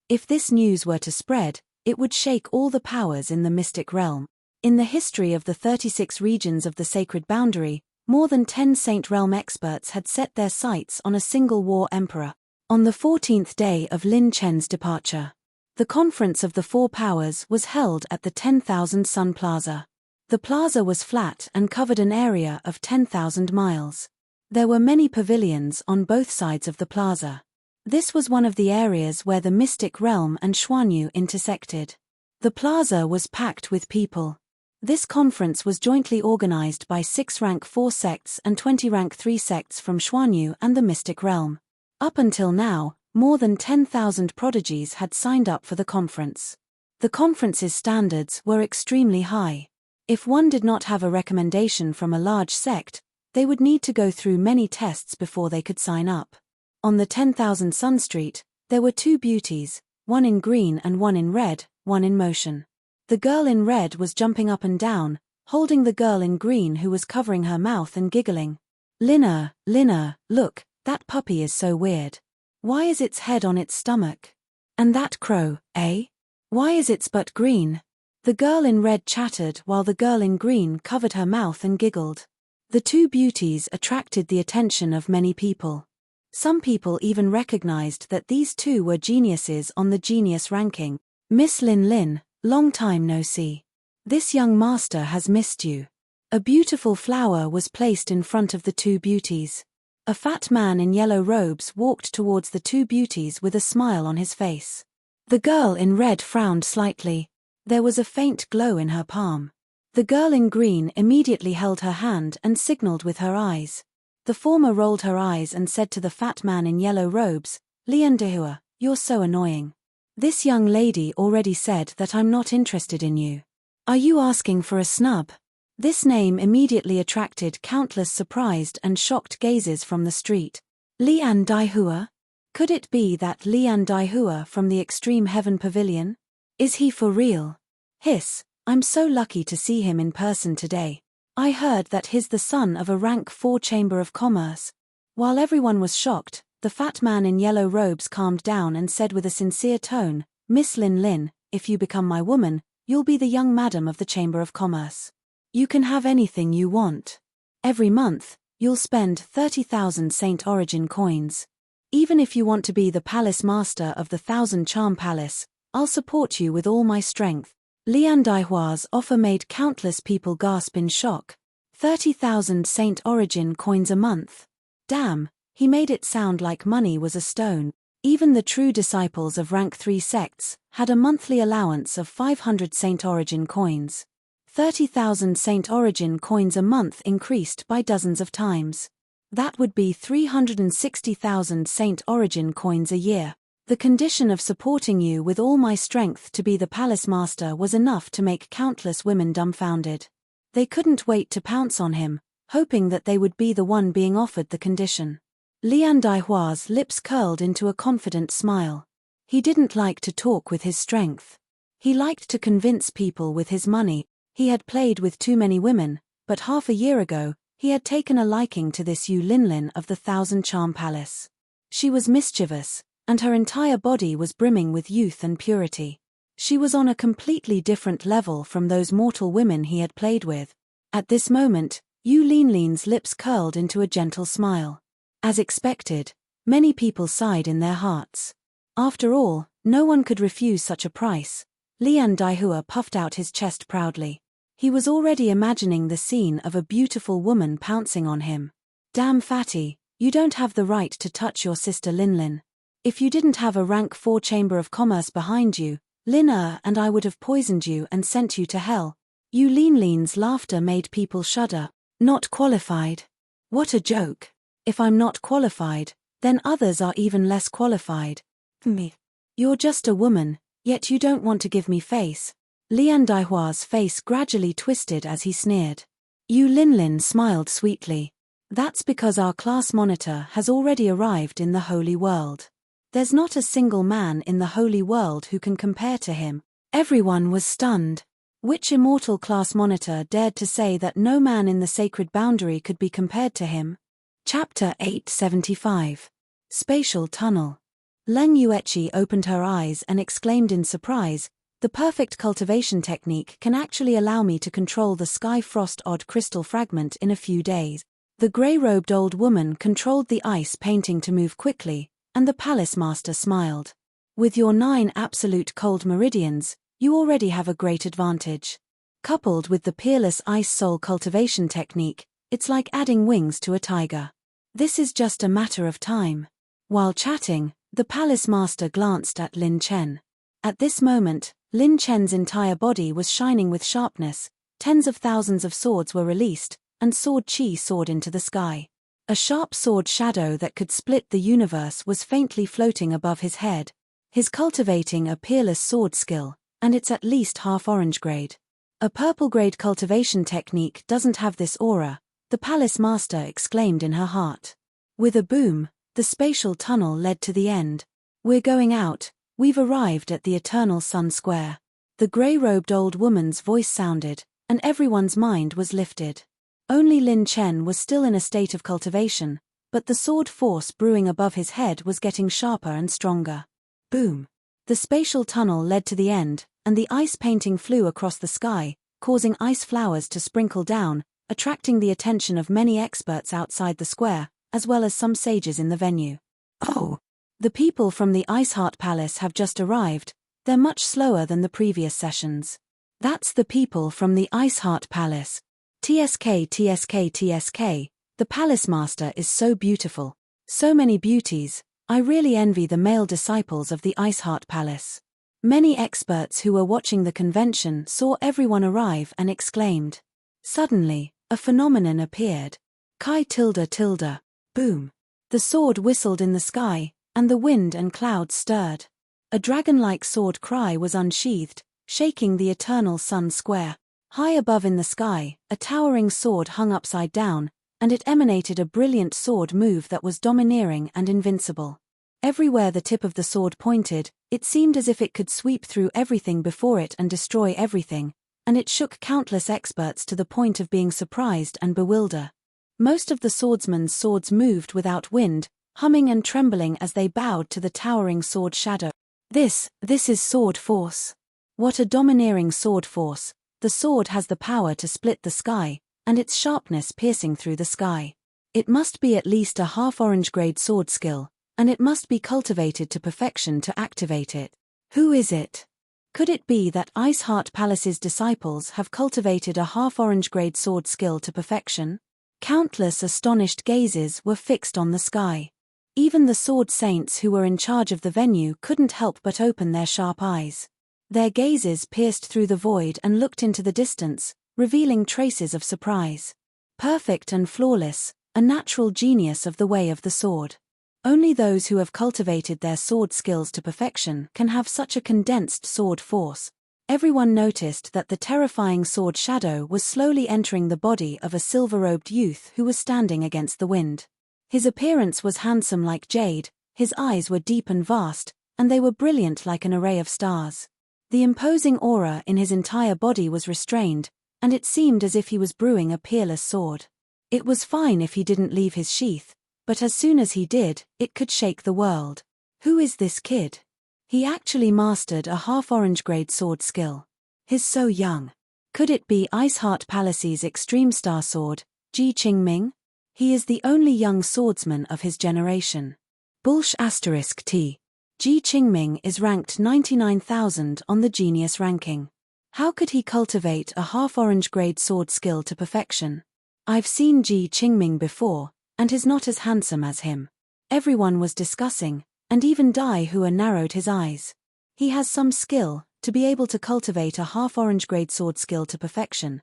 Speaker 1: If this news were to spread, it would shake all the powers in the mystic realm. In the history of the 36 regions of the Sacred Boundary, more than 10 Saint Realm experts had set their sights on a single war emperor. On the 14th day of Lin Chen's departure, the Conference of the 4 Powers was held at the 10,000 Sun Plaza. The plaza was flat and covered an area of 10,000 miles. There were many pavilions on both sides of the plaza. This was one of the areas where the mystic realm and Xuanyu intersected. The plaza was packed with people. This conference was jointly organized by 6 rank 4 sects and 20 rank 3 sects from Xuanyu and the mystic realm. Up until now, more than 10,000 prodigies had signed up for the conference. The conference's standards were extremely high. If one did not have a recommendation from a large sect, they would need to go through many tests before they could sign up. On the 10,000 Sun Street, there were 2 beauties, one in green and one in red, one in motion. The girl in red was jumping up and down, holding the girl in green who was covering her mouth and giggling. Lina, look, that puppy is so weird. Why is its head on its stomach? And that crow, eh? Why is its butt green? The girl in red chattered while the girl in green covered her mouth and giggled. The 2 beauties attracted the attention of many people. Some people even recognized that these 2 were geniuses on the genius ranking. Miss Lin, long time no see. This young master has missed you. A beautiful flower was placed in front of the 2 beauties. A fat man in yellow robes walked towards the 2 beauties with a smile on his face. The girl in red frowned slightly. There was a faint glow in her palm. The girl in green immediately held her hand and signaled with her eyes. The former rolled her eyes and said to the fat man in yellow robes, Lian Dehua, you're so annoying. This young lady already said that I'm not interested in you. Are you asking for a snub? This name immediately attracted countless surprised and shocked gazes from the street. Lian Daihua? Could it be that Lian Daihua from the Extreme Heaven Pavilion? Is he for real? Hiss, I'm so lucky to see him in person today. I heard that he's the son of a rank 4 Chamber of Commerce. While everyone was shocked, the fat man in yellow robes calmed down and said with a sincere tone, Miss Lin, if you become my woman, you'll be the young madam of the Chamber of Commerce. You can have anything you want. Every month, you'll spend 30,000 Saint Origin coins. Even if you want to be the palace master of the 1,000 Charm Palace, I'll support you with all my strength. Lian Daihua's offer made countless people gasp in shock. 30,000 Saint Origin coins a month. Damn, he made it sound like money was a stone. Even the true disciples of rank 3 sects had a monthly allowance of 500 Saint Origin coins. 30,000 Saint Origin coins a month increased by dozens of times. That would be 360,000 Saint Origin coins a year. The condition of supporting you with all my strength to be the palace master was enough to make countless women dumbfounded. They couldn't wait to pounce on him, hoping that they would be the one being offered the condition. Lian Daihua's lips curled into a confident smile. He didn't like to talk with his strength. He liked to convince people with his money. He had played with too many women, but half a year ago, he had taken a liking to this Yu Linlin of the Thousand Charm Palace. She was mischievous, and her entire body was brimming with youth and purity. She was on a completely different level from those mortal women he had played with. At this moment, Yu Linlin's lips curled into a gentle smile. As expected, many people sighed in their hearts. After all, no one could refuse such a price. Lian Daihua puffed out his chest proudly. He was already imagining the scene of a beautiful woman pouncing on him. Damn fatty, you don't have the right to touch your sister Linlin. If you didn't have a rank 4 Chamber of Commerce behind you, Lin and I would have poisoned you and sent you to hell. Yu Linlin's laughter made people shudder. Not qualified. What a joke. If I'm not qualified, then others are even less qualified. Me. You're just a woman, yet you don't want to give me face. Lian Daihua's face gradually twisted as he sneered. Yu Linlin smiled sweetly. That's because our class monitor has already arrived in the holy world. There's not a single man in the holy world who can compare to him. Everyone was stunned. Which immortal class monitor dared to say that no man in the sacred boundary could be compared to him? Chapter 875. Spatial Tunnel. Leng Yueqi opened her eyes and exclaimed in surprise, "The perfect cultivation technique can actually allow me to control the sky frost odd crystal fragment in a few days." The grey-robed old woman controlled the ice painting to move quickly, and the palace master smiled. "With your 9 absolute cold meridians, you already have a great advantage. Coupled with the peerless ice soul cultivation technique, it's like adding wings to a tiger. This is just a matter of time." While chatting, the palace master glanced at Lin Chen. At this moment, Lin Chen's entire body was shining with sharpness, tens of thousands of swords were released, and sword chi soared into the sky. A sharp sword shadow that could split the universe was faintly floating above his head. He's cultivating a peerless sword skill, and it's at least half orange grade. A purple grade cultivation technique doesn't have this aura, the palace master exclaimed in her heart. With a boom, the spatial tunnel led to the end. "We're going out, we've arrived at the Eternal Sun Square." The grey-robed old woman's voice sounded, and everyone's mind was lifted. Only Lin Chen was still in a state of cultivation, but the sword force brewing above his head was getting sharper and stronger. Boom! The spatial tunnel led to the end, and the ice painting flew across the sky, causing ice flowers to sprinkle down, attracting the attention of many experts outside the square, as well as some sages in the venue. "Oh! The people from the Ice Heart Palace have just arrived. They're much slower than the previous sessions." "That's the people from the Ice Heart Palace. TSK, the palace master is so beautiful. So many beauties. I really envy the male disciples of the Ice Heart Palace." Many experts who were watching the convention saw everyone arrive and exclaimed. Suddenly, a phenomenon appeared. Kai tilde. Boom. The sword whistled in the sky, and the wind and clouds stirred. A dragon-like sword cry was unsheathed, shaking the Eternal Sun Square. High above in the sky, a towering sword hung upside down, and it emanated a brilliant sword move that was domineering and invincible. Everywhere the tip of the sword pointed, it seemed as if it could sweep through everything before it and destroy everything, and it shook countless experts to the point of being surprised and bewildered. Most of the swordsmen's swords moved without wind, humming and trembling as they bowed to the towering sword shadow. This is sword force. What a domineering sword force. The sword has the power to split the sky, and its sharpness piercing through the sky. It must be at least a half-orange grade sword skill, and it must be cultivated to perfection to activate it. Who is it? Could it be that Ice Heart Palace's disciples have cultivated a half-orange grade sword skill to perfection? Countless astonished gazes were fixed on the sky. Even the sword saints who were in charge of the venue couldn't help but open their sharp eyes. Their gazes pierced through the void and looked into the distance, revealing traces of surprise. Perfect and flawless, a natural genius of the way of the sword. Only those who have cultivated their sword skills to perfection can have such a condensed sword force. Everyone noticed that the terrifying sword shadow was slowly entering the body of a silver-robed youth who was standing against the wind. His appearance was handsome like jade, his eyes were deep and vast, and they were brilliant like an array of stars. The imposing aura in his entire body was restrained, and it seemed as if he was brewing a peerless sword. It was fine if he didn't leave his sheath, but as soon as he did, it could shake the world. Who is this kid? He actually mastered a half-orange grade sword skill. He's so young. Could it be Iceheart Palace's extreme star sword, Ji Qingming? He is the only young swordsman of his generation. Bulsh *T. Ji Qingming is ranked 99,000 on the genius ranking. How could he cultivate a half-orange grade sword skill to perfection? I've seen Ji Qingming before, and he's not as handsome as him. Everyone was discussing, and even Dai Hua narrowed his eyes. He has some skill, to be able to cultivate a half-orange grade sword skill to perfection.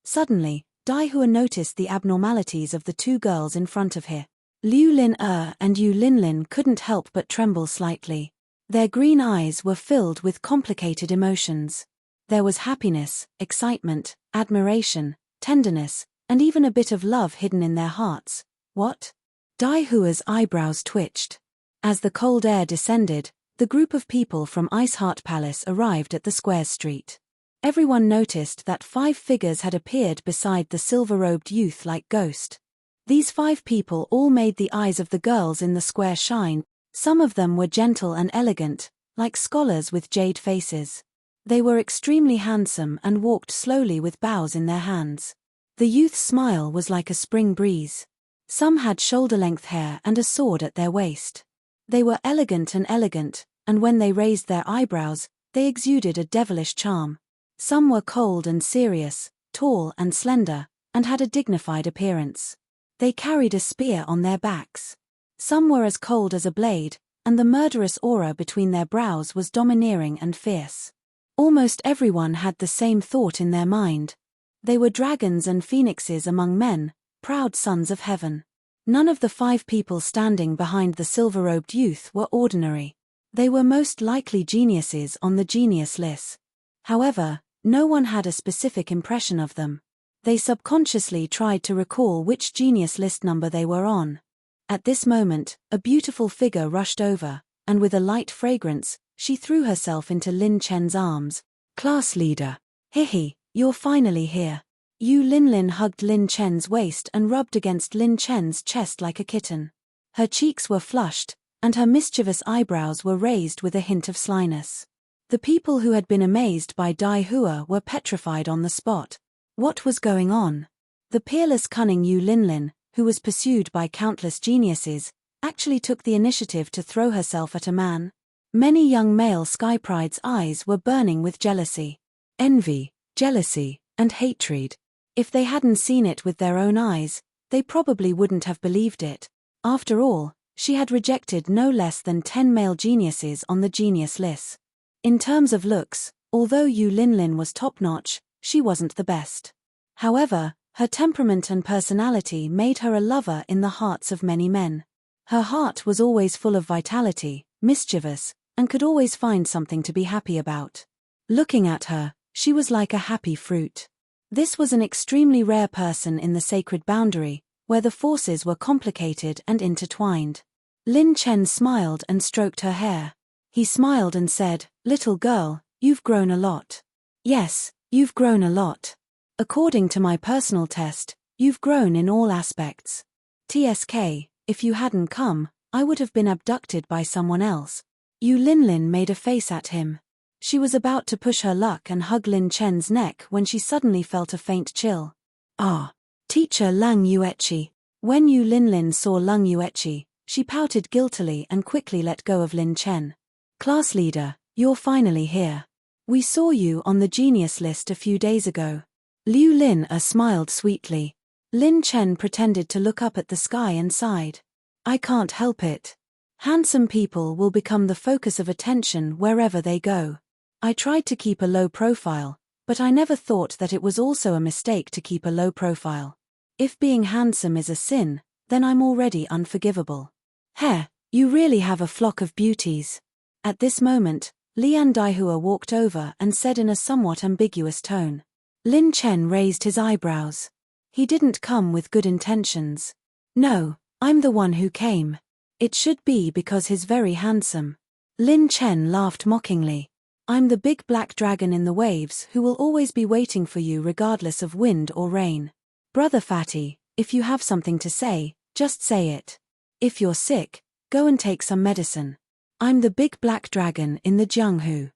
Speaker 1: Suddenly, Dai Hua noticed the abnormalities of the two girls in front of her. Liu Lin and Yu Linlin couldn't help but tremble slightly. Their green eyes were filled with complicated emotions. There was happiness, excitement, admiration, tenderness, and even a bit of love hidden in their hearts. What? Dai Hua's eyebrows twitched. As the cold air descended, the group of people from Iceheart Palace arrived at the square's street. Everyone noticed that 5 figures had appeared beside the silver-robed youth like ghost. These 5 people all made the eyes of the girls in the square shine. Some of them were gentle and elegant, like scholars with jade faces. They were extremely handsome and walked slowly with boughs in their hands. The youth's smile was like a spring breeze. Some had shoulder-length hair and a sword at their waist. They were elegant, and when they raised their eyebrows, they exuded a devilish charm. Some were cold and serious, tall and slender, and had a dignified appearance. They carried a spear on their backs. Some were as cold as a blade, and the murderous aura between their brows was domineering and fierce. Almost everyone had the same thought in their mind. They were dragons and phoenixes among men, proud sons of heaven. None of the 5 people standing behind the silver-robed youth were ordinary. They were most likely geniuses on the genius list. However, no one had a specific impression of them. They subconsciously tried to recall which genius list number they were on. At this moment, a beautiful figure rushed over, and with a light fragrance, she threw herself into Lin Chen's arms. Class leader. Hihi, you're finally here. Yu Linlin hugged Lin Chen's waist and rubbed against Lin Chen's chest like a kitten. Her cheeks were flushed, and her mischievous eyebrows were raised with a hint of slyness. The people who had been amazed by Dai Hua were petrified on the spot. What was going on? The peerless cunning Yu Linlin, who was pursued by countless geniuses, actually took the initiative to throw herself at a man. Many young male sky pride's eyes were burning with jealousy. Envy, jealousy, and hatred. If they hadn't seen it with their own eyes, they probably wouldn't have believed it. After all, she had rejected no less than 10 male geniuses on the genius list. In terms of looks, although Yu Linlin was top-notch, she wasn't the best. However, her temperament and personality made her a lover in the hearts of many men. Her heart was always full of vitality, mischievous, and could always find something to be happy about. Looking at her, she was like a happy fruit. This was an extremely rare person in the sacred boundary, where the forces were complicated and intertwined. Lin Chen smiled and stroked her hair. He smiled and said, "Little girl, you've grown a lot." "Yes, you've grown a lot. According to my personal test, you've grown in all aspects. TSK, if you hadn't come, I would have been abducted by someone else." Yu Linlin made a face at him. She was about to push her luck and hug Lin Chen's neck when she suddenly felt a faint chill. "Ah, teacher Lang Yuechi." When Yu Linlin saw Lang Yuechi, she pouted guiltily and quickly let go of Lin Chen. "Class leader, you're finally here. We saw you on the genius list a few days ago." Liu Lin smiled sweetly. Lin Chen pretended to look up at the sky and sighed. "I can't help it. Handsome people will become the focus of attention wherever they go. I tried to keep a low profile, but I never thought that it was also a mistake to keep a low profile. If being handsome is a sin, then I'm already unforgivable. Heh, you really have a flock of beauties." At this moment, Lian Daihua walked over and said in a somewhat ambiguous tone. Lin Chen raised his eyebrows. He didn't come with good intentions. "No, I'm the one who came. It should be because he's very handsome." Lin Chen laughed mockingly. I'm the big black dragon in the waves who will always be waiting for you regardless of wind or rain. Brother Fatty, if you have something to say, just say it. If you're sick, go and take some medicine. I'm the big black dragon in the Jianghu.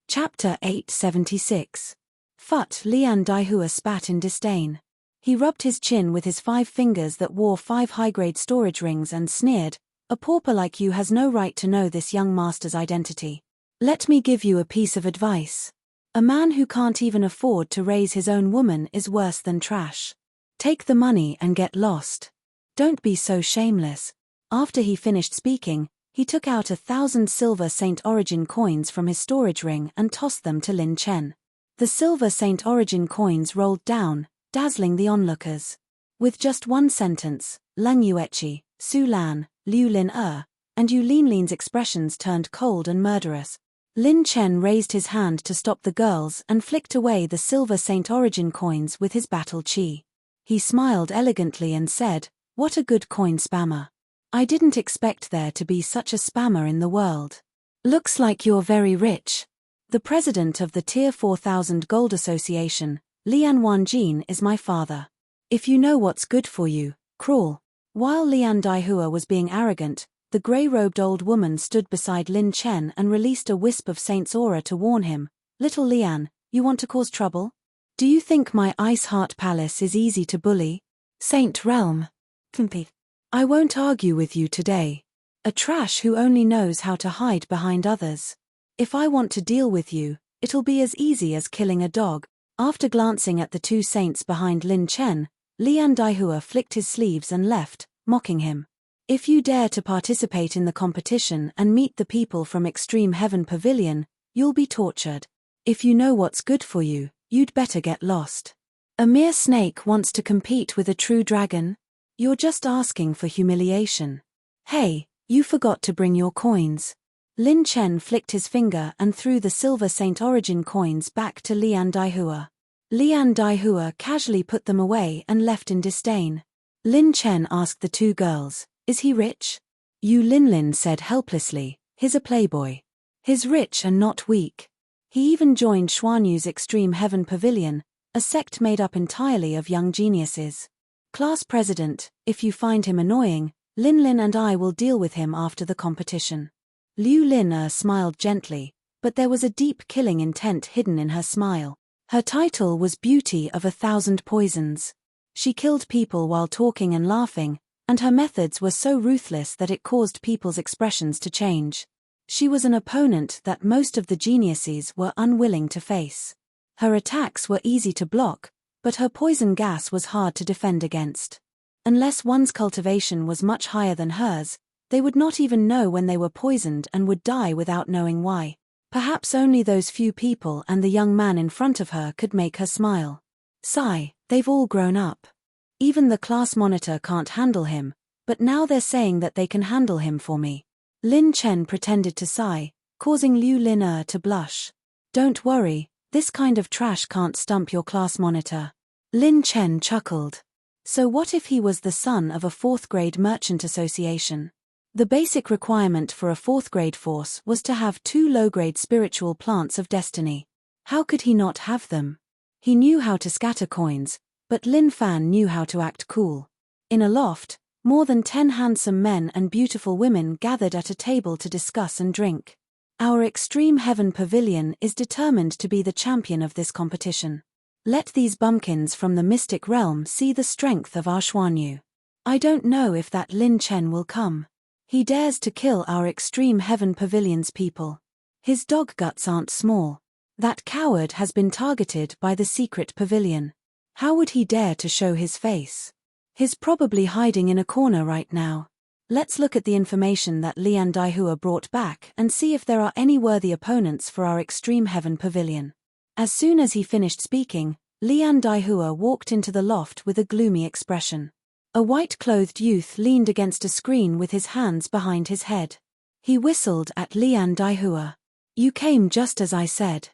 Speaker 1: Chapter 876. Phut Lian Daihua spat in disdain. He rubbed his chin with his 5 fingers that wore 5 high-grade storage rings and sneered, a pauper like you has no right to know this young master's identity. Let me give you a piece of advice. A man who can't even afford to raise his own woman is worse than trash. Take the money and get lost. Don't be so shameless. After he finished speaking, he took out 1,000 silver Saint Origin coins from his storage ring and tossed them to Lin Chen. The silver Saint Origin coins rolled down, dazzling the onlookers. With just one sentence, Lang Yuechi, Su Lan, Liu Lin and Yu Linlin's expressions turned cold and murderous. Lin Chen raised his hand to stop the girls and flicked away the silver Saint Origin coins with his battle chi. He smiled elegantly and said, "What a good coin spammer. I didn't expect there to be such a spammer in the world. Looks like you're very rich. The president of the Tier 4000 Gold Association, Lian Wanjin, is my father. If you know what's good for you, crawl." While Lian Daihua was being arrogant, the grey-robed old woman stood beside Lin Chen and released a wisp of Saint's aura to warn him. "Little Lian, you want to cause trouble? Do you think my Ice Heart Palace is easy to bully? Saint Realm. I won't argue with you today. A trash who only knows how to hide behind others. If I want to deal with you, it'll be as easy as killing a dog." After glancing at the 2 saints behind Lin Chen, Lian Daihua flicked his sleeves and left, mocking him. "If you dare to participate in the competition and meet the people from Extreme Heaven Pavilion, you'll be tortured. If you know what's good for you, you'd better get lost. A mere snake wants to compete with a true dragon? You're just asking for humiliation. Hey, you forgot to bring your coins." Lin Chen flicked his finger and threw the silver Saint Origin coins back to Lian Daihua. Lian Daihua casually put them away and left in disdain. Lin Chen asked the 2 girls, "Is he rich?" Yu Linlin said helplessly, "He's a playboy. He's rich and not weak. He even joined Xuanyu's Extreme Heaven Pavilion, a sect made up entirely of young geniuses. Class president, if you find him annoying, Linlin and I will deal with him after the competition." Liu Lin smiled gently, but there was a deep killing intent hidden in her smile. Her title was Beauty of 1,000 Poisons. She killed people while talking and laughing, and her methods were so ruthless that it caused people's expressions to change. She was an opponent that most of the geniuses were unwilling to face. Her attacks were easy to block, but her poison gas was hard to defend against. Unless one's cultivation was much higher than hers, they would not even know when they were poisoned and would die without knowing why. Perhaps only those few people and the young man in front of her could make her smile. Sigh, they've all grown up. Even the class monitor can't handle him, but now they're saying that they can handle him for me. Lin Chen pretended to sigh, causing Liu Lin to blush. "Don't worry, this kind of trash can't stump your class monitor." Lin Chen chuckled. So what if he was the son of a 4th-grade merchant association? The basic requirement for a 4th-grade force was to have 2 low-grade spiritual plants of destiny. How could he not have them? He knew how to scatter coins, but Lin Fan knew how to act cool. In a loft, more than 10 handsome men and beautiful women gathered at a table to discuss and drink. Our Extreme Heaven Pavilion is determined to be the champion of this competition. Let these bumpkins from the mystic realm see the strength of our Xuanyu. I don't know if that Lin Chen will come. He dares to kill our Extreme Heaven Pavilion's people. His dog guts aren't small. That coward has been targeted by the secret pavilion. How would he dare to show his face? He's probably hiding in a corner right now. Let's look at the information that Lian Daihua brought back and see if there are any worthy opponents for our Extreme Heaven Pavilion. As soon as he finished speaking, Lian Daihua walked into the loft with a gloomy expression. A white-clothed youth leaned against a screen with his hands behind his head. He whistled at Lian Daihua. "You came just as I said.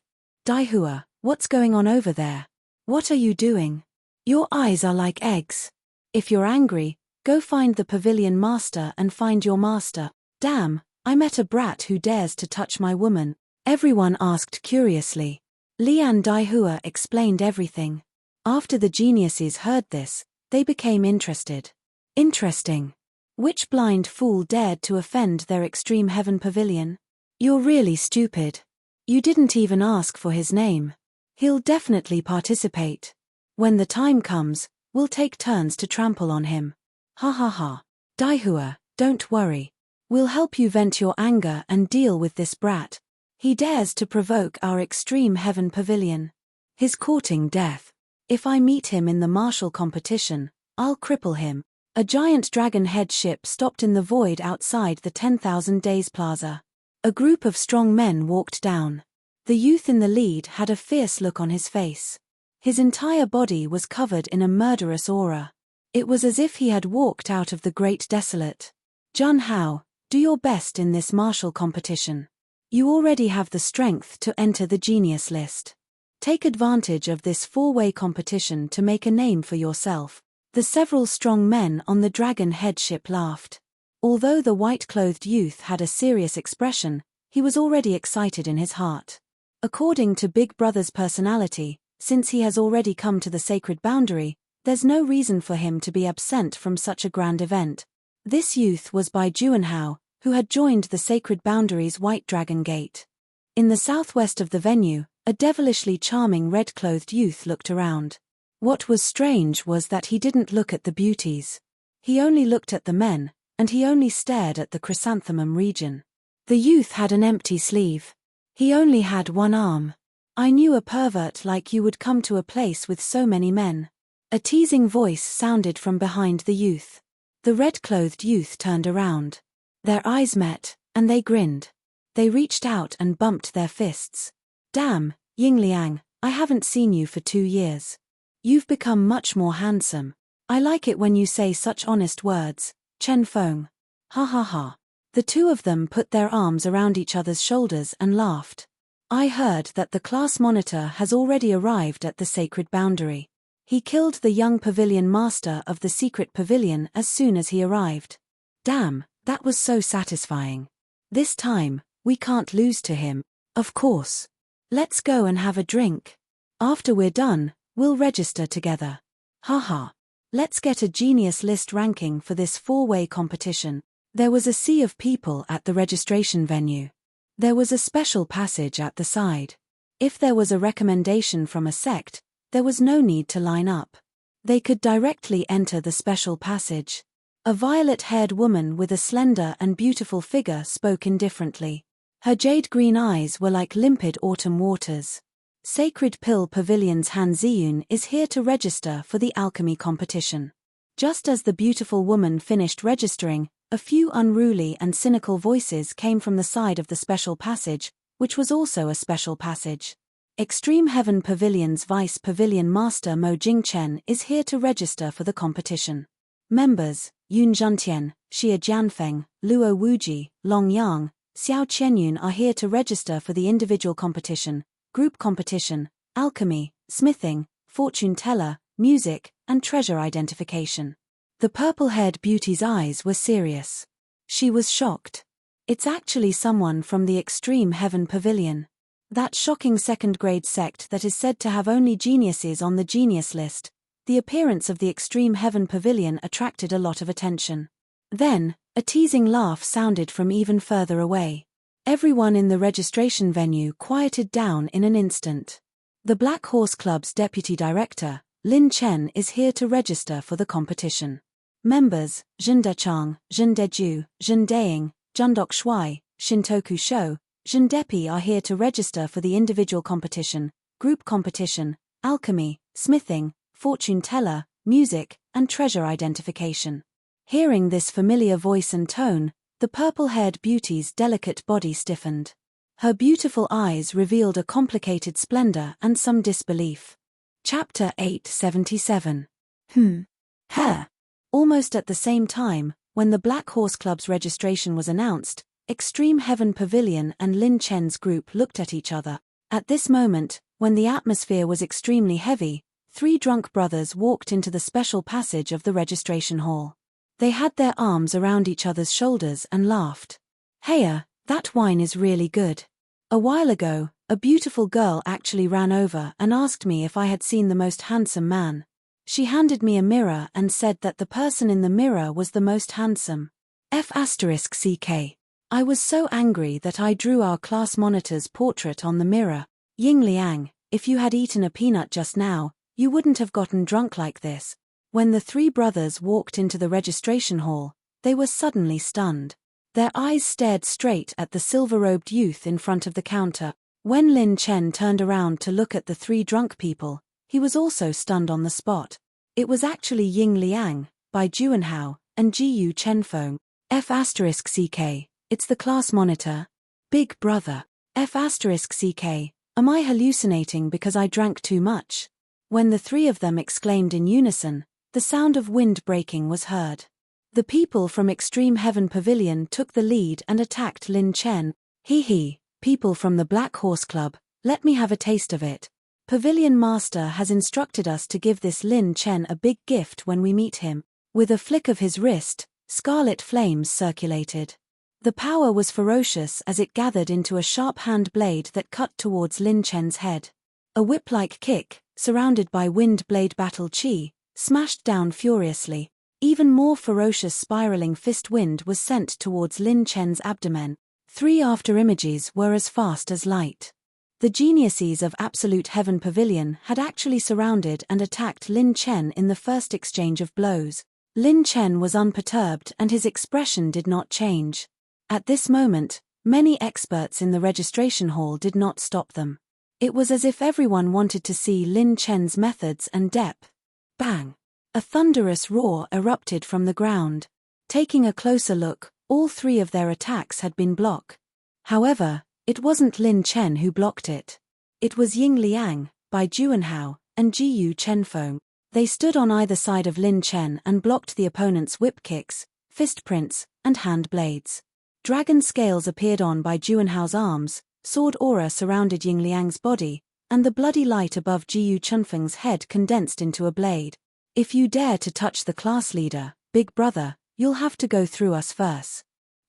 Speaker 1: Daihua, what's going on over there? What are you doing? Your eyes are like eggs. If you're angry, go find the pavilion master and find your master." "Damn, I met a brat who dares to touch my woman, everyone asked curiously. Lian Daihua explained everything. After the geniuses heard this, they became interested. Interesting. Which blind fool dared to offend their extreme heaven pavilion? You're really stupid. You didn't even ask for his name. He'll definitely participate. When the time comes, we'll take turns to trample on him. Ha ha ha. Daihua, don't worry. We'll help you vent your anger and deal with this brat. He dares to provoke our extreme heaven pavilion. He's courting death. If I meet him in the martial competition, I'll cripple him. A giant dragon head ship stopped in the void outside the 10,000 Days Plaza. A group of strong men walked down. The youth in the lead had a fierce look on his face. His entire body was covered in a murderous aura. It was as if he had walked out of the Great Desolate. Jun Hao, do your best in this martial competition. You already have the strength to enter the genius list. Take advantage of this four-way competition to make a name for yourself. The several strong men on the dragon head ship laughed. Although the white-clothed youth had a serious expression, he was already excited in his heart. According to Big Brother's personality, since he has already come to the sacred boundary, there's no reason for him to be absent from such a grand event. This youth was Bai Juanhao, who had joined the sacred boundary's White Dragon Gate. In the southwest of the venue, a devilishly charming red-clothed youth looked around. What was strange was that he didn't look at the beauties. He only looked at the men, and he only stared at the chrysanthemum region. The youth had an empty sleeve. He only had one arm. I knew a pervert like you would come to a place with so many men. A teasing voice sounded from behind the youth. The red-clothed youth turned around. Their eyes met, and they grinned. They reached out and bumped their fists. Damn, Yingliang, I haven't seen you for 2 years. You've become much more handsome. I like it when you say such honest words, Chen Feng. Ha ha ha. The two of them put their arms around each other's shoulders and laughed. I heard that the class monitor has already arrived at the sacred boundary. He killed the young pavilion master of the secret pavilion as soon as he arrived. Damn, that was so satisfying. This time, we can't lose to him, of course. Let's go and have a drink. After we're done, we'll register together. Haha. Let's get a genius list ranking for this four-way competition. There was a sea of people at the registration venue. There was a special passage at the side. If there was a recommendation from a sect, there was no need to line up. They could directly enter the special passage. A violet-haired woman with a slender and beautiful figure spoke indifferently. Her jade-green eyes were like limpid autumn waters. Sacred Pill Pavilion's Han Ziyun is here to register for the alchemy competition. Just as the beautiful woman finished registering, a few unruly and cynical voices came from the side of the special passage, which was also a special passage. Extreme Heaven Pavilion's Vice Pavilion Master Mo Jingchen is here to register for the competition. Members, Yun Zhentian, Xia Jianfeng, Luo Wuji, Long Yang, Xiao Qianyun are here to register for the individual competition, group competition, alchemy, smithing, fortune teller, music, and treasure identification. The purple-haired beauty's eyes were serious. She was shocked. It's actually someone from the Extreme Heaven Pavilion. That shocking second-grade sect that is said to have only geniuses on the genius list. The appearance of the Extreme Heaven Pavilion attracted a lot of attention. Then, a teasing laugh sounded from even further away. Everyone in the registration venue quieted down in an instant. The Black Horse Club's deputy director, Lin Chen, is here to register for the competition. Members, Zhen Dechang, Zhen Deju, Zhen Deing, Jundok Shui, Shintoku Shou, Zhen Depi are here to register for the individual competition, group competition, alchemy, smithing, fortune teller, music, and treasure identification. Hearing this familiar voice and tone, the purple-haired beauty's delicate body stiffened. Her beautiful eyes revealed a complicated splendor and some disbelief. Chapter 877. Her. Almost at the same time, when the Black Horse Club's registration was announced, Extreme Heaven Pavilion and Lin Chen's group looked at each other. At this moment, when the atmosphere was extremely heavy, 3 drunk brothers walked into the special passage of the registration hall. They had their arms around each other's shoulders and laughed. Heya, that wine is really good. A while ago, a beautiful girl actually ran over and asked me if I had seen the most handsome man. She handed me a mirror and said that the person in the mirror was the most handsome. F***ck. I was so angry that I drew our class monitor's portrait on the mirror. Ying Liang, if you had eaten a peanut just now, you wouldn't have gotten drunk like this. When the three brothers walked into the registration hall, they were suddenly stunned. Their eyes stared straight at the silver-robed youth in front of the counter. When Lin Chen turned around to look at the three drunk people, he was also stunned on the spot. It was actually Ying Liang, Bai Juanhao, and Jiyu Chenfeng. F***ck, it's the class monitor. Big brother. F***ck, am I hallucinating because I drank too much? When the three of them exclaimed in unison, the sound of wind breaking was heard. The people from Extreme Heaven Pavilion took the lead and attacked Lin Chen. Hee, people from the Black Horse Club, let me have a taste of it. Pavilion Master has instructed us to give this Lin Chen a big gift when we meet him. With a flick of his wrist, scarlet flames circulated. The power was ferocious as it gathered into a sharp hand blade that cut towards Lin Chen's head. A whip-like kick, surrounded by wind blade battle chi, smashed down furiously. Even more ferocious spiraling fist wind was sent towards Lin Chen's abdomen. 3 after-images were as fast as light. The geniuses of Absolute Heaven Pavilion had actually surrounded and attacked Lin Chen in the first exchange of blows. Lin Chen was unperturbed and his expression did not change. At this moment, many experts in the registration hall did not stop them. It was as if everyone wanted to see Lin Chen's methods and depth. Bang! A thunderous roar erupted from the ground. Taking a closer look, all 3 of their attacks had been blocked. However, it wasn't Lin Chen who blocked it. It was Ying Liang, Bai Juanhao, and Jiyu Chenfeng. They stood on either side of Lin Chen and blocked the opponent's whip kicks, fist prints, and hand blades. Dragon scales appeared on Bai Juanhao's arms, sword aura surrounded Ying Liang's body, and the bloody light above Jiyu Chenfeng's head condensed into a blade. If you dare to touch the class leader, big brother, you'll have to go through us first.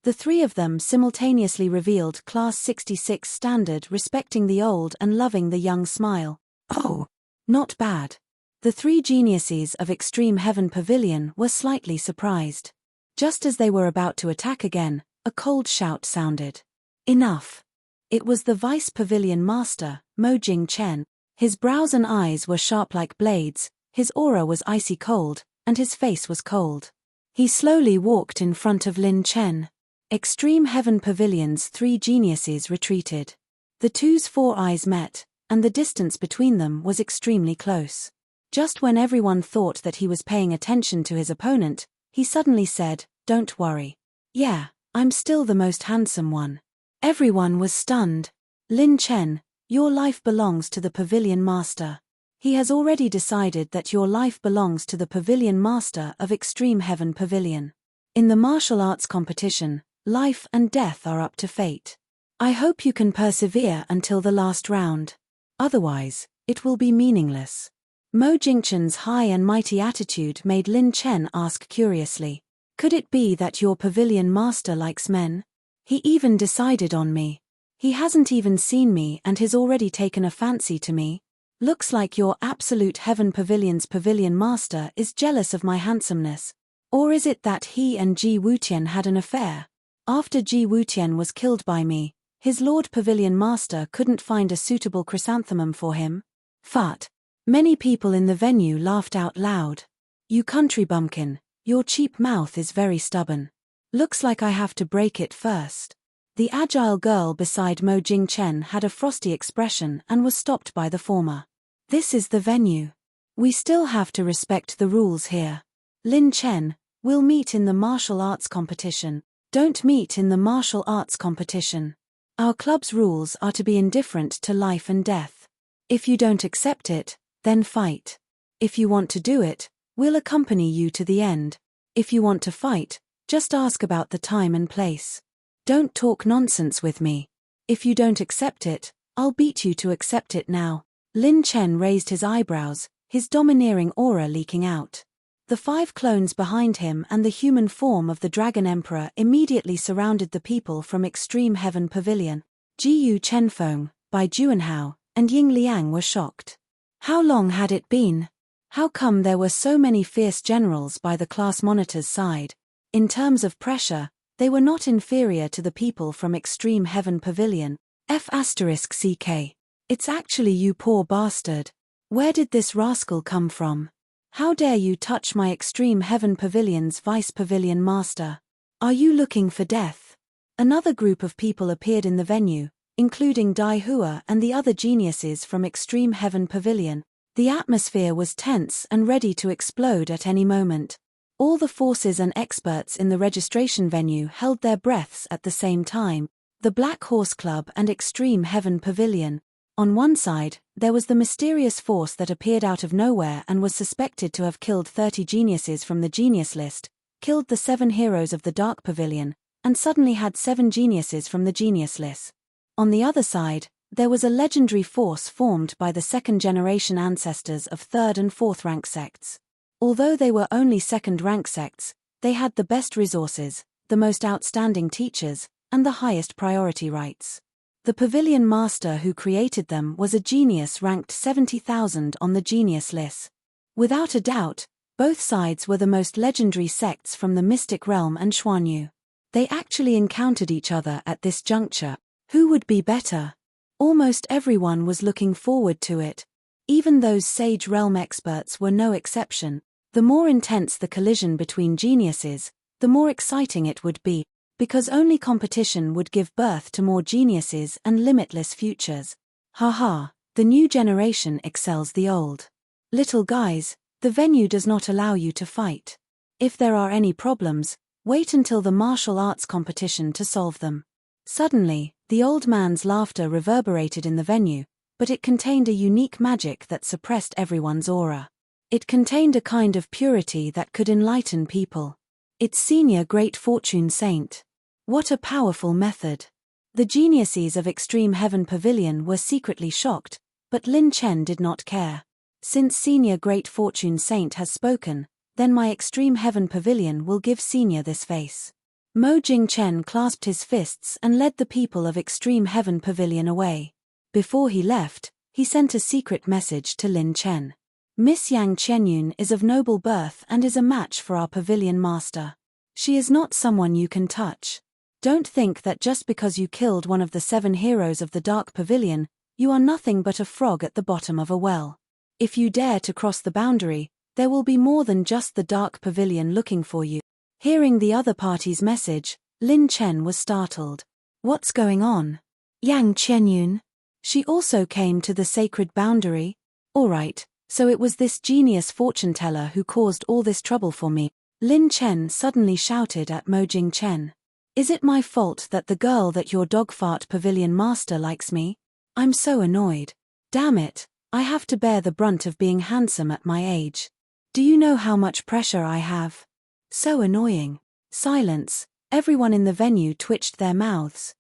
Speaker 1: The 3 of them simultaneously revealed Class 66 standard, respecting the old and loving the young smile. Oh, not bad. The 3 geniuses of Extreme Heaven Pavilion were slightly surprised. Just as they were about to attack again, a cold shout sounded. Enough. It was the Vice Pavilion Master, Mo Jing Chen. His brows and eyes were sharp like blades, his aura was icy cold, and his face was cold. He slowly walked in front of Lin Chen. Extreme Heaven Pavilion's 3 geniuses retreated. The two's 4 eyes met, and the distance between them was extremely close. Just when everyone thought that he was paying attention to his opponent, he suddenly said, "Don't worry. Yeah, I'm still the most handsome one." Everyone was stunned. Lin Chen, your life belongs to the Pavilion Master. He has already decided that your life belongs to the Pavilion Master of Extreme Heaven Pavilion. In the martial arts competition, life and death are up to fate. I hope you can persevere until the last round. Otherwise, it will be meaningless. Mo Jingchen's high and mighty attitude made Lin Chen ask curiously, "Could it be that your Pavilion Master likes men? He even decided on me. He hasn't even seen me and has already taken a fancy to me. Looks like your Absolute Heaven Pavilion's Pavilion Master is jealous of my handsomeness. Or is it that he and Ji Wutian had an affair? After Ji Wutian was killed by me, his Lord Pavilion Master couldn't find a suitable chrysanthemum for him." Fart. Many people in the venue laughed out loud. "You country bumpkin, your cheap mouth is very stubborn. Looks like I have to break it first." The agile girl beside Mo Jingchen had a frosty expression and was stopped by the former. "This is the venue. We still have to respect the rules here. Lin Chen, we'll meet in the martial arts competition. Don't meet in the martial arts competition. Our club's rules are to be indifferent to life and death. If you don't accept it, then fight. If you want to do it, we'll accompany you to the end. If you want to fight, just ask about the time and place. Don't talk nonsense with me. If you don't accept it, I'll beat you to accept it now." Lin Chen raised his eyebrows, his domineering aura leaking out. The 5 clones behind him and the human form of the Dragon Emperor immediately surrounded the people from Extreme Heaven Pavilion. Jiyu Chenfeng, Bai Juanhao, and Ying Liang were shocked. How long had it been? How come there were so many fierce generals by the class monitor's side? In terms of pressure, they were not inferior to the people from Extreme Heaven Pavilion. F***CK. It's actually you, poor bastard. Where did this rascal come from? How dare you touch my Extreme Heaven Pavilion's Vice Pavilion Master? Are you looking for death? Another group of people appeared in the venue, including Dai Hua and the other geniuses from Extreme Heaven Pavilion. The atmosphere was tense and ready to explode at any moment. All the forces and experts in the registration venue held their breaths at the same time. The Black Horse Club and Extreme Heaven Pavilion. On one side, there was the mysterious force that appeared out of nowhere and was suspected to have killed 30 geniuses from the genius list, killed the 7 heroes of the Dark Pavilion, and suddenly had 7 geniuses from the genius list. On the other side, there was a legendary force formed by the 2nd-generation ancestors of 3rd and 4th rank sects. Although they were only 2nd rank sects, they had the best resources, the most outstanding teachers, and the highest priority rights. The pavilion master who created them was a genius ranked 70,000 on the genius list. Without a doubt, both sides were the most legendary sects from the mystic realm and Xuanyu. They actually encountered each other at this juncture. Who would be better? Almost everyone was looking forward to it. Even those Sage Realm experts were no exception. The more intense the collision between geniuses, the more exciting it would be, because only competition would give birth to more geniuses and limitless futures. Haha, the new generation excels the old. Little guys, the venue does not allow you to fight. If there are any problems, wait until the martial arts competition to solve them. Suddenly, the old man's laughter reverberated in the venue, but it contained a unique magic that suppressed everyone's aura. It contained a kind of purity that could enlighten people. Its senior great fortune saint. What a powerful method. The geniuses of Extreme Heaven Pavilion were secretly shocked, but Lin Chen did not care. Since Senior Great Fortune Saint has spoken, then my Extreme Heaven Pavilion will give Senior this face. Mo Jingchen clasped his fists and led the people of Extreme Heaven Pavilion away. Before he left, he sent a secret message to Lin Chen. Miss Yang Qianyun is of noble birth and is a match for our pavilion master. She is not someone you can touch. Don't think that just because you killed one of the 7 heroes of the Dark Pavilion, you are nothing but a frog at the bottom of a well. If you dare to cross the boundary, there will be more than just the Dark Pavilion looking for you. Hearing the other party's message, Lin Chen was startled. What's going on? Yang Qianyun? She also came to the sacred boundary? Alright, so it was this genius fortune teller who caused all this trouble for me. Lin Chen suddenly shouted at Mo Jingchen. Is it my fault that the girl that your dogfart pavilion master likes me? I'm so annoyed. Damn it, I have to bear the brunt of being handsome at my age. Do you know how much pressure I have? So annoying. Silence, everyone in the venue twitched their mouths.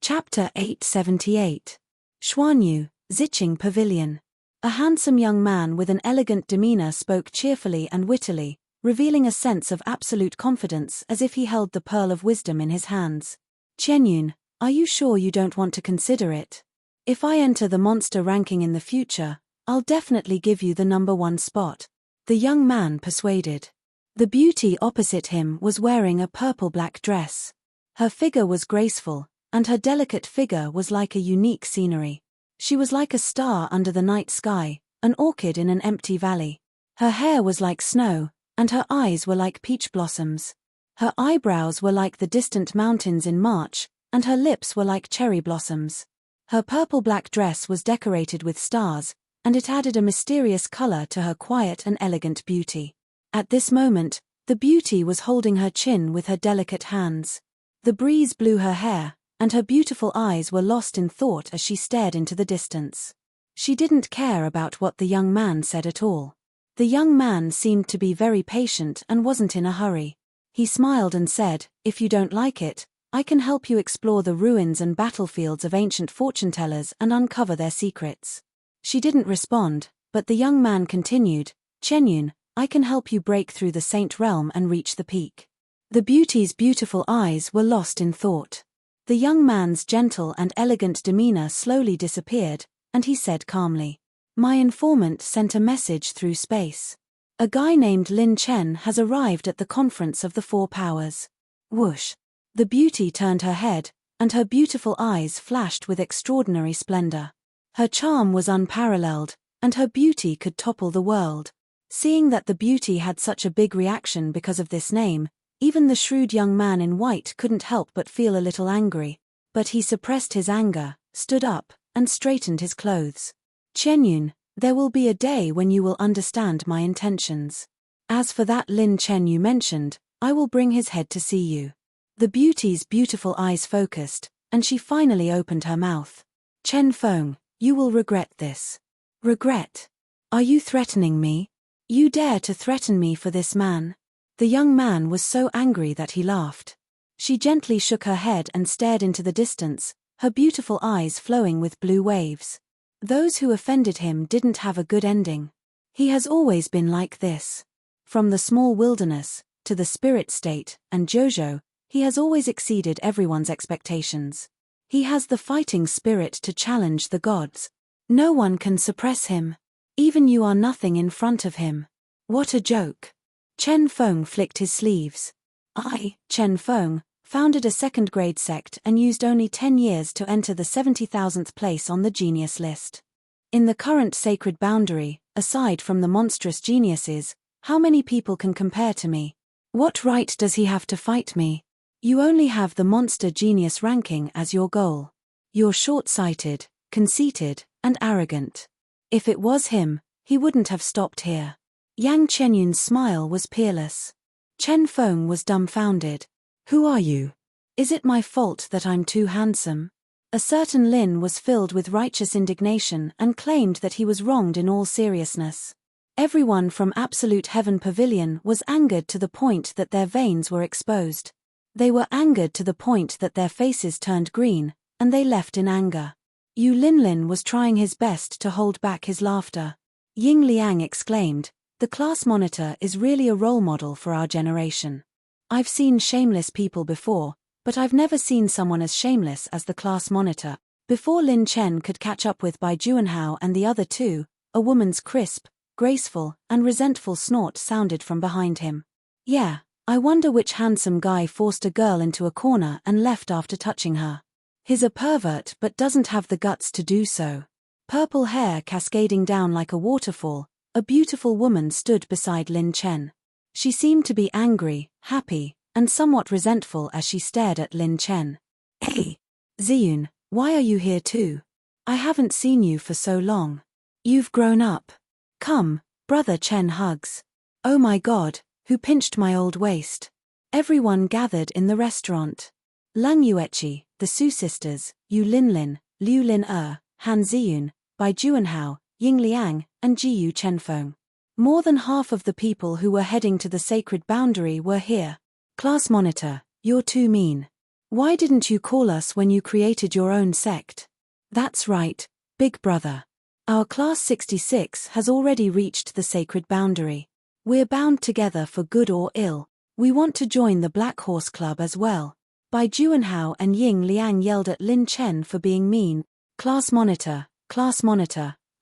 Speaker 1: Chapter 878. Xuanyu, Ziqing Pavilion. A handsome young man with an elegant demeanor spoke cheerfully and wittily, revealing a sense of absolute confidence as if he held the pearl of wisdom in his hands. Qianyun, are you sure you don't want to consider it? If I enter the monster ranking in the future, I'll definitely give you the #1 spot. The young man persuaded. The beauty opposite him was wearing a purple-black dress. Her figure was graceful, and her delicate figure was like a unique scenery. She was like a star under the night sky, an orchid in an empty valley. Her hair was like snow, and her eyes were like peach blossoms. Her eyebrows were like the distant mountains in March, and her lips were like cherry blossoms. Her purple-black dress was decorated with stars, and it added a mysterious color to her quiet and elegant beauty. At this moment, the beauty was holding her chin with her delicate hands. The breeze blew her hair, and her beautiful eyes were lost in thought as she stared into the distance. She didn't care about what the young man said at all. The young man seemed to be very patient and wasn't in a hurry. He smiled and said, "If you don't like it, I can help you explore the ruins and battlefields of ancient fortune-tellers and uncover their secrets." She didn't respond, but the young man continued, "Qianyun, I can help you break through the saint realm and reach the peak." The beauty's beautiful eyes were lost in thought. The young man's gentle and elegant demeanor slowly disappeared, and he said calmly, "My informant sent a message through space. A guy named Lin Chen has arrived at the conference of the Four Powers." Whoosh! The beauty turned her head, and her beautiful eyes flashed with extraordinary splendor. Her charm was unparalleled, and her beauty could topple the world. Seeing that the beauty had such a big reaction because of this name, even the shrewd young man in white couldn't help but feel a little angry. But he suppressed his anger, stood up, and straightened his clothes. "Chen, there will be a day when you will understand my intentions. As for that Lin Chen you mentioned, I will bring his head to see you." The beauty's beautiful eyes focused, and she finally opened her mouth. "Chen Feng, you will regret this." "Regret? Are you threatening me? You dare to threaten me for this man?" The young man was so angry that he laughed. She gently shook her head and stared into the distance, her beautiful eyes flowing with blue waves. Those who offended him didn't have a good ending. He has always been like this. From the small wilderness, to the spirit state, and Jojo, he has always exceeded everyone's expectations. He has the fighting spirit to challenge the gods. No one can suppress him. Even you are nothing in front of him. What a joke. Chen Feng flicked his sleeves. "I, Chen Feng, founded a second-grade sect and used only 10 years to enter the 70,000th place on the genius list. In the current sacred boundary, aside from the monstrous geniuses, how many people can compare to me? What right does he have to fight me? You only have the monster genius ranking as your goal. You're short-sighted, conceited, and arrogant. If it was him, he wouldn't have stopped here." Yang Chenyun's smile was peerless. Chen Feng was dumbfounded. "Who are you? Is it my fault that I'm too handsome?" A certain Lin was filled with righteous indignation and claimed that he was wronged in all seriousness. Everyone from Absolute Heaven Pavilion was angered to the point that their veins were exposed. They were angered to the point that their faces turned green, and they left in anger. Yu Linlin was trying his best to hold back his laughter. Ying Liang exclaimed, "The class monitor is really a role model for our generation. I've seen shameless people before, but I've never seen someone as shameless as the class monitor." Before Lin Chen could catch up with Bai Juanhao and the other two, a woman's crisp, graceful, and resentful snort sounded from behind him. "Yeah, I wonder which handsome guy forced a girl into a corner and left after touching her. He's a pervert but doesn't have the guts to do so." Purple hair cascading down like a waterfall, a beautiful woman stood beside Lin Chen. She seemed to be angry, happy, and somewhat resentful as she stared at Lin Chen. "Hey, Ziyun, why are you here too? I haven't seen you for so long. You've grown up. Come, brother Chen hugs. Oh my God, who pinched my old waist?" Everyone gathered in the restaurant. Lang Yuechi, the Su sisters, Yu Linlin, Liu Lin Han Ziyun, Bai Juanhao, Ying Liang, and Jiyu Chenfeng. More than half of the people who were heading to the sacred boundary were here. "Class monitor, you're too mean. Why didn't you call us when you created your own sect?" "That's right, big brother. Our class 66 has already reached the sacred boundary. We're bound together for good or ill. We want to join the Black Horse Club as well." Bai Juanhao and Ying Liang yelled at Lin Chen for being mean. Class monitor,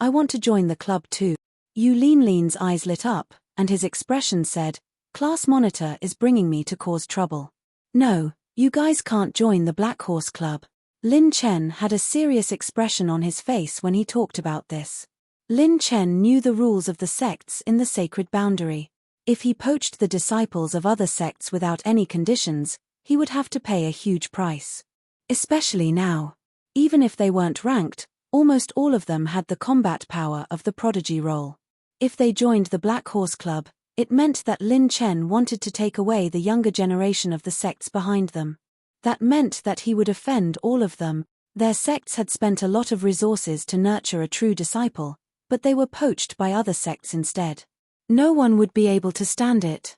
Speaker 1: I want to join the club too." Yu Linlin's eyes lit up, and his expression said, "Class monitor is bringing me to cause trouble. No, you guys can't join the Black Horse Club." Lin Chen had a serious expression on his face when he talked about this. Lin Chen knew the rules of the sects in the sacred boundary. If he poached the disciples of other sects without any conditions, he would have to pay a huge price. Especially now. Even if they weren't ranked, almost all of them had the combat power of the prodigy role. If they joined the Black Horse Club, it meant that Lin Chen wanted to take away the younger generation of the sects behind them. That meant that he would offend all of them. Their sects had spent a lot of resources to nurture a true disciple, but they were poached by other sects instead. No one would be able to stand it.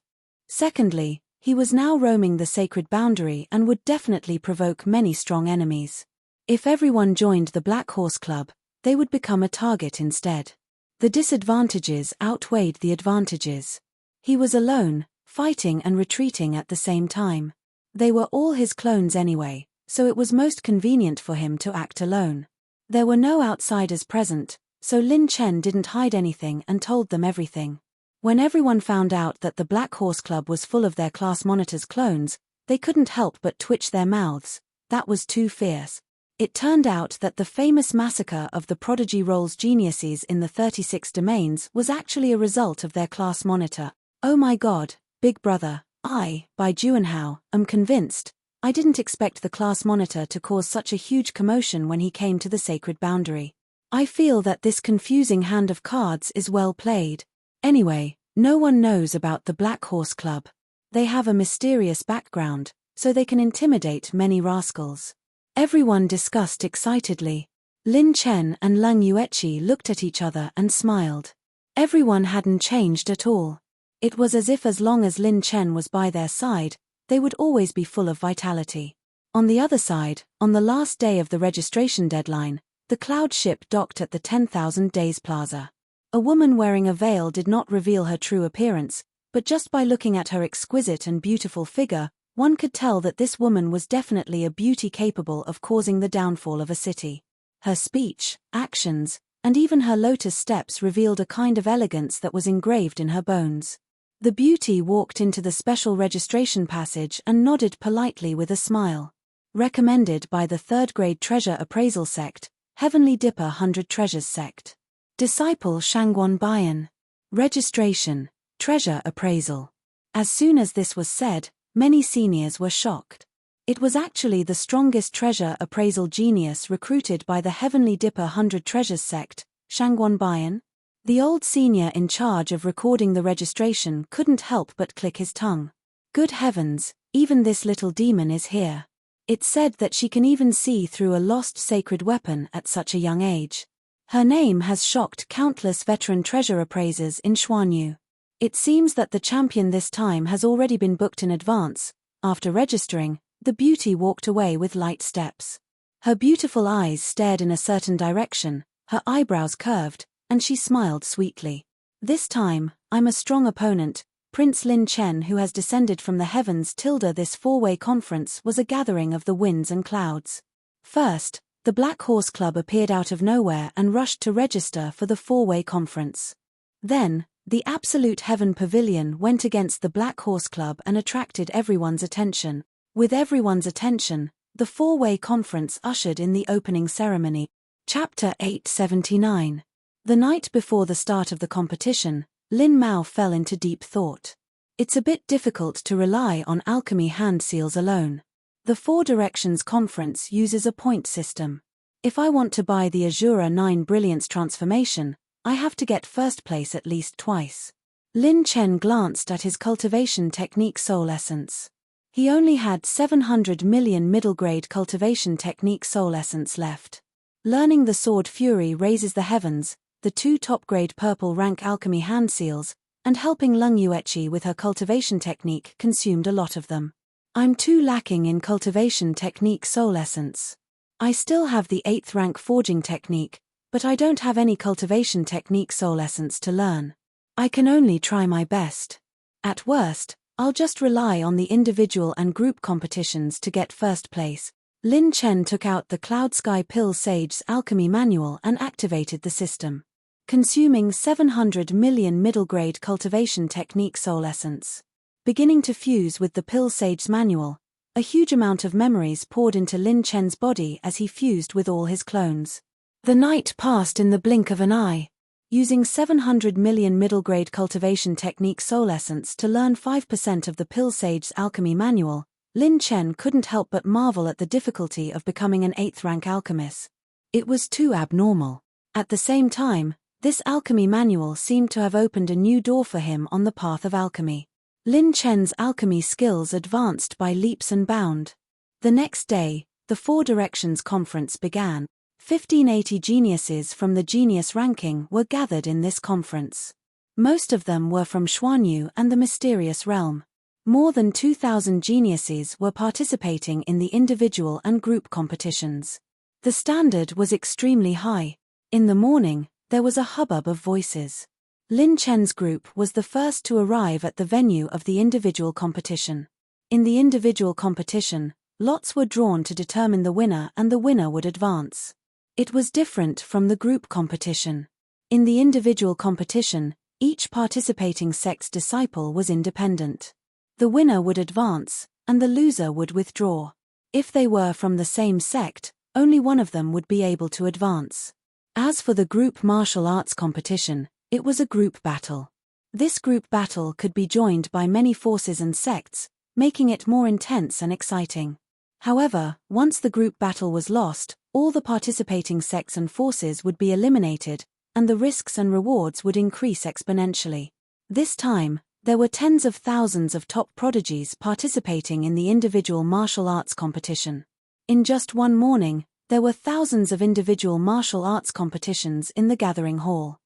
Speaker 1: Secondly, he was now roaming the sacred boundary and would definitely provoke many strong enemies. If everyone joined the Black Horse Club, they would become a target instead. The disadvantages outweighed the advantages. He was alone, fighting and retreating at the same time. They were all his clones anyway, so it was most convenient for him to act alone. There were no outsiders present, so Lin Chen didn't hide anything and told them everything. When everyone found out that the Black Horse Club was full of their class monitor's clones, they couldn't help but twitch their mouths. That was too fierce. It turned out that the famous massacre of the Prodigy Roll's geniuses in the 36 domains was actually a result of their class monitor. Oh my god, Big Brother, by Juanhao, am convinced. I didn't expect the class monitor to cause such a huge commotion when he came to the sacred boundary. I feel that this confusing hand of cards is well played. Anyway, no one knows about the Black Horse Club. They have a mysterious background, so they can intimidate many rascals. Everyone discussed excitedly. Lin Chen and Leng Yueqi looked at each other and smiled. Everyone hadn't changed at all. It was as if as long as Lin Chen was by their side, they would always be full of vitality. On the other side, on the last day of the registration deadline, the cloud ship docked at the 10,000 Days Plaza. A woman wearing a veil did not reveal her true appearance, but just by looking at her exquisite and beautiful figure, one could tell that this woman was definitely a beauty capable of causing the downfall of a city. Her speech, actions, and even her lotus steps revealed a kind of elegance that was engraved in her bones. The beauty walked into the special registration passage and nodded politely with a smile. Recommended by the 3rd grade treasure appraisal sect, Heavenly Dipper 100 Treasures sect. Disciple Shangguan Bayan. Registration, treasure appraisal. As soon as this was said, many seniors were shocked. It was actually the strongest treasure appraisal genius recruited by the Heavenly Dipper 100 Treasures sect, Shangguan Bayan. The old senior in charge of recording the registration couldn't help but click his tongue. Good heavens, even this little demon is here. It's said that she can even see through a lost sacred weapon at such a young age. Her name has shocked countless veteran treasure appraisers in Xuanyu. It seems that the champion this time has already been booked in advance. After registering, the beauty walked away with light steps. Her beautiful eyes stared in a certain direction, her eyebrows curved, and she smiled sweetly. This time, I'm a strong opponent. Prince Lin Chen, who has descended from the heavens. This four-way conference was a gathering of the winds and clouds. First, the Black Horse Club appeared out of nowhere and rushed to register for the four-way conference. Then, the Absolute Heaven Pavilion went against the Black Horse Club and attracted everyone's attention. With everyone's attention, the four-way conference ushered in the opening ceremony. Chapter 879. The night before the start of the competition, Lin Mao fell into deep thought. It's a bit difficult to rely on alchemy hand seals alone. The Four Directions Conference uses a point system. If I want to buy the Azura 9 Brilliance transformation, I have to get first place at least twice. Lin Chen glanced at his cultivation technique soul essence. He only had 700 million middle-grade cultivation technique soul essence left. Learning the Sword Fury raises the heavens, the 2 top-grade purple rank alchemy hand seals, and helping Leng Yueqi with her cultivation technique consumed a lot of them. I'm too lacking in cultivation technique soul essence. I still have the 8th rank forging technique, but I don't have any cultivation technique soul essence to learn. I can only try my best. At worst, I'll just rely on the individual and group competitions to get first place. Lin Chen took out the Cloud Sky Pill Sage's alchemy manual and activated the system. Consuming 700 million middle-grade cultivation technique soul essence. Beginning to fuse with the Pill Sage's manual, a huge amount of memories poured into Lin Chen's body as he fused with all his clones. The night passed in the blink of an eye. Using 700 million middle-grade cultivation technique soul essence to learn 5% of the Pill Sage's alchemy manual, Lin Chen couldn't help but marvel at the difficulty of becoming an 8th rank alchemist. It was too abnormal. At the same time, this alchemy manual seemed to have opened a new door for him on the path of alchemy. Lin Chen's alchemy skills advanced by leaps and bounds. The next day, the Four Directions Conference began. 1580 geniuses from the genius ranking were gathered in this conference. Most of them were from Xuanyu and the Mysterious Realm. More than 2,000 geniuses were participating in the individual and group competitions. The standard was extremely high. In the morning, there was a hubbub of voices. Lin Chen's group was the first to arrive at the venue of the individual competition. In the individual competition, lots were drawn to determine the winner and the winner would advance. It was different from the group competition. In the individual competition, each participating sect's disciple was independent. The winner would advance, and the loser would withdraw. If they were from the same sect, only one of them would be able to advance. As for the group martial arts competition, it was a group battle. This group battle could be joined by many forces and sects, making it more intense and exciting. However, once the group battle was lost, all the participating sects and forces would be eliminated, and the risks and rewards would increase exponentially. This time, there were tens of thousands of top prodigies participating in the individual martial arts competition. In just one morning, there were thousands of individual martial arts competitions in the gathering hall.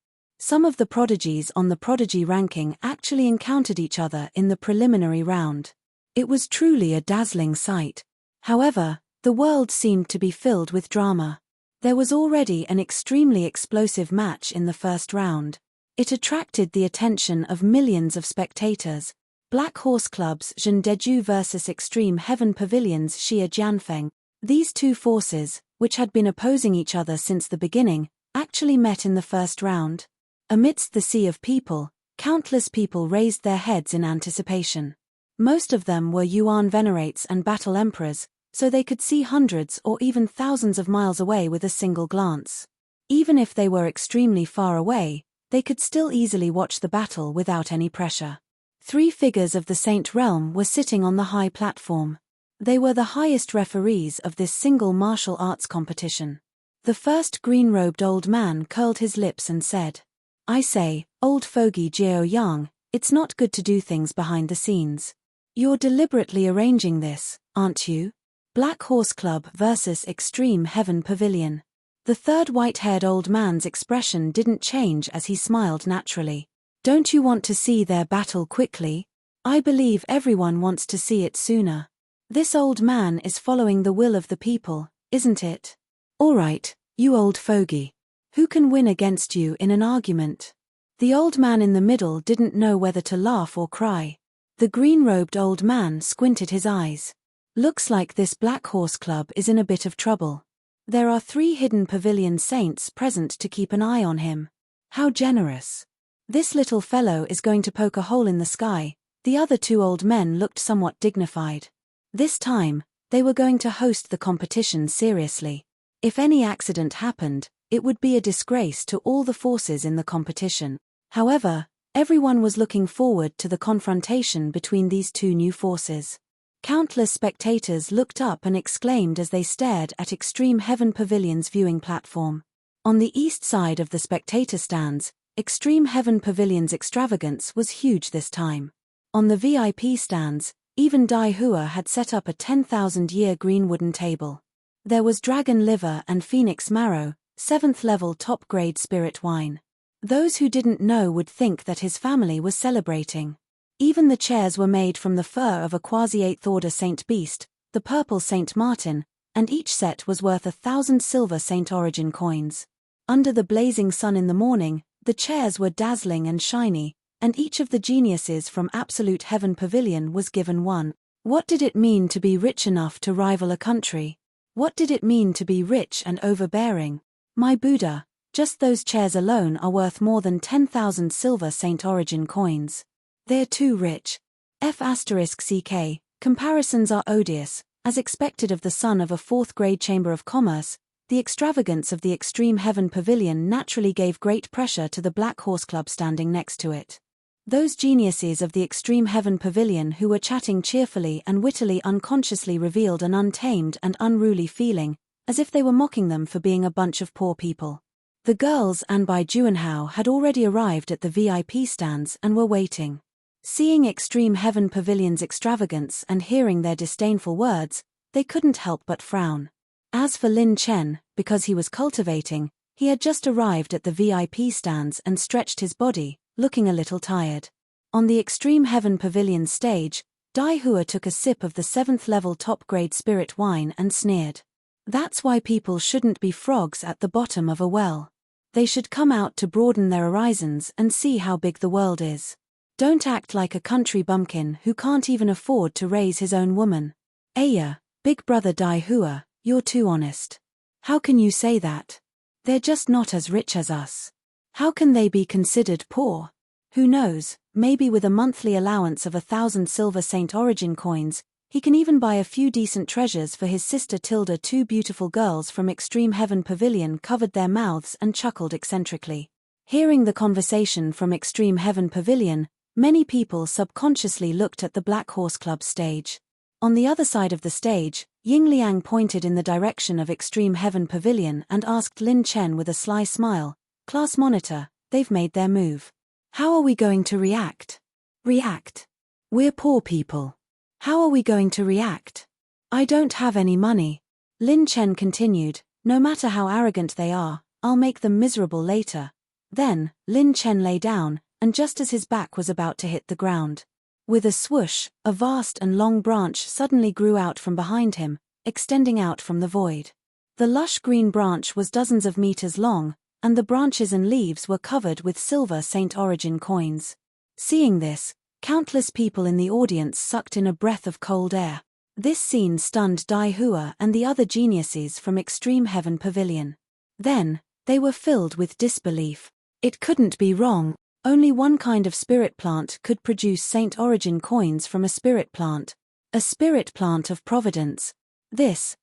Speaker 1: Some of the prodigies on the prodigy ranking actually encountered each other in the preliminary round. It was truly a dazzling sight. However, the world seemed to be filled with drama. There was already an extremely explosive match in the first round. It attracted the attention of millions of spectators. Black Horse Club's Zhen Deju versus Extreme Heaven Pavilion's Xia Jianfeng. These two forces, which had been opposing each other since the beginning, actually met in the first round. Amidst the sea of people, countless people raised their heads in anticipation. Most of them were Yuan venerates and battle emperors, so they could see hundreds or even thousands of miles away with a single glance. Even if they were extremely far away, they could still easily watch the battle without any pressure. 3 figures of the Saint Realm were sitting on the high platform. They were the highest referees of this single martial arts competition. The first green-robed old man curled his lips and said, "I say, old fogey Jiao Yang, it's not good to do things behind the scenes. You're deliberately arranging this, aren't you?" Black Horse Club versus Extreme Heaven Pavilion. The third white-haired old man's expression didn't change as he smiled naturally. "Don't you want to see their battle quickly? I believe everyone wants to see it sooner. This old man is following the will of the people, isn't it? All right, you old fogey. Who can win against you in an argument?" The old man in the middle didn't know whether to laugh or cry. The green-robed old man squinted his eyes. "Looks like this Black Horse Club is in a bit of trouble. There are 3 hidden pavilion saints present to keep an eye on him. How generous. This little fellow is going to poke a hole in the sky." The other 2 old men looked somewhat dignified. This time, they were going to host the competition seriously. If any accident happened, it would be a disgrace to all the forces in the competition. However, everyone was looking forward to the confrontation between these 2 new forces. Countless spectators looked up and exclaimed as they stared at Extreme Heaven Pavilion's viewing platform. On the east side of the spectator stands, Extreme Heaven Pavilion's extravagance was huge this time. On the VIP stands, even Dai Hua had set up a 10,000-year green wooden table. There was dragon liver and phoenix marrow, 7th level top-grade spirit wine. Those who didn't know would think that his family was celebrating. Even the chairs were made from the fur of a quasi-8th order Saint Beast, the purple Saint Martin, and each set was worth 1,000 silver Saint Origin coins. Under the blazing sun in the morning, the chairs were dazzling and shiny, and each of the geniuses from Absolute Heaven Pavilion was given one. What did it mean to be rich enough to rival a country? What did it mean to be rich and overbearing? My Buddha, just those chairs alone are worth more than 10,000 silver Saint Origin coins. They're too rich. F***CK, comparisons are odious. As expected of the son of a 4th-grade Chamber of Commerce, the extravagance of the Extreme Heaven Pavilion naturally gave great pressure to the Black Horse Club standing next to it. Those geniuses of the Extreme Heaven Pavilion who were chatting cheerfully and wittily unconsciously revealed an untamed and unruly feeling, as if they were mocking them for being a bunch of poor people. The girls and Bai Juanhao had already arrived at the VIP stands and were waiting. Seeing Extreme Heaven Pavilion's extravagance and hearing their disdainful words, they couldn't help but frown. As for Lin Chen, because he was cultivating, he had just arrived at the VIP stands and stretched his body, looking a little tired. On the Extreme Heaven Pavilion stage, Dai Hua took a sip of the 7th level top-grade spirit wine and sneered. "That's why people shouldn't be frogs at the bottom of a well. They should come out to broaden their horizons and see how big the world is. Don't act like a country bumpkin who can't even afford to raise his own woman. Aya, big brother Dai Hua, you're too honest. How can you say that? They're just not as rich as us. How can they be considered poor? Who knows, maybe with a monthly allowance of 1,000 silver Saint Origin coins, he can even buy a few decent treasures for his sister Tilda. Two beautiful girls from Extreme Heaven Pavilion covered their mouths and chuckled eccentrically. Hearing the conversation from Extreme Heaven Pavilion, many people subconsciously looked at the Black Horse Club stage. On the other side of the stage, Ying Liang pointed in the direction of Extreme Heaven Pavilion and asked Lin Chen with a sly smile, "Class monitor, they've made their move. How are we going to react?" "React? We're poor people. How are we going to react? I don't have any money." Lin Chen continued, "No matter how arrogant they are, I'll make them miserable later." Then, Lin Chen lay down, and just as his back was about to hit the ground, with a swoosh, a vast and long branch suddenly grew out from behind him, extending out from the void. The lush green branch was dozens of meters long, and the branches and leaves were covered with silver Saint Origin coins. Seeing this, countless people in the audience sucked in a breath of cold air. This scene stunned Dai Hua and the other geniuses from Extreme Heaven Pavilion. Then, they were filled with disbelief. It couldn't be wrong. Only one kind of spirit plant could produce Saint Origin coins from a spirit plant. A spirit plant of providence. This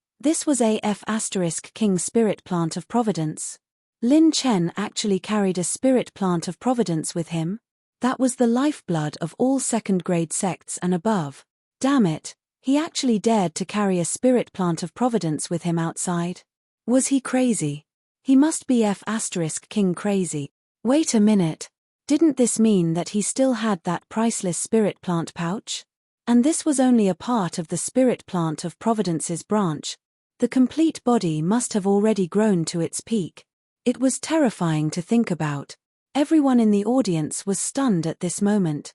Speaker 1: was a King spirit plant of providence. Lin Chen actually carried a spirit plant of providence with him? That was the lifeblood of all second-grade sects and above. Damn it, he actually dared to carry a spirit plant of providence with him outside. Was he crazy? He must be King crazy. Wait a minute. Didn't this mean that he still had that priceless spirit plant pouch? And this was only a part of the spirit plant of Providence's branch. The complete body must have already grown to its peak. It was terrifying to think about. Everyone in the audience was stunned at this moment.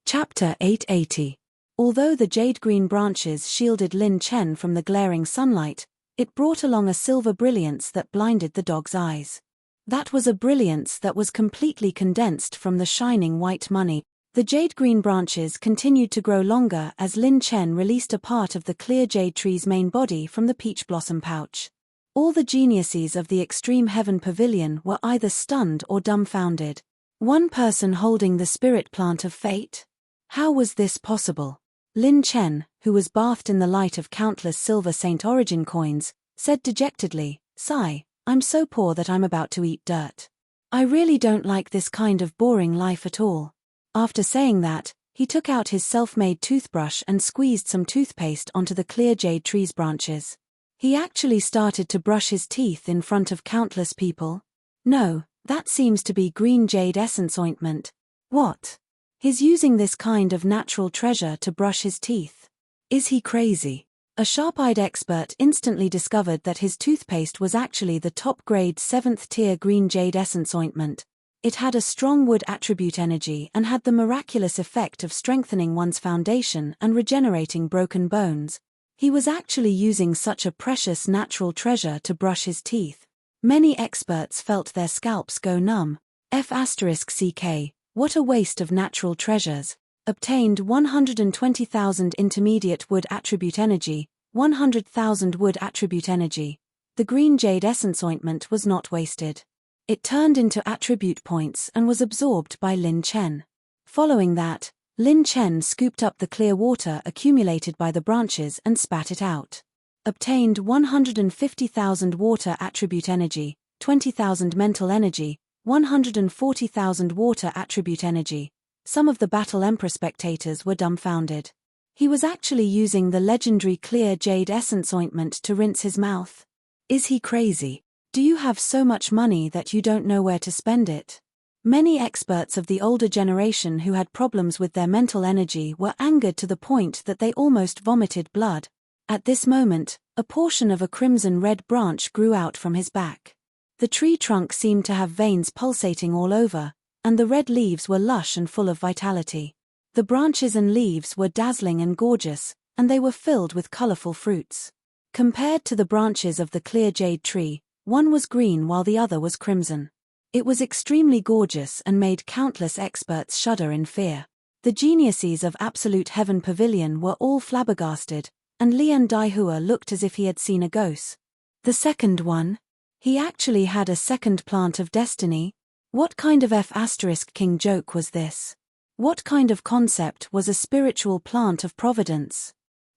Speaker 1: Chapter 880. Although the jade-green branches shielded Lin Chen from the glaring sunlight, it brought along a silver brilliance that blinded the dog's eyes. That was a brilliance that was completely condensed from the shining white money. The jade-green branches continued to grow longer as Lin Chen released a part of the clear jade tree's main body from the peach blossom pouch. All the geniuses of the Extreme Heaven Pavilion were either stunned or dumbfounded. One person holding the spirit plant of fate? How was this possible? Lin Chen, who was bathed in the light of countless silver Saint Origin coins, said dejectedly, "Sigh. I'm so poor that I'm about to eat dirt. I really don't like this kind of boring life at all." After saying that, he took out his self-made toothbrush and squeezed some toothpaste onto the clear jade tree's branches. He actually started to brush his teeth in front of countless people. No, that seems to be green jade essence ointment. What? He's using this kind of natural treasure to brush his teeth. Is he crazy? A sharp-eyed expert instantly discovered that his toothpaste was actually the top-grade 7th-tier green jade essence ointment. It had a strong wood attribute energy and had the miraculous effect of strengthening one's foundation and regenerating broken bones. He was actually using such a precious natural treasure to brush his teeth. Many experts felt their scalps go numb. F***CK, what a waste of natural treasures. Obtained 120,000 intermediate wood attribute energy, 100,000 wood attribute energy. The green jade essence ointment was not wasted. It turned into attribute points and was absorbed by Lin Chen. Following that, Lin Chen scooped up the clear water accumulated by the branches and spat it out. Obtained 150,000 water attribute energy, 20,000 mental energy, 140,000 water attribute energy. Some of the Battle Emperor spectators were dumbfounded. He was actually using the legendary clear jade essence ointment to rinse his mouth. Is he crazy? Do you have so much money that you don't know where to spend it? Many experts of the older generation who had problems with their mental energy were angered to the point that they almost vomited blood. At this moment, a portion of a crimson-red branch grew out from his back. The tree trunk seemed to have veins pulsating all over, and the red leaves were lush and full of vitality. The branches and leaves were dazzling and gorgeous, and they were filled with colorful fruits. Compared to the branches of the clear jade tree, one was green while the other was crimson. It was extremely gorgeous and made countless experts shudder in fear. The geniuses of Absolute Heaven Pavilion were all flabbergasted, and Lian Daihua looked as if he had seen a ghost. The second one? He actually had a second plant of destiny? What kind of F***king joke was this? What kind of concept was a spiritual plant of providence?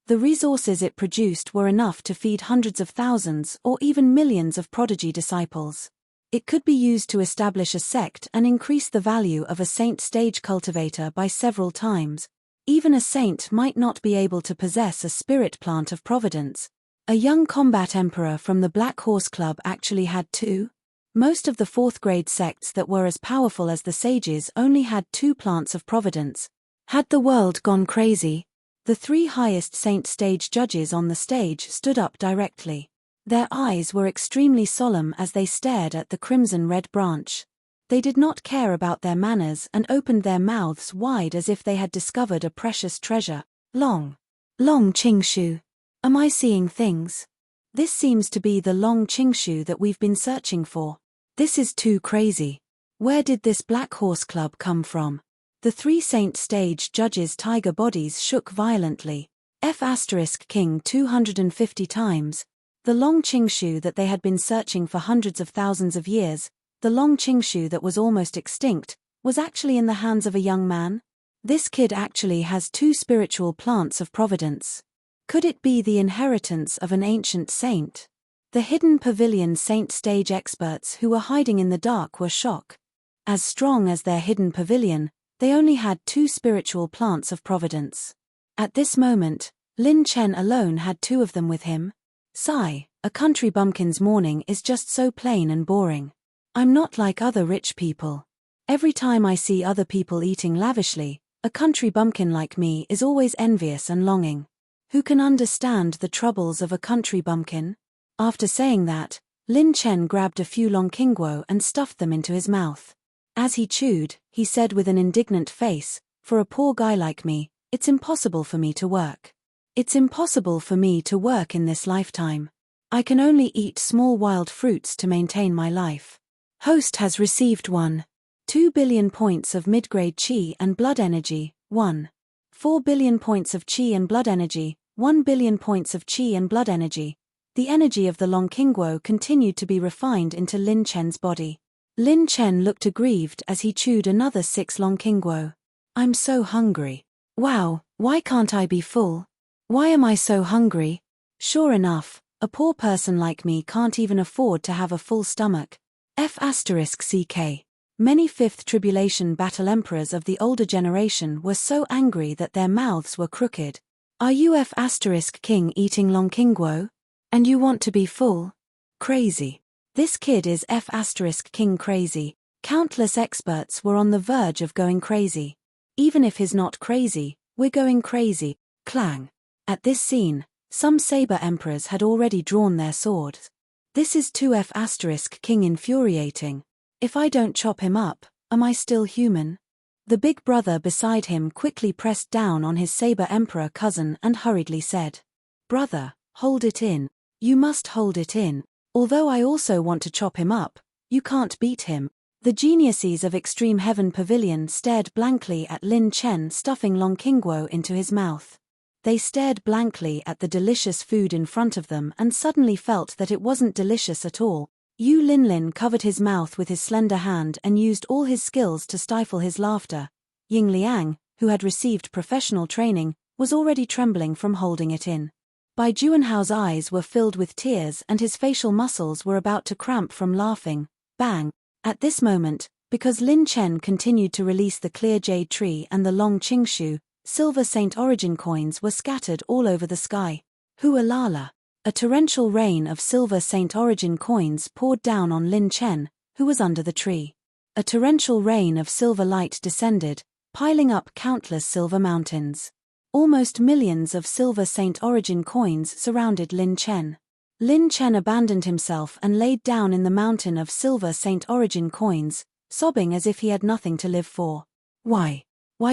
Speaker 1: The resources it produced were enough to feed hundreds of thousands or even millions of prodigy disciples. It could be used to establish a sect and increase the value of a saint stage cultivator by several times. Even a saint might not be able to possess a spirit plant of providence. A young combat emperor from the Black Horse Club actually had two. Most of the fourth-grade sects that were as powerful as the sages only had two plants of providence. Had the world gone crazy? The three highest saint stage judges on the stage stood up directly. Their eyes were extremely solemn as they stared at the crimson-red branch. They did not care about their manners and opened their mouths wide as if they had discovered a precious treasure. Long Qingshu. Am I seeing things? This seems to be the Long Qingshu that we've been searching for. This is too crazy. Where did this Black Horse Club come from? The three saint stage judges' tiger bodies shook violently. F***king 250 times. The Long Qingshu that they had been searching for hundreds of thousands of years, the Long Qingshu that was almost extinct, was actually in the hands of a young man? This kid actually has two spiritual plants of providence. Could it be the inheritance of an ancient saint? The hidden pavilion saint stage experts who were hiding in the dark were shocked. As strong as their hidden pavilion, they only had two spiritual plants of providence. At this moment, Lin Chen alone had two of them with him. Sigh, a country bumpkin's morning is just so plain and boring. I'm not like other rich people. Every time I see other people eating lavishly, a country bumpkin like me is always envious and longing. Who can understand the troubles of a country bumpkin? After saying that, Lin Chen grabbed a few longqingguo and stuffed them into his mouth. As he chewed, he said with an indignant face, "For a poor guy like me, it's impossible for me to work. It's impossible for me to work in this lifetime. I can only eat small wild fruits to maintain my life." Host has received 1.2 billion points of mid-grade qi and blood energy, 1.4 billion points of qi and blood energy, 1 billion points of qi and blood energy. The energy of the longqingguo continued to be refined into Lin Chen's body. Lin Chen looked aggrieved as he chewed another 6 longqingguo. I'm so hungry. Wow, why can't I be full? Why am I so hungry? Sure enough, a poor person like me can't even afford to have a full stomach. F***ck. Many Fifth Tribulation battle emperors of the older generation were so angry that their mouths were crooked. Are you F***king eating longqingguo? And you want to be full? Crazy. This kid is F***king crazy. Countless experts were on the verge of going crazy. Even if he's not crazy, we're going crazy. Clang. At this scene, some saber emperors had already drawn their swords. This is too F***king infuriating. If I don't chop him up, am I still human? The big brother beside him quickly pressed down on his saber emperor cousin and hurriedly said, "Brother, hold it in. You must hold it in. Although I also want to chop him up, you can't beat him." The geniuses of Extreme Heaven Pavilion stared blankly at Lin Chen stuffing longqingguo into his mouth. They stared blankly at the delicious food in front of them and suddenly felt that it wasn't delicious at all. Yu Linlin covered his mouth with his slender hand and used all his skills to stifle his laughter. Ying Liang, who had received professional training, was already trembling from holding it in. Bai Juanhao's eyes were filled with tears and his facial muscles were about to cramp from laughing. Bang! At this moment, because Lin Chen continued to release the clear jade tree and the long Qingshu, silver Saint Origin coins were scattered all over the sky. Hualala! A torrential rain of silver Saint Origin coins poured down on Lin Chen, who was under the tree. A torrential rain of silver light descended, piling up countless silver mountains. Almost millions of silver Saint Origin coins surrounded Lin Chen. Lin Chen abandoned himself and laid down in the mountain of silver Saint Origin coins, sobbing as if he had nothing to live for. Why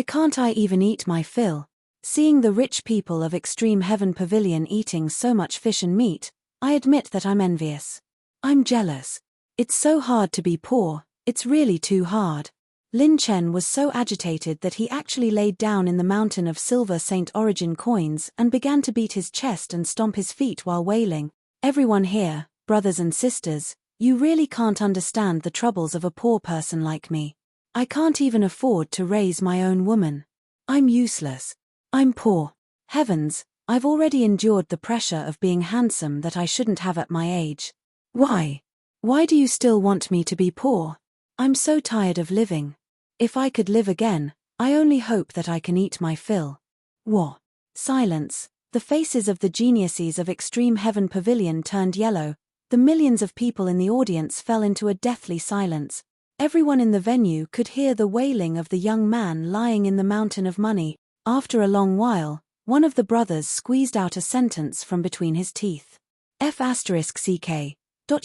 Speaker 1: can't I even eat my fill? Seeing the rich people of Extreme Heaven Pavilion eating so much fish and meat, I admit that I'm envious. I'm jealous. It's so hard to be poor, It's really too hard. Lin Chen was so agitated that he actually laid down in the mountain of silver Saint Origin coins and began to beat his chest and stomp his feet while wailing, "Everyone here, brothers and sisters, you really can't understand the troubles of a poor person like me. I can't even afford to raise my own woman. I'm useless. I'm poor. Heavens, I've already endured the pressure of being handsome that I shouldn't have at my age. Why? Why do you still want me to be poor? I'm so tired of living. If I could live again, I only hope that I can eat my fill." What? Silence. The faces of the geniuses of Extreme Heaven Pavilion turned yellow. The millions of people in the audience fell into a deathly silence. Everyone in the venue could hear the wailing of the young man lying in the mountain of money. After a long while, one of the brothers squeezed out a sentence from between his teeth. F***CK.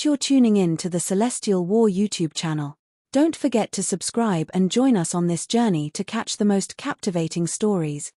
Speaker 1: You're tuning in to the Celestial War YouTube channel. Don't forget to subscribe and join us on this journey to catch the most captivating stories.